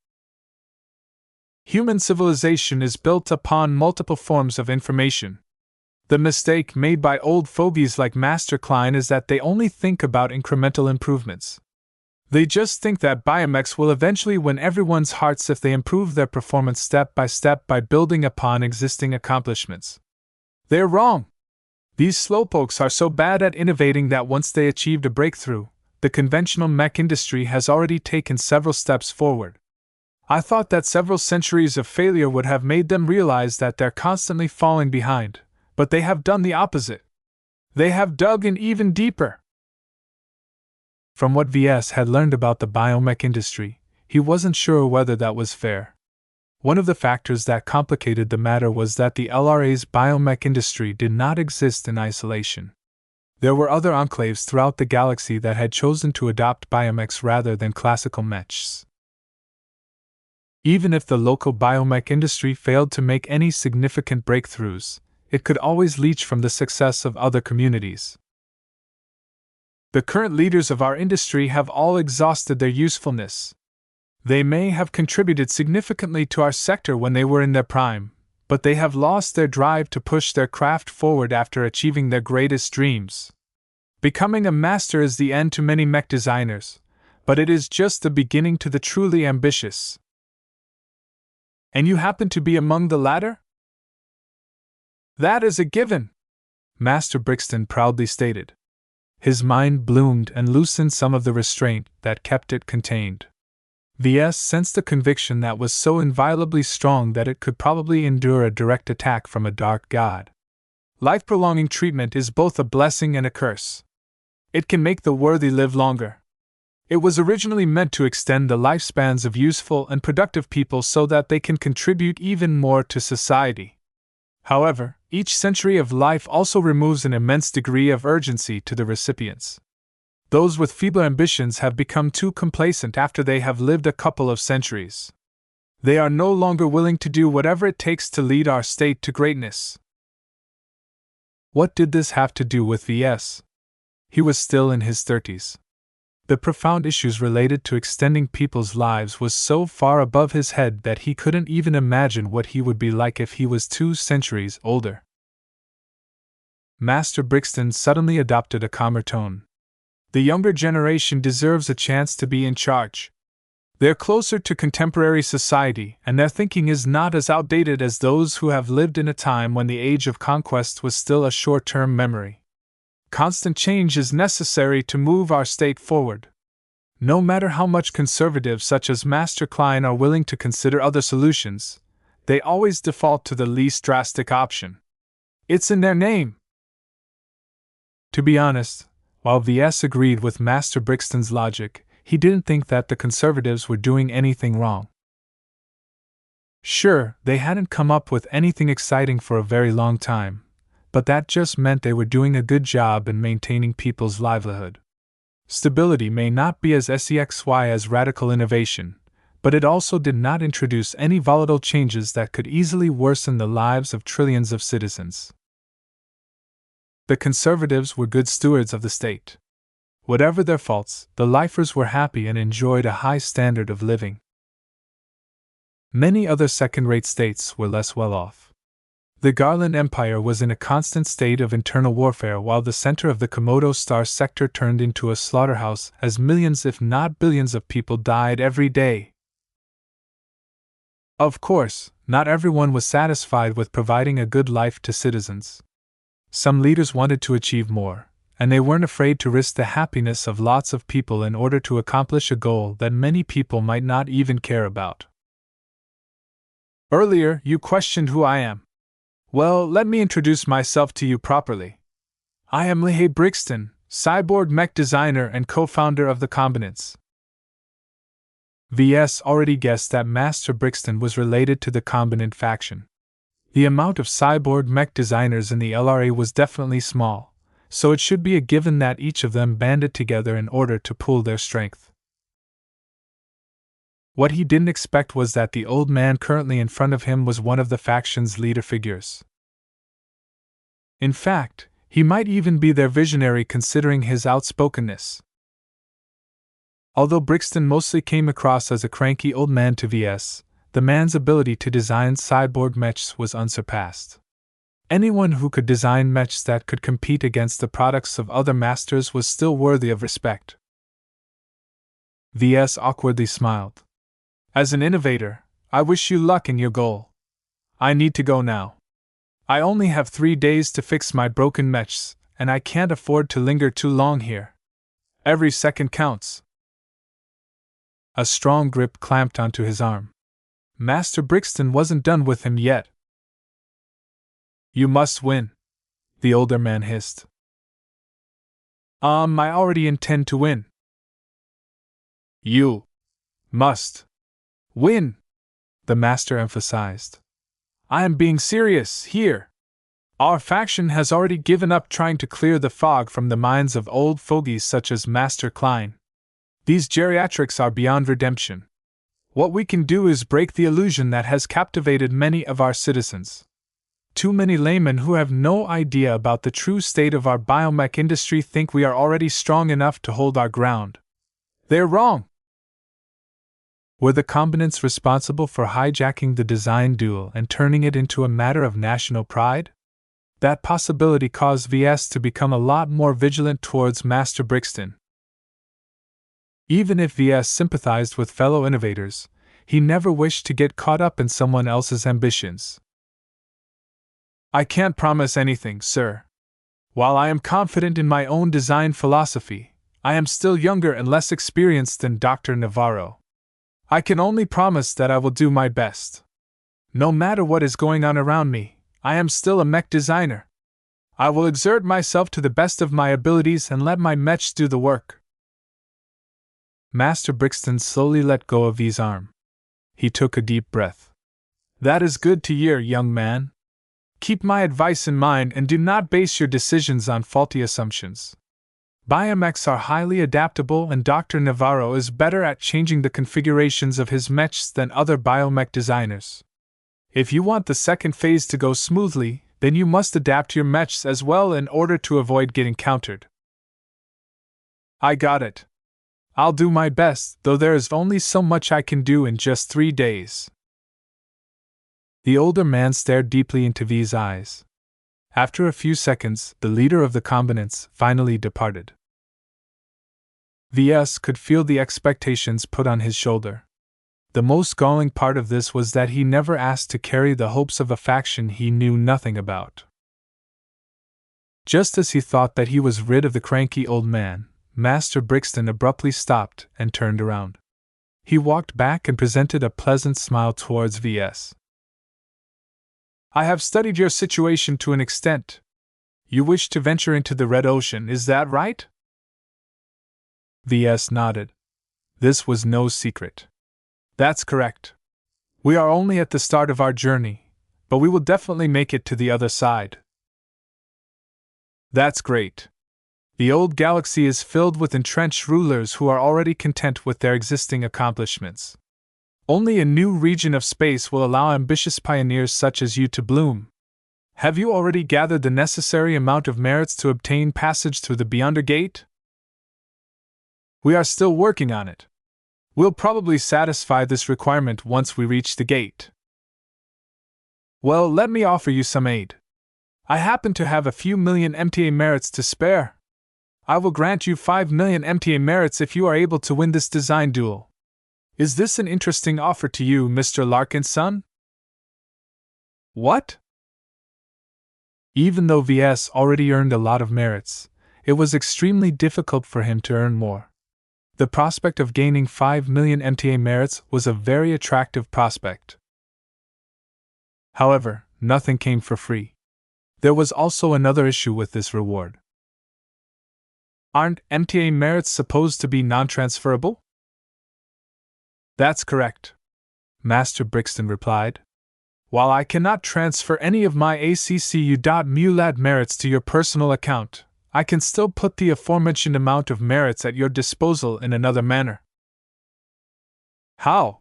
Human civilization is built upon multiple forms of information. The mistake made by old fogies like Master Klein is that they only think about incremental improvements. They just think that biomechs will eventually win everyone's hearts if they improve their performance step by building upon existing accomplishments. They're wrong. These slowpokes are so bad at innovating that once they achieved a breakthrough, the conventional mech industry has already taken several steps forward. I thought that several centuries of failure would have made them realize that they're constantly falling behind, but they have done the opposite. They have dug in even deeper. From what Ves had learned about the biomech industry, he wasn't sure whether that was fair. One of the factors that complicated the matter was that the LRA's biomech industry did not exist in isolation. There were other enclaves throughout the galaxy that had chosen to adopt biomechs rather than classical mechs. Even if the local biomech industry failed to make any significant breakthroughs, it could always leech from the success of other communities. The current leaders of our industry have all exhausted their usefulness. They may have contributed significantly to our sector when they were in their prime, but they have lost their drive to push their craft forward after achieving their greatest dreams. Becoming a master is the end to many mech designers, but it is just the beginning to the truly ambitious. And you happen to be among the latter? That is a given, Master Brixton proudly stated. His mind bloomed and loosened some of the restraint that kept it contained. Ves sensed a conviction that was so inviolably strong that it could probably endure a direct attack from a dark god. Life-prolonging treatment is both a blessing and a curse. It can make the worthy live longer. It was originally meant to extend the lifespans of useful and productive people so that they can contribute even more to society. However, each century of life also removes an immense degree of urgency to the recipients. Those with feeble ambitions have become too complacent after they have lived a couple of centuries. They are no longer willing to do whatever it takes to lead our state to greatness. What did this have to do with Ves? He was still in his 30s. The profound issues related to extending people's lives was so far above his head that he couldn't even imagine what he would be like if he was 2 centuries older. Master Brixton suddenly adopted a calmer tone. The younger generation deserves a chance to be in charge. They're closer to contemporary society, and their thinking is not as outdated as those who have lived in a time when the age of conquest was still a short-term memory. Constant change is necessary to move our state forward. No matter how much conservatives such as Master Klein are willing to consider other solutions, they always default to the least drastic option. It's in their name. To be honest, while Ves agreed with Master Brixton's logic, he didn't think that the conservatives were doing anything wrong. Sure, they hadn't come up with anything exciting for a very long time, but that just meant they were doing a good job in maintaining people's livelihood. Stability may not be as sexy as radical innovation, but it also did not introduce any volatile changes that could easily worsen the lives of trillions of citizens. The conservatives were good stewards of the state. Whatever their faults, the lifers were happy and enjoyed a high standard of living. Many other second-rate states were less well off. The Garland Empire was in a constant state of internal warfare while the center of the Komodo Star sector turned into a slaughterhouse as millions if not billions of people died every day. Of course, not everyone was satisfied with providing a good life to citizens. Some leaders wanted to achieve more, and they weren't afraid to risk the happiness of lots of people in order to accomplish a goal that many people might not even care about. Earlier, you questioned who I am. Well, let me introduce myself to you properly. I am Lehigh Brixton, cyborg mech designer and co-founder of the Combinants. Ves already guessed that Master Brixton was related to the Combinant faction. The amount of cyborg mech designers in the LRA was definitely small, so it should be a given that each of them banded together in order to pool their strength. What he didn't expect was that the old man currently in front of him was one of the faction's leader figures. In fact, he might even be their visionary considering his outspokenness. Although Brixton mostly came across as a cranky old man to Ves, the man's ability to design cyborg mechs was unsurpassed. Anyone who could design mechs that could compete against the products of other masters was still worthy of respect. Ves awkwardly smiled. As an innovator, I wish you luck in your goal. I need to go now. I only have 3 days to fix my broken mechs, and I can't afford to linger too long here. Every second counts. A strong grip clamped onto his arm. Master Brixton wasn't done with him yet. You must win, the older man hissed. I already intend to win. You must win, the master emphasized. I am being serious here. Our faction has already given up trying to clear the fog from the minds of old fogies such as Master Klein. These geriatrics are beyond redemption. What we can do is break the illusion that has captivated many of our citizens. Too many laymen who have no idea about the true state of our biomech industry think we are already strong enough to hold our ground. They're wrong. Were the combinants responsible for hijacking the design duel and turning it into a matter of national pride? That possibility caused Ves to become a lot more vigilant towards Master Brixton. Even if Ves sympathized with fellow innovators, he never wished to get caught up in someone else's ambitions. I can't promise anything, sir. While I am confident in my own design philosophy, I am still younger and less experienced than Dr. Navarro. I can only promise that I will do my best. No matter what is going on around me, I am still a mech designer. I will exert myself to the best of my abilities and let my mechs do the work. Master Brixton slowly let go of V's arm. He took a deep breath. That is good to hear, young man. Keep my advice in mind and do not base your decisions on faulty assumptions. Biomechs are highly adaptable and Dr. Navarro is better at changing the configurations of his mechs than other biomech designers. If you want the second phase to go smoothly, then you must adapt your mechs as well in order to avoid getting countered. I got it. I'll do my best, though there is only so much I can do in just 3 days. The older man stared deeply into V's eyes. After a few seconds, the leader of the combinants finally departed. Ves could feel the expectations put on his shoulder. The most galling part of this was that he never asked to carry the hopes of a faction he knew nothing about. Just as he thought that he was rid of the cranky old man, Master Brixton abruptly stopped and turned around. He walked back and presented a pleasant smile towards Ves. I have studied your situation to an extent. You wish to venture into the Red Ocean, is that right? Ves nodded. This was no secret. That's correct. We are only at the start of our journey, but we will definitely make it to the other side. That's great. The old galaxy is filled with entrenched rulers who are already content with their existing accomplishments. Only a new region of space will allow ambitious pioneers such as you to bloom. Have you already gathered the necessary amount of merits to obtain passage through the Beyonder Gate? We are still working on it. We'll probably satisfy this requirement once we reach the gate. Well, let me offer you some aid. I happen to have a few million MTA merits to spare. I will grant you 5 million MTA merits if you are able to win this design duel. Is this an interesting offer to you, Mr. Larkinson? What? Even though Ves already earned a lot of merits, it was extremely difficult for him to earn more. The prospect of gaining 5 million MTA merits was a very attractive prospect. However, nothing came for free. There was also another issue with this reward. Aren't MTA merits supposed to be non-transferable? That's correct, Master Brixton replied. While I cannot transfer any of my ACCU.MULAD merits to your personal account, I can still put the aforementioned amount of merits at your disposal in another manner. How?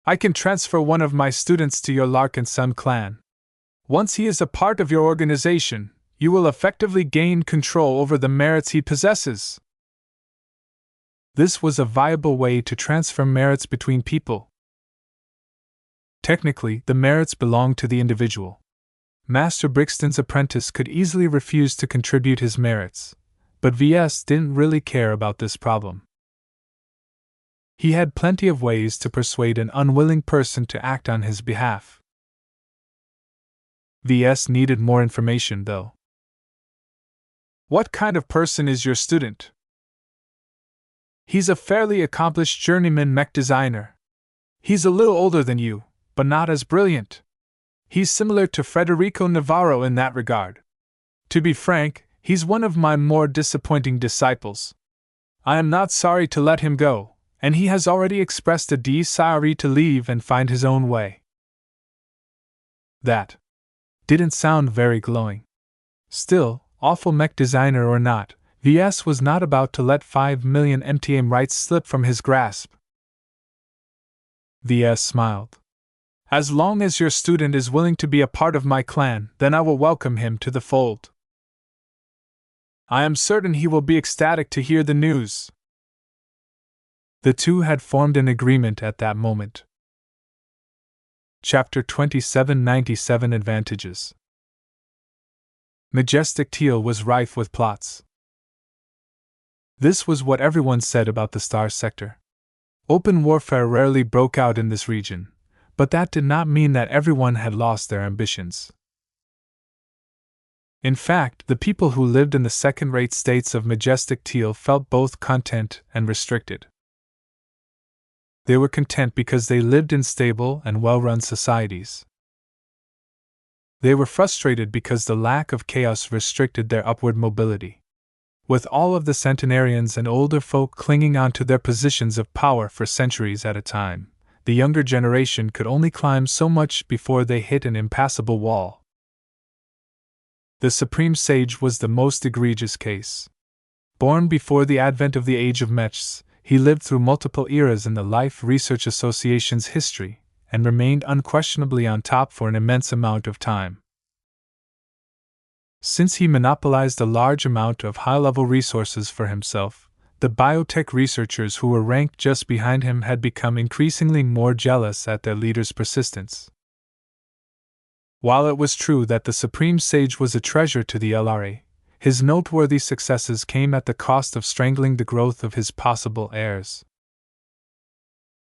I can transfer one of my students to your Larkinson clan. Once he is a part of your organization, you will effectively gain control over the merits he possesses. This was a viable way to transfer merits between people. Technically, the merits belonged to the individual. Master Brixton's apprentice could easily refuse to contribute his merits, but Ves didn't really care about this problem. He had plenty of ways to persuade an unwilling person to act on his behalf. Ves needed more information, though. What kind of person is your student? He's a fairly accomplished journeyman mech designer. He's a little older than you, but not as brilliant. He's similar to Federico Navarro in that regard. To be frank, he's one of my more disappointing disciples. I am not sorry to let him go, and he has already expressed a desire to leave and find his own way. That didn't sound very glowing. Still, awful mech designer or not, Ves was not about to let 5 million MTM rights slip from his grasp. Ves smiled. As long as your student is willing to be a part of my clan, then I will welcome him to the fold. I am certain he will be ecstatic to hear the news. The two had formed an agreement at that moment. Chapter 2797 Advantages. Majestic Teal was rife with plots. This was what everyone said about the Star Sector. Open warfare rarely broke out in this region, but that did not mean that everyone had lost their ambitions. In fact, the people who lived in the second-rate states of Majestic Teal felt both content and restricted. They were content because they lived in stable and well-run societies. They were frustrated because the lack of chaos restricted their upward mobility. With all of the centenarians and older folk clinging on to their positions of power for centuries at a time, the younger generation could only climb so much before they hit an impassable wall. The Supreme Sage was the most egregious case. Born before the advent of the Age of Mechs, he lived through multiple eras in the Life Research Association's history, and remained unquestionably on top for an immense amount of time. Since he monopolized a large amount of high-level resources for himself, the biotech researchers who were ranked just behind him had become increasingly more jealous at their leader's persistence. While it was true that the Supreme Sage was a treasure to the LRA, his noteworthy successes came at the cost of strangling the growth of his possible heirs.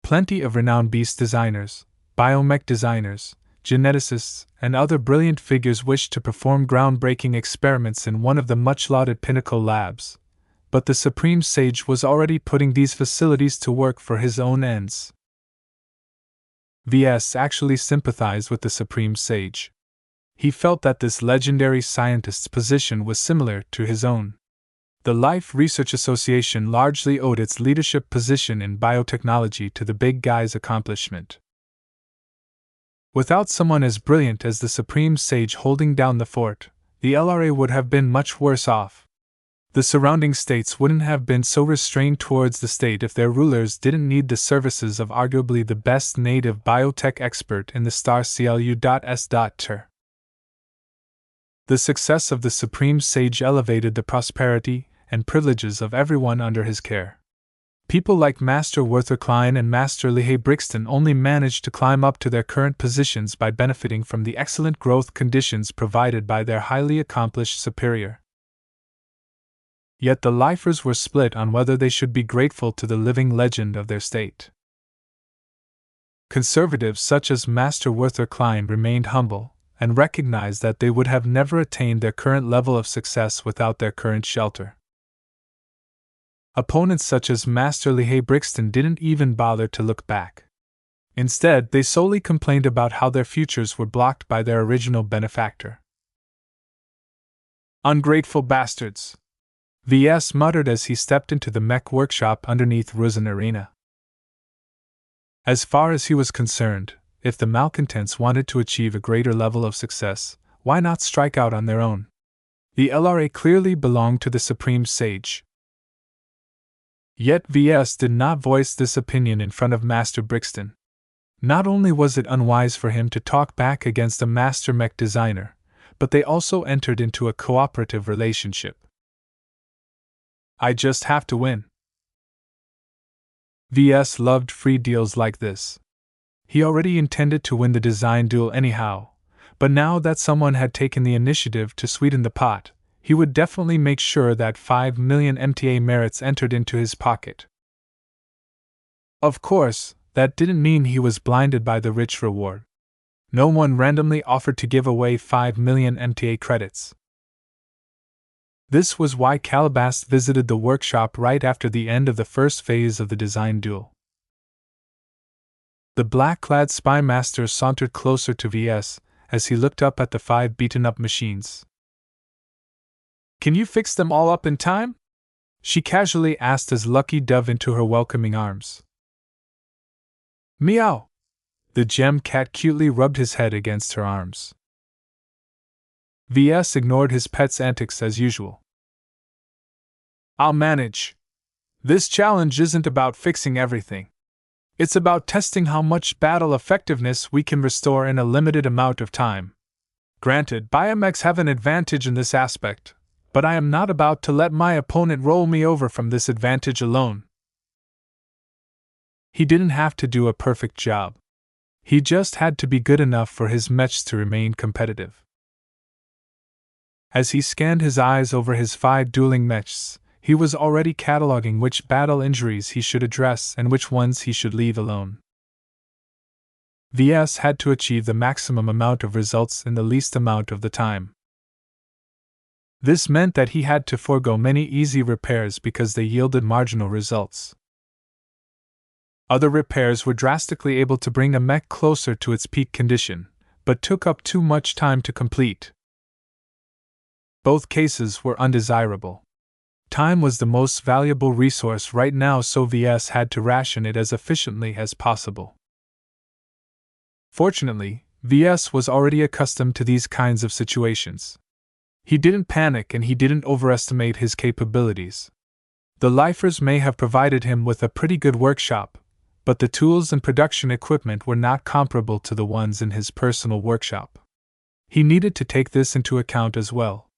Plenty of renowned beast designers, biomech designers, geneticists, and other brilliant figures wished to perform groundbreaking experiments in one of the much-lauded Pinnacle labs, but the Supreme Sage was already putting these facilities to work for his own ends. Ves actually sympathized with the Supreme Sage. He felt that this legendary scientist's position was similar to his own. The Life Research Association largely owed its leadership position in biotechnology to the big guy's accomplishment. Without someone as brilliant as the Supreme Sage holding down the fort, the LRA would have been much worse off. The surrounding states wouldn't have been so restrained towards the state if their rulers didn't need the services of arguably the best native biotech expert in the star CLU.S.Ter. The success of the Supreme Sage elevated the prosperity and privileges of everyone under his care. People like Master Werther Klein and Master Lehigh Brixton only managed to climb up to their current positions by benefiting from the excellent growth conditions provided by their highly accomplished superior. Yet the lifers were split on whether they should be grateful to the living legend of their state. Conservatives such as Master Werther Klein remained humble, and recognized that they would have never attained their current level of success without their current shelter. Opponents such as Master Lehigh Brixton didn't even bother to look back. Instead, they solely complained about how their futures were blocked by their original benefactor. Ungrateful bastards! Ves muttered as he stepped into the mech workshop underneath Rusin Arena. As far as he was concerned, if the malcontents wanted to achieve a greater level of success, why not strike out on their own? The LRA clearly belonged to the Supreme Sage. Yet Ves did not voice this opinion in front of Master Brixton. Not only was it unwise for him to talk back against a master mech designer, but they also entered into a cooperative relationship. I just have to win. Ves loved free deals like this. He already intended to win the design duel anyhow, but now that someone had taken the initiative to sweeten the pot, he would definitely make sure that 5 million MTA merits entered into his pocket. Of course, that didn't mean he was blinded by the rich reward. No one randomly offered to give away 5 million MTA credits. This was why Calabast visited the workshop right after the end of the first phase of the design duel. The black-clad spy master sauntered closer to Ves as he looked up at the 5 beaten-up machines. Can you fix them all up in time? She casually asked as Lucky dove into her welcoming arms. Meow! The gem cat cutely rubbed his head against her arms. Ves ignored his pet's antics as usual. I'll manage. This challenge isn't about fixing everything. It's about testing how much battle effectiveness we can restore in a limited amount of time. Granted, biomechs have an advantage in this aspect, but I am not about to let my opponent roll me over from this advantage alone. He didn't have to do a perfect job. He just had to be good enough for his mechs to remain competitive. As he scanned his eyes over his 5 dueling mechs, he was already cataloging which battle injuries he should address and which ones he should leave alone. Ves had to achieve the maximum amount of results in the least amount of the time. This meant that he had to forego many easy repairs because they yielded marginal results. Other repairs were drastically able to bring a mech closer to its peak condition, but took up too much time to complete. Both cases were undesirable. Time was the most valuable resource right now, so Ves had to ration it as efficiently as possible. Fortunately, Ves was already accustomed to these kinds of situations. He didn't panic and he didn't overestimate his capabilities. The lifers may have provided him with a pretty good workshop, but the tools and production equipment were not comparable to the ones in his personal workshop. He needed to take this into account as well.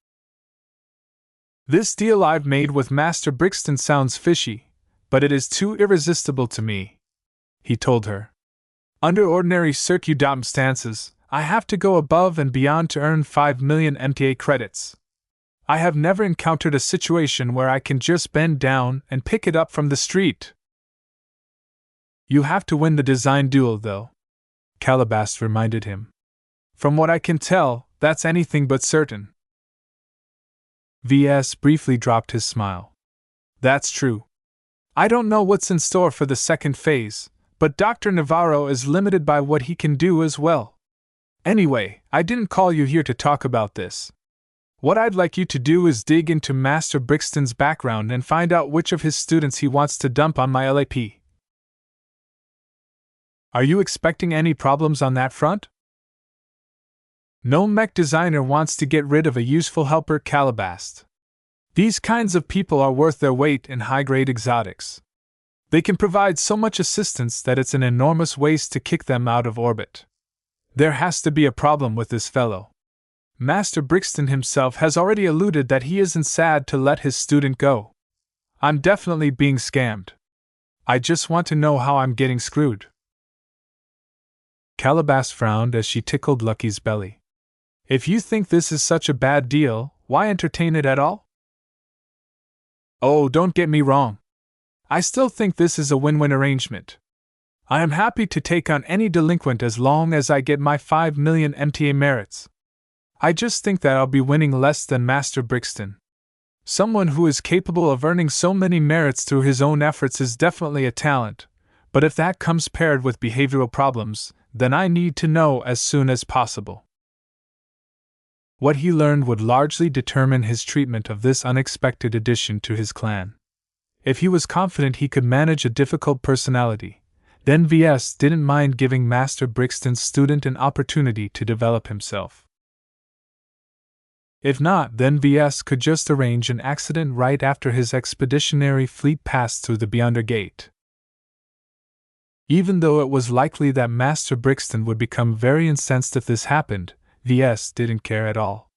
This deal I've made with Master Brixton sounds fishy, but it is too irresistible to me, he told her. Under ordinary circumstances, I have to go above and beyond to earn 5 million MTA credits. I have never encountered a situation where I can just bend down and pick it up from the street. You have to win the design duel, though, Calabast reminded him. From what I can tell, that's anything but certain. Ves briefly dropped his smile. That's true. I don't know what's in store for the second phase, but Dr. Navarro is limited by what he can do as well. Anyway, I didn't call you here to talk about this. What I'd like you to do is dig into Master Brixton's background and find out which of his students he wants to dump on my LAP. Are you expecting any problems on that front? No mech designer wants to get rid of a useful helper, Calabast. These kinds of people are worth their weight in high-grade exotics. They can provide so much assistance that it's an enormous waste to kick them out of orbit. There has to be a problem with this fellow. Master Brixton himself has already alluded that he isn't sad to let his student go. I'm definitely being scammed. I just want to know how I'm getting screwed. Calabast frowned as she tickled Lucky's belly. If you think this is such a bad deal, why entertain it at all? Oh, don't get me wrong. I still think this is a win-win arrangement. I am happy to take on any delinquent as long as I get my 5 million MTA merits. I just think that I'll be winning less than Master Brixton. Someone who is capable of earning so many merits through his own efforts is definitely a talent, but if that comes paired with behavioral problems, then I need to know as soon as possible. What he learned would largely determine his treatment of this unexpected addition to his clan. If he was confident he could manage a difficult personality, then Ves didn't mind giving Master Brixton's student an opportunity to develop himself. If not, then VS could just arrange an accident right after his expeditionary fleet passed through the Beyonder Gate. Even though it was likely that Master Brixton would become very incensed if this happened, VS didn't care at all.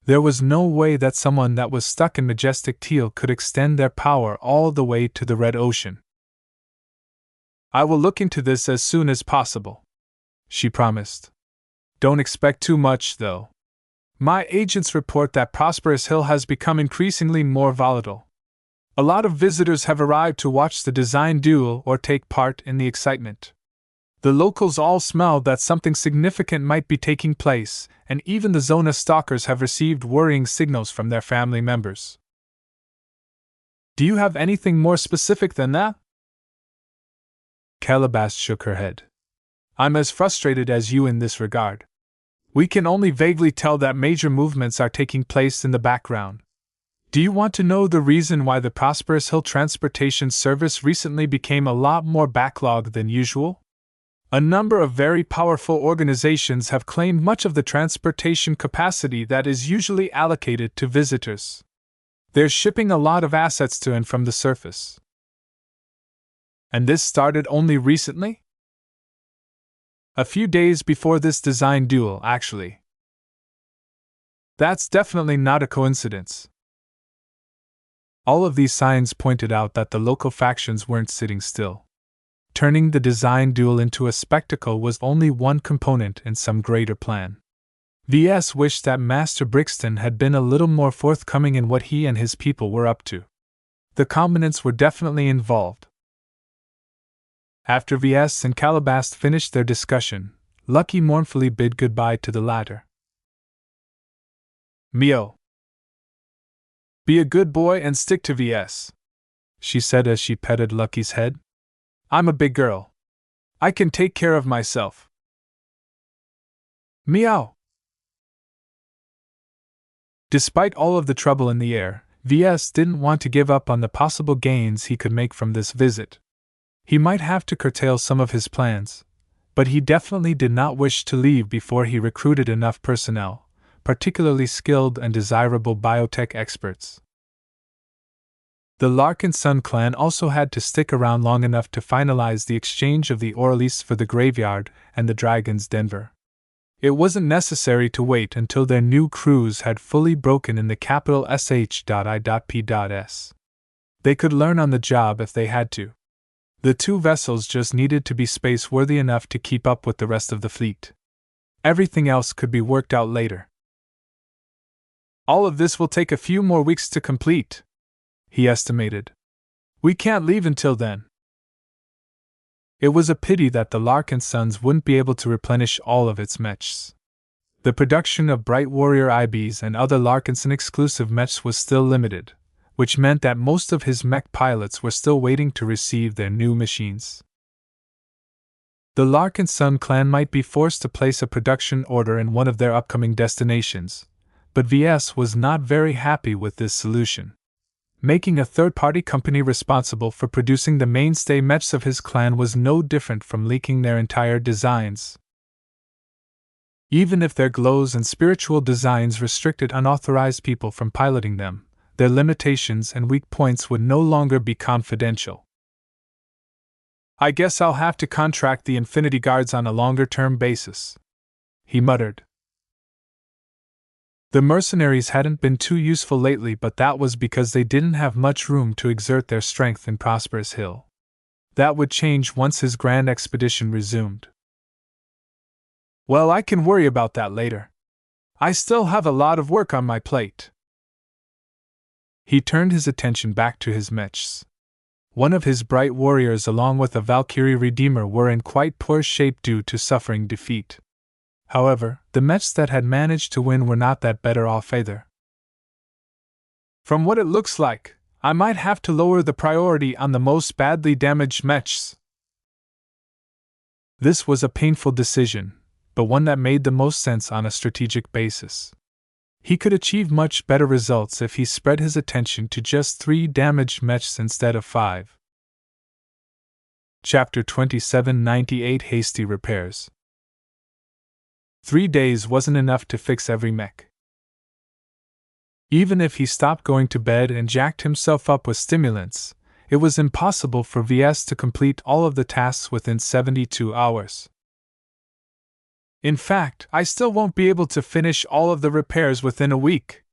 There was no way that someone that was stuck in Majestic Teal could extend their power all the way to the Red Ocean. "I will look into this as soon as possible," she promised. "Don't expect too much, though. My agents report that Prosperous Hill has become increasingly more volatile. A lot of visitors have arrived to watch the design duel or take part in the excitement. The locals all smell that something significant might be taking place, and even the Zona stalkers have received worrying signals from their family members." "Do you have anything more specific than that?" Calabash shook her head. "I'm as frustrated as you in this regard. We can only vaguely tell that major movements are taking place in the background. Do you want to know the reason why the Prosperous Hill Transportation Service recently became a lot more backlogged than usual? A number of very powerful organizations have claimed much of the transportation capacity that is usually allocated to visitors. They're shipping a lot of assets to and from the surface." "And this started only recently?" "A few days before this design duel, actually." "That's definitely not a coincidence." All of these signs pointed out that the local factions weren't sitting still. Turning the design duel into a spectacle was only one component in some greater plan. VS wished that Master Brixton had been a little more forthcoming in what he and his people were up to. The combinants were definitely involved. After VS and Calabast finished their discussion, Lucky mournfully bid goodbye to the latter. "Mio, be a good boy and stick to VS," she said as she petted Lucky's head. "I'm a big girl. I can take care of myself." "Meow." Despite all of the trouble in the air, VS didn't want to give up on the possible gains he could make from this visit. He might have to curtail some of his plans, but he definitely did not wish to leave before he recruited enough personnel, particularly skilled and desirable biotech experts. The Larkinson clan also had to stick around long enough to finalize the exchange of the Orleans for the Graveyard and the Dragon's Denver. It wasn't necessary to wait until their new crews had fully broken in the capital sh.i.p.s. They could learn on the job if they had to. The two vessels just needed to be space-worthy enough to keep up with the rest of the fleet. Everything else could be worked out later. "All of this will take a few more weeks to complete," he estimated. "We can't leave until then." It was a pity that the Larkinsons wouldn't be able to replenish all of its mechs. The production of Bright Warrior IBs and other Larkinson-exclusive mechs was still limited, which meant that most of his mech pilots were still waiting to receive their new machines. The Larkinson clan might be forced to place a production order in one of their upcoming destinations, but VS was not very happy with this solution. Making a third-party company responsible for producing the mainstay mechs of his clan was no different from leaking their entire designs. Even if their glows and spiritual designs restricted unauthorized people from piloting them, their limitations and weak points would no longer be confidential. "I guess I'll have to contract the Infinity Guards on a longer-term basis," he muttered. The mercenaries hadn't been too useful lately, but that was because they didn't have much room to exert their strength in Prosperous Hill. That would change once his grand expedition resumed. "Well, I can worry about that later. I still have a lot of work on my plate." He turned his attention back to his mechs. One of his bright warriors along with a Valkyrie Redeemer were in quite poor shape due to suffering defeat. However, the mechs that had managed to win were not that better off either. "From what it looks like, I might have to lower the priority on the most badly damaged mechs." This was a painful decision, but one that made the most sense on a strategic basis. He could achieve much better results if he spread his attention to just 3 damaged mechs instead of 5. Chapter 2798 Hasty Repairs. 3 days wasn't enough to fix every mech. Even if he stopped going to bed and jacked himself up with stimulants, it was impossible for Ves to complete all of the tasks within 72 hours. In fact, I still won't be able to finish all of the repairs within a week.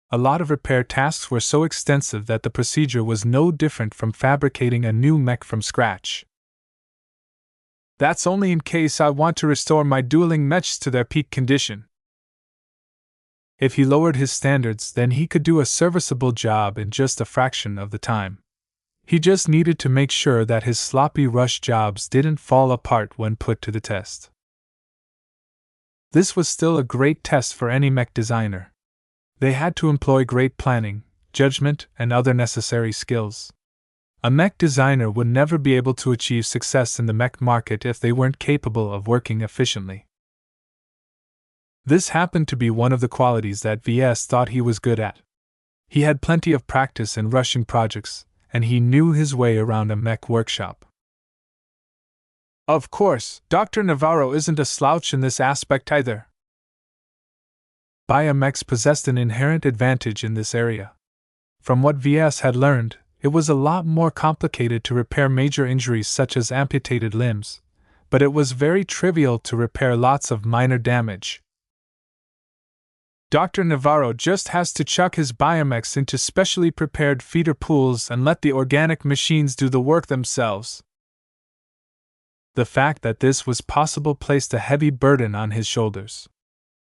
A lot of repair tasks were so extensive that the procedure was no different from fabricating a new mech from scratch. That's only in case I want to restore my dueling mechs to their peak condition. If he lowered his standards, then he could do a serviceable job in just a fraction of the time. He just needed to make sure that his sloppy rush jobs didn't fall apart when put to the test. This was still a great test for any mech designer. They had to employ great planning, judgment, and other necessary skills. A mech designer would never be able to achieve success in the mech market if they weren't capable of working efficiently. This happened to be one of the qualities that Ves thought he was good at. He had plenty of practice in rushing projects, and he knew his way around a mech workshop. Of course, Dr. Navarro isn't a slouch in this aspect either. Biomechs possessed an inherent advantage in this area. From what Ves had learned, it was a lot more complicated to repair major injuries such as amputated limbs, but it was very trivial to repair lots of minor damage. Dr. Navarro just has to chuck his biomechs into specially prepared feeder pools and let the organic machines do the work themselves. The fact that this was possible placed a heavy burden on his shoulders.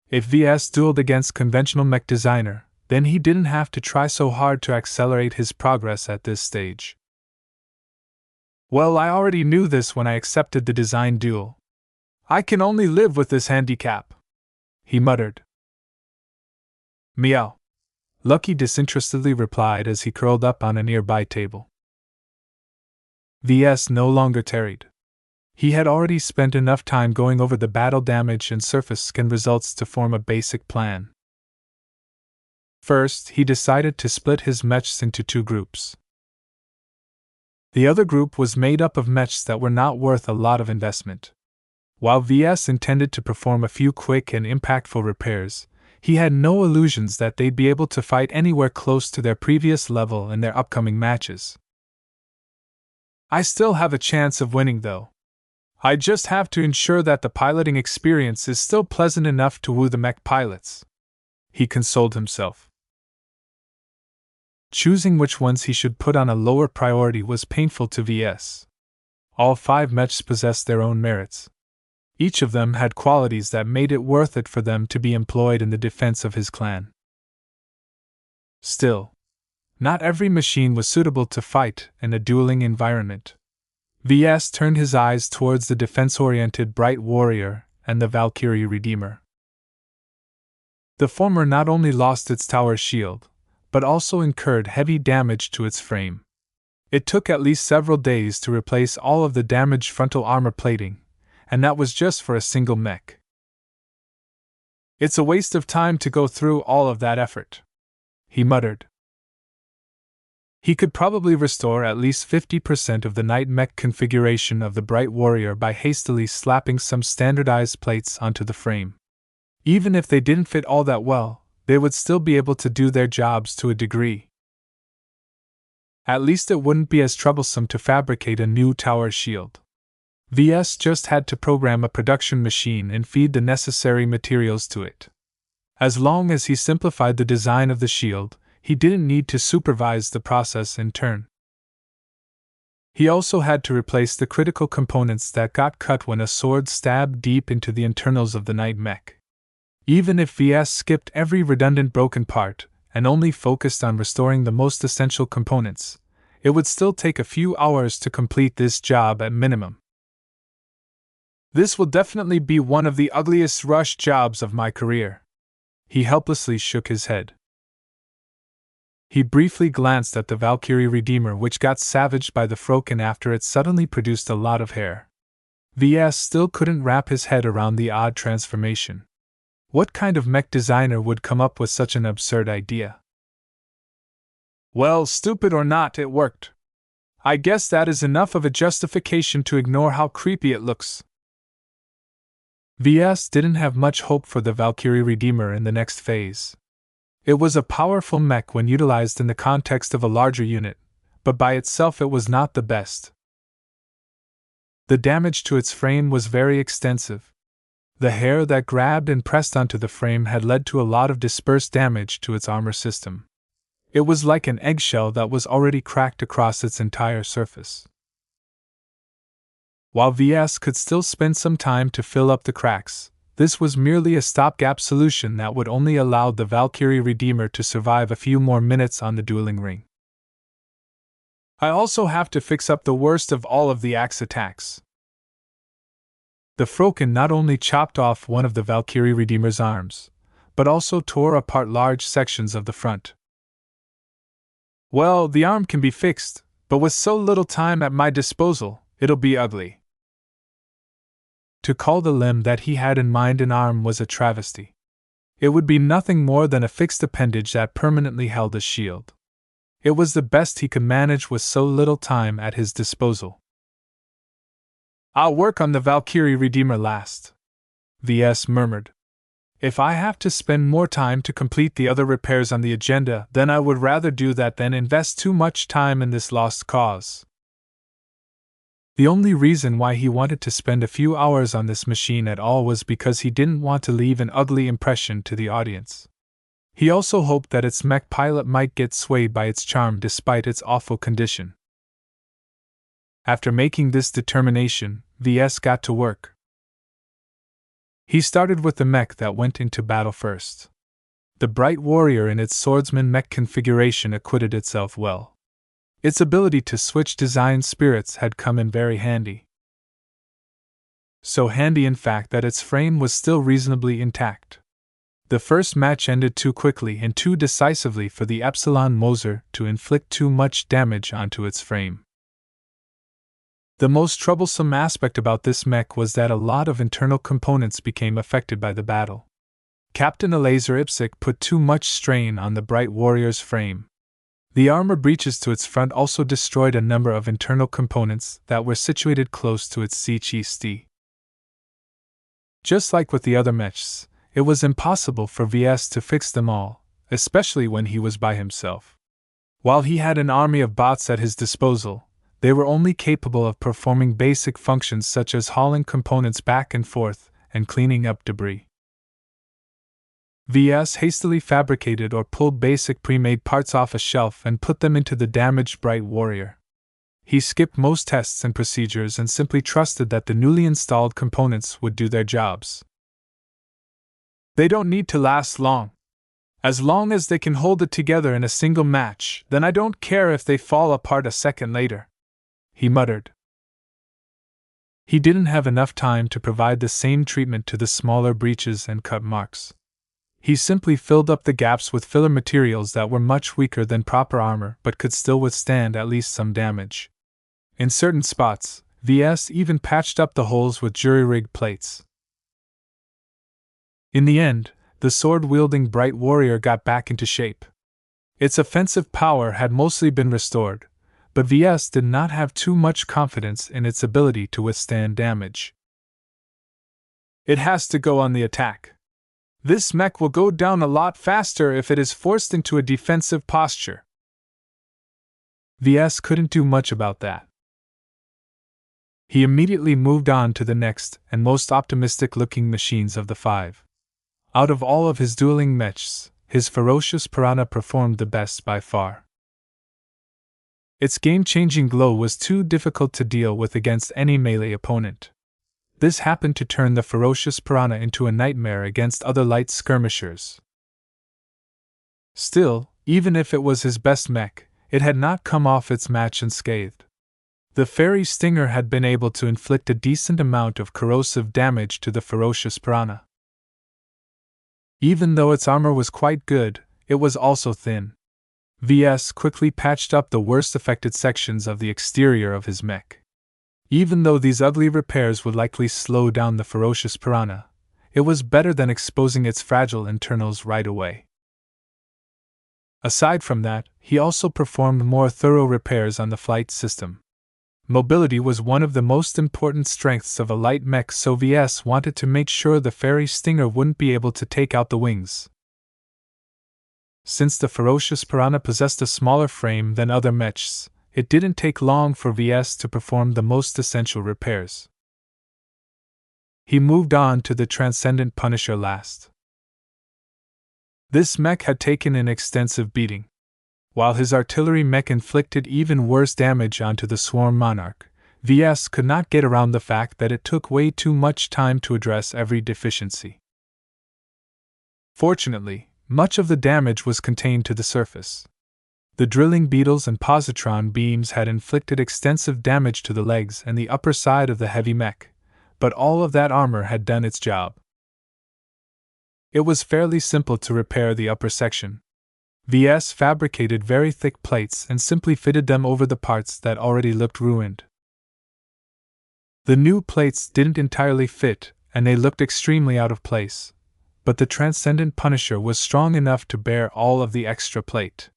If Ves dueled against conventional mech designer, then he didn't have to try so hard to accelerate his progress at this stage. Well, I already knew this when I accepted the design duel. I can only live with this handicap, he muttered. Meow, Lucky disinterestedly replied as he curled up on a nearby table. Ves no longer tarried. He had already spent enough time going over the battle damage and surface scan results to form a basic plan. First, he decided to split his mechs into two groups. The other group was made up of mechs that were not worth a lot of investment. While Ves intended to perform a few quick and impactful repairs, he had no illusions that they'd be able to fight anywhere close to their previous level in their upcoming matches. I still have a chance of winning, though. I just have to ensure that the piloting experience is still pleasant enough to woo the mech pilots, he consoled himself. Choosing which ones he should put on a lower priority was painful to Ves. All 5 mechs possessed their own merits. Each of them had qualities that made it worth it for them to be employed in the defense of his clan. Still, not every machine was suitable to fight in a dueling environment. Ves turned his eyes towards the defense-oriented Bright Warrior and the Valkyrie Redeemer. The former not only lost its tower shield, but also incurred heavy damage to its frame. It took at least several days to replace all of the damaged frontal armor plating, and that was just for a single mech. It's a waste of time to go through all of that effort, he muttered. He could probably restore at least 50% of the night mech configuration of the Bright Warrior by hastily slapping some standardized plates onto the frame. Even if they didn't fit all that well, they would still be able to do their jobs to a degree. At least it wouldn't be as troublesome to fabricate a new tower shield. Ves just had to program a production machine and feed the necessary materials to it. As long as he simplified the design of the shield, he didn't need to supervise the process in turn. He also had to replace the critical components that got cut when a sword stabbed deep into the internals of the night mech. Even if Ves skipped every redundant broken part and only focused on restoring the most essential components, it would still take a few hours to complete this job at minimum. This will definitely be one of the ugliest rush jobs of my career. He helplessly shook his head. He briefly glanced at the Valkyrie Redeemer, which got savaged by the Froken after it suddenly produced a lot of hair. Ves still couldn't wrap his head around the odd transformation. What kind of mech designer would come up with such an absurd idea? Well, stupid or not, it worked. I guess that is enough of a justification to ignore how creepy it looks. Ves didn't have much hope for the Valkyrie Redeemer in the next phase. It was a powerful mech when utilized in the context of a larger unit, but by itself it was not the best. The damage to its frame was very extensive. The hair that grabbed and pressed onto the frame had led to a lot of dispersed damage to its armor system. It was like an eggshell that was already cracked across its entire surface. While VS could still spend some time to fill up the cracks, this was merely a stopgap solution that would only allow the Valkyrie Redeemer to survive a few more minutes on the dueling ring. I also have to fix up the worst of all of the axe attacks. The Froken not only chopped off one of the Valkyrie Redeemer's arms, but also tore apart large sections of the front. Well, the arm can be fixed, but with so little time at my disposal, it'll be ugly. To call the limb that he had in mind an arm was a travesty. It would be nothing more than a fixed appendage that permanently held a shield. It was the best he could manage with so little time at his disposal. I'll work on the Valkyrie Redeemer last, VS murmured. If I have to spend more time to complete the other repairs on the agenda, then I would rather do that than invest too much time in this lost cause. The only reason why he wanted to spend a few hours on this machine at all was because he didn't want to leave an ugly impression to the audience. He also hoped that its mech pilot might get swayed by its charm despite its awful condition. After making this determination, VS got to work. He started with the mech that went into battle first. The Bright Warrior in its swordsman mech configuration acquitted itself well. Its ability to switch design spirits had come in very handy. So handy, in fact, that its frame was still reasonably intact. The first match ended too quickly and too decisively for the Epsilon Moser to inflict too much damage onto its frame. The most troublesome aspect about this mech was that a lot of internal components became affected by the battle. Captain Eleazar Ipsic put too much strain on the Bright Warrior's frame. The armor breaches to its front also destroyed a number of internal components that were situated close to its CHST. Just like with the other mechs, it was impossible for VS to fix them all, especially when he was by himself. While he had an army of bots at his disposal, they were only capable of performing basic functions such as hauling components back and forth and cleaning up debris. VS hastily fabricated or pulled basic pre-made parts off a shelf and put them into the damaged Bright Warrior. He skipped most tests and procedures and simply trusted that the newly installed components would do their jobs. They don't need to last long. As long as they can hold it together in a single match, then I don't care if they fall apart a second later, he muttered. He didn't have enough time to provide the same treatment to the smaller breaches and cut marks. He simply filled up the gaps with filler materials that were much weaker than proper armor but could still withstand at least some damage. In certain spots, VS even patched up the holes with jury-rigged plates. In the end, the sword-wielding Bright Warrior got back into shape. Its offensive power had mostly been restored, but VS did not have too much confidence in its ability to withstand damage. It has to go on the attack. This mech will go down a lot faster if it is forced into a defensive posture. VS couldn't do much about that. He immediately moved on to the next and most optimistic-looking machines of the five. Out of all of his dueling mechs, his ferocious piranha performed the best by far. Its game-changing glow was too difficult to deal with against any melee opponent. This happened to turn the ferocious piranha into a nightmare against other light skirmishers. Still, even if it was his best mech, it had not come off its match unscathed. The fairy stinger had been able to inflict a decent amount of corrosive damage to the ferocious piranha. Even though its armor was quite good, it was also thin. VS quickly patched up the worst affected sections of the exterior of his mech. Even though these ugly repairs would likely slow down the ferocious piranha, it was better than exposing its fragile internals right away. Aside from that, he also performed more thorough repairs on the flight system. Mobility was one of the most important strengths of a light mech, so VS wanted to make sure the fairy stinger wouldn't be able to take out the wings. Since the ferocious piranha possessed a smaller frame than other mechs, it didn't take long for Ves to perform the most essential repairs. He moved on to the Transcendent Punisher last. This mech had taken an extensive beating. While his artillery mech inflicted even worse damage onto the Swarm Monarch, Ves could not get around the fact that it took way too much time to address every deficiency. Fortunately, much of the damage was contained to the surface. The drilling beetles and positron beams had inflicted extensive damage to the legs and the upper side of the heavy mech, but all of that armor had done its job. It was fairly simple to repair the upper section. Ves fabricated very thick plates and simply fitted them over the parts that already looked ruined. The new plates didn't entirely fit, and they looked extremely out of place, but the Transcendent Punisher was strong enough to bear all of the extra plate.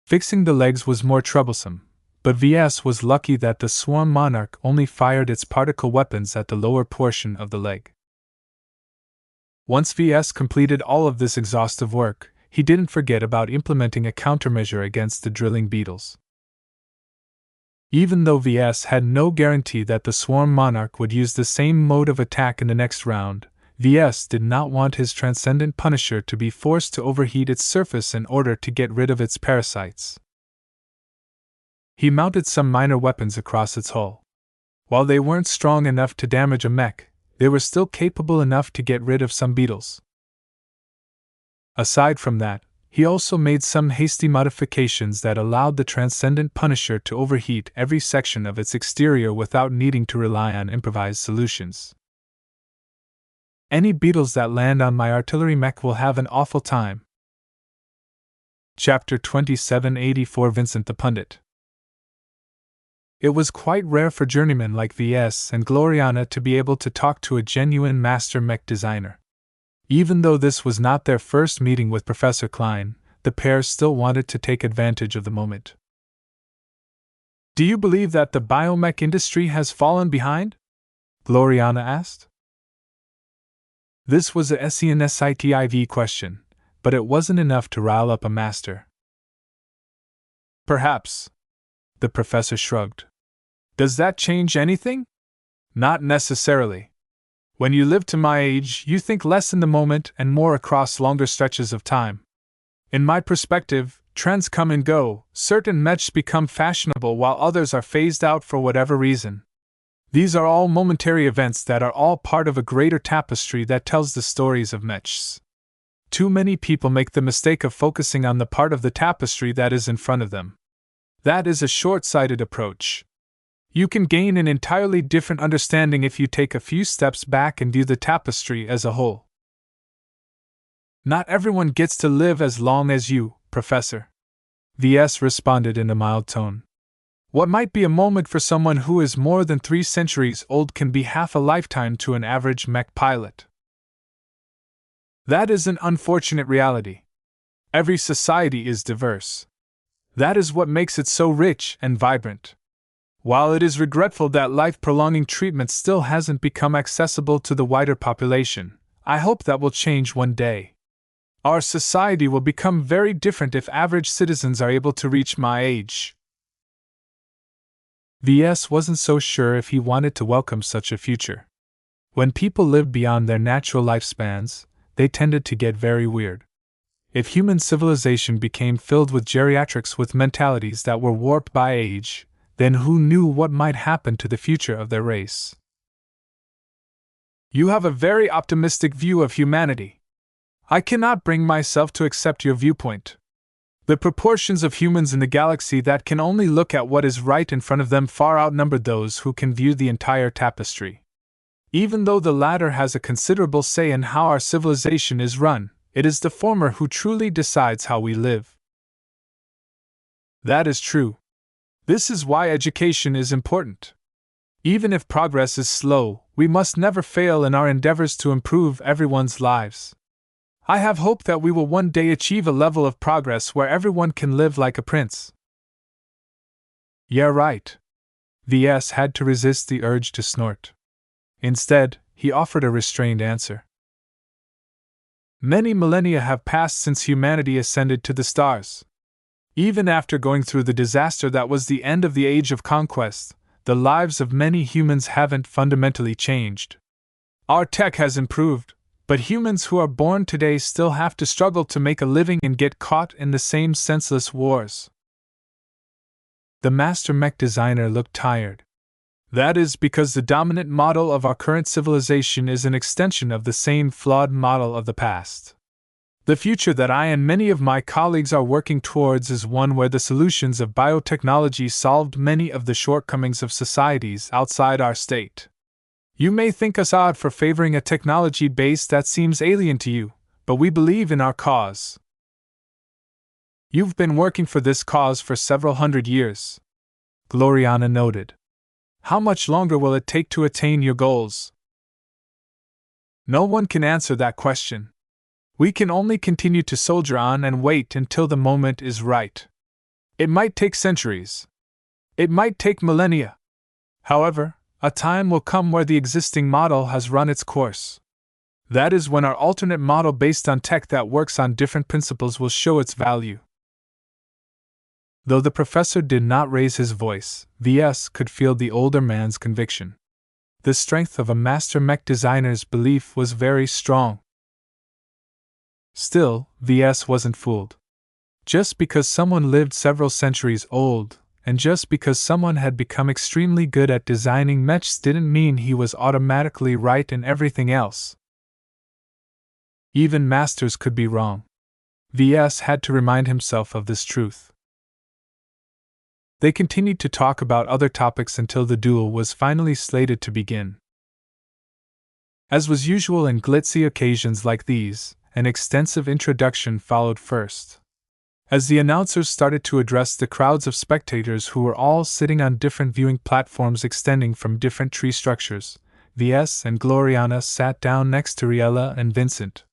Fixing the legs was more troublesome, but Ves was lucky that the Swarm Monarch only fired its particle weapons at the lower portion of the leg. Once Ves completed all of this exhaustive work, he didn't forget about implementing a countermeasure against the drilling beetles. Even though Ves had no guarantee that the Swarm Monarch would use the same mode of attack in the next round, Ves did not want his Transcendent Punisher to be forced to overheat its surface in order to get rid of its parasites. He mounted some minor weapons across its hull. While they weren't strong enough to damage a mech, they were still capable enough to get rid of some beetles. Aside from that, he also made some hasty modifications that allowed the Transcendent Punisher to overheat every section of its exterior without needing to rely on improvised solutions. Any beetles that land on my artillery mech will have an awful time. Chapter 2784 Vincent the Pundit. It was quite rare for journeymen like Ves and Gloriana to be able to talk to a genuine master mech designer. Even though this was not their first meeting with Professor Klein, the pair still wanted to take advantage of the moment. Do you believe that the biomech industry has fallen behind? Gloriana asked. This was a SENSITIV question, but it wasn't enough to rile up a master. Perhaps. The professor shrugged. Does that change anything? Not necessarily. When you live to my age, you think less in the moment and more across longer stretches of time. In my perspective, trends come and go, certain mechs become fashionable while others are phased out for whatever reason. These are all momentary events that are all part of a greater tapestry that tells the stories of mechs. Too many people make the mistake of focusing on the part of the tapestry that is in front of them. That is a short-sighted approach. You can gain an entirely different understanding if you take a few steps back and view the tapestry as a whole. Not everyone gets to live as long as you, Professor. Ves responded in a mild tone. What might be a moment for someone who is more than 3 centuries old can be half a lifetime to an average mech pilot. That is an unfortunate reality. Every society is diverse. That is what makes it so rich and vibrant. While it is regretful that life-prolonging treatment still hasn't become accessible to the wider population, I hope that will change one day. Our society will become very different if average citizens are able to reach my age. Ves wasn't so sure if he wanted to welcome such a future. When people lived beyond their natural lifespans, they tended to get very weird. If human civilization became filled with geriatrics with mentalities that were warped by age, then who knew what might happen to the future of their race? You have a very optimistic view of humanity. I cannot bring myself to accept your viewpoint. The proportions of humans in the galaxy that can only look at what is right in front of them far outnumber those who can view the entire tapestry. Even though the latter has a considerable say in how our civilization is run, it is the former who truly decides how we live. That is true. This is why education is important. Even if progress is slow, we must never fail in our endeavors to improve everyone's lives. I have hope that we will one day achieve a level of progress where everyone can live like a prince. Yeah, right. Ves had to resist the urge to snort. Instead, he offered a restrained answer. Many millennia have passed since humanity ascended to the stars. Even after going through the disaster that was the end of the Age of Conquest, the lives of many humans haven't fundamentally changed. Our tech has improved, but humans who are born today still have to struggle to make a living and get caught in the same senseless wars. The master mech designer looked tired. That is because the dominant model of our current civilization is an extension of the same flawed model of the past. The future that I and many of my colleagues are working towards is one where the solutions of biotechnology solved many of the shortcomings of societies outside our state. You may think us odd for favoring a technology base that seems alien to you, but we believe in our cause. You've been working for this cause for several hundred years, Gloriana noted. How much longer will it take to attain your goals? No one can answer that question. We can only continue to soldier on and wait until the moment is right. It might take centuries. It might take millennia. However, a time will come where the existing model has run its course. That is when our alternate model based on tech that works on different principles will show its value. Though the professor did not raise his voice, Ves could feel the older man's conviction. The strength of a master mech designer's belief was very strong. Still, Ves wasn't fooled. Just because someone lived several centuries old, and just because someone had become extremely good at designing mechs didn't mean he was automatically right in everything else. Even masters could be wrong. Ves had to remind himself of this truth. They continued to talk about other topics until the duel was finally slated to begin. As was usual in glitzy occasions like these, an extensive introduction followed first. As the announcers started to address the crowds of spectators who were all sitting on different viewing platforms extending from different tree structures, Ves and Gloriana sat down next to Riella and Vincent.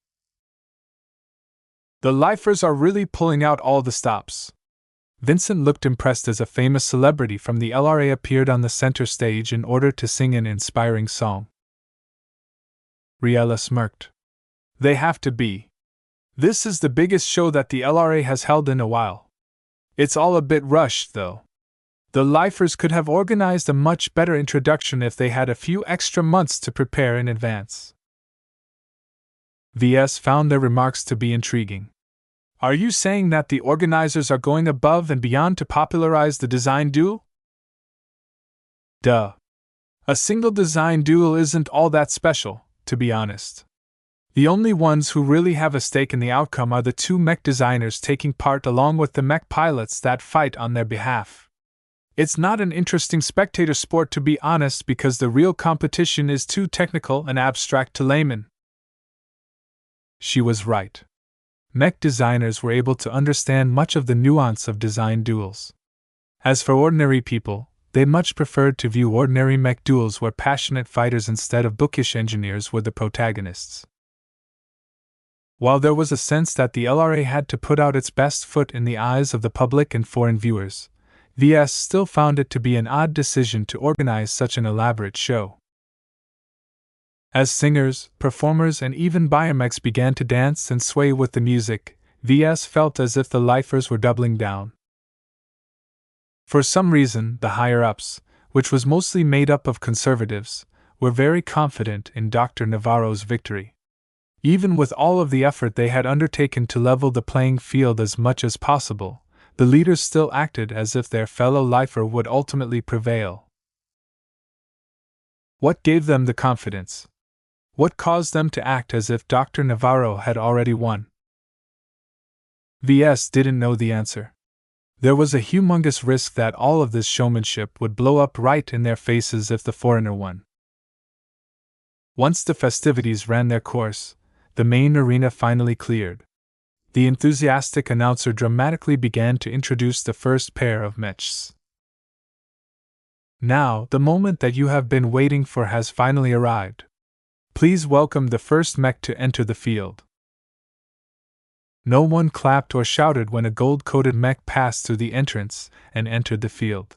The lifers are really pulling out all the stops. Vincent looked impressed as a famous celebrity from the LRA appeared on the center stage in order to sing an inspiring song. Riella smirked. They have to be. This is the biggest show that the LRA has held in a while. It's all a bit rushed, though. The lifers could have organized a much better introduction if they had a few extra months to prepare in advance. Ves found their remarks to be intriguing. Are you saying that the organizers are going above and beyond to popularize the design duel? Duh. A single design duel isn't all that special, to be honest. The only ones who really have a stake in the outcome are the two mech designers taking part along with the mech pilots that fight on their behalf. It's not an interesting spectator sport, to be honest, because the real competition is too technical and abstract to laymen. She was right. Mech designers were able to understand much of the nuance of design duels. As for ordinary people, they much preferred to view ordinary mech duels where passionate fighters instead of bookish engineers were the protagonists. While there was a sense that the LRA had to put out its best foot in the eyes of the public and foreign viewers, Ves still found it to be an odd decision to organize such an elaborate show. As singers, performers, and even biomechs began to dance and sway with the music, Ves felt as if the lifers were doubling down. For some reason, the higher-ups, which was mostly made up of conservatives, were very confident in Dr. Navarro's victory. Even with all of the effort they had undertaken to level the playing field as much as possible, the leaders still acted as if their fellow lifer would ultimately prevail. What gave them the confidence? What caused them to act as if Dr. Navarro had already won? Ves didn't know the answer. There was a humongous risk that all of this showmanship would blow up right in their faces if the foreigner won. Once the festivities ran their course, the main arena finally cleared. The enthusiastic announcer dramatically began to introduce the first pair of mechs. Now, the moment that you have been waiting for has finally arrived. Please welcome the first mech to enter the field. No one clapped or shouted when a gold-coated mech passed through the entrance and entered the field.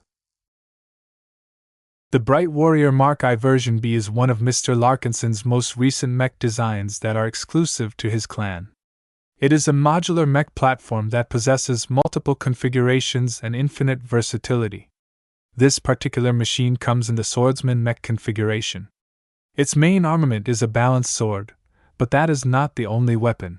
The Bright Warrior Mark I version B is one of Mr. Larkinson's most recent mech designs that are exclusive to his clan. It is a modular mech platform that possesses multiple configurations and infinite versatility. This particular machine comes in the swordsman mech configuration. Its main armament is a balanced sword, but that is not the only weapon.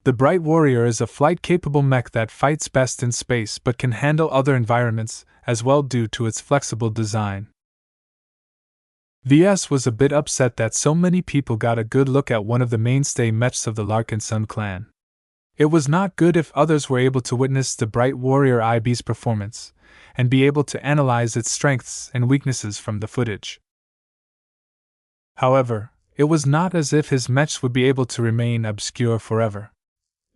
The Bright Warrior is a flight-capable mech that fights best in space but can handle other environments as well due to its flexible design. VS was a bit upset that so many people got a good look at one of the mainstay mechs of the Larkinson clan. It was not good if others were able to witness the Bright Warrior IB's performance and be able to analyze its strengths and weaknesses from the footage. However, it was not as if his mechs would be able to remain obscure forever.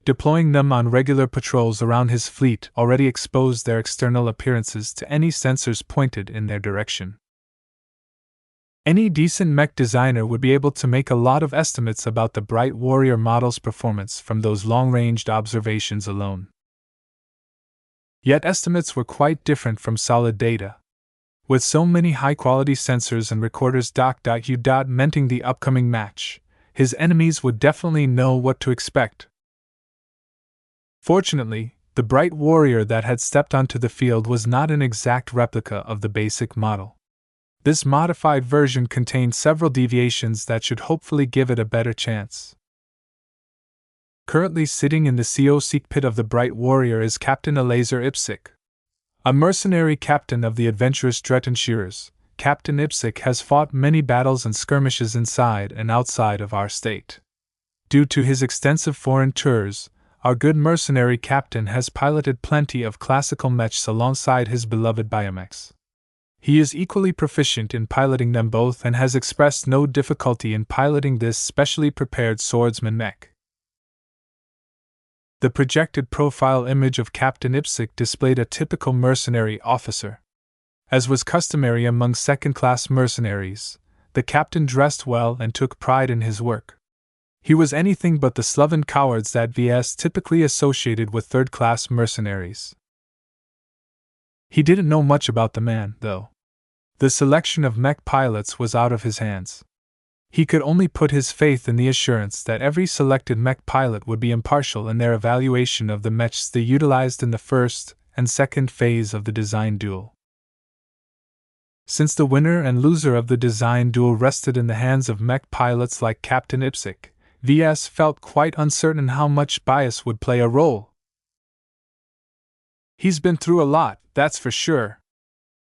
Deploying them on regular patrols around his fleet already exposed their external appearances to any sensors pointed in their direction. Any decent mech designer would be able to make a lot of estimates about the Bright Warrior model's performance from those long-ranged observations alone. Yet estimates were quite different from solid data. With so many high-quality sensors and recorders menting the upcoming match, his enemies would definitely know what to expect. Fortunately, the Bright Warrior that had stepped onto the field was not an exact replica of the basic model. This modified version contained several deviations that should hopefully give it a better chance. Currently sitting in the COC pit of the Bright Warrior is Captain Eleazar Ipsic. A mercenary captain of the adventurous Dretenshirers, Captain Ipsic has fought many battles and skirmishes inside and outside of our state. Due to his extensive foreign tours, our good mercenary captain has piloted plenty of classical mechs alongside his beloved biomechs. He is equally proficient in piloting them both and has expressed no difficulty in piloting this specially prepared swordsman mech. The projected profile image of Captain Ipsic displayed a typical mercenary officer. As was customary among second-class mercenaries, the captain dressed well and took pride in his work. He was anything but the sloven cowards that VS typically associated with third-class mercenaries. He didn't know much about the man, though. The selection of mech pilots was out of his hands. He could only put his faith in the assurance that every selected mech pilot would be impartial in their evaluation of the mechs they utilized in the first and second phase of the design duel. Since the winner and loser of the design duel rested in the hands of mech pilots like Captain Ipsic, VS felt quite uncertain how much bias would play a role. "He's been through a lot, that's for sure,"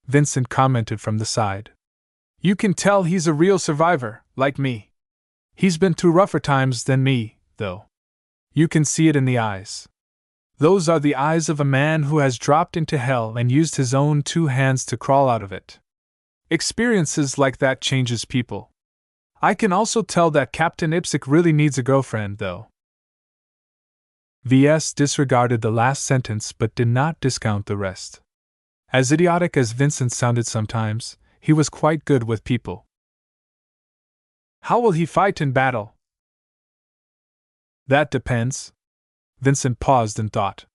Vincent commented from the side. "You can tell he's a real survivor, like me. He's been through rougher times than me, though. You can see it in the eyes. Those are the eyes of a man who has dropped into hell and used his own 2 hands to crawl out of it. Experiences like that changes people. I can also tell that Captain Ipsic really needs a girlfriend, though." VS disregarded the last sentence but did not discount the rest. As idiotic as Vincent sounded sometimes, he was quite good with people. "How will he fight in battle?" "That depends." Vincent paused and thought.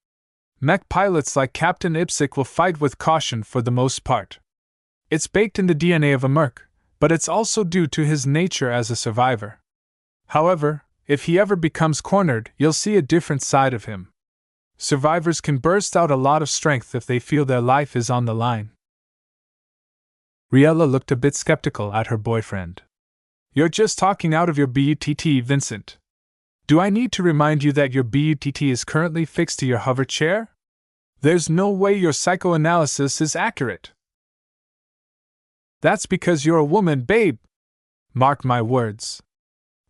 "Mech pilots like Captain Ipsic will fight with caution for the most part. It's baked in the DNA of a merc, but it's also due to his nature as a survivor. However, if he ever becomes cornered, you'll see a different side of him. Survivors can burst out a lot of strength if they feel their life is on the line." Riella looked a bit skeptical at her boyfriend. "You're just talking out of your butt, Vincent. Do I need to remind you that your butt is currently fixed to your hover chair? There's no way your psychoanalysis is accurate." "That's because you're a woman, babe. Mark my words.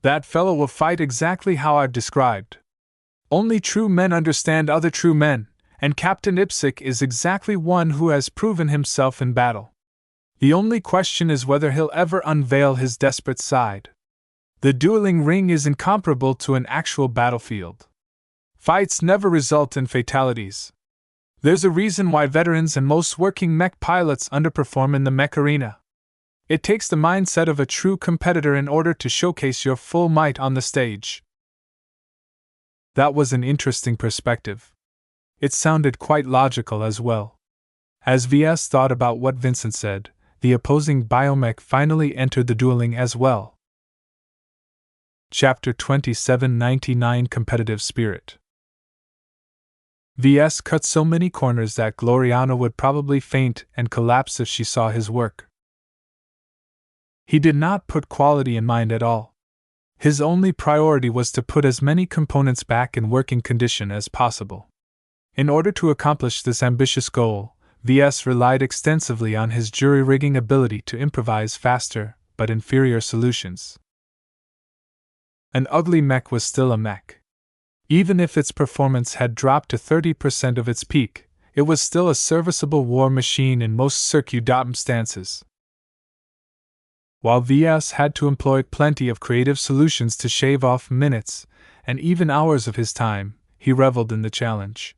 That fellow will fight exactly how I've described. Only true men understand other true men, and Captain Ipsic is exactly one who has proven himself in battle. The only question is whether he'll ever unveil his desperate side. The dueling ring is incomparable to an actual battlefield. Fights never result in fatalities. There's a reason why veterans and most working mech pilots underperform in the mech arena. It takes the mindset of a true competitor in order to showcase your full might on the stage." That was an interesting perspective. It sounded quite logical as well. As VS thought about what Vincent said, the opposing biomech finally entered the dueling as well. Chapter 2799 Competitive Spirit. Ves cut so many corners that Gloriana would probably faint and collapse if she saw his work. He did not put quality in mind at all. His only priority was to put as many components back in working condition as possible. In order to accomplish this ambitious goal, Ves relied extensively on his jury-rigging ability to improvise faster, but inferior solutions. An ugly mech was still a mech. Even if its performance had dropped to 30% of its peak, it was still a serviceable war machine in most circumstances. While Ves had to employ plenty of creative solutions to shave off minutes, and even hours of his time, he reveled in the challenge.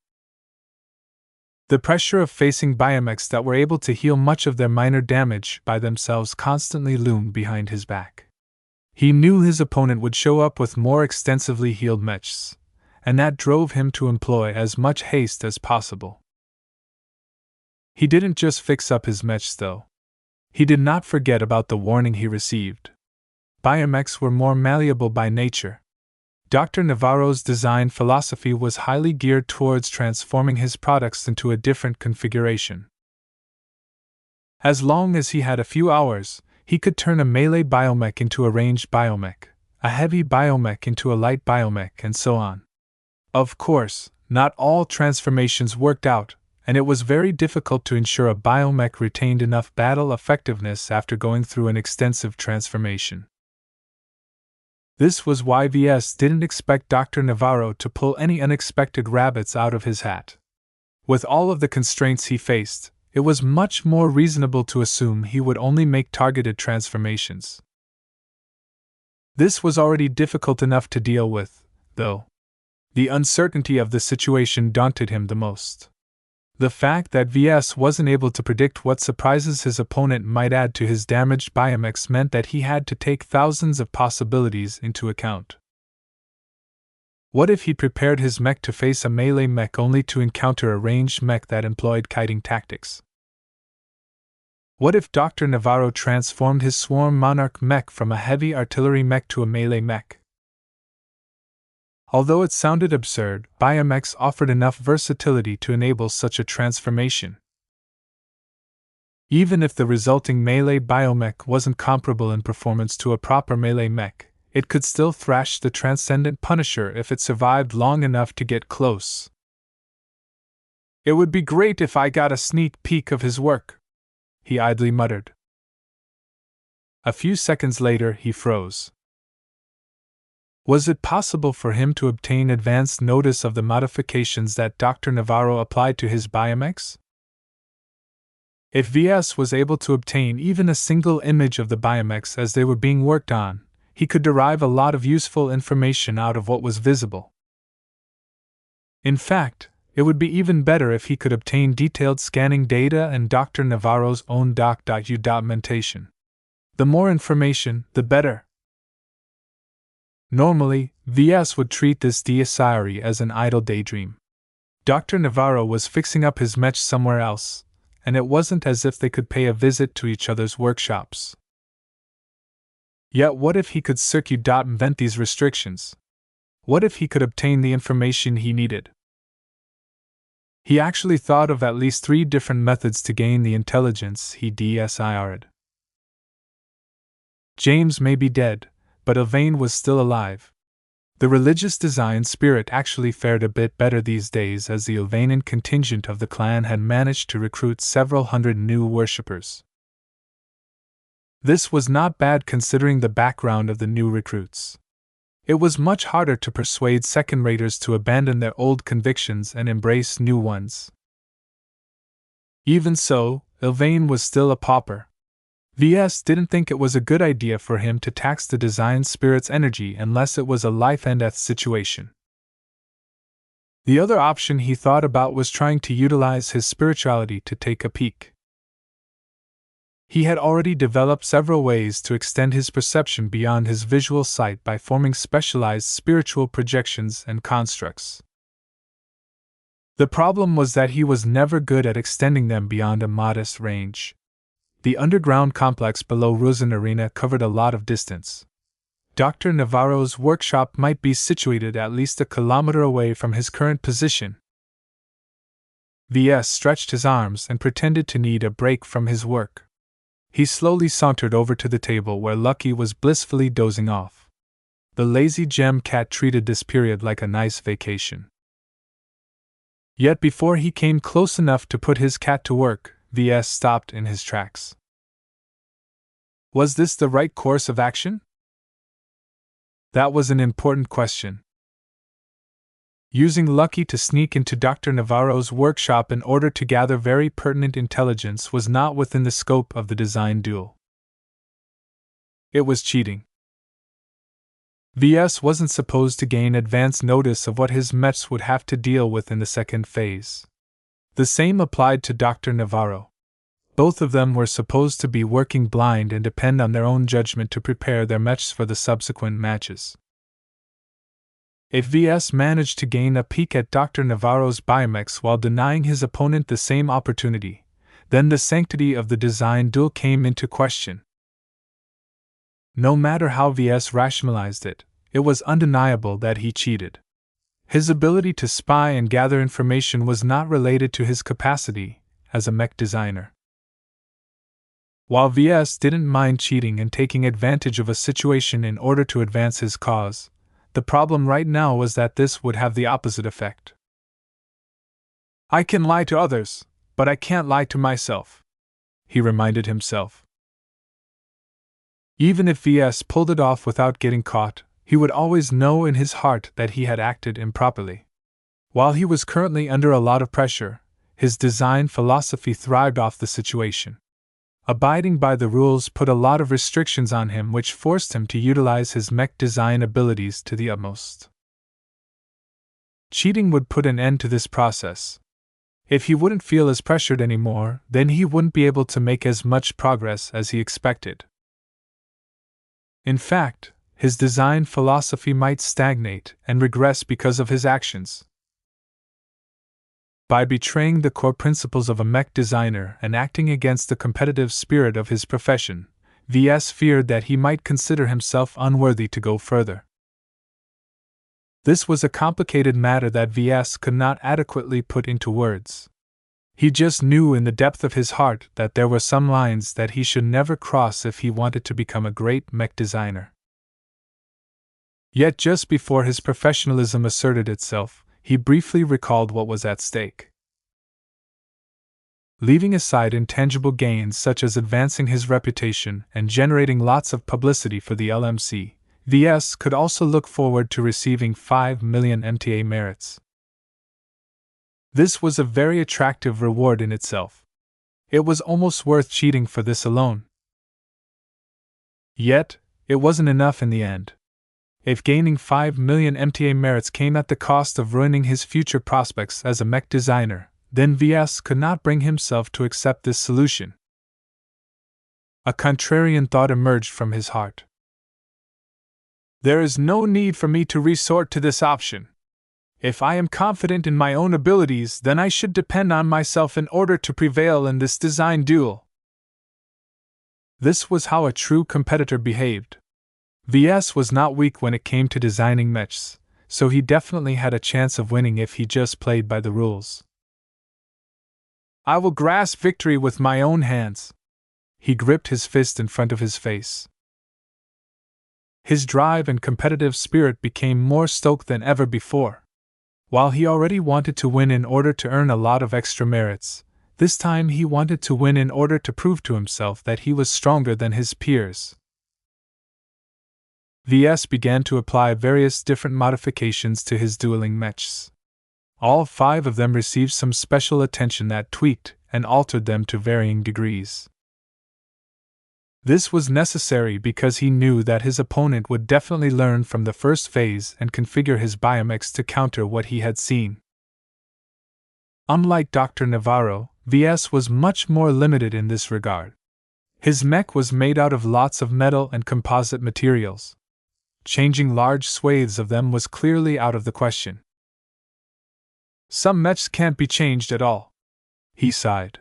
The pressure of facing biomechs that were able to heal much of their minor damage by themselves constantly loomed behind his back. He knew his opponent would show up with more extensively healed mechs, and that drove him to employ as much haste as possible. He didn't just fix up his mechs, though. He did not forget about the warning he received. Biomechs were more malleable by nature. Dr. Navarro's design philosophy was highly geared towards transforming his products into a different configuration. As long as he had a few hours, he could turn a melee biomech into a ranged biomech, a heavy biomech into a light biomech, and so on. Of course, not all transformations worked out, and it was very difficult to ensure a biomech retained enough battle effectiveness after going through an extensive transformation. This was why Ves didn't expect Dr. Navarro to pull any unexpected rabbits out of his hat. With all of the constraints he faced, it was much more reasonable to assume he would only make targeted transformations. This was already difficult enough to deal with, though. The uncertainty of the situation daunted him the most. The fact that Ves wasn't able to predict what surprises his opponent might add to his damaged biomechs meant that he had to take thousands of possibilities into account. What if he prepared his mech to face a melee mech only to encounter a ranged mech that employed kiting tactics? What if Dr. Navarro transformed his Swarm Monarch mech from a heavy artillery mech to a melee mech? Although it sounded absurd, biomechs offered enough versatility to enable such a transformation. Even if the resulting melee biomech wasn't comparable in performance to a proper melee mech, it could still thrash the Transcendent Punisher if it survived long enough to get close. "It would be great if I got a sneak peek of his work," he idly muttered. A few seconds later, he froze. Was it possible for him to obtain advance notice of the modifications that Dr. Navarro applied to his biomechs? If Ves was able to obtain even a single image of the biomechs as they were being worked on, he could derive a lot of useful information out of what was visible. In fact, it would be even better if he could obtain detailed scanning data and Dr. Navarro's own doc.u documentation. The more information, the better. Normally, Ves would treat this diary as an idle daydream. Dr. Navarro was fixing up his mech somewhere else, and it wasn't as if they could pay a visit to each other's workshops. Yet what if he could circumvent these restrictions? What if he could obtain the information he needed? He actually thought of at least 3 different methods to gain the intelligence he desired. James may be dead, but Ylvain was still alive. The religious design spirit actually fared a bit better these days, as the Ylvanian contingent of the clan had managed to recruit several hundred new worshippers. This was not bad considering the background of the new recruits. It was much harder to persuade second-raters to abandon their old convictions and embrace new ones. Even so, Ylvain was still a pauper. Ves didn't think it was a good idea for him to tax the design spirit's energy unless it was a life-and-death situation. The other option he thought about was trying to utilize his spirituality to take a peek. He had already developed several ways to extend his perception beyond his visual sight by forming specialized spiritual projections and constructs. The problem was that he was never good at extending them beyond a modest range. The underground complex below Rosen Arena covered a lot of distance. Dr. Navarro's workshop might be situated at least a kilometer away from his current position. Ves stretched his arms and pretended to need a break from his work. He slowly sauntered over to the table where Lucky was blissfully dozing off. The lazy gem cat treated this period like a nice vacation. Yet before he came close enough to put his cat to work, Ves stopped in his tracks. Was this the right course of action? That was an important question. Using Lucky to sneak into Dr. Navarro's workshop in order to gather very pertinent intelligence was not within the scope of the design duel. It was cheating. Ves wasn't supposed to gain advance notice of what his mechs would have to deal with in the second phase. The same applied to Dr. Navarro. Both of them were supposed to be working blind and depend on their own judgment to prepare their mechs for the subsequent matches. If Ves managed to gain a peek at Dr. Navarro's biomechs while denying his opponent the same opportunity, then the sanctity of the design duel came into question. No matter how Ves rationalized it, it was undeniable that he cheated. His ability to spy and gather information was not related to his capacity as a mech designer. While Ves didn't mind cheating and taking advantage of a situation in order to advance his cause, the problem right now was that this would have the opposite effect. I can lie to others, but I can't lie to myself, he reminded himself. Even if Ves pulled it off without getting caught, he would always know in his heart that he had acted improperly. While he was currently under a lot of pressure, his design philosophy thrived off the situation. Abiding by the rules put a lot of restrictions on him, which forced him to utilize his mech design abilities to the utmost. Cheating would put an end to this process. If he wouldn't feel as pressured anymore, then he wouldn't be able to make as much progress as he expected. In fact, his design philosophy might stagnate and regress because of his actions. By betraying the core principles of a mech designer and acting against the competitive spirit of his profession, Ves feared that he might consider himself unworthy to go further. This was a complicated matter that Ves could not adequately put into words. He just knew in the depth of his heart that there were some lines that he should never cross if he wanted to become a great mech designer. Yet just before his professionalism asserted itself, he briefly recalled what was at stake. Leaving aside intangible gains such as advancing his reputation and generating lots of publicity for the LMC, Ves could also look forward to receiving 5 million MTA merits. This was a very attractive reward in itself. It was almost worth cheating for this alone. Yet, it wasn't enough in the end. If gaining 5 million MTA merits came at the cost of ruining his future prospects as a mech designer, then Ves could not bring himself to accept this solution. A contrarian thought emerged from his heart. There is no need for me to resort to this option. If I am confident in my own abilities, then I should depend on myself in order to prevail in this design duel. This was how a true competitor behaved. Ves was not weak when it came to designing mechs, so he definitely had a chance of winning if he just played by the rules. I will grasp victory with my own hands. He gripped his fist in front of his face. His drive and competitive spirit became more stoked than ever before. While he already wanted to win in order to earn a lot of extra merits, this time he wanted to win in order to prove to himself that he was stronger than his peers. Ves began to apply various different modifications to his dueling mechs. All 5 of them received some special attention that tweaked and altered them to varying degrees. This was necessary because he knew that his opponent would definitely learn from the first phase and configure his biomechs to counter what he had seen. Unlike Dr. Navarro, Ves was much more limited in this regard. His mech was made out of lots of metal and composite materials. Changing large swathes of them was clearly out of the question. Some mechs can't be changed at all, he sighed.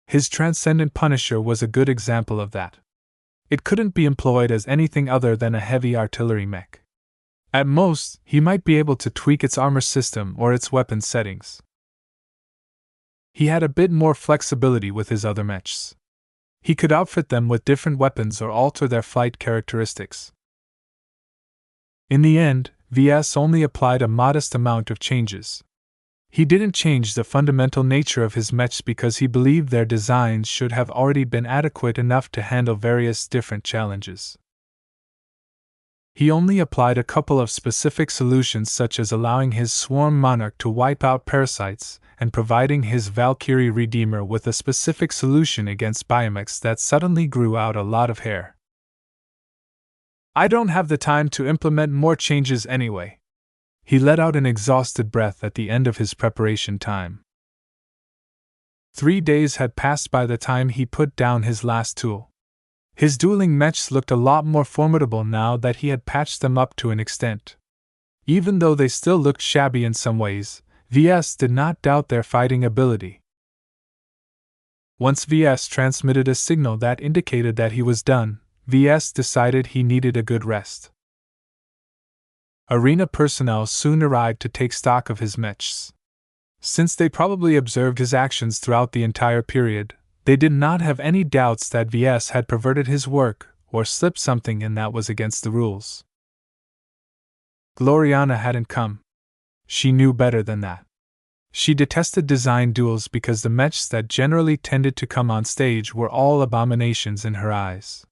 His Transcendent Punisher was a good example of that. It couldn't be employed as anything other than a heavy artillery mech. At most, he might be able to tweak its armor system or its weapon settings. He had a bit more flexibility with his other mechs. He could outfit them with different weapons or alter their flight characteristics. In the end, Ves only applied a modest amount of changes. He didn't change the fundamental nature of his mechs because he believed their designs should have already been adequate enough to handle various different challenges. He only applied a couple of specific solutions, such as allowing his Swarm Monarch to wipe out parasites and providing his Valkyrie Redeemer with a specific solution against biomechs that suddenly grew out a lot of hair. I don't have the time to implement more changes anyway. He let out an exhausted breath at the end of his preparation time. 3 days had passed by the time he put down his last tool. His dueling mechs looked a lot more formidable now that he had patched them up to an extent. Even though they still looked shabby in some ways, Ves did not doubt their fighting ability. Once Ves transmitted a signal that indicated that he was done, Ves decided he needed a good rest. Arena personnel soon arrived to take stock of his mechs. Since they probably observed his actions throughout the entire period, they did not have any doubts that Ves had perverted his work or slipped something in that was against the rules. Gloriana hadn't come. She knew better than that. She detested design duels because the mechs that generally tended to come on stage were all abominations in her eyes.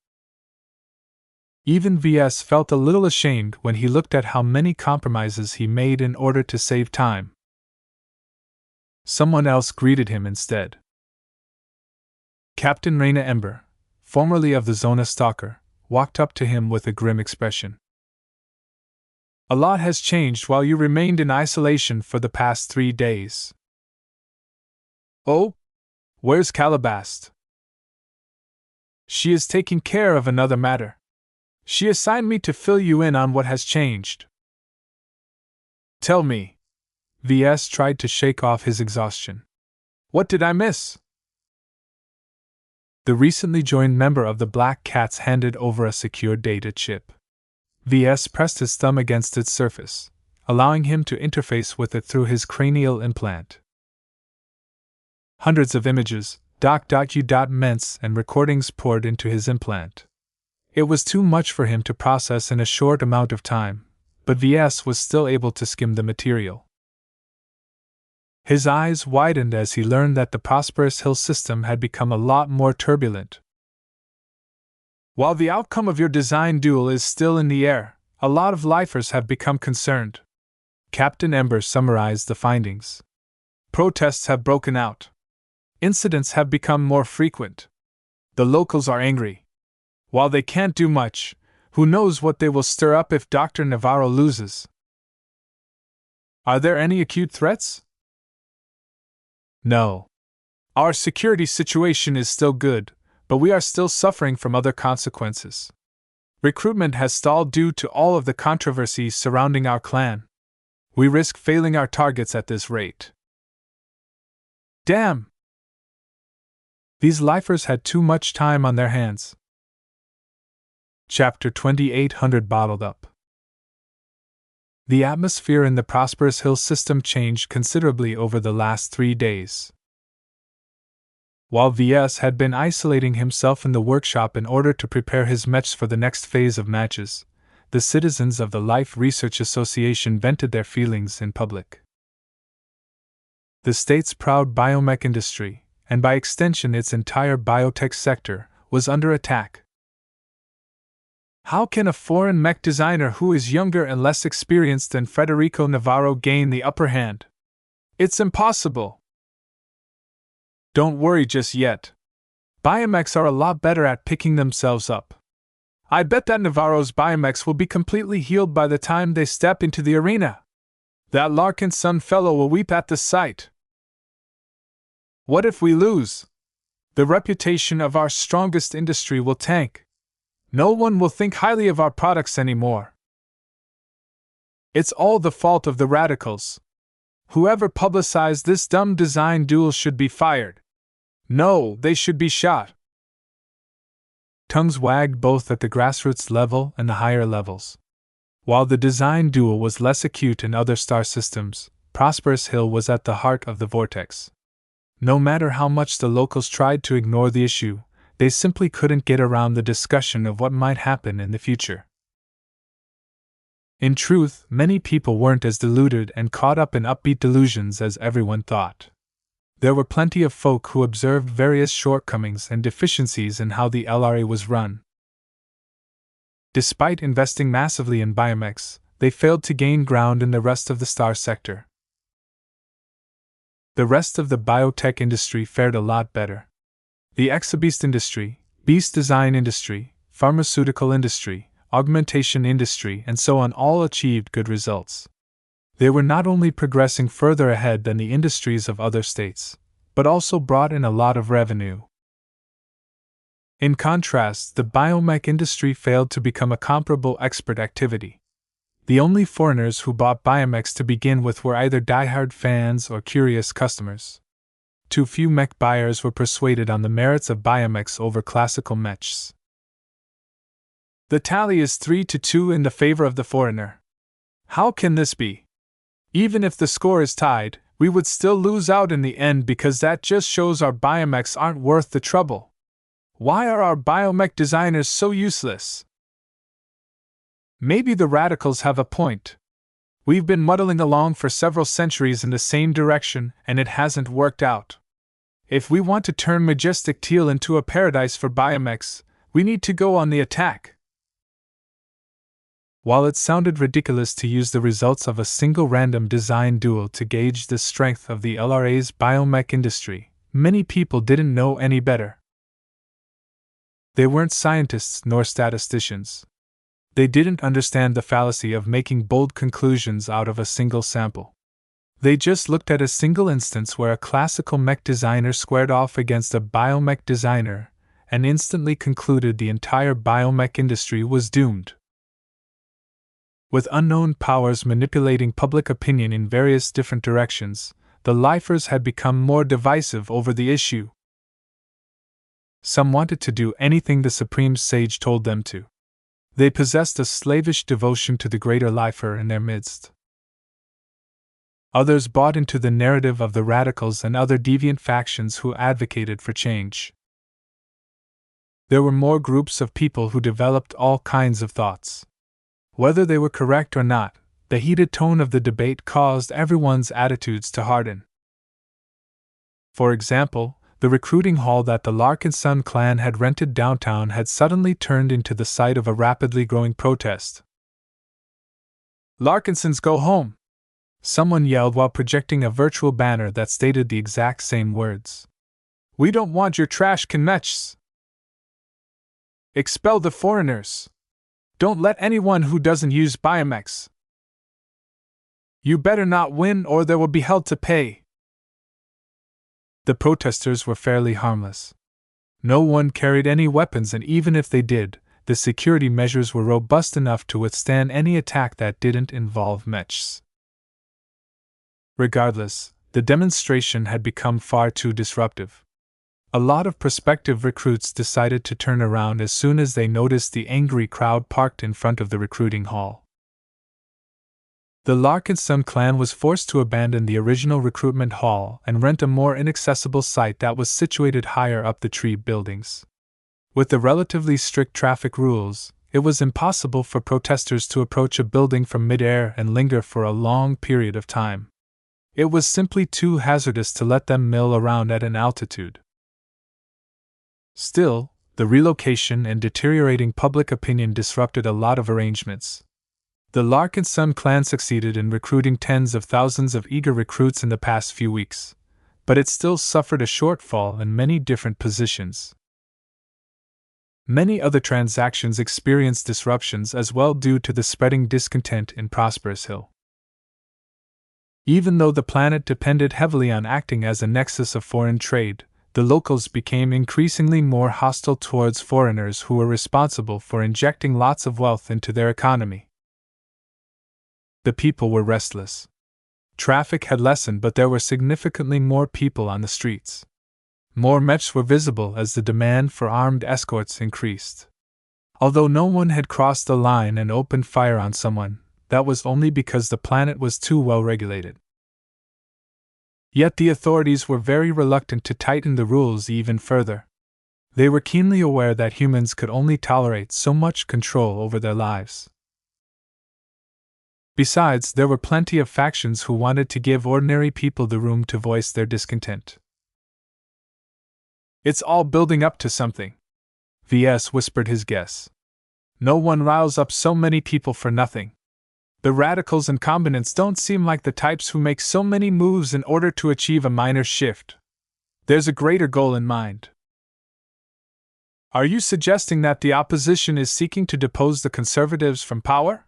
Even Ves felt a little ashamed when he looked at how many compromises he made in order to save time. Someone else greeted him instead. Captain Raina Ember, formerly of the Zona Stalker, walked up to him with a grim expression. A lot has changed while you remained in isolation for the past 3 days. Oh? Where's Calabast? She is taking care of another matter. She assigned me to fill you in on what has changed. Tell me. Ves tried to shake off his exhaustion. What did I miss? The recently joined member of the Black Cats handed over a secure data chip. Ves pressed his thumb against its surface, allowing him to interface with it through his cranial implant. Hundreds of images, doc.u.ments, and recordings poured into his implant. It was too much for him to process in a short amount of time, but Ves was still able to skim the material. His eyes widened as he learned that the Prosperous Hill system had become a lot more turbulent. While the outcome of your design duel is still in the air, a lot of lifers have become concerned. Captain Ember summarized the findings. Protests have broken out. Incidents have become more frequent. The locals are angry. While they can't do much, who knows what they will stir up if Dr. Navarro loses? Are there any acute threats? No. Our security situation is still good, but we are still suffering from other consequences. Recruitment has stalled due to all of the controversies surrounding our clan. We risk failing our targets at this rate. Damn! These lifers had too much time on their hands. Chapter 2800 Bottled Up. The atmosphere in the Prosperous Hill system changed considerably over the last 3 days. While Ves had been isolating himself in the workshop in order to prepare his mechs for the next phase of matches, the citizens of the Life Research Association vented their feelings in public. The state's proud biomech industry, and by extension its entire biotech sector, was under attack. How can a foreign mech designer who is younger and less experienced than Federico Navarro gain the upper hand? It's impossible. Don't worry just yet. Biomechs are a lot better at picking themselves up. I bet that Navarro's biomechs will be completely healed by the time they step into the arena. That Larkinson fellow will weep at the sight. What if we lose? The reputation of our strongest industry will tank. No one will think highly of our products anymore. It's all the fault of the radicals. Whoever publicized this dumb design duel should be fired. No, they should be shot. Tongues wagged both at the grassroots level and the higher levels. While the design duel was less acute in other star systems, Prosperous Hill was at the heart of the vortex. No matter how much the locals tried to ignore the issue, they simply couldn't get around the discussion of what might happen in the future. In truth, many people weren't as deluded and caught up in upbeat delusions as everyone thought. There were plenty of folk who observed various shortcomings and deficiencies in how the LRA was run. Despite investing massively in biomechs, they failed to gain ground in the rest of the star sector. The rest of the biotech industry fared a lot better. The exobeast industry, beast design industry, pharmaceutical industry, augmentation industry, and so on all achieved good results. They were not only progressing further ahead than the industries of other states, but also brought in a lot of revenue. In contrast, the biomech industry failed to become a comparable expert activity. The only foreigners who bought biomechs to begin with were either diehard fans or curious customers. Too few mech buyers were persuaded on the merits of biomechs over classical mechs. The tally is 3-2 in the favor of the foreigner. How can this be? Even if the score is tied, we would still lose out in the end because that just shows our biomechs aren't worth the trouble. Why are our biomech designers so useless? Maybe the radicals have a point. We've been muddling along for several centuries in the same direction, and it hasn't worked out. If we want to turn majestic teal into a paradise for biomechs, we need to go on the attack. While it sounded ridiculous to use the results of a single random design duel to gauge the strength of the LRA's biomech industry, many people didn't know any better. They weren't scientists nor statisticians. They didn't understand the fallacy of making bold conclusions out of a single sample. They just looked at a single instance where a classical mech designer squared off against a biomech designer and instantly concluded the entire biomech industry was doomed. With unknown powers manipulating public opinion in various different directions, the lifers had become more divisive over the issue. Some wanted to do anything the supreme sage told them to. They possessed a slavish devotion to the greater lifer in their midst. Others bought into the narrative of the radicals and other deviant factions who advocated for change. There were more groups of people who developed all kinds of thoughts. Whether they were correct or not, the heated tone of the debate caused everyone's attitudes to harden. For example, the recruiting hall that the Larkinson clan had rented downtown had suddenly turned into the site of a rapidly growing protest. "Larkinsons go home!" someone yelled while projecting a virtual banner that stated the exact same words. "We don't want your trash can mechs! Expel the foreigners! Don't let anyone who doesn't use biomechs! You better not win or there will be hell to pay!" The protesters were fairly harmless. No one carried any weapons, and even if they did, the security measures were robust enough to withstand any attack that didn't involve mechs. Regardless, the demonstration had become far too disruptive. A lot of prospective recruits decided to turn around as soon as they noticed the angry crowd parked in front of the recruiting hall. The Larkinson clan was forced to abandon the original recruitment hall and rent a more inaccessible site that was situated higher up the tree buildings. With the relatively strict traffic rules, it was impossible for protesters to approach a building from mid-air and linger for a long period of time. It was simply too hazardous to let them mill around at an altitude. Still, the relocation and deteriorating public opinion disrupted a lot of arrangements. The Larkinson clan succeeded in recruiting tens of thousands of eager recruits in the past few weeks, but it still suffered a shortfall in many different positions. Many other transactions experienced disruptions as well due to the spreading discontent in Prosperous Hill. Even though the planet depended heavily on acting as a nexus of foreign trade, the locals became increasingly more hostile towards foreigners who were responsible for injecting lots of wealth into their economy. The people were restless. Traffic had lessened, but there were significantly more people on the streets. More mechs were visible as the demand for armed escorts increased. Although no one had crossed the line and opened fire on someone, that was only because the planet was too well regulated. Yet the authorities were very reluctant to tighten the rules even further. They were keenly aware that humans could only tolerate so much control over their lives. Besides, there were plenty of factions who wanted to give ordinary people the room to voice their discontent. "It's all building up to something," Ves whispered his guess. "No one riles up so many people for nothing. The radicals and combinants don't seem like the types who make so many moves in order to achieve a minor shift. There's a greater goal in mind." "Are you suggesting that the opposition is seeking to depose the conservatives from power?"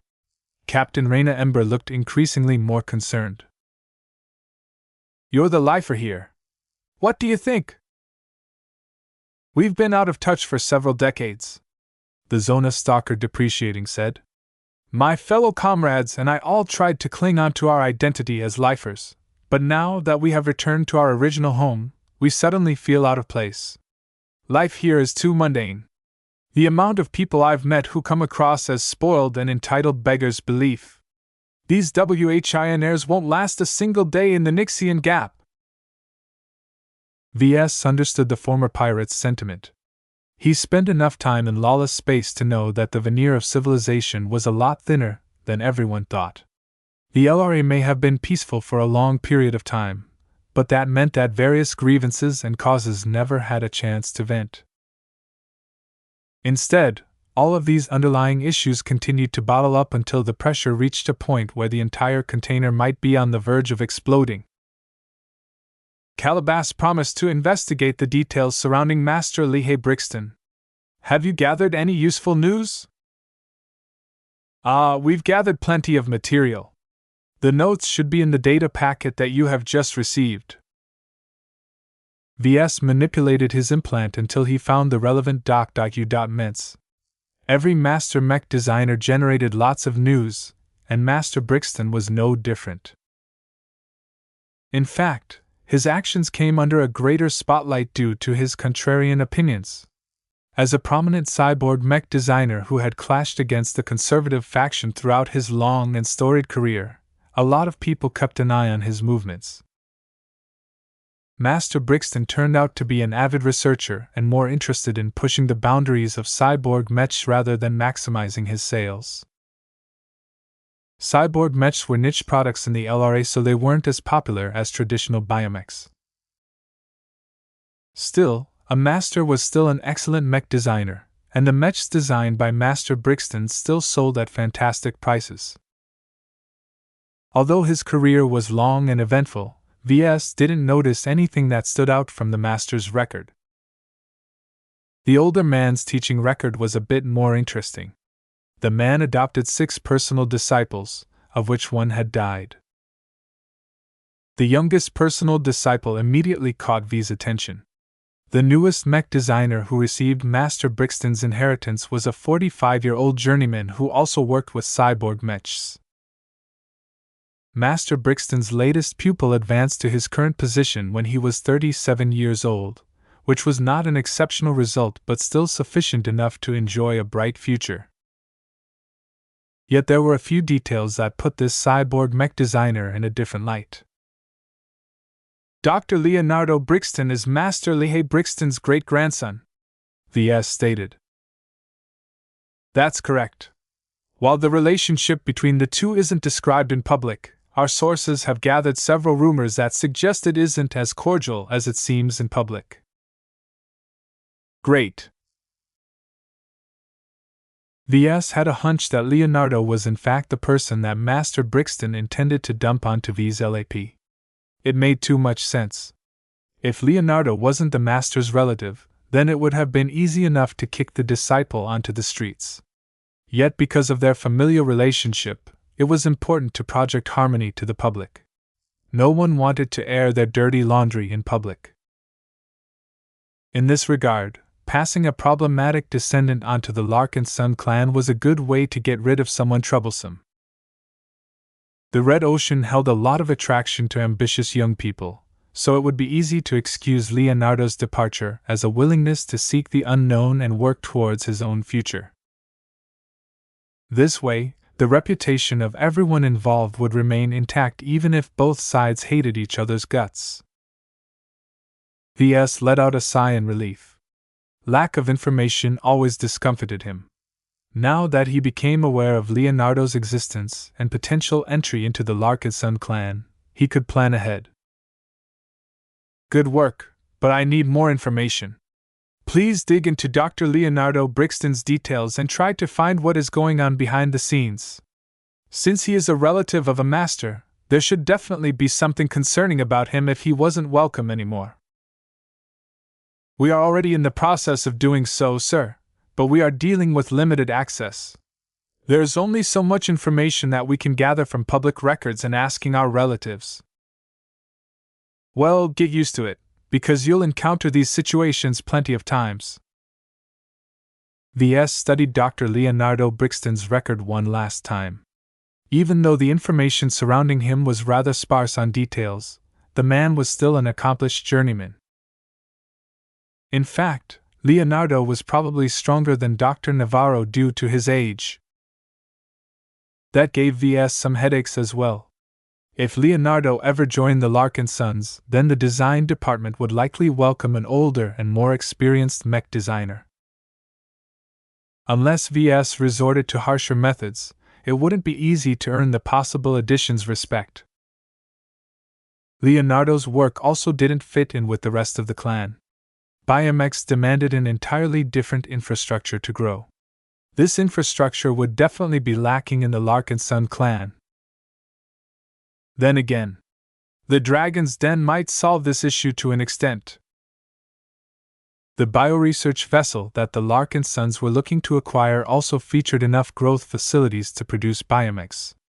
Captain Raina Ember looked increasingly more concerned. "You're the lifer here. What do you think?" "We've been out of touch for several decades," the Zona stalker depreciating said. "My fellow comrades and I all tried to cling on to our identity as lifers, but now that we have returned to our original home, we suddenly feel out of place. Life here is too mundane. The amount of people I've met who come across as spoiled and entitled beggars belief. These WHINers won't last a single day in the Nixian Gap." Ves understood the former pirate's sentiment. He spent enough time in lawless space to know that the veneer of civilization was a lot thinner than everyone thought. The LRA may have been peaceful for a long period of time, but that meant that various grievances and causes never had a chance to vent. Instead, all of these underlying issues continued to bottle up until the pressure reached a point where the entire container might be on the verge of exploding. Calabas promised to investigate the details surrounding Master Lehigh Brixton. "Have you gathered any useful news?" We've gathered plenty of material. The notes should be in the data packet that you have just received." Ves manipulated his implant until he found the relevant doc.u.ments. Every master mech designer generated lots of news, and Master Brixton was no different. In fact, his actions came under a greater spotlight due to his contrarian opinions. As a prominent cyborg mech designer who had clashed against the conservative faction throughout his long and storied career, a lot of people kept an eye on his movements. Master Brixton turned out to be an avid researcher and more interested in pushing the boundaries of cyborg mechs rather than maximizing his sales. Cyborg mechs were niche products in the LRA, so they weren't as popular as traditional biomechs. Still, a master was still an excellent mech designer, and the mechs designed by Master Brixton still sold at fantastic prices. Although his career was long and eventful, Ves didn't notice anything that stood out from the master's record. The older man's teaching record was a bit more interesting. The man adopted 6 personal disciples, of which 1 had died. The youngest personal disciple immediately caught V's attention. The newest mech designer who received Master Brixton's inheritance was a 45-year-old journeyman who also worked with cyborg mechs. Master Brixton's latest pupil advanced to his current position when he was 37 years old, which was not an exceptional result but still sufficient enough to enjoy a bright future. Yet there were a few details that put this cyborg mech designer in a different light. "Dr. Leonardo Brixton is Master Lehigh Brixton's great-grandson," Ves stated. "That's correct. While the relationship between the two isn't described in public, our sources have gathered several rumors that suggest it isn't as cordial as it seems in public." "Great." Ves had a hunch that Leonardo was in fact the person that Master Brixton intended to dump onto V's LAP. It made too much sense. If Leonardo wasn't the master's relative, then it would have been easy enough to kick the disciple onto the streets. Yet because of their familial relationship, it was important to project harmony to the public. No one wanted to air their dirty laundry in public. In this regard, passing a problematic descendant onto the Larkinson clan was a good way to get rid of someone troublesome. The Red Ocean held a lot of attraction to ambitious young people, so it would be easy to excuse Leonardo's departure as a willingness to seek the unknown and work towards his own future. This way, the reputation of everyone involved would remain intact even if both sides hated each other's guts. Ves let out a sigh in relief. Lack of information always discomfited him. Now that he became aware of Leonardo's existence and potential entry into the Larkinson clan, he could plan ahead. Good work, but I need more information. Please dig into Dr. Leonardo Brixton's details and try to find what is going on behind the scenes. Since he is a relative of a master, there should definitely be something concerning about him if he wasn't welcome anymore. We are already in the process of doing so, sir, but we are dealing with limited access. There is only so much information that we can gather from public records and asking our relatives. Well, get used to it, because you'll encounter these situations plenty of times. Ves studied Dr. Leonardo Brixton's record one last time. Even though the information surrounding him was rather sparse on details, the man was still an accomplished journeyman. In fact, Leonardo was probably stronger than Dr. Navarro due to his age. That gave Ves some headaches as well. If Leonardo ever joined the Larkinsons, then the design department would likely welcome an older and more experienced mech designer. Unless Ves resorted to harsher methods, it wouldn't be easy to earn the possible addition's respect. Leonardo's work also didn't fit in with the rest of the clan. Mechs demanded an entirely different infrastructure to grow. This infrastructure would definitely be lacking in the Larkinson clan. Then again, the Dragon's Den might solve this issue to an extent. The bioresearch vessel that the Larkinsons were looking to acquire also featured enough growth facilities to produce biomechs.